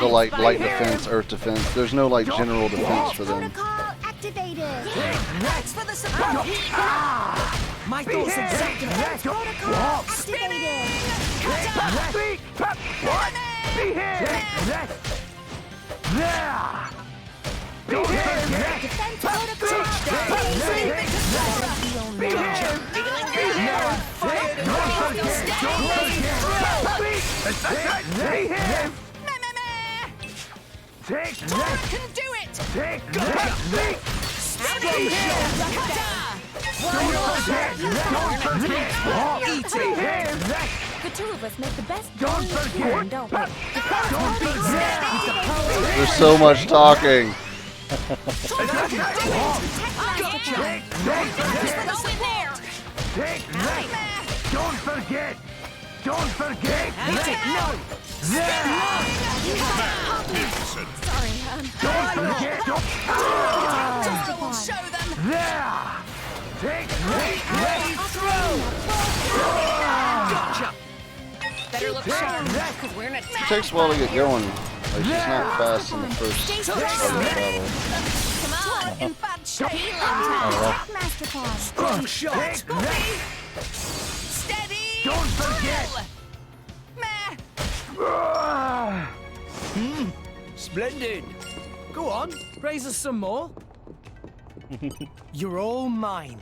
S1: the like light defense, earth defense. There's no like general defense for them.
S10: Protocol activated.
S21: Thanks for the support.
S3: My thoughts exactly.
S10: Protocol activated.
S14: What? Behave! There! Behave!
S10: Defense protocol
S14: Take
S21: Tora can do it.
S14: Take
S10: The two of us make the best
S14: Don't forget.
S10: don't we?
S1: There's so much talking.
S14: Don't forget. Don't forget.
S21: No.
S10: Sorry,
S14: Don't forget.
S21: Tora will show them.
S14: There. Take
S3: Gotcha.
S16: Better look sharp, because we're in a
S1: It
S16: tight
S1: takes a while to get
S16: spot here.
S1: going. Like she's not fast in the first part of the battle.
S16: Come on.
S21: In bad shape.
S16: Healing time.
S10: Master Pawn.
S3: Strong shot.
S21: Steady.
S14: Don't forget.
S21: Meh.
S3: Splendid. Go on, raise us some more. You're all mine.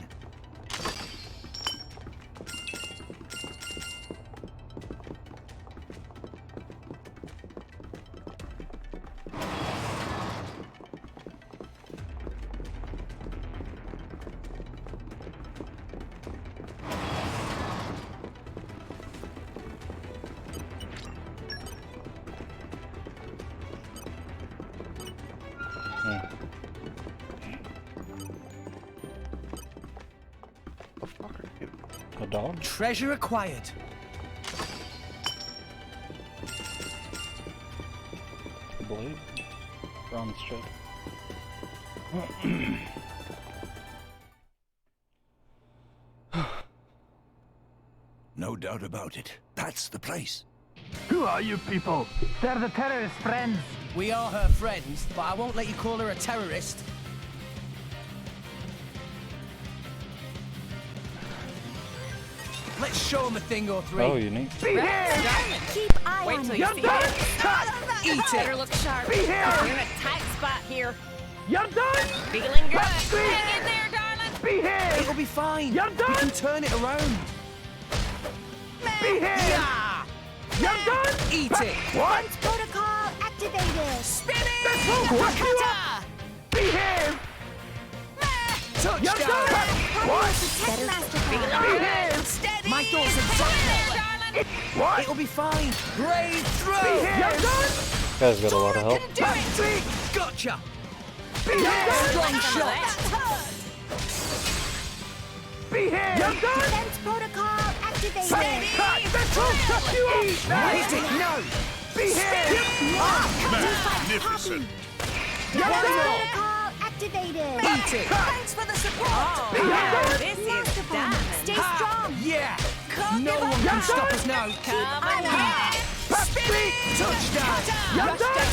S2: A dog?
S3: Treasure acquired.
S2: Blade? Bronze chip.
S4: No doubt about it. That's the place.
S14: Who are you people? They're the terrorist friends.
S3: We are her friends, but I won't let you call her a terrorist. Let's show them a thing or three.
S2: Oh, unique.
S10: Keep eye
S16: Wait
S10: on
S16: till
S10: it.
S16: you see it.
S3: Eat
S16: Better
S3: it.
S16: look sharp.
S14: Be here.
S16: We're in a tight spot here.
S14: You're done.
S16: Feeling good. Hang in there, darling.
S14: Behave.
S3: It'll be fine.
S14: You're
S3: We
S14: done.
S3: can turn it around.
S14: Behave.
S3: Yeah.
S14: You're done.
S3: Eat it.
S14: What?
S10: Protocol activated.
S21: Spinning.
S14: That's all. What you
S21: Cutter.
S14: up? Behave.
S3: Touchdown.
S14: You're done. What?
S10: Protect Master Pawn.
S14: Behave.
S21: Steady.
S3: My thoughts exactly.
S14: What?
S3: It'll be fine. Brave throw.
S14: Behave. You're done.
S2: Guy's got a lot of help.
S21: Do it.
S3: Gotcha.
S14: Behave.
S3: Strong
S16: Some of
S3: shot.
S16: that.
S14: Behave. You're done.
S10: Defense protocol activated.
S14: Cut. That's all. Shut you up.
S3: Hit it. No.
S14: Behave.
S4: Magnificent.
S10: Defense protocol activated.
S3: Eat it.
S21: Thanks for the support.
S16: Oh, this is
S10: Master Pawn.
S16: diamond.
S10: Stay
S3: Ha.
S10: strong.
S3: Yeah.
S21: Can't
S3: No
S21: give
S3: one
S21: up.
S3: can stop us now.
S16: Come
S10: eye
S16: on.
S10: on it.
S21: Spinning.
S3: Touchdown.
S14: You're done.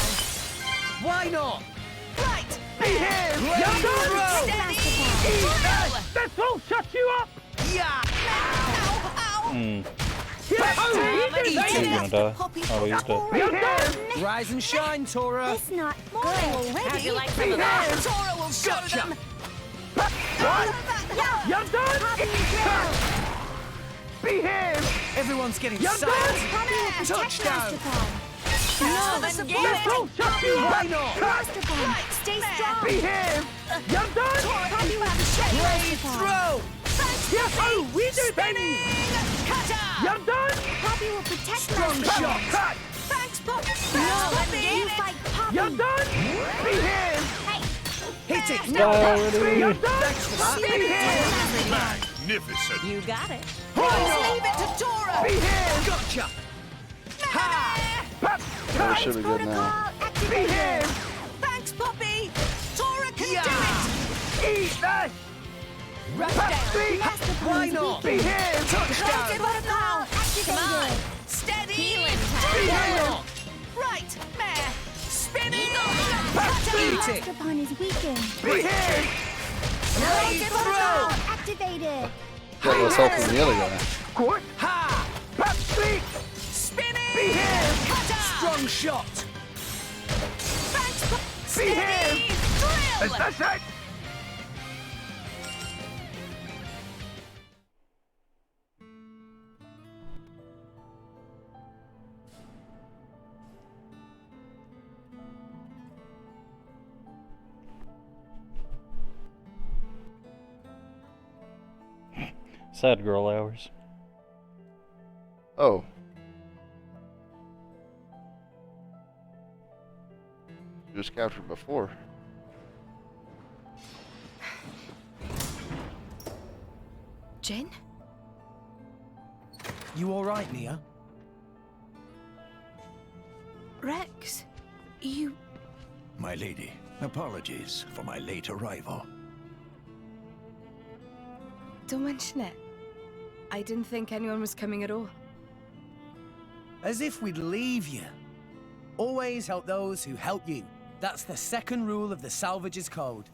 S3: Why not?
S21: Right.
S14: Behave. You're
S3: Brave
S14: done.
S3: throw.
S21: Steady.
S14: That's all. Shut you up.
S3: Yeah.
S21: Ow. Ow.
S2: Hmm.
S14: Behave.
S2: He's gonna die. Oh, he's dead.
S3: Rise and shine, Tora.
S10: It's not
S21: Going already?
S16: How'd you like some of that?
S21: Tora will show them.
S14: You're done! Behave!
S3: Everyone's getting
S14: You're
S3: sacked.
S14: done!
S3: Touchdown.
S21: No, then get it.
S3: Why not?
S10: Right, stay strong.
S14: Behave! You're done!
S10: Poppy will protect
S3: Great
S10: Masterpod.
S3: throw.
S14: Yes, we do
S21: Spinning! Cutter!
S14: You're done!
S10: Poppy will protect
S3: Strong
S10: Masterpod.
S3: shot.
S14: Cut!
S21: Thanks, Pop. No, let's
S10: You
S21: get it.
S10: fight Poppy.
S14: You're done! Behave!
S3: Hit it.
S14: You're done!
S3: Thanks for that.
S14: Behave!
S4: Magnificent.
S21: You got it.
S14: Oh!
S21: Leave it to Tora.
S14: Behave!
S3: Gotcha. Ha!
S1: That should be good now.
S10: Protocol activated.
S14: Behave!
S21: Thanks, Poppy. Tora can
S3: Yeah.
S21: do it.
S14: Eat that!
S21: Rush down.
S10: Masterpod
S3: Why
S10: is
S3: not?
S10: weakened.
S14: Behave!
S3: Touchdown.
S10: Protocol
S21: Come on.
S10: activated.
S21: Steady.
S16: Healing
S3: Why
S16: time.
S3: not?
S21: Right, mare. Spinning.
S3: Eat it.
S10: Masterpod is weakened.
S14: Behave!
S3: Great throw.
S10: Protocol activated.
S1: Got less health than the other guy.
S14: Court!
S3: Ha!
S14: Sleep!
S21: Spinning.
S14: Behave!
S21: Cutter.
S3: Strong shot.
S21: Thanks, Pop.
S14: Behave!
S21: Steady. Drill.
S14: That's it!
S2: Sad girl hours.
S1: Oh. She was captured before.
S9: Jen?
S3: You all right, Nia?
S9: Rex? You...
S4: My lady, apologies for my late arrival.
S9: Don't mention it. I didn't think anyone was coming at all.
S3: As if we'd leave you. Always help those who help you. That's the second rule of the Salvage's Code.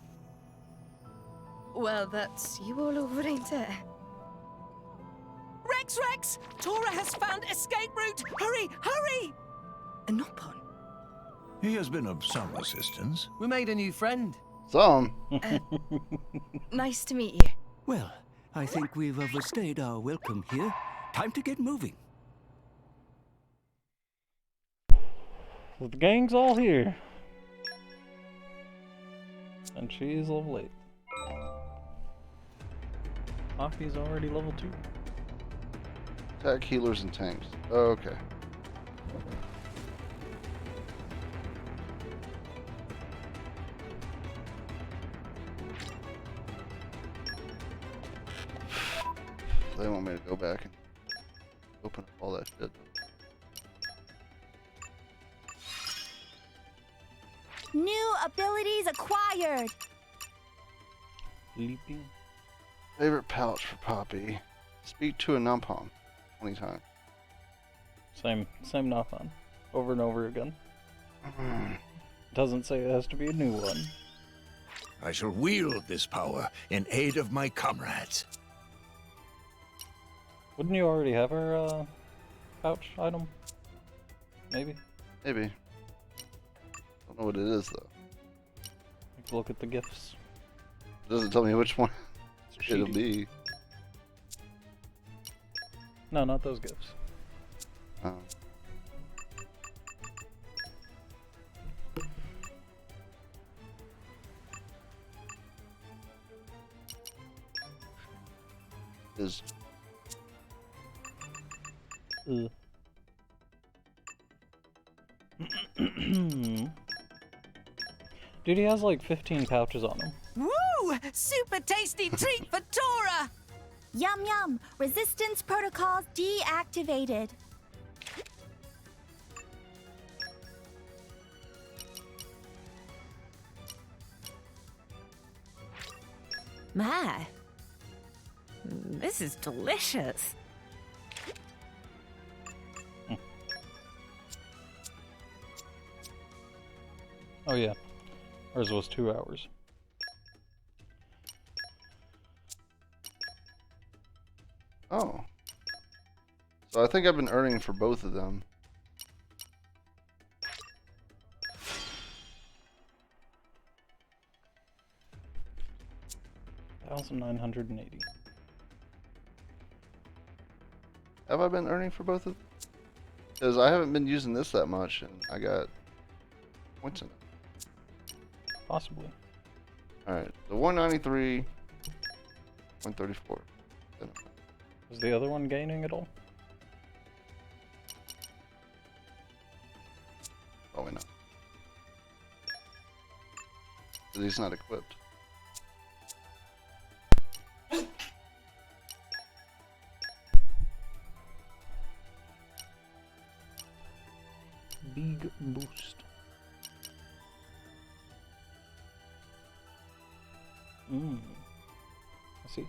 S9: Well, that's you all over, ain't it?
S21: Rex! Tora has found escape route. Hurry, hurry!
S9: A Nopon.
S4: He has been of some assistance.
S3: We made a new friend.
S1: Some.
S9: Nice to meet you.
S11: Well, I think we've overstayed our welcome here. Time to get moving.
S2: So the gang's all here. And she's level 8. Poppy's already level 2.
S1: Attack healers and tanks. Okay. They want me to go back and open up all that shit.
S10: New abilities acquired.
S2: Leaping.
S1: Favorite pouch for Poppy. Speak to a numpom 20 times.
S2: Same Nopon. Over and over again. Doesn't say it has to be a new one.
S4: I shall wield this power in aid of my comrades.
S2: Wouldn't you already have her pouch item? Maybe?
S1: Maybe. Don't know what it is though.
S2: Look at the gifts.
S1: It doesn't tell me which one it'll be.
S2: No, not those gifts.
S1: Is
S2: Dude, he has like 15 pouches on him.
S21: Woo! Super tasty treat for Tora!
S10: Yum yum. Resistance protocols deactivated.
S16: My, this is delicious.
S2: Oh yeah, hers was 2 hours.
S1: Oh. So So I think I've been earning for both of them.
S2: $1,980.
S1: Have I been earning for both of them? Because I haven't been using this that much, and I got points in it.
S2: Possibly.
S1: Alright, the 193, 134.
S2: Is the other one gaining at all?
S1: Probably not. Because he's not equipped.
S2: Big boost. I see.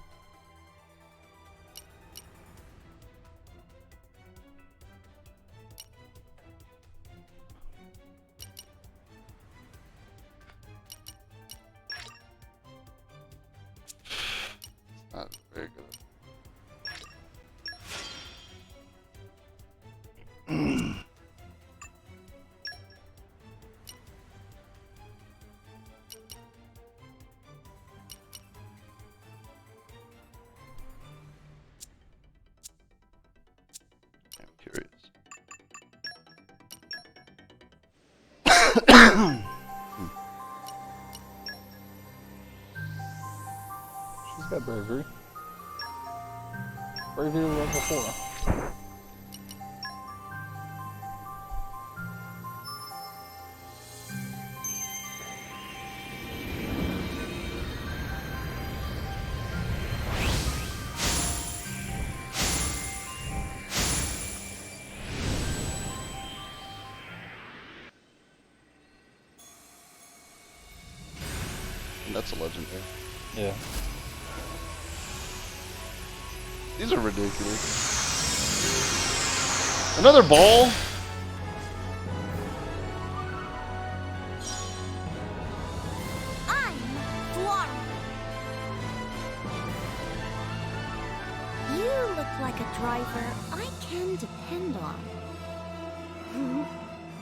S1: Not very good. I'm curious.
S2: She's got bravery. Bravery level 4.
S1: That's a legendary.
S2: Yeah.
S1: These are ridiculous. Another ball?
S10: I'm Flora. You look like a driver I can depend on.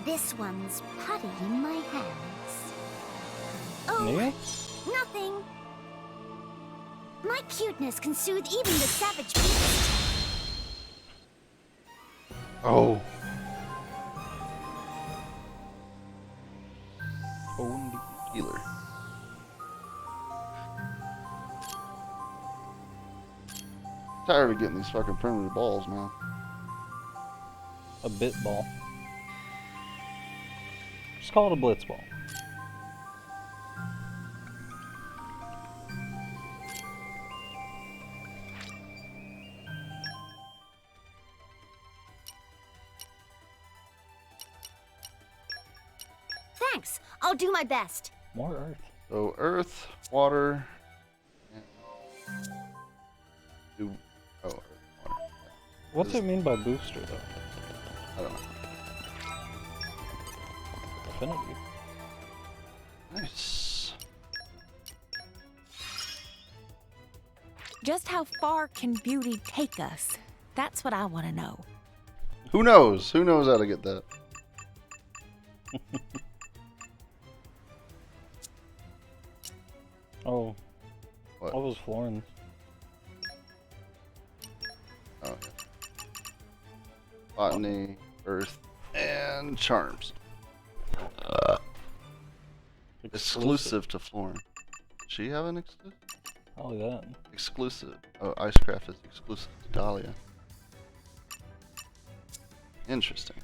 S10: This one's putty in my hands. Oh,
S2: Yeah?
S10: nothing. My cuteness can soothe even the savage beast.
S1: Oh.
S2: Only
S1: healer. Tired of getting these fucking primitive balls, man.
S2: A bit ball. Just call it a blitz ball.
S10: Thanks. I'll do my best.
S2: More earth.
S1: So earth, water, and earth, water.
S2: What's it mean by booster though?
S1: I don't know.
S2: Affinity.
S1: Nice.
S16: Just how far can beauty take us? That's what I want to know.
S1: Who knows? Who knows how to get that?
S2: Oh.
S1: What?
S2: What was Florence?
S1: Oh, yeah. Botany, earth, and charms. Exclusive to Florin. Does she have an exclusive?
S2: Oh, that.
S1: Exclusive. Oh, Icecraft is exclusive to Dahlia. Interesting.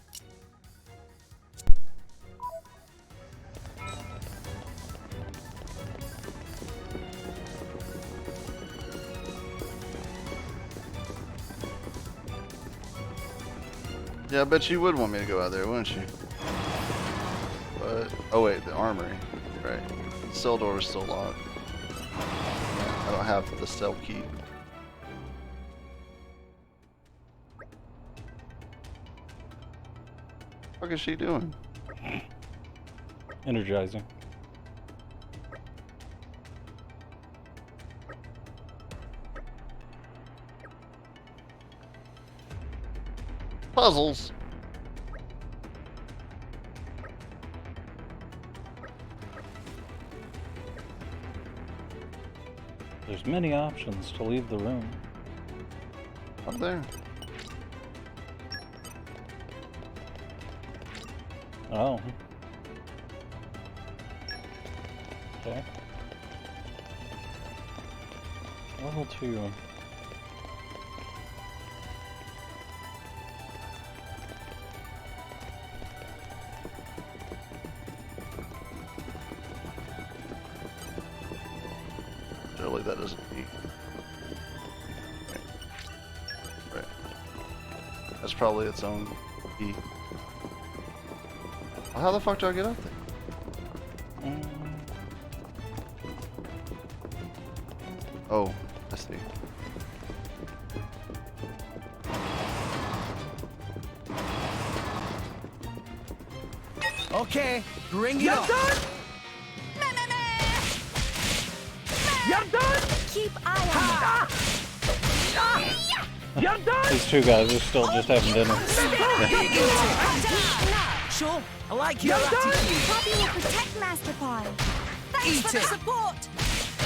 S1: Yeah, I bet you would want me to go out there, wouldn't you? But oh wait, the armory, right? The cell door is still locked. Yeah, I don't have the cell key. What is she doing?
S2: Energizing.
S1: puzzles.
S2: There's many options to leave the room.
S1: Up there.
S2: Oh. Okay. Level 2.
S1: Surely that doesn't eat. Right. That's probably its own key. Well, how the fuck do I get up there? Oh, I see.
S3: Okay, bring it
S14: You're
S3: on.
S14: done? You're done?
S10: Keep eye on
S14: You're done?
S2: These two guys are still just having dinner.
S3: Sure, I like your attitude.
S10: Poppy will protect Master Pie.
S3: Thanks
S10: Eat
S3: for the
S10: it.
S3: support.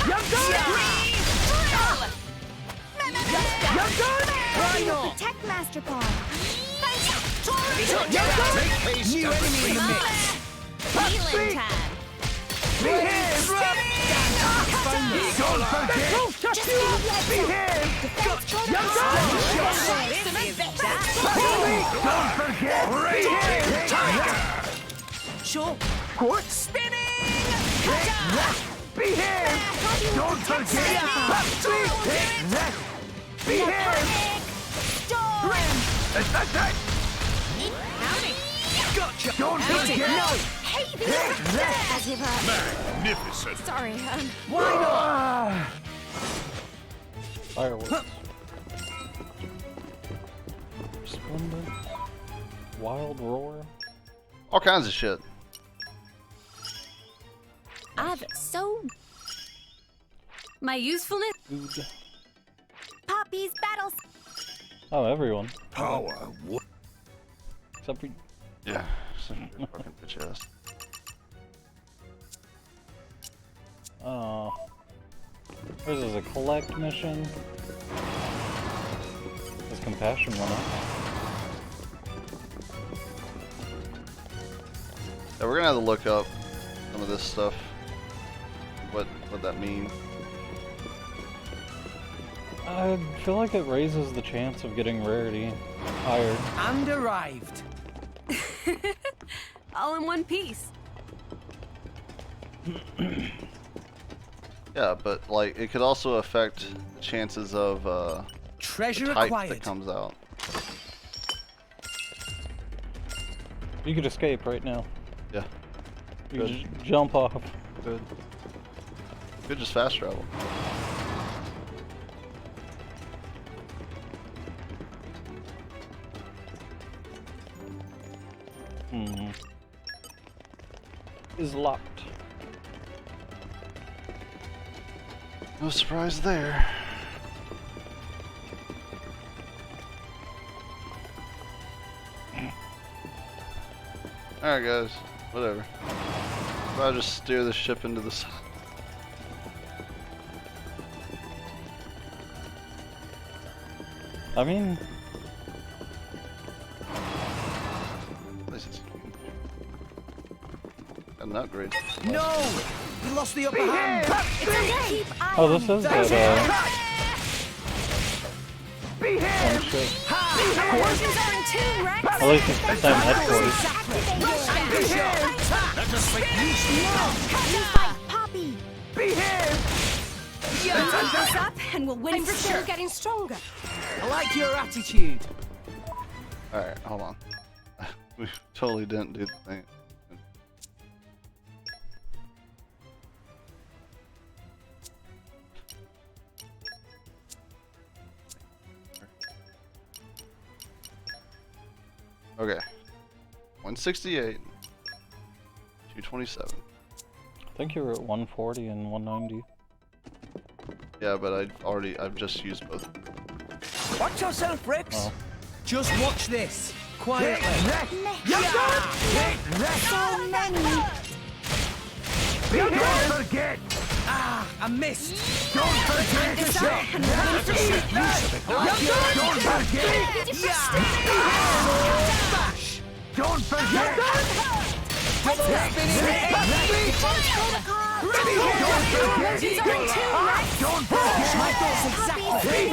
S14: You're done? You're done?
S3: Why
S10: Poppy will
S3: not?
S10: protect Master Pie.
S3: New enemy in the mix.
S10: Healing time.
S14: Behave! Don't forget!
S10: Just grab legs
S14: Behave! You're done! Don't forget! Behave!
S3: Sure.
S14: What?
S3: Spinning!
S14: Behave! Don't forget! Behave! That's it!
S3: Gotcha!
S14: Don't forget!
S3: No!
S10: Hey, as if
S8: Magnificent!
S10: sorry,
S3: Why not?
S2: Fireworks. Splendid. Wild roar.
S1: All kinds of shit.
S17: I've so... My usefulness...
S2: Food.
S10: Poppy's battles.
S2: Oh, everyone.
S8: Power.
S2: Except for...
S1: Yeah. Fucking bitch ass.
S2: Oh. This is a collect mission. This compassion one up.
S1: Yeah, we're gonna have to look up some of this stuff. What that means.
S2: I feel like it raises the chance of getting rarity higher.
S3: And arrived.
S17: All in one piece.
S1: Yeah, but like it could also affect the chances of
S3: treasure
S1: the type
S3: acquired
S1: that comes out.
S2: You could escape right now.
S1: Yeah.
S2: You
S1: Good.
S2: could just jump off.
S1: Good. Could just fast travel.
S2: Is locked.
S1: No surprise there. Alright guys, whatever. I'll just steer the ship into the sun.
S2: I mean...
S1: This is an upgrade.
S3: No! We lost the upper hand.
S10: It's okay. Keep eye
S2: Oh,
S10: on
S2: this is that,
S14: Behave!
S2: shit.
S10: Horses are in tune, right?
S2: At least it's the same headquarters.
S10: You fight Poppy.
S14: Behave!
S17: Keep this up and we'll win for sure. Getting stronger.
S3: I like your attitude.
S1: Alright, hold on. We totally didn't do the thing. Okay. 168. 227.
S2: I think you were at 140 and 190.
S1: Yeah, but I've just used both.
S3: Watch yourself, Rex.
S2: Oh.
S3: Just watch this. quietly.
S10: So many.
S14: Don't forget!
S3: Ah, I missed.
S14: Don't forget to shake! Don't forget!
S3: Bash.
S14: Don't forget!
S3: Double spinning edge.
S14: Don't forget!
S3: My thoughts exactly.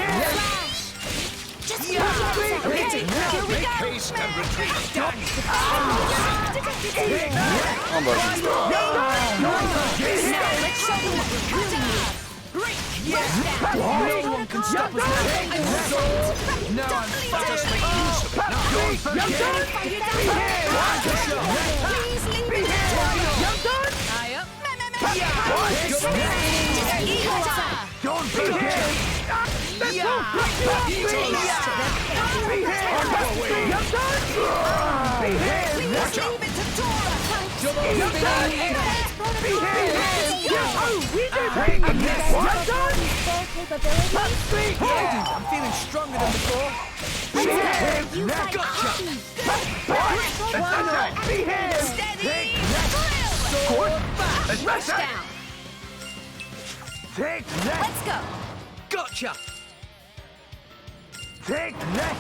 S10: Just
S15: Make haste and retreat.
S3: No one can stop us now. Now I'm
S15: Just make use of it now.
S14: Don't forget! Don't forget!
S3: I'm feeling stronger than before.
S14: Gotcha! Take that!
S21: Let's go.
S3: Gotcha.
S14: Take that!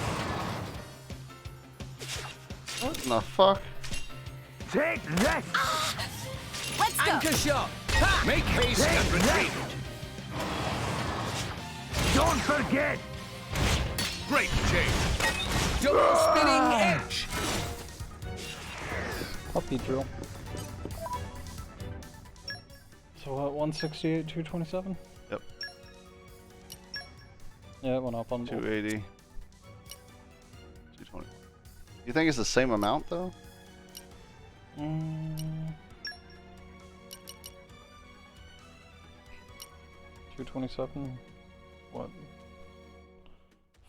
S1: What in the fuck?
S14: Take that!
S21: Let's go.
S3: Anchor shot.
S15: Make haste and retreat.
S14: Don't forget!
S15: Great change.
S3: Double spinning edge.
S2: Puppy drill. So what, 168, 227?
S1: Yep.
S2: Yeah, it went up on both.
S1: 280. 220. You think it's the same amount though?
S2: 227. What?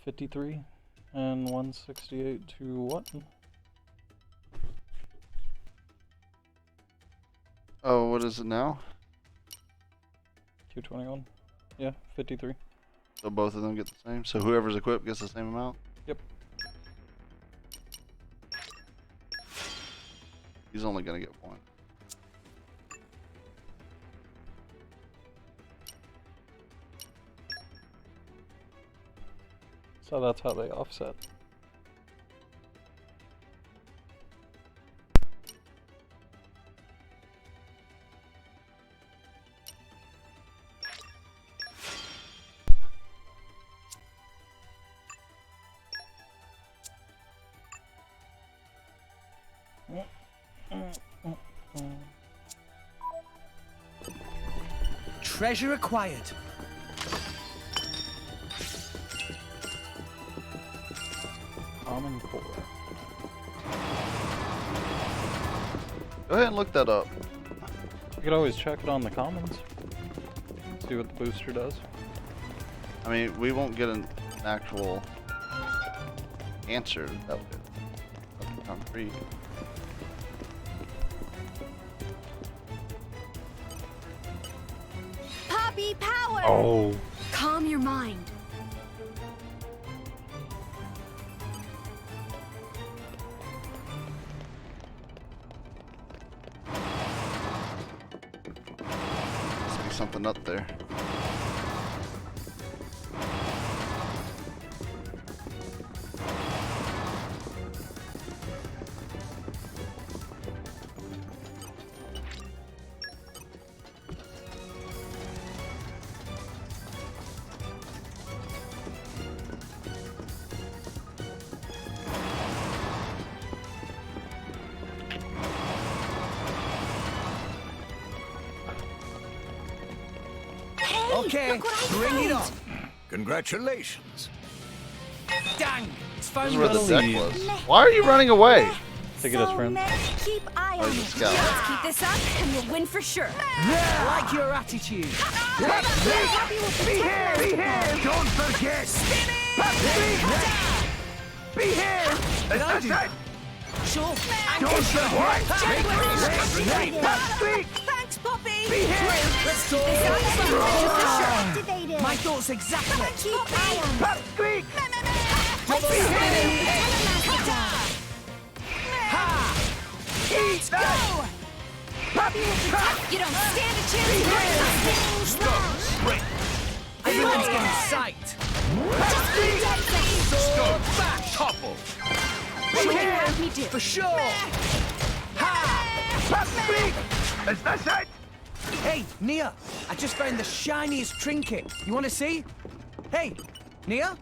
S2: 53 and 168 to what?
S1: Oh, what is it now?
S2: 221. Yeah, 53.
S1: So both of them get the same. So whoever's equipped gets the same amount.
S2: Yep.
S1: He's only gonna get one.
S2: So that's how they offset.
S3: Treasure acquired.
S2: Common core.
S1: Go ahead and look that up.
S2: You could always check it on the commons. See what the booster does.
S1: I mean, we won't get an actual answer that way. That's concrete.
S10: Poppy power!
S2: Oh.
S17: Calm your mind.
S1: Must be something up there.
S3: Okay, bring it on.
S15: Congratulations.
S3: Dang, it's
S1: This
S3: finally
S1: is where the
S3: got
S1: deck was. Why are you running away?
S2: To get his friend.
S10: Keep eye
S1: Oh,
S10: on
S1: he's a
S10: it.
S1: scout.
S10: Let's keep this up and we'll win for sure.
S3: I like your attitude.
S14: Behave! Don't forget! Behave!
S3: Did I do that?
S21: Sure.
S14: Don't forget!
S21: Thanks, Poppy.
S14: Behave!
S3: Let's go.
S10: Activated.
S3: My thoughts exactly.
S10: Keep eye on it.
S14: Squeak!
S3: Double spinning edge.
S6: You don't stand a chance.
S3: Everyone's getting psyched.
S15: Sword back, topple.
S3: What do you have me do? For sure.
S14: Is this it?
S3: Hey, Nia, I just found the shiniest trinket. You want to see? Hey, Nia?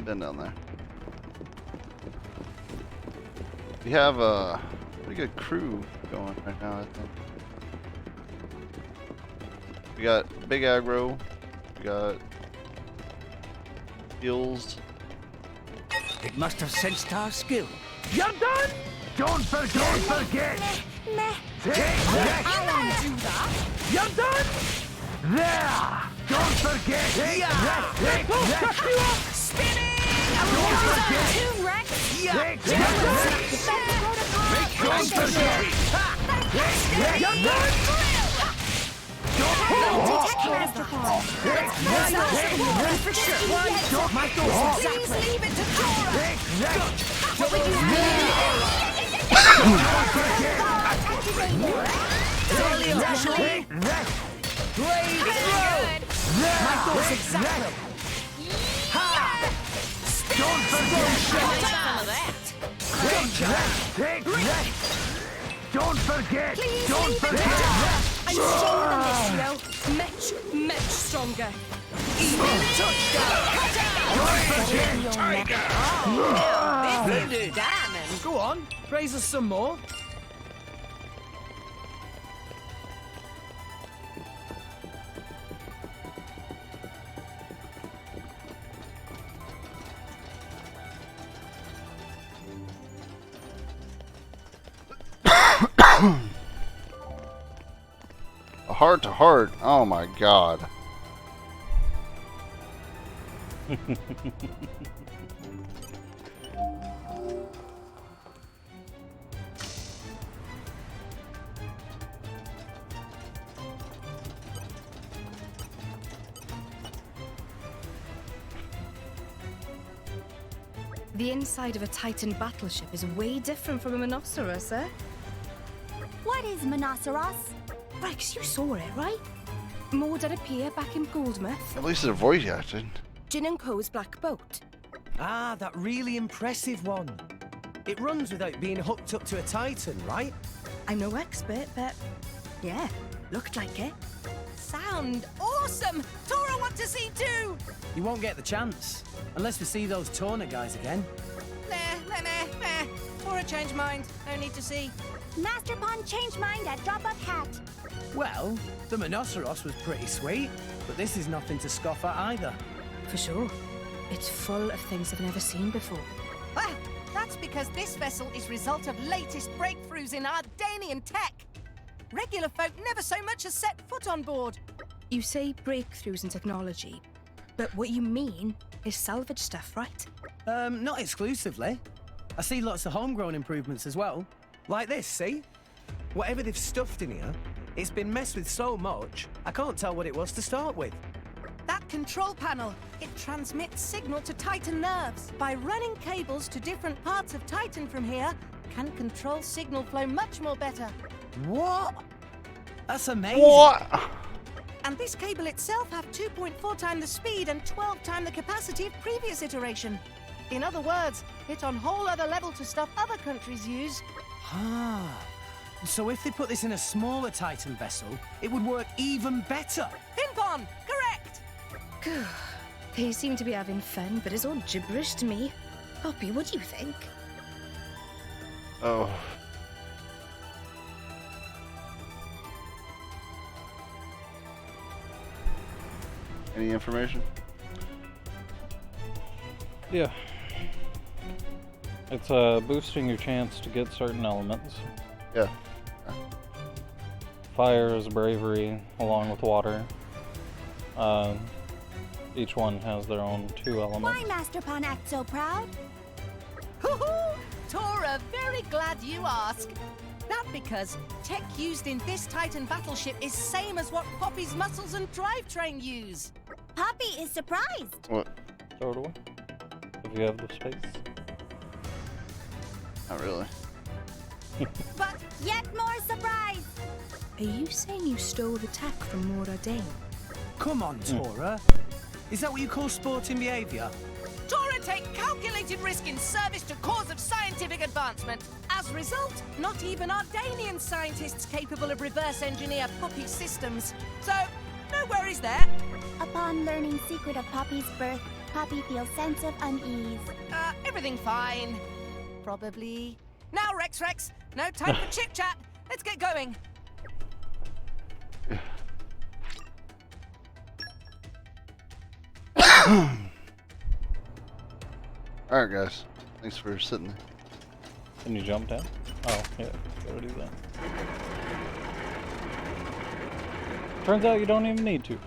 S1: Been down there. We have a pretty good crew going right now, I think. We got Big Aggro. We got Heels.
S11: It must have sensed our skill.
S14: You're done? Don't forget! Take that!
S6: I want to do that.
S14: You're done? There! Don't forget! Take that! Take that!
S6: Spinning.
S14: Don't forget!
S6: Two Rex.
S14: Take that! Don't forget! You're done?
S6: For sure. Please leave it to Tora. What would you
S3: My thoughts exactly.
S14: Don't forget! Don't forget! Don't forget!
S9: I'm stronger than this, you know. Much stronger.
S3: Go on, praise us some more.
S1: A heart to heart. Oh my god.
S9: The inside of a Titan battleship is way different from a Monoceros, eh?
S10: What is Monoceros?
S9: Rex, you saw it, right? Moored at a pier back in Goldmouth.
S1: At least they're voice acted.
S9: Jin and Co.'s black boat.
S3: Ah, that really impressive one. It runs without being hooked up to a Titan, right?
S9: I'm no expert, but yeah, looked like it.
S21: Sound awesome! Tora want to see too!
S3: You won't get the chance. Unless we see those Torna guys again.
S21: Nah. Tora changed mind. No need to see.
S10: Master Pawn changed mind at drop of hat.
S3: Well, the Monoceros was pretty sweet, but this is nothing to scoff at either.
S9: For sure. It's full of things I've never seen before.
S21: Ah, that's because this vessel is result of latest breakthroughs in Ardanian tech. Regular folk never so much as set foot on board.
S9: You say breakthroughs in technology, but what you mean is salvage stuff, right?
S3: Not exclusively. I see lots of homegrown improvements as well. Like this, see? Whatever they've stuffed in here, it's been messed with so much, I can't tell what it was to start with.
S21: That control panel, it transmits signal to Titan nerves. By running cables to different parts of Titan from here, can control signal flow much more better.
S3: What? That's amazing.
S1: What?
S21: And this cable itself have 2.4 times the speed and 12 times the capacity of previous iteration. In other words, it's on whole other level to stuff other countries use.
S3: Ah, so if they put this in a smaller Titan vessel, it would work even better.
S21: Pimpon, correct!
S9: They seem to be having fun, but it's all gibberish to me. Poppy, what do you think?
S1: Oh. Any information?
S2: Yeah. It's boosting your chance to get certain elements.
S1: Yeah.
S2: Fire is bravery, along with water. Each one has their own 2 elements.
S10: Why Master Pawn act so proud?
S21: Hoo-hoo! Tora, very glad you asked. That because tech used in this Titan battleship is same as what Poppy's muscles and drivetrain use.
S10: Poppy is surprised.
S1: What?
S2: So do I. If you have the space.
S1: Not really.
S10: But yet more surprise.
S9: Are you saying you stole the tech from Mora Dane?
S3: Come on, Tora. Is that what you call sporting behaviour?
S21: Tora take calculated risk in service to cause of scientific advancement. As a result, not even our Danian scientists capable of reverse engineer Poppy's systems. So, no worries there.
S10: Upon learning secret of Poppy's birth, Poppy feels sense of unease.
S21: Everything fine. Probably. Now, Rex, no time for chit-chat. Let's get going.
S1: Alright, guys. Thanks for sitting there.
S2: Can you jump down? Oh, yeah. Gotta do that. Turns out you don't even need to.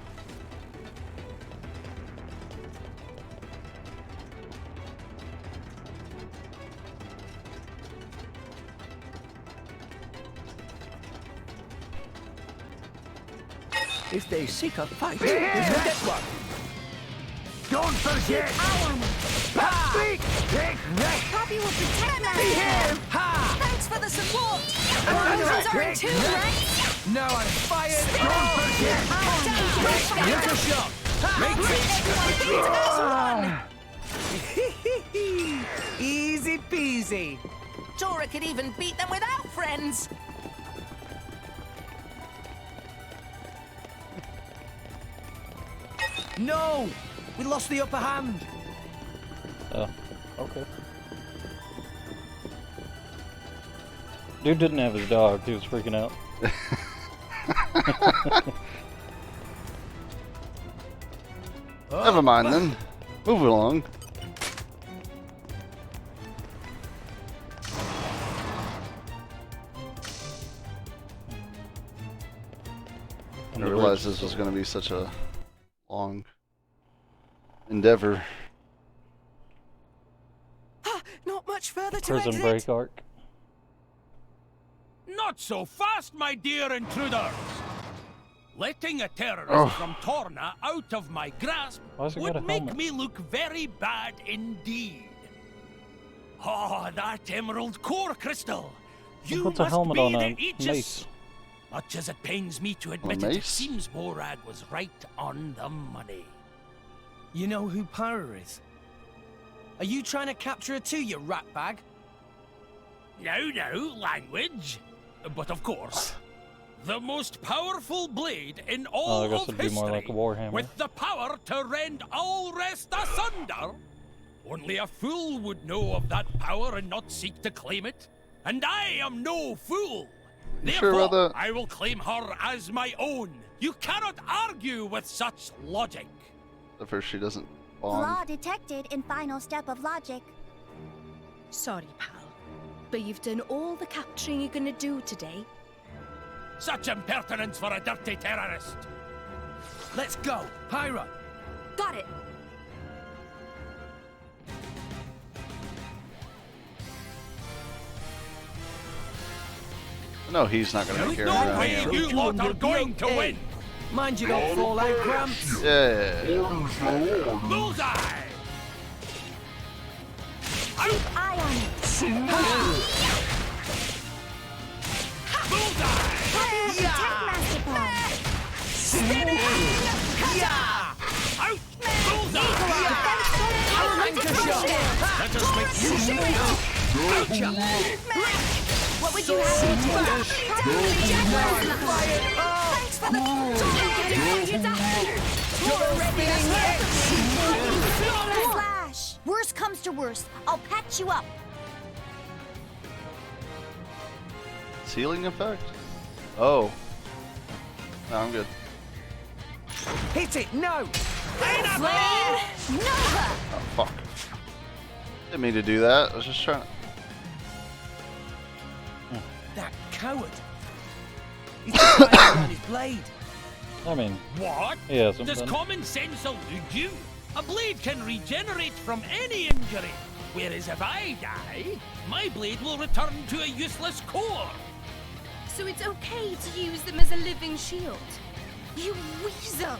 S19: If they seek a fight, they will get one. Don't forget! Speak! Take that!
S10: Poppy will protect
S19: Behave! Ha!
S21: Thanks for the support.
S10: Illusions are in tune, right?
S19: Now I'm fired! Don't forget!
S21: Make it!
S3: Easy peasy.
S21: Tora could even beat them without friends.
S3: No! We lost the upper hand.
S2: Oh, okay. Dude didn't have his dog. He was freaking out.
S1: Never mind then. Move along. I didn't realize this was going to be such a long endeavor.
S21: Not much further to
S2: Prison
S21: exit.
S2: break arc.
S5: Not so fast, my dear intruders! Letting a terrorist from Torna out of my grasp
S2: Why's he got a
S5: would make
S2: helmet?
S5: me look very bad indeed. Oh, that emerald core crystal!
S2: He
S5: You
S2: puts a
S5: must
S2: helmet
S5: be
S2: on
S5: the
S2: a
S5: Aegis.
S2: mace.
S5: Much as it pains me to admit it, it seems Morad was right on the money.
S3: You know who Pyra is? Are you trying to capture her too, you rat bag?
S5: No, language. But of course, the most powerful blade in all
S2: I guess
S5: of
S2: it'd be
S5: history,
S2: more like a Warhammer.
S5: with the power to rend all rest asunder. Only a fool would know of that power and not seek to claim it. And I am no fool.
S1: You sure
S5: Therefore,
S1: about that?
S5: I will claim her as my own. You cannot argue with such logic.
S1: At first she doesn't
S10: Flaw
S1: bond.
S10: detected in final step of logic.
S9: Sorry, pal. But you've done all the capturing you're gonna do today.
S5: Such impertinence for a dirty terrorist.
S3: Let's go. Pyra.
S9: Got it.
S1: No, he's not going to
S5: There's
S1: care.
S5: no way you lot are going to win.
S3: Mind you don't fall out, Gramps.
S1: Yeah.
S5: Bullseye!
S10: Keep eye on it.
S5: Bullseye!
S10: Poppy will protect Master Paul.
S21: Steady!
S5: Yeah! Out! Bullseye!
S21: Let us make use of
S10: What would you have me do? Thanks for the Flash! Worst comes to worst, I'll patch you up.
S1: Ceiling effect? Oh. No, I'm good.
S3: Hit it, no!
S10: Flame Nova!
S1: Oh, fuck. Didn't mean to do that. I was just trying to...
S3: That coward. He's just fighting on his blade.
S2: I mean,
S5: What?
S2: he hasn't
S5: Does
S2: been.
S5: common sense elude you? A blade can regenerate from any injury, whereas if I die, my blade will return to a useless core.
S9: So it's okay to use them as a living shield? You weasel!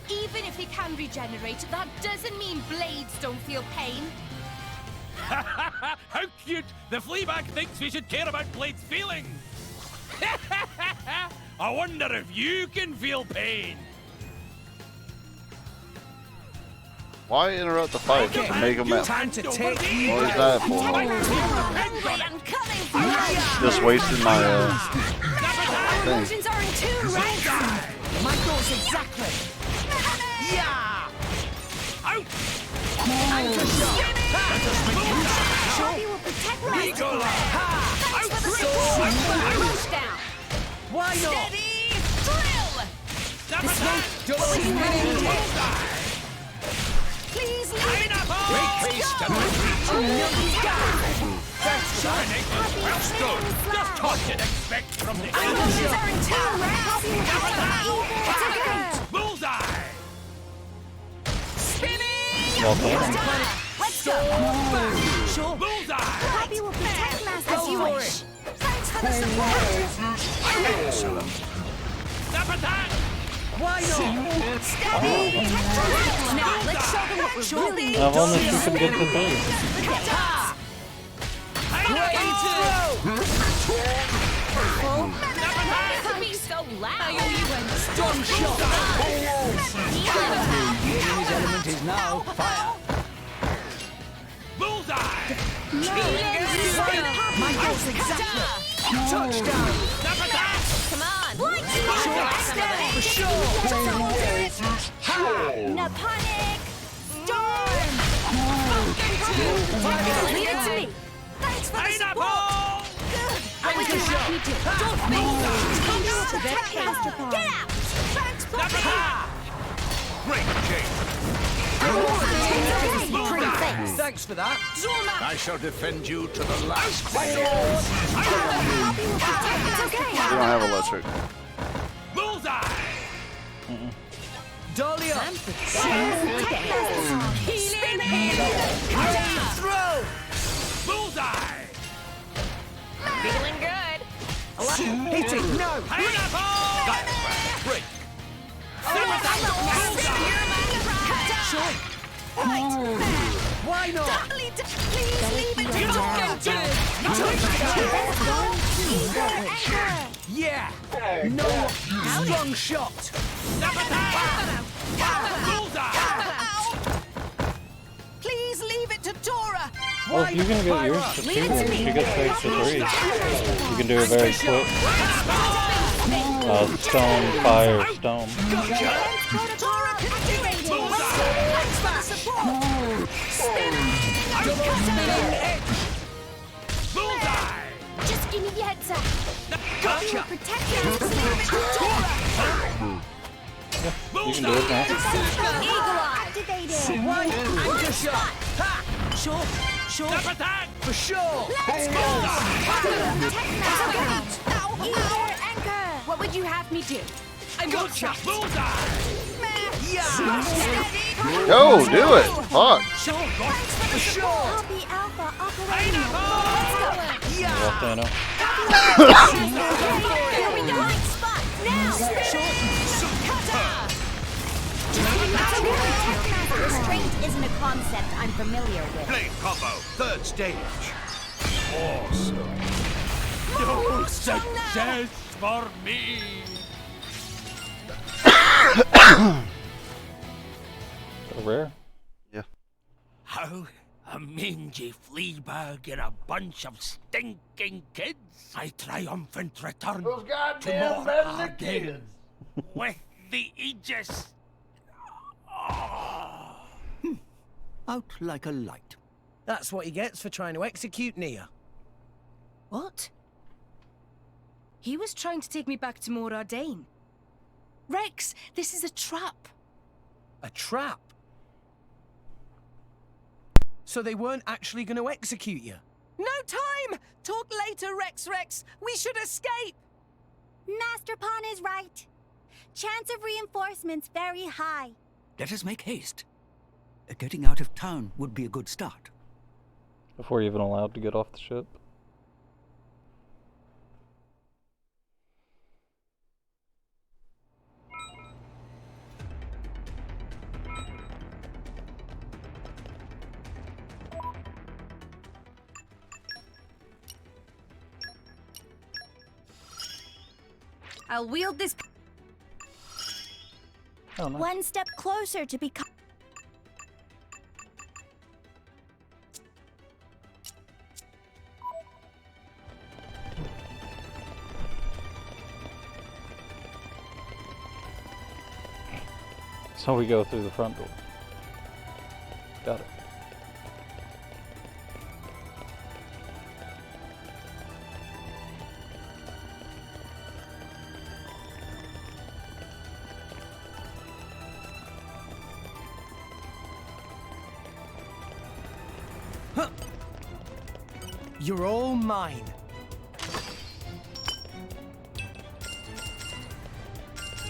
S9: Even if they can regenerate, that doesn't mean blades don't feel pain.
S5: How cute! The fleabag thinks we should care about Blade's feelings! I wonder if you can feel pain!
S1: Why interrupt the fight to make him at?
S3: Time to take
S1: What is that for? Just wasted my thing.
S9: Emotions are in tune, right?
S3: My goals exactly. Yeah.
S5: Out!
S3: Anchor shot.
S10: Happy will protect Master.
S3: Out.
S9: Push down.
S3: Why not?
S9: Steady! Drill!
S3: This way. Don't leave me.
S9: Please leave it.
S5: Make haste and
S3: Thanks,
S5: Shining is good. Just what you'd expect from the
S9: Emotions are in tune, right?
S5: Bullseye!
S9: Spinning!
S2: Well done.
S9: Let's go!
S3: Sure.
S5: Bullseye!
S10: Happy will protect Master.
S9: As you wish. Thanks for the support!
S5: Snap attack!
S3: Why not?
S9: Steady! Now, let's show them what we're really
S2: I've only you can get the thing.
S9: Could be so loud!
S3: Storm shot.
S11: The enemy's element is now fire.
S5: Bullseye!
S3: My goals exactly. Touchdown.
S5: Snap attack!
S9: Come on!
S3: For sure.
S10: No panic. Storm.
S9: Leave it to me! Thanks for the
S5: Pineapple!
S9: support! Good! What would you have me do? Don't make
S10: Protect Master Pawn.
S9: Get out! Thanks,
S5: Snap attack! Great change!
S10: Pretty face.
S3: Thanks for that.
S9: Zuma!
S8: I shall defend you to the last.
S9: It's okay!
S1: We don't have electric.
S5: Bullseye!
S3: Dolly up.
S9: Healing!
S3: Throw.
S5: Bullseye!
S9: Feeling good!
S3: Hit it. No.
S5: Pineapple! Break! Snap attack!
S3: Sure. Why not?
S9: Please leave it to
S3: Yeah. No. Strong shot.
S5: Snap attack! Bullseye!
S9: Please leave it to Tora!
S2: Well, if you can get yours to 2, she gets hers to 3. You can do it very quick. Stone, fire, stone.
S9: Tora activated! Thanks for the support! Spinning!
S5: Bullseye!
S10: Just give me the heads up.
S3: Gotcha.
S10: Protect Master.
S2: You can do it now.
S10: Eagle Eye. Activated.
S3: One. Anchor shot. Ha. Sure.
S5: Snap attack!
S3: For sure.
S10: Let's go. Protect Master. Eagle Anchor.
S9: What would you have me do?
S3: Gotcha.
S5: Bullseye!
S3: Yeah.
S1: Go, do it. Fuck.
S3: Sure. For sure.
S10: Copy Alpha operating.
S3: Yeah.
S2: Well, Thanos.
S10: Here we go. Right spot. Now. Restraint isn't a concept I'm familiar with.
S8: Blade combo, third stage.
S5: Awesome! No success for me!
S2: Rare?
S1: Yeah.
S5: How? A mangy fleabag and a bunch of stinking kids? I triumphant return
S1: Those
S5: to
S1: goddamn
S5: more
S1: Benedict
S5: again
S1: kids.
S5: with the Aegis.
S11: Out like a light.
S3: That's what he gets for trying to execute Nia.
S9: What? He was trying to take me back to Mor Ardain. Rex, this is a trap.
S3: A trap? So they weren't actually going to execute you?
S21: No time! Talk later, Rex. We should escape!
S10: Master Pawn is right. Chance of reinforcements very high.
S11: Let us make haste. Getting out of town would be a good start.
S2: Before you're even allowed to get off the ship.
S10: I'll wield this.
S2: Oh, nice.
S6: One step closer to become.
S2: So we go through the front door. Got it.
S3: You're all mine.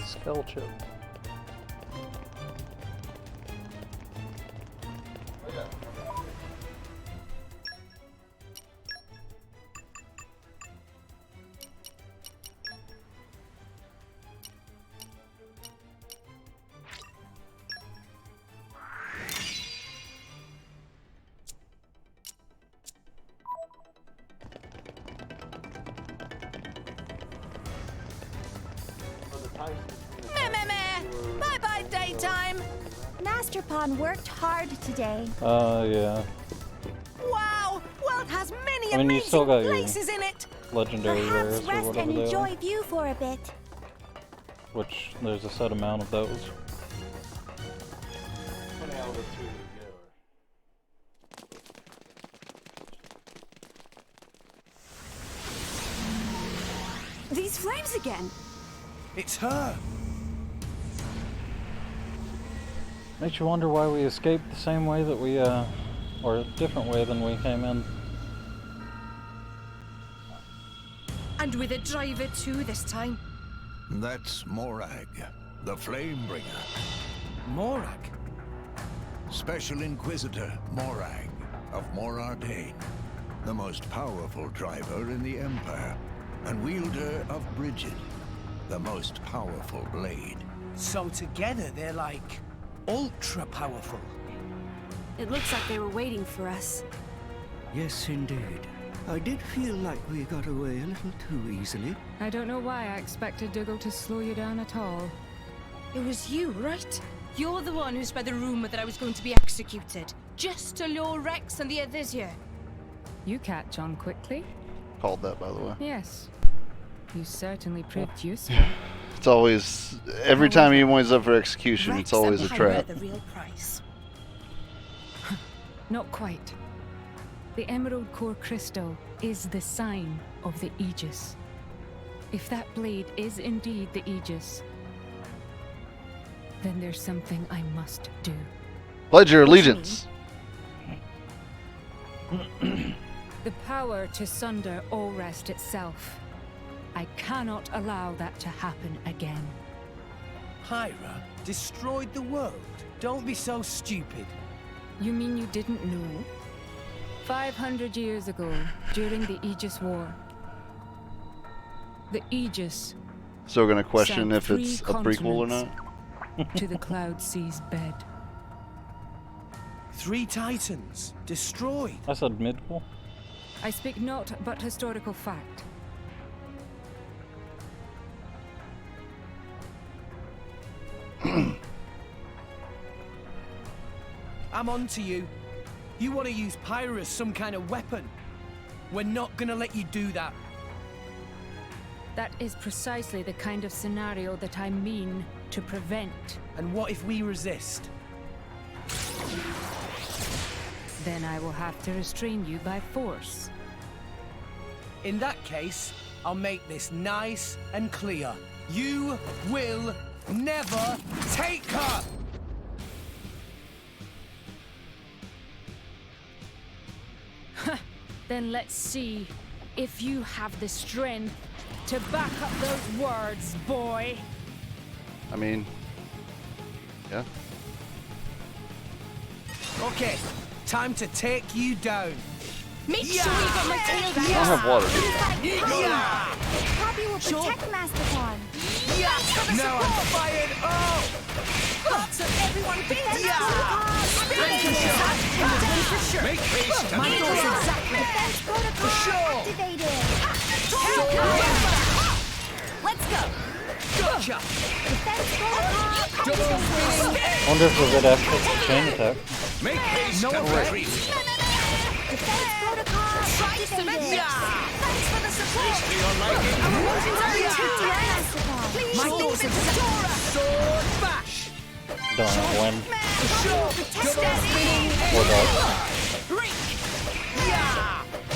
S2: Skull chip.
S21: Bye-bye, daytime.
S6: Master Pawn worked hard today.
S2: Yeah.
S21: Wow, world has many
S2: I mean, you still
S21: amazing
S2: got your
S21: places in it.
S2: legendary rares
S6: Perhaps
S2: or
S6: rest
S2: whatever
S6: and
S2: they
S6: enjoy
S2: are.
S6: view for a bit.
S2: Which, there's a set amount of those.
S17: These flames again.
S3: It's her.
S2: Makes you wonder why we escaped the same way that we, or a different way than we came in.
S9: And with a driver too this time.
S4: That's Morag, the Flamebringer.
S3: Morag?
S4: Special Inquisitor Morag of Morardain, the most powerful driver in the Empire, and wielder of Bridget, the most powerful blade.
S3: So together they're like ultra powerful.
S17: It looks like they were waiting for us.
S11: Yes, indeed. I did feel like we got away a little too easily.
S13: I don't know why I expected Dougal to slow you down at all.
S9: It was you, right? You're the one who spread the rumor that I was going to be executed. Just to lure Rex and the others here.
S13: You catch on quickly.
S1: Called that, by the way.
S13: Yes. You certainly proved useful.
S1: It's always, every time he winds up for execution, it's always a trap.
S9: The real price.
S13: Not quite. The Emerald Core Crystal is the sign of the Aegis. If that blade is indeed the Aegis, then there's something I must do.
S1: Pledge your allegiance.
S13: The power to sunder Allrest itself. I cannot allow that to happen again.
S3: Pyra destroyed the world. Don't be so stupid.
S13: You mean you didn't know? 500 years ago, during the Aegis War, the Aegis
S1: So we're gonna question
S13: sank
S1: if it's
S13: 3
S1: a prequel or not?
S13: continents to the Cloud Sea's bed.
S3: 3 titans destroyed.
S2: I said midquel.
S13: I speak not but historical fact.
S3: I'm on to you. You want to use Pyra as some kind of weapon? We're not gonna let you do that.
S13: That is precisely the kind of scenario that I mean to prevent.
S3: And what if we resist?
S13: Then I will have to restrain you by force.
S3: In that case, I'll make this nice and clear. You will never take her!
S13: Then let's see if you have the strength to back up those words, boy.
S1: I mean, yeah.
S3: Okay, time to take you down.
S9: Make sure you got my tail back.
S1: I don't have water.
S3: Yeah!
S6: Poppy will protect Master Pawn.
S3: Yeah! Now I'm fired! Oh!
S21: Lots of everyone beat
S3: For sure! Make haste! My door's exactly!
S6: Defense protocol
S3: For sure!
S6: activated.
S21: Let's go!
S3: Gotcha!
S2: I wonder if we'll get after the chain attack.
S3: Make haste and retreat.
S10: Defense protocol activated. Thanks for the support.
S3: My thoughts of sword bash.
S2: Don't know when.
S3: Double spinning
S2: Or that.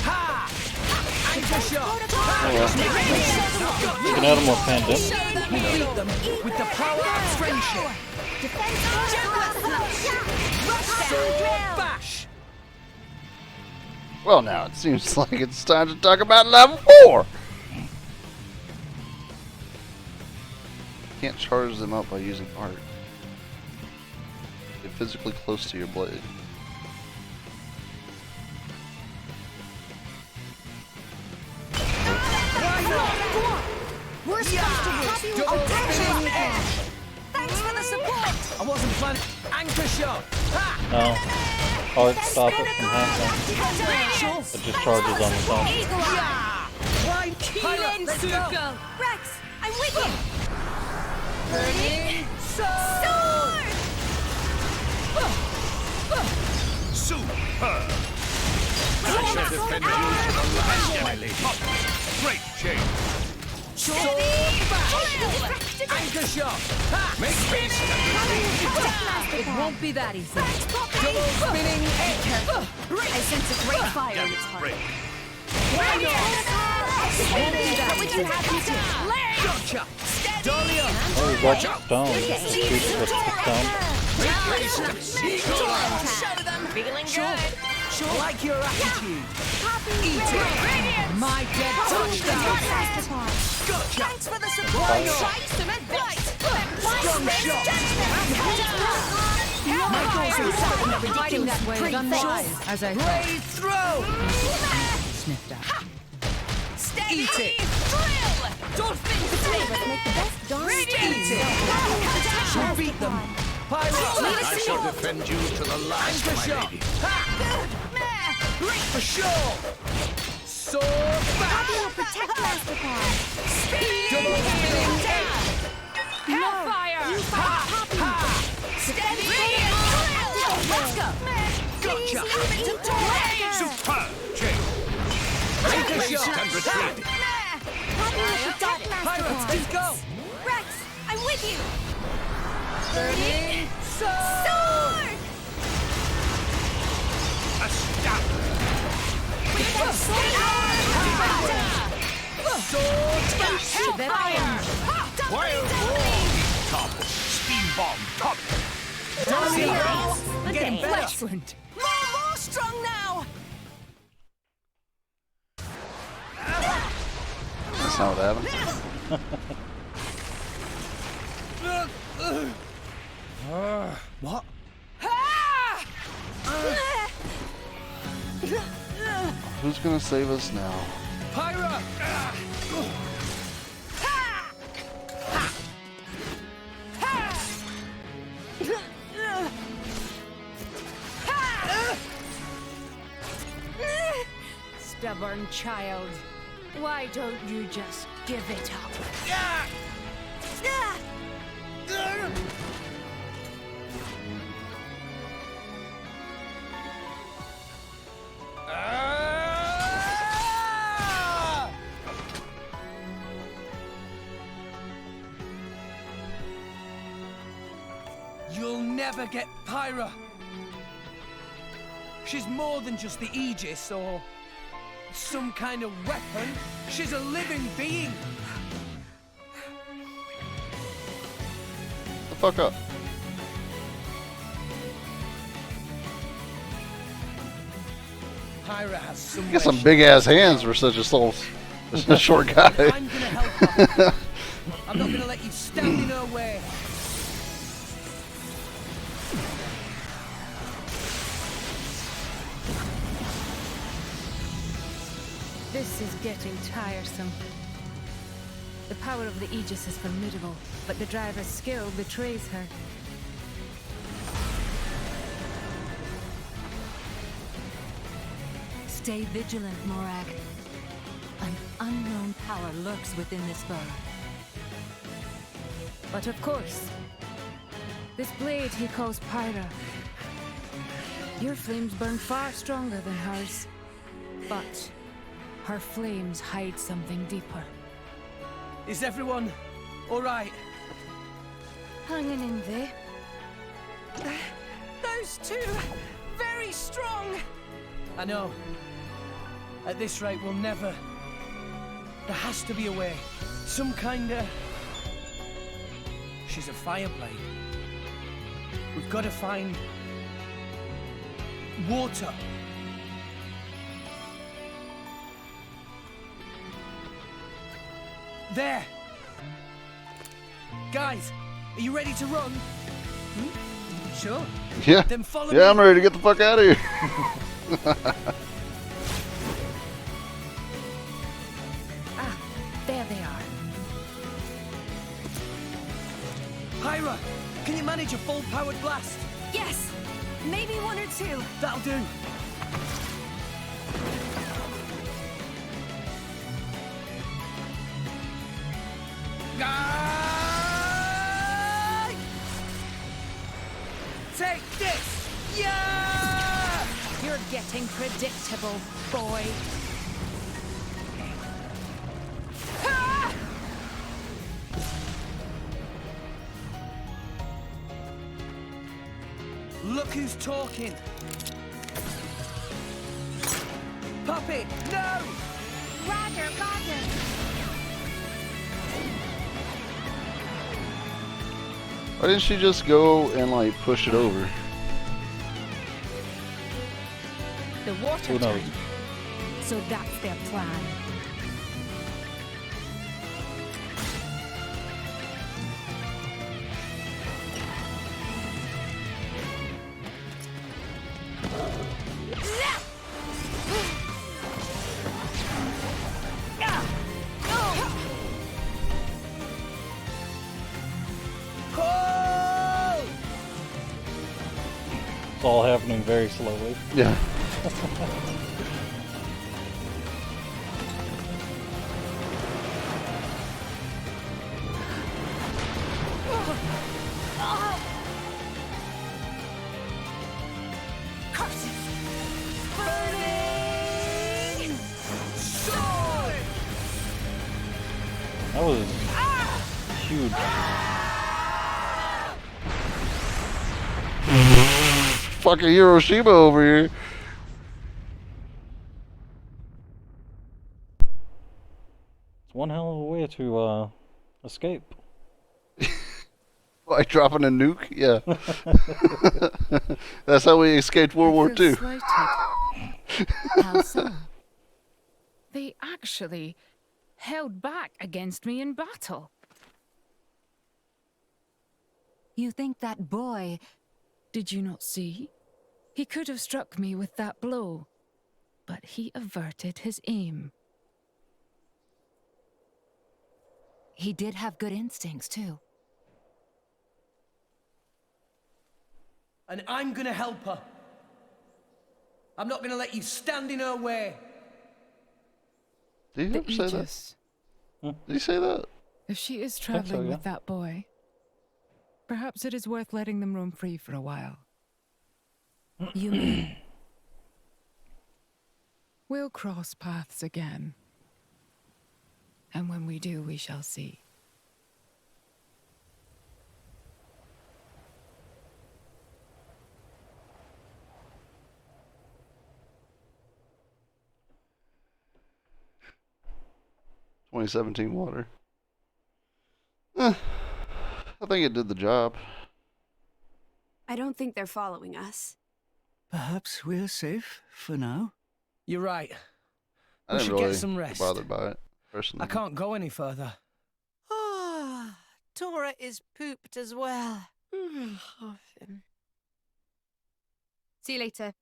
S3: ha! Anchor shot.
S2: You can add them with pandemic.
S3: Beat them with the power of friendship. Sword bash.
S1: Well, now it seems like it's time to talk about level 4. Can't charge them up by using art. Get physically close to your blade.
S10: We're supposed to be attention. Thanks for the support.
S3: I wasn't planning. Anchor shot.
S2: No. Art stop it from happening. It just charges on its own.
S3: Blind
S10: Healing circle. Rex, I'm with you.
S3: Burning sword.
S4: Superb! I shall defend you to the last, my lady. Great change.
S3: Sword bash. Anchor shot.
S4: Make haste and retreat.
S20: It won't be that easy.
S3: Double spinning edge.
S20: I sense a great fire in its heart.
S10: We can have you too.
S3: Gotcha. Dahlia.
S2: Oh, we got stone. Let's keep with the stone.
S3: Make haste and
S21: Show them. Feeling good.
S3: like your attitude. Eat it.
S20: My dead
S3: Touchdown. Gotcha.
S10: Thanks for the support.
S21: Slice them and bite.
S3: Strong shot.
S20: Fighting that way is unwise, as I thought.
S3: Brave throw.
S20: Sniffed out.
S3: Eat it.
S10: Flavors make the best darn
S3: Eat it. You beat them. Pyro.
S4: I shall defend you to the last,
S3: Anchor
S4: my
S3: shot.
S4: lady.
S3: For sure. Sword back.
S10: will protect Mastercard.
S3: Double spinning edge.
S20: Hellfire!
S10: Steady. Let's go.
S3: Gotcha.
S4: Superb change. Make
S3: Anchor
S4: haste
S3: shot.
S4: and retreat.
S3: Pirates, let's go.
S10: Rex, I'm with you.
S3: Burning sword.
S4: Astounding.
S3: Sword bash.
S4: Wild roar. Topple. Steam bomb. Topple.
S3: Getting better.
S20: Excellent.
S21: More strong now.
S1: That's not what happened.
S3: What?
S1: Who's gonna save us now?
S3: Pyra!
S9: Stubborn child. Why don't you just give it up?
S3: You'll never get Pyra. She's more than just the Aegis or some kind of weapon. She's a living being.
S1: The fuck up.
S3: Pyra has some.
S1: You got some big ass hands for such a small, a short guy.
S3: I'm gonna help her. I'm not gonna let you stand in her way.
S9: This is getting tiresome. The power of the Aegis is formidable, but the driver's skill betrays her.
S20: Stay vigilant, Morag. An unknown power lurks within this bird.
S13: But of course, this blade he calls Pyra. Your flames burn far stronger than hers, but her flames hide something deeper.
S3: Is everyone all right?
S9: Hanging in there.
S21: Those two, very strong.
S3: I know. At this rate, we'll never... There has to be a way. Some kind of... She's a fireblade. We've got to find... water. There! Guys, are you ready to run? Sure.
S1: Yeah.
S3: Then follow me.
S1: Yeah, I'm ready to get the fuck out of here.
S9: Ah, there they are.
S3: Pyra, can you manage a full-powered blast?
S17: Yes! Maybe one or two.
S3: That'll do. Take this! Yeah!
S9: You're getting predictable, boy.
S3: Ah! Look who's talking. Puppy, no!
S10: Roger, Roger.
S1: Why didn't she just go and like push it over?
S9: The water
S1: Who knows?
S9: tank. So that's their plan.
S2: It's all happening very slowly.
S1: Yeah.
S2: That was huge.
S1: Fucking Hiroshima over here.
S2: It's one hell of a way to escape.
S1: Like dropping a nuke? Yeah. That's how we escaped World War II.
S13: How so? They actually held back against me in battle.
S20: You think that boy...
S13: Did you not see? He could have struck me with that blow, but he averted his aim.
S20: He did have good instincts, too.
S3: And I'm gonna help her. I'm not gonna let you stand in her way.
S1: Did he ever say that? Did he say that?
S13: If she is
S2: so,
S13: traveling
S2: yeah.
S13: with that boy, perhaps it is worth letting them roam free for a while.
S20: You mean?
S13: We'll cross paths again. And when we do, we shall see.
S1: "2017 water. I think it did the job.
S17: I don't think they're following us.
S11: Perhaps we're safe for now.
S3: You're right.
S1: I
S3: We
S1: didn't
S3: should
S1: really
S3: get some rest.
S1: get bothered by it, personally.
S3: I can't go any further.
S21: Ah, Tora is pooped as well.
S17: See you later.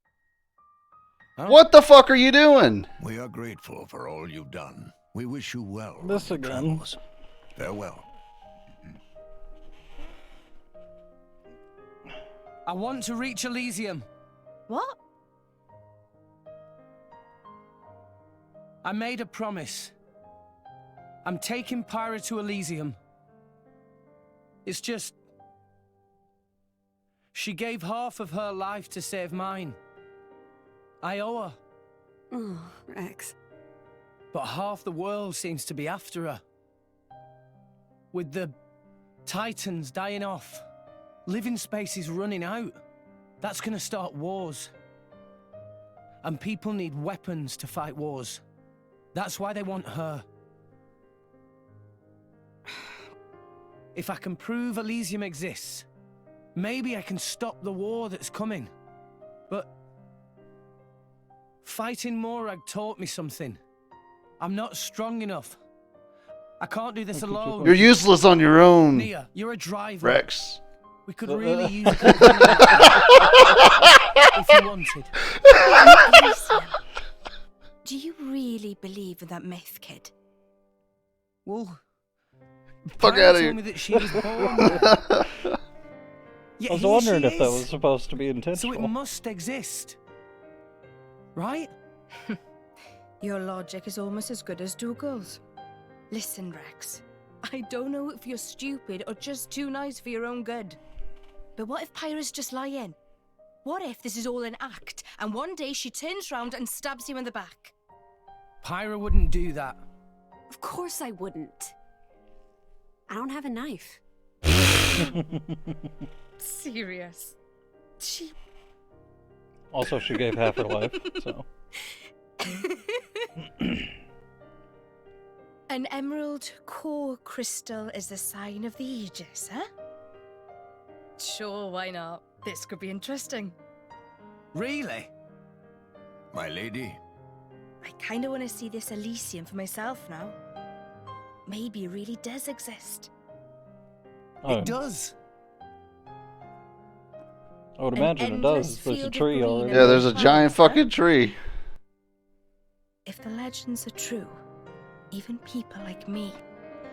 S1: What the fuck are you doing?
S4: We are grateful for all you've done. We wish you well.
S2: This
S4: on your
S2: again.
S4: travels. Farewell.
S3: I want to reach Elysium.
S21: What?
S3: I made a promise. I'm taking Pyra to Elysium. It's just... she gave half of her life to save mine. I owe her.
S17: Oh, Rex.
S3: But half the world seems to be after her. With the Titans dying off, living space is running out. That's gonna start wars. And people need weapons to fight wars. That's why they want her. If I can prove Elysium exists, maybe I can stop the war that's coming. But fighting Morag taught me something. I'm not strong enough. I can't do this alone.
S1: You're useless on your own.
S3: Nia, you're a driver.
S1: Rex.
S3: We could really use a company if you wanted.
S9: Elysium. Do you really believe in that myth, kid?
S3: Well,
S1: fuck
S3: Pyra
S1: out of
S3: told
S1: here.
S3: me that she was born. Yet
S2: I was
S3: here
S2: wondering
S3: she
S2: if that
S3: is.
S2: was supposed to be
S3: So
S2: intentional.
S3: it must exist. Right?
S9: Your logic is almost as good as Dougal's. Listen, Rex. I don't know if you're stupid or just too nice for your own good. But what if Pyra's just lying? What if this is all an act, and one day she turns round and stabs you in the back?
S3: Pyra wouldn't do that.
S17: Of course I wouldn't. I don't have a knife.
S9: Serious. She...
S2: Also, she gave half her life, so...
S9: An emerald core crystal is the sign of the Aegis, huh? Sure, why not? This could be interesting.
S3: Really?
S19: My lady.
S9: I kinda wanna see this Elysium for myself now. Maybe it really does exist.
S2: Oh,
S3: It does.
S2: I would
S9: An
S2: imagine it
S9: endless
S2: does. There's a
S9: field of
S2: tree
S9: green
S2: already.
S9: and
S1: Yeah, there's a
S9: flowers,
S1: giant
S9: huh?
S1: fucking tree.
S9: If the legends are true, even people like me.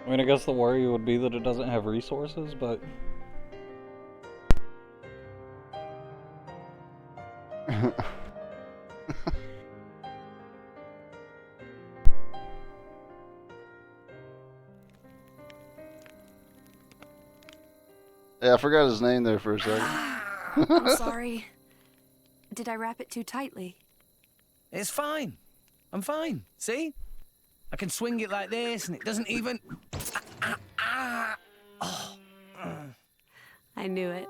S2: I mean, I guess the worry would be that it doesn't have resources, but...
S1: Yeah, I forgot his name there for a second.
S17: I'm sorry. Did I wrap it too tightly?
S3: It's fine. I'm fine. See? I can swing it like this and it doesn't even... Oh.
S17: I knew it.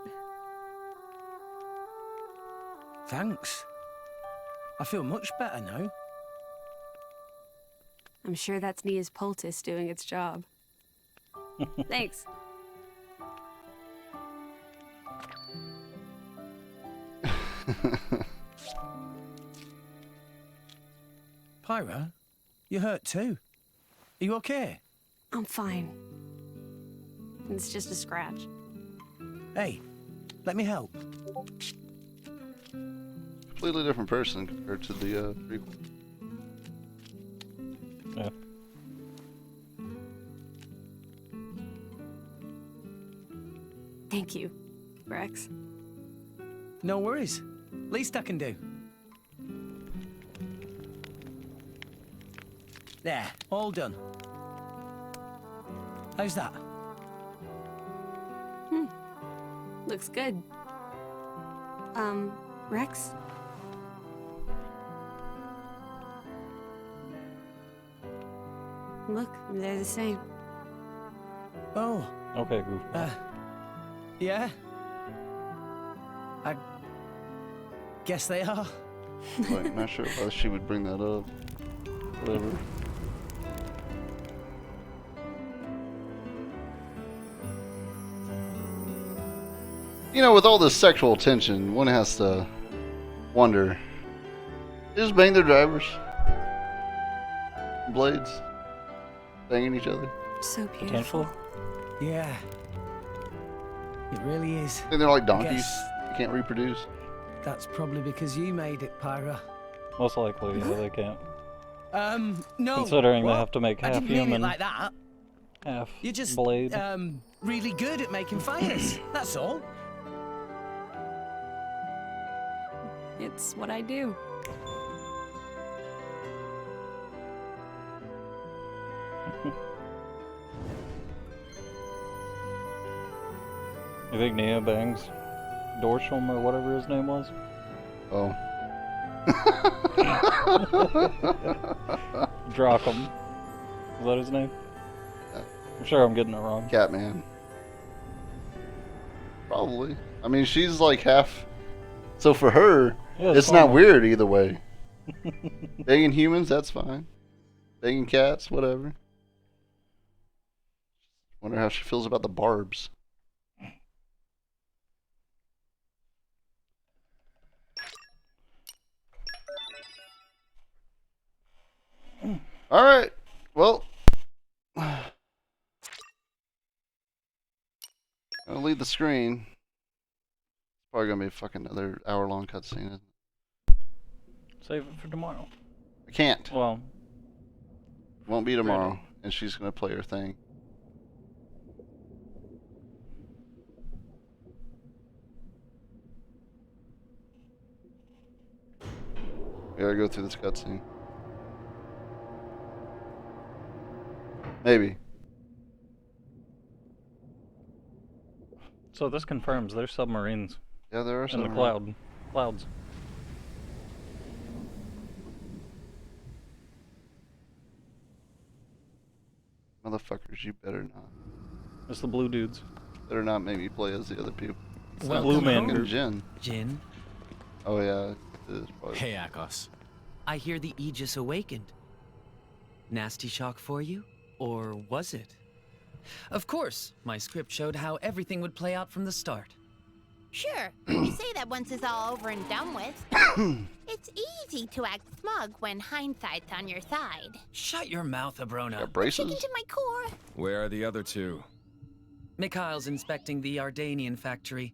S3: Thanks. I feel much better now.
S17: I'm sure that's Nia's poultice doing its job. Thanks.
S3: Pyra, you hurt too. Are you okay?
S17: I'm fine. It's just a scratch.
S3: Hey, let me help.
S1: Completely different person compared to the prequel.
S2: Yeah.
S17: Thank you, Rex.
S3: No worries. Least I can do. There, all done. How's that?
S17: Looks good. Rex? Look, they're the same.
S3: Oh.
S2: Okay, goofball.
S3: Yeah? I guess they are.
S1: Like, not sure why she would bring that up. Whatever. You know, with all this sexual tension, one has to wonder, they just bang their drivers? Blades? Banging each other?
S17: So beautiful.
S2: Potential?
S3: Yeah. It really is.
S1: And they're like
S3: I
S1: donkeys.
S3: guess
S1: You can't reproduce.
S3: that's probably because you made it, Pyra.
S2: Most likely, yeah, they can't.
S3: No.
S2: Considering they
S3: what?
S2: have to make
S3: I
S2: half
S3: didn't mean
S2: human,
S3: it like that.
S2: half
S3: You're just,
S2: blade.
S3: really good at making fires. That's all.
S17: It's what I do.
S2: You think Nia bangs Dorsham or whatever his name was?
S1: Oh.
S2: Dracum. Is that his name? I'm sure I'm getting it wrong.
S1: Catman. Probably. I mean, she's like half. So for her,
S2: Yeah,
S1: it's
S2: fine.
S1: not weird either way. Banging humans, that's fine. Banging cats, whatever. Wonder how she feels about the barbs. All right. Well, I'll leave the screen. It's probably gonna be fucking another hour-long cutscene.
S2: Save it for tomorrow.
S1: I can't.
S2: Well,
S1: Won't be tomorrow, and she's gonna play her thing. We gotta go through this cutscene. Maybe.
S2: so this confirms there's submarines
S1: Yeah, there are
S2: in
S1: some.
S2: the clouds.
S1: Motherfuckers, you better not.
S2: It's the blue dudes.
S1: Better not make me play as the other people. It's
S2: Well,
S1: not
S2: Blue
S1: the
S2: Man
S1: fucking
S2: Group.
S1: Jin.
S12: Jin,
S1: Oh yeah, it is probably.
S12: Hey, Akos. I hear the Aegis awakened. Nasty shock for you? Or was it? Of course, my script showed how everything would play out from the start.
S10: Sure, you say that once it's all over and done with. It's easy to act smug when hindsight's on your side.
S12: Shut your mouth, Abrona.
S10: Chicken to my core.
S22: Where are the other two?
S12: Mikhail's inspecting the Ardanian factory.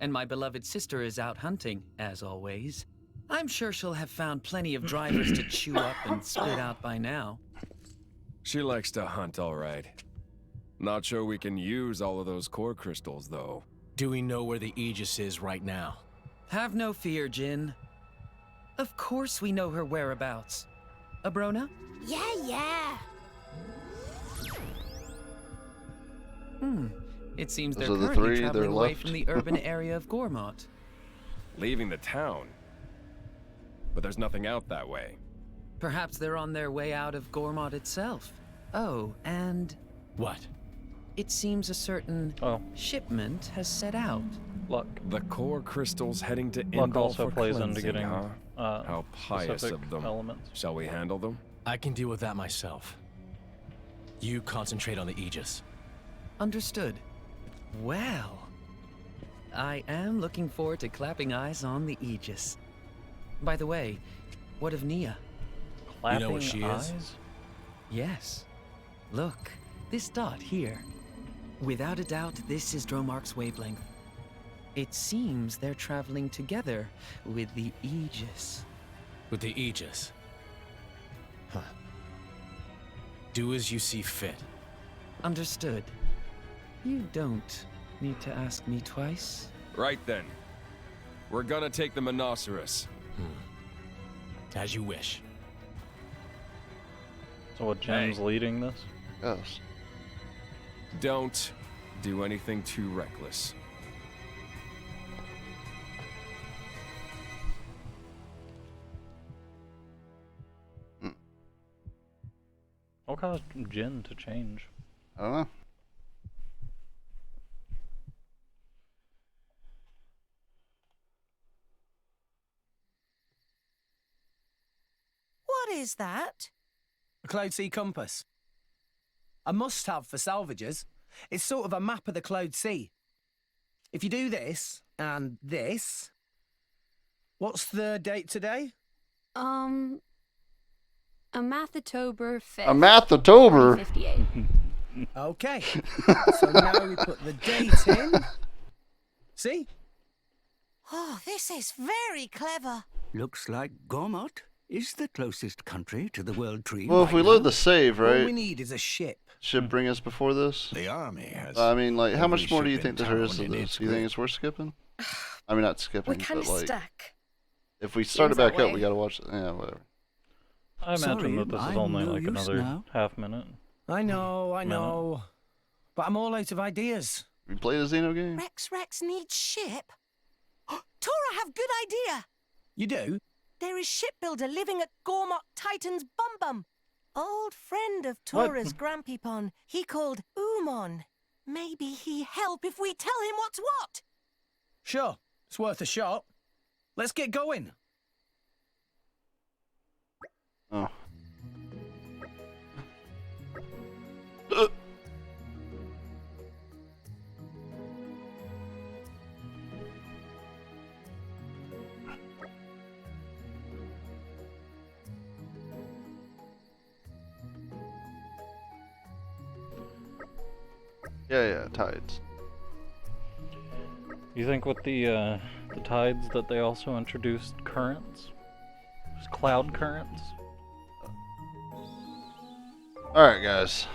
S12: And my beloved sister is out hunting, as always. I'm sure she'll have found plenty of drivers to chew up and spit out by now.
S22: She likes to hunt, all right. Not sure we can use all of those core crystals, though.
S23: Do we know where the Aegis is right now?
S12: Have no fear, Jin. Of course we know her whereabouts. Abrona?
S10: Yeah.
S12: It seems
S22: Those
S12: they're
S22: are the
S12: currently
S22: three,
S12: traveling
S22: they're
S12: away
S22: left.
S12: from the urban area of Gormott.
S22: Leaving the town. But there's nothing out that way.
S12: Perhaps they're on their way out of Gormott itself. Oh, and...
S23: What?
S12: It seems a certain shipment has set out.
S2: Luck.
S22: The core crystals heading to
S2: Luck
S22: Indal
S2: also
S22: for
S2: plays into
S22: cleansing,
S2: getting
S22: huh? How pious
S2: specific
S22: of them.
S2: elements.
S22: Shall we handle them?
S23: I can deal with that myself. You concentrate on the Aegis.
S12: Understood. Well, I am looking forward to clapping eyes on the Aegis. By the way, what of Nia?
S23: You know what she is?
S12: Yes. Look, this dot here. Without a doubt, this is Dromark's wavelength. It seems they're traveling together with the Aegis.
S23: With the Aegis? Huh. Do as you see fit.
S12: Understood. You don't need to ask me twice.
S22: Right then. We're gonna take the Monoceros.
S23: As you wish.
S2: So what, Jin's leading this?
S1: Yes.
S22: Don't do anything too reckless.
S2: What caused Jin to change?
S1: I don't know.
S21: What is that?
S3: A Cloud Sea compass. A must-have for salvagers. It's sort of a map of the Cloud Sea. If you do this, and this... What's the date today?
S17: A Mathatober 5th.
S1: A Mathatober?
S17: 58.
S3: Okay. So now we put the date in. See?
S21: Oh, this is very clever.
S11: Looks like Gormott is the closest country to the World Tree.
S1: Well, if we load the save,
S3: All
S1: right?
S3: we need is a ship.
S1: Should bring us before this.
S8: The army has.
S1: I mean, like, how much
S8: every
S1: more do you
S8: ship
S1: think
S8: in
S1: there is to
S8: town in
S1: this?
S8: its
S1: Do you think
S8: grip.
S1: it's worth skipping? I mean, not skipping,
S9: We can
S1: but like,
S9: stack.
S1: if we start it
S9: Seems
S1: back
S9: that
S1: up,
S9: way.
S1: we gotta watch it. Yeah, whatever.
S2: I imagine
S11: Sorry,
S2: that this is
S11: I'm
S2: only
S11: no
S2: like
S11: use
S2: another
S11: now.
S2: half minute.
S3: I know. But I'm all out of ideas.
S1: We played a Xeno game.
S21: Rex needs ship? Tora, have good idea!
S15: You do?
S21: There is shipbuilder living at Gormok Titan's Bum Bum. Old friend of Tora's Grampypon. He called Umon. Maybe he help if we tell him what's what.
S15: Sure, it's worth a shot. Let's get going.
S1: Oh. Yeah, tides.
S2: You think with the tides that they also introduced currents? Just cloud currents?
S1: Alright, guys.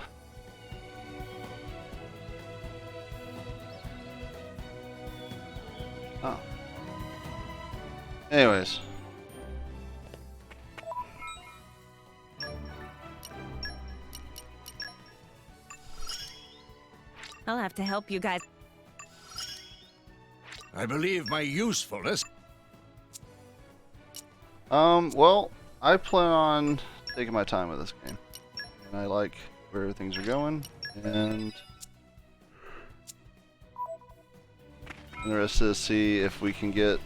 S1: Oh. Anyways.
S21: I'll have to help you guys.
S8: I believe my usefulness.
S1: Well, I plan on taking my time with this game. And I like where things are going, and interested to see if we can get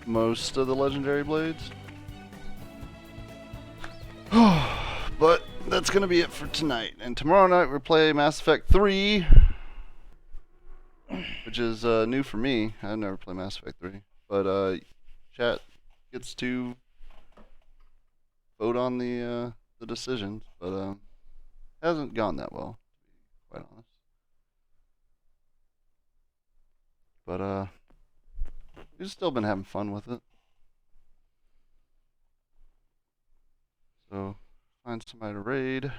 S1: most of the legendary blades. But that's gonna be it for tonight. And tomorrow night we play Mass Effect 3, which is new for me. I've never played Mass Effect 3, but chat gets to vote on the decisions, but hasn't gone that well, to be quite honest. But we've still been having fun with it. So find somebody to raid.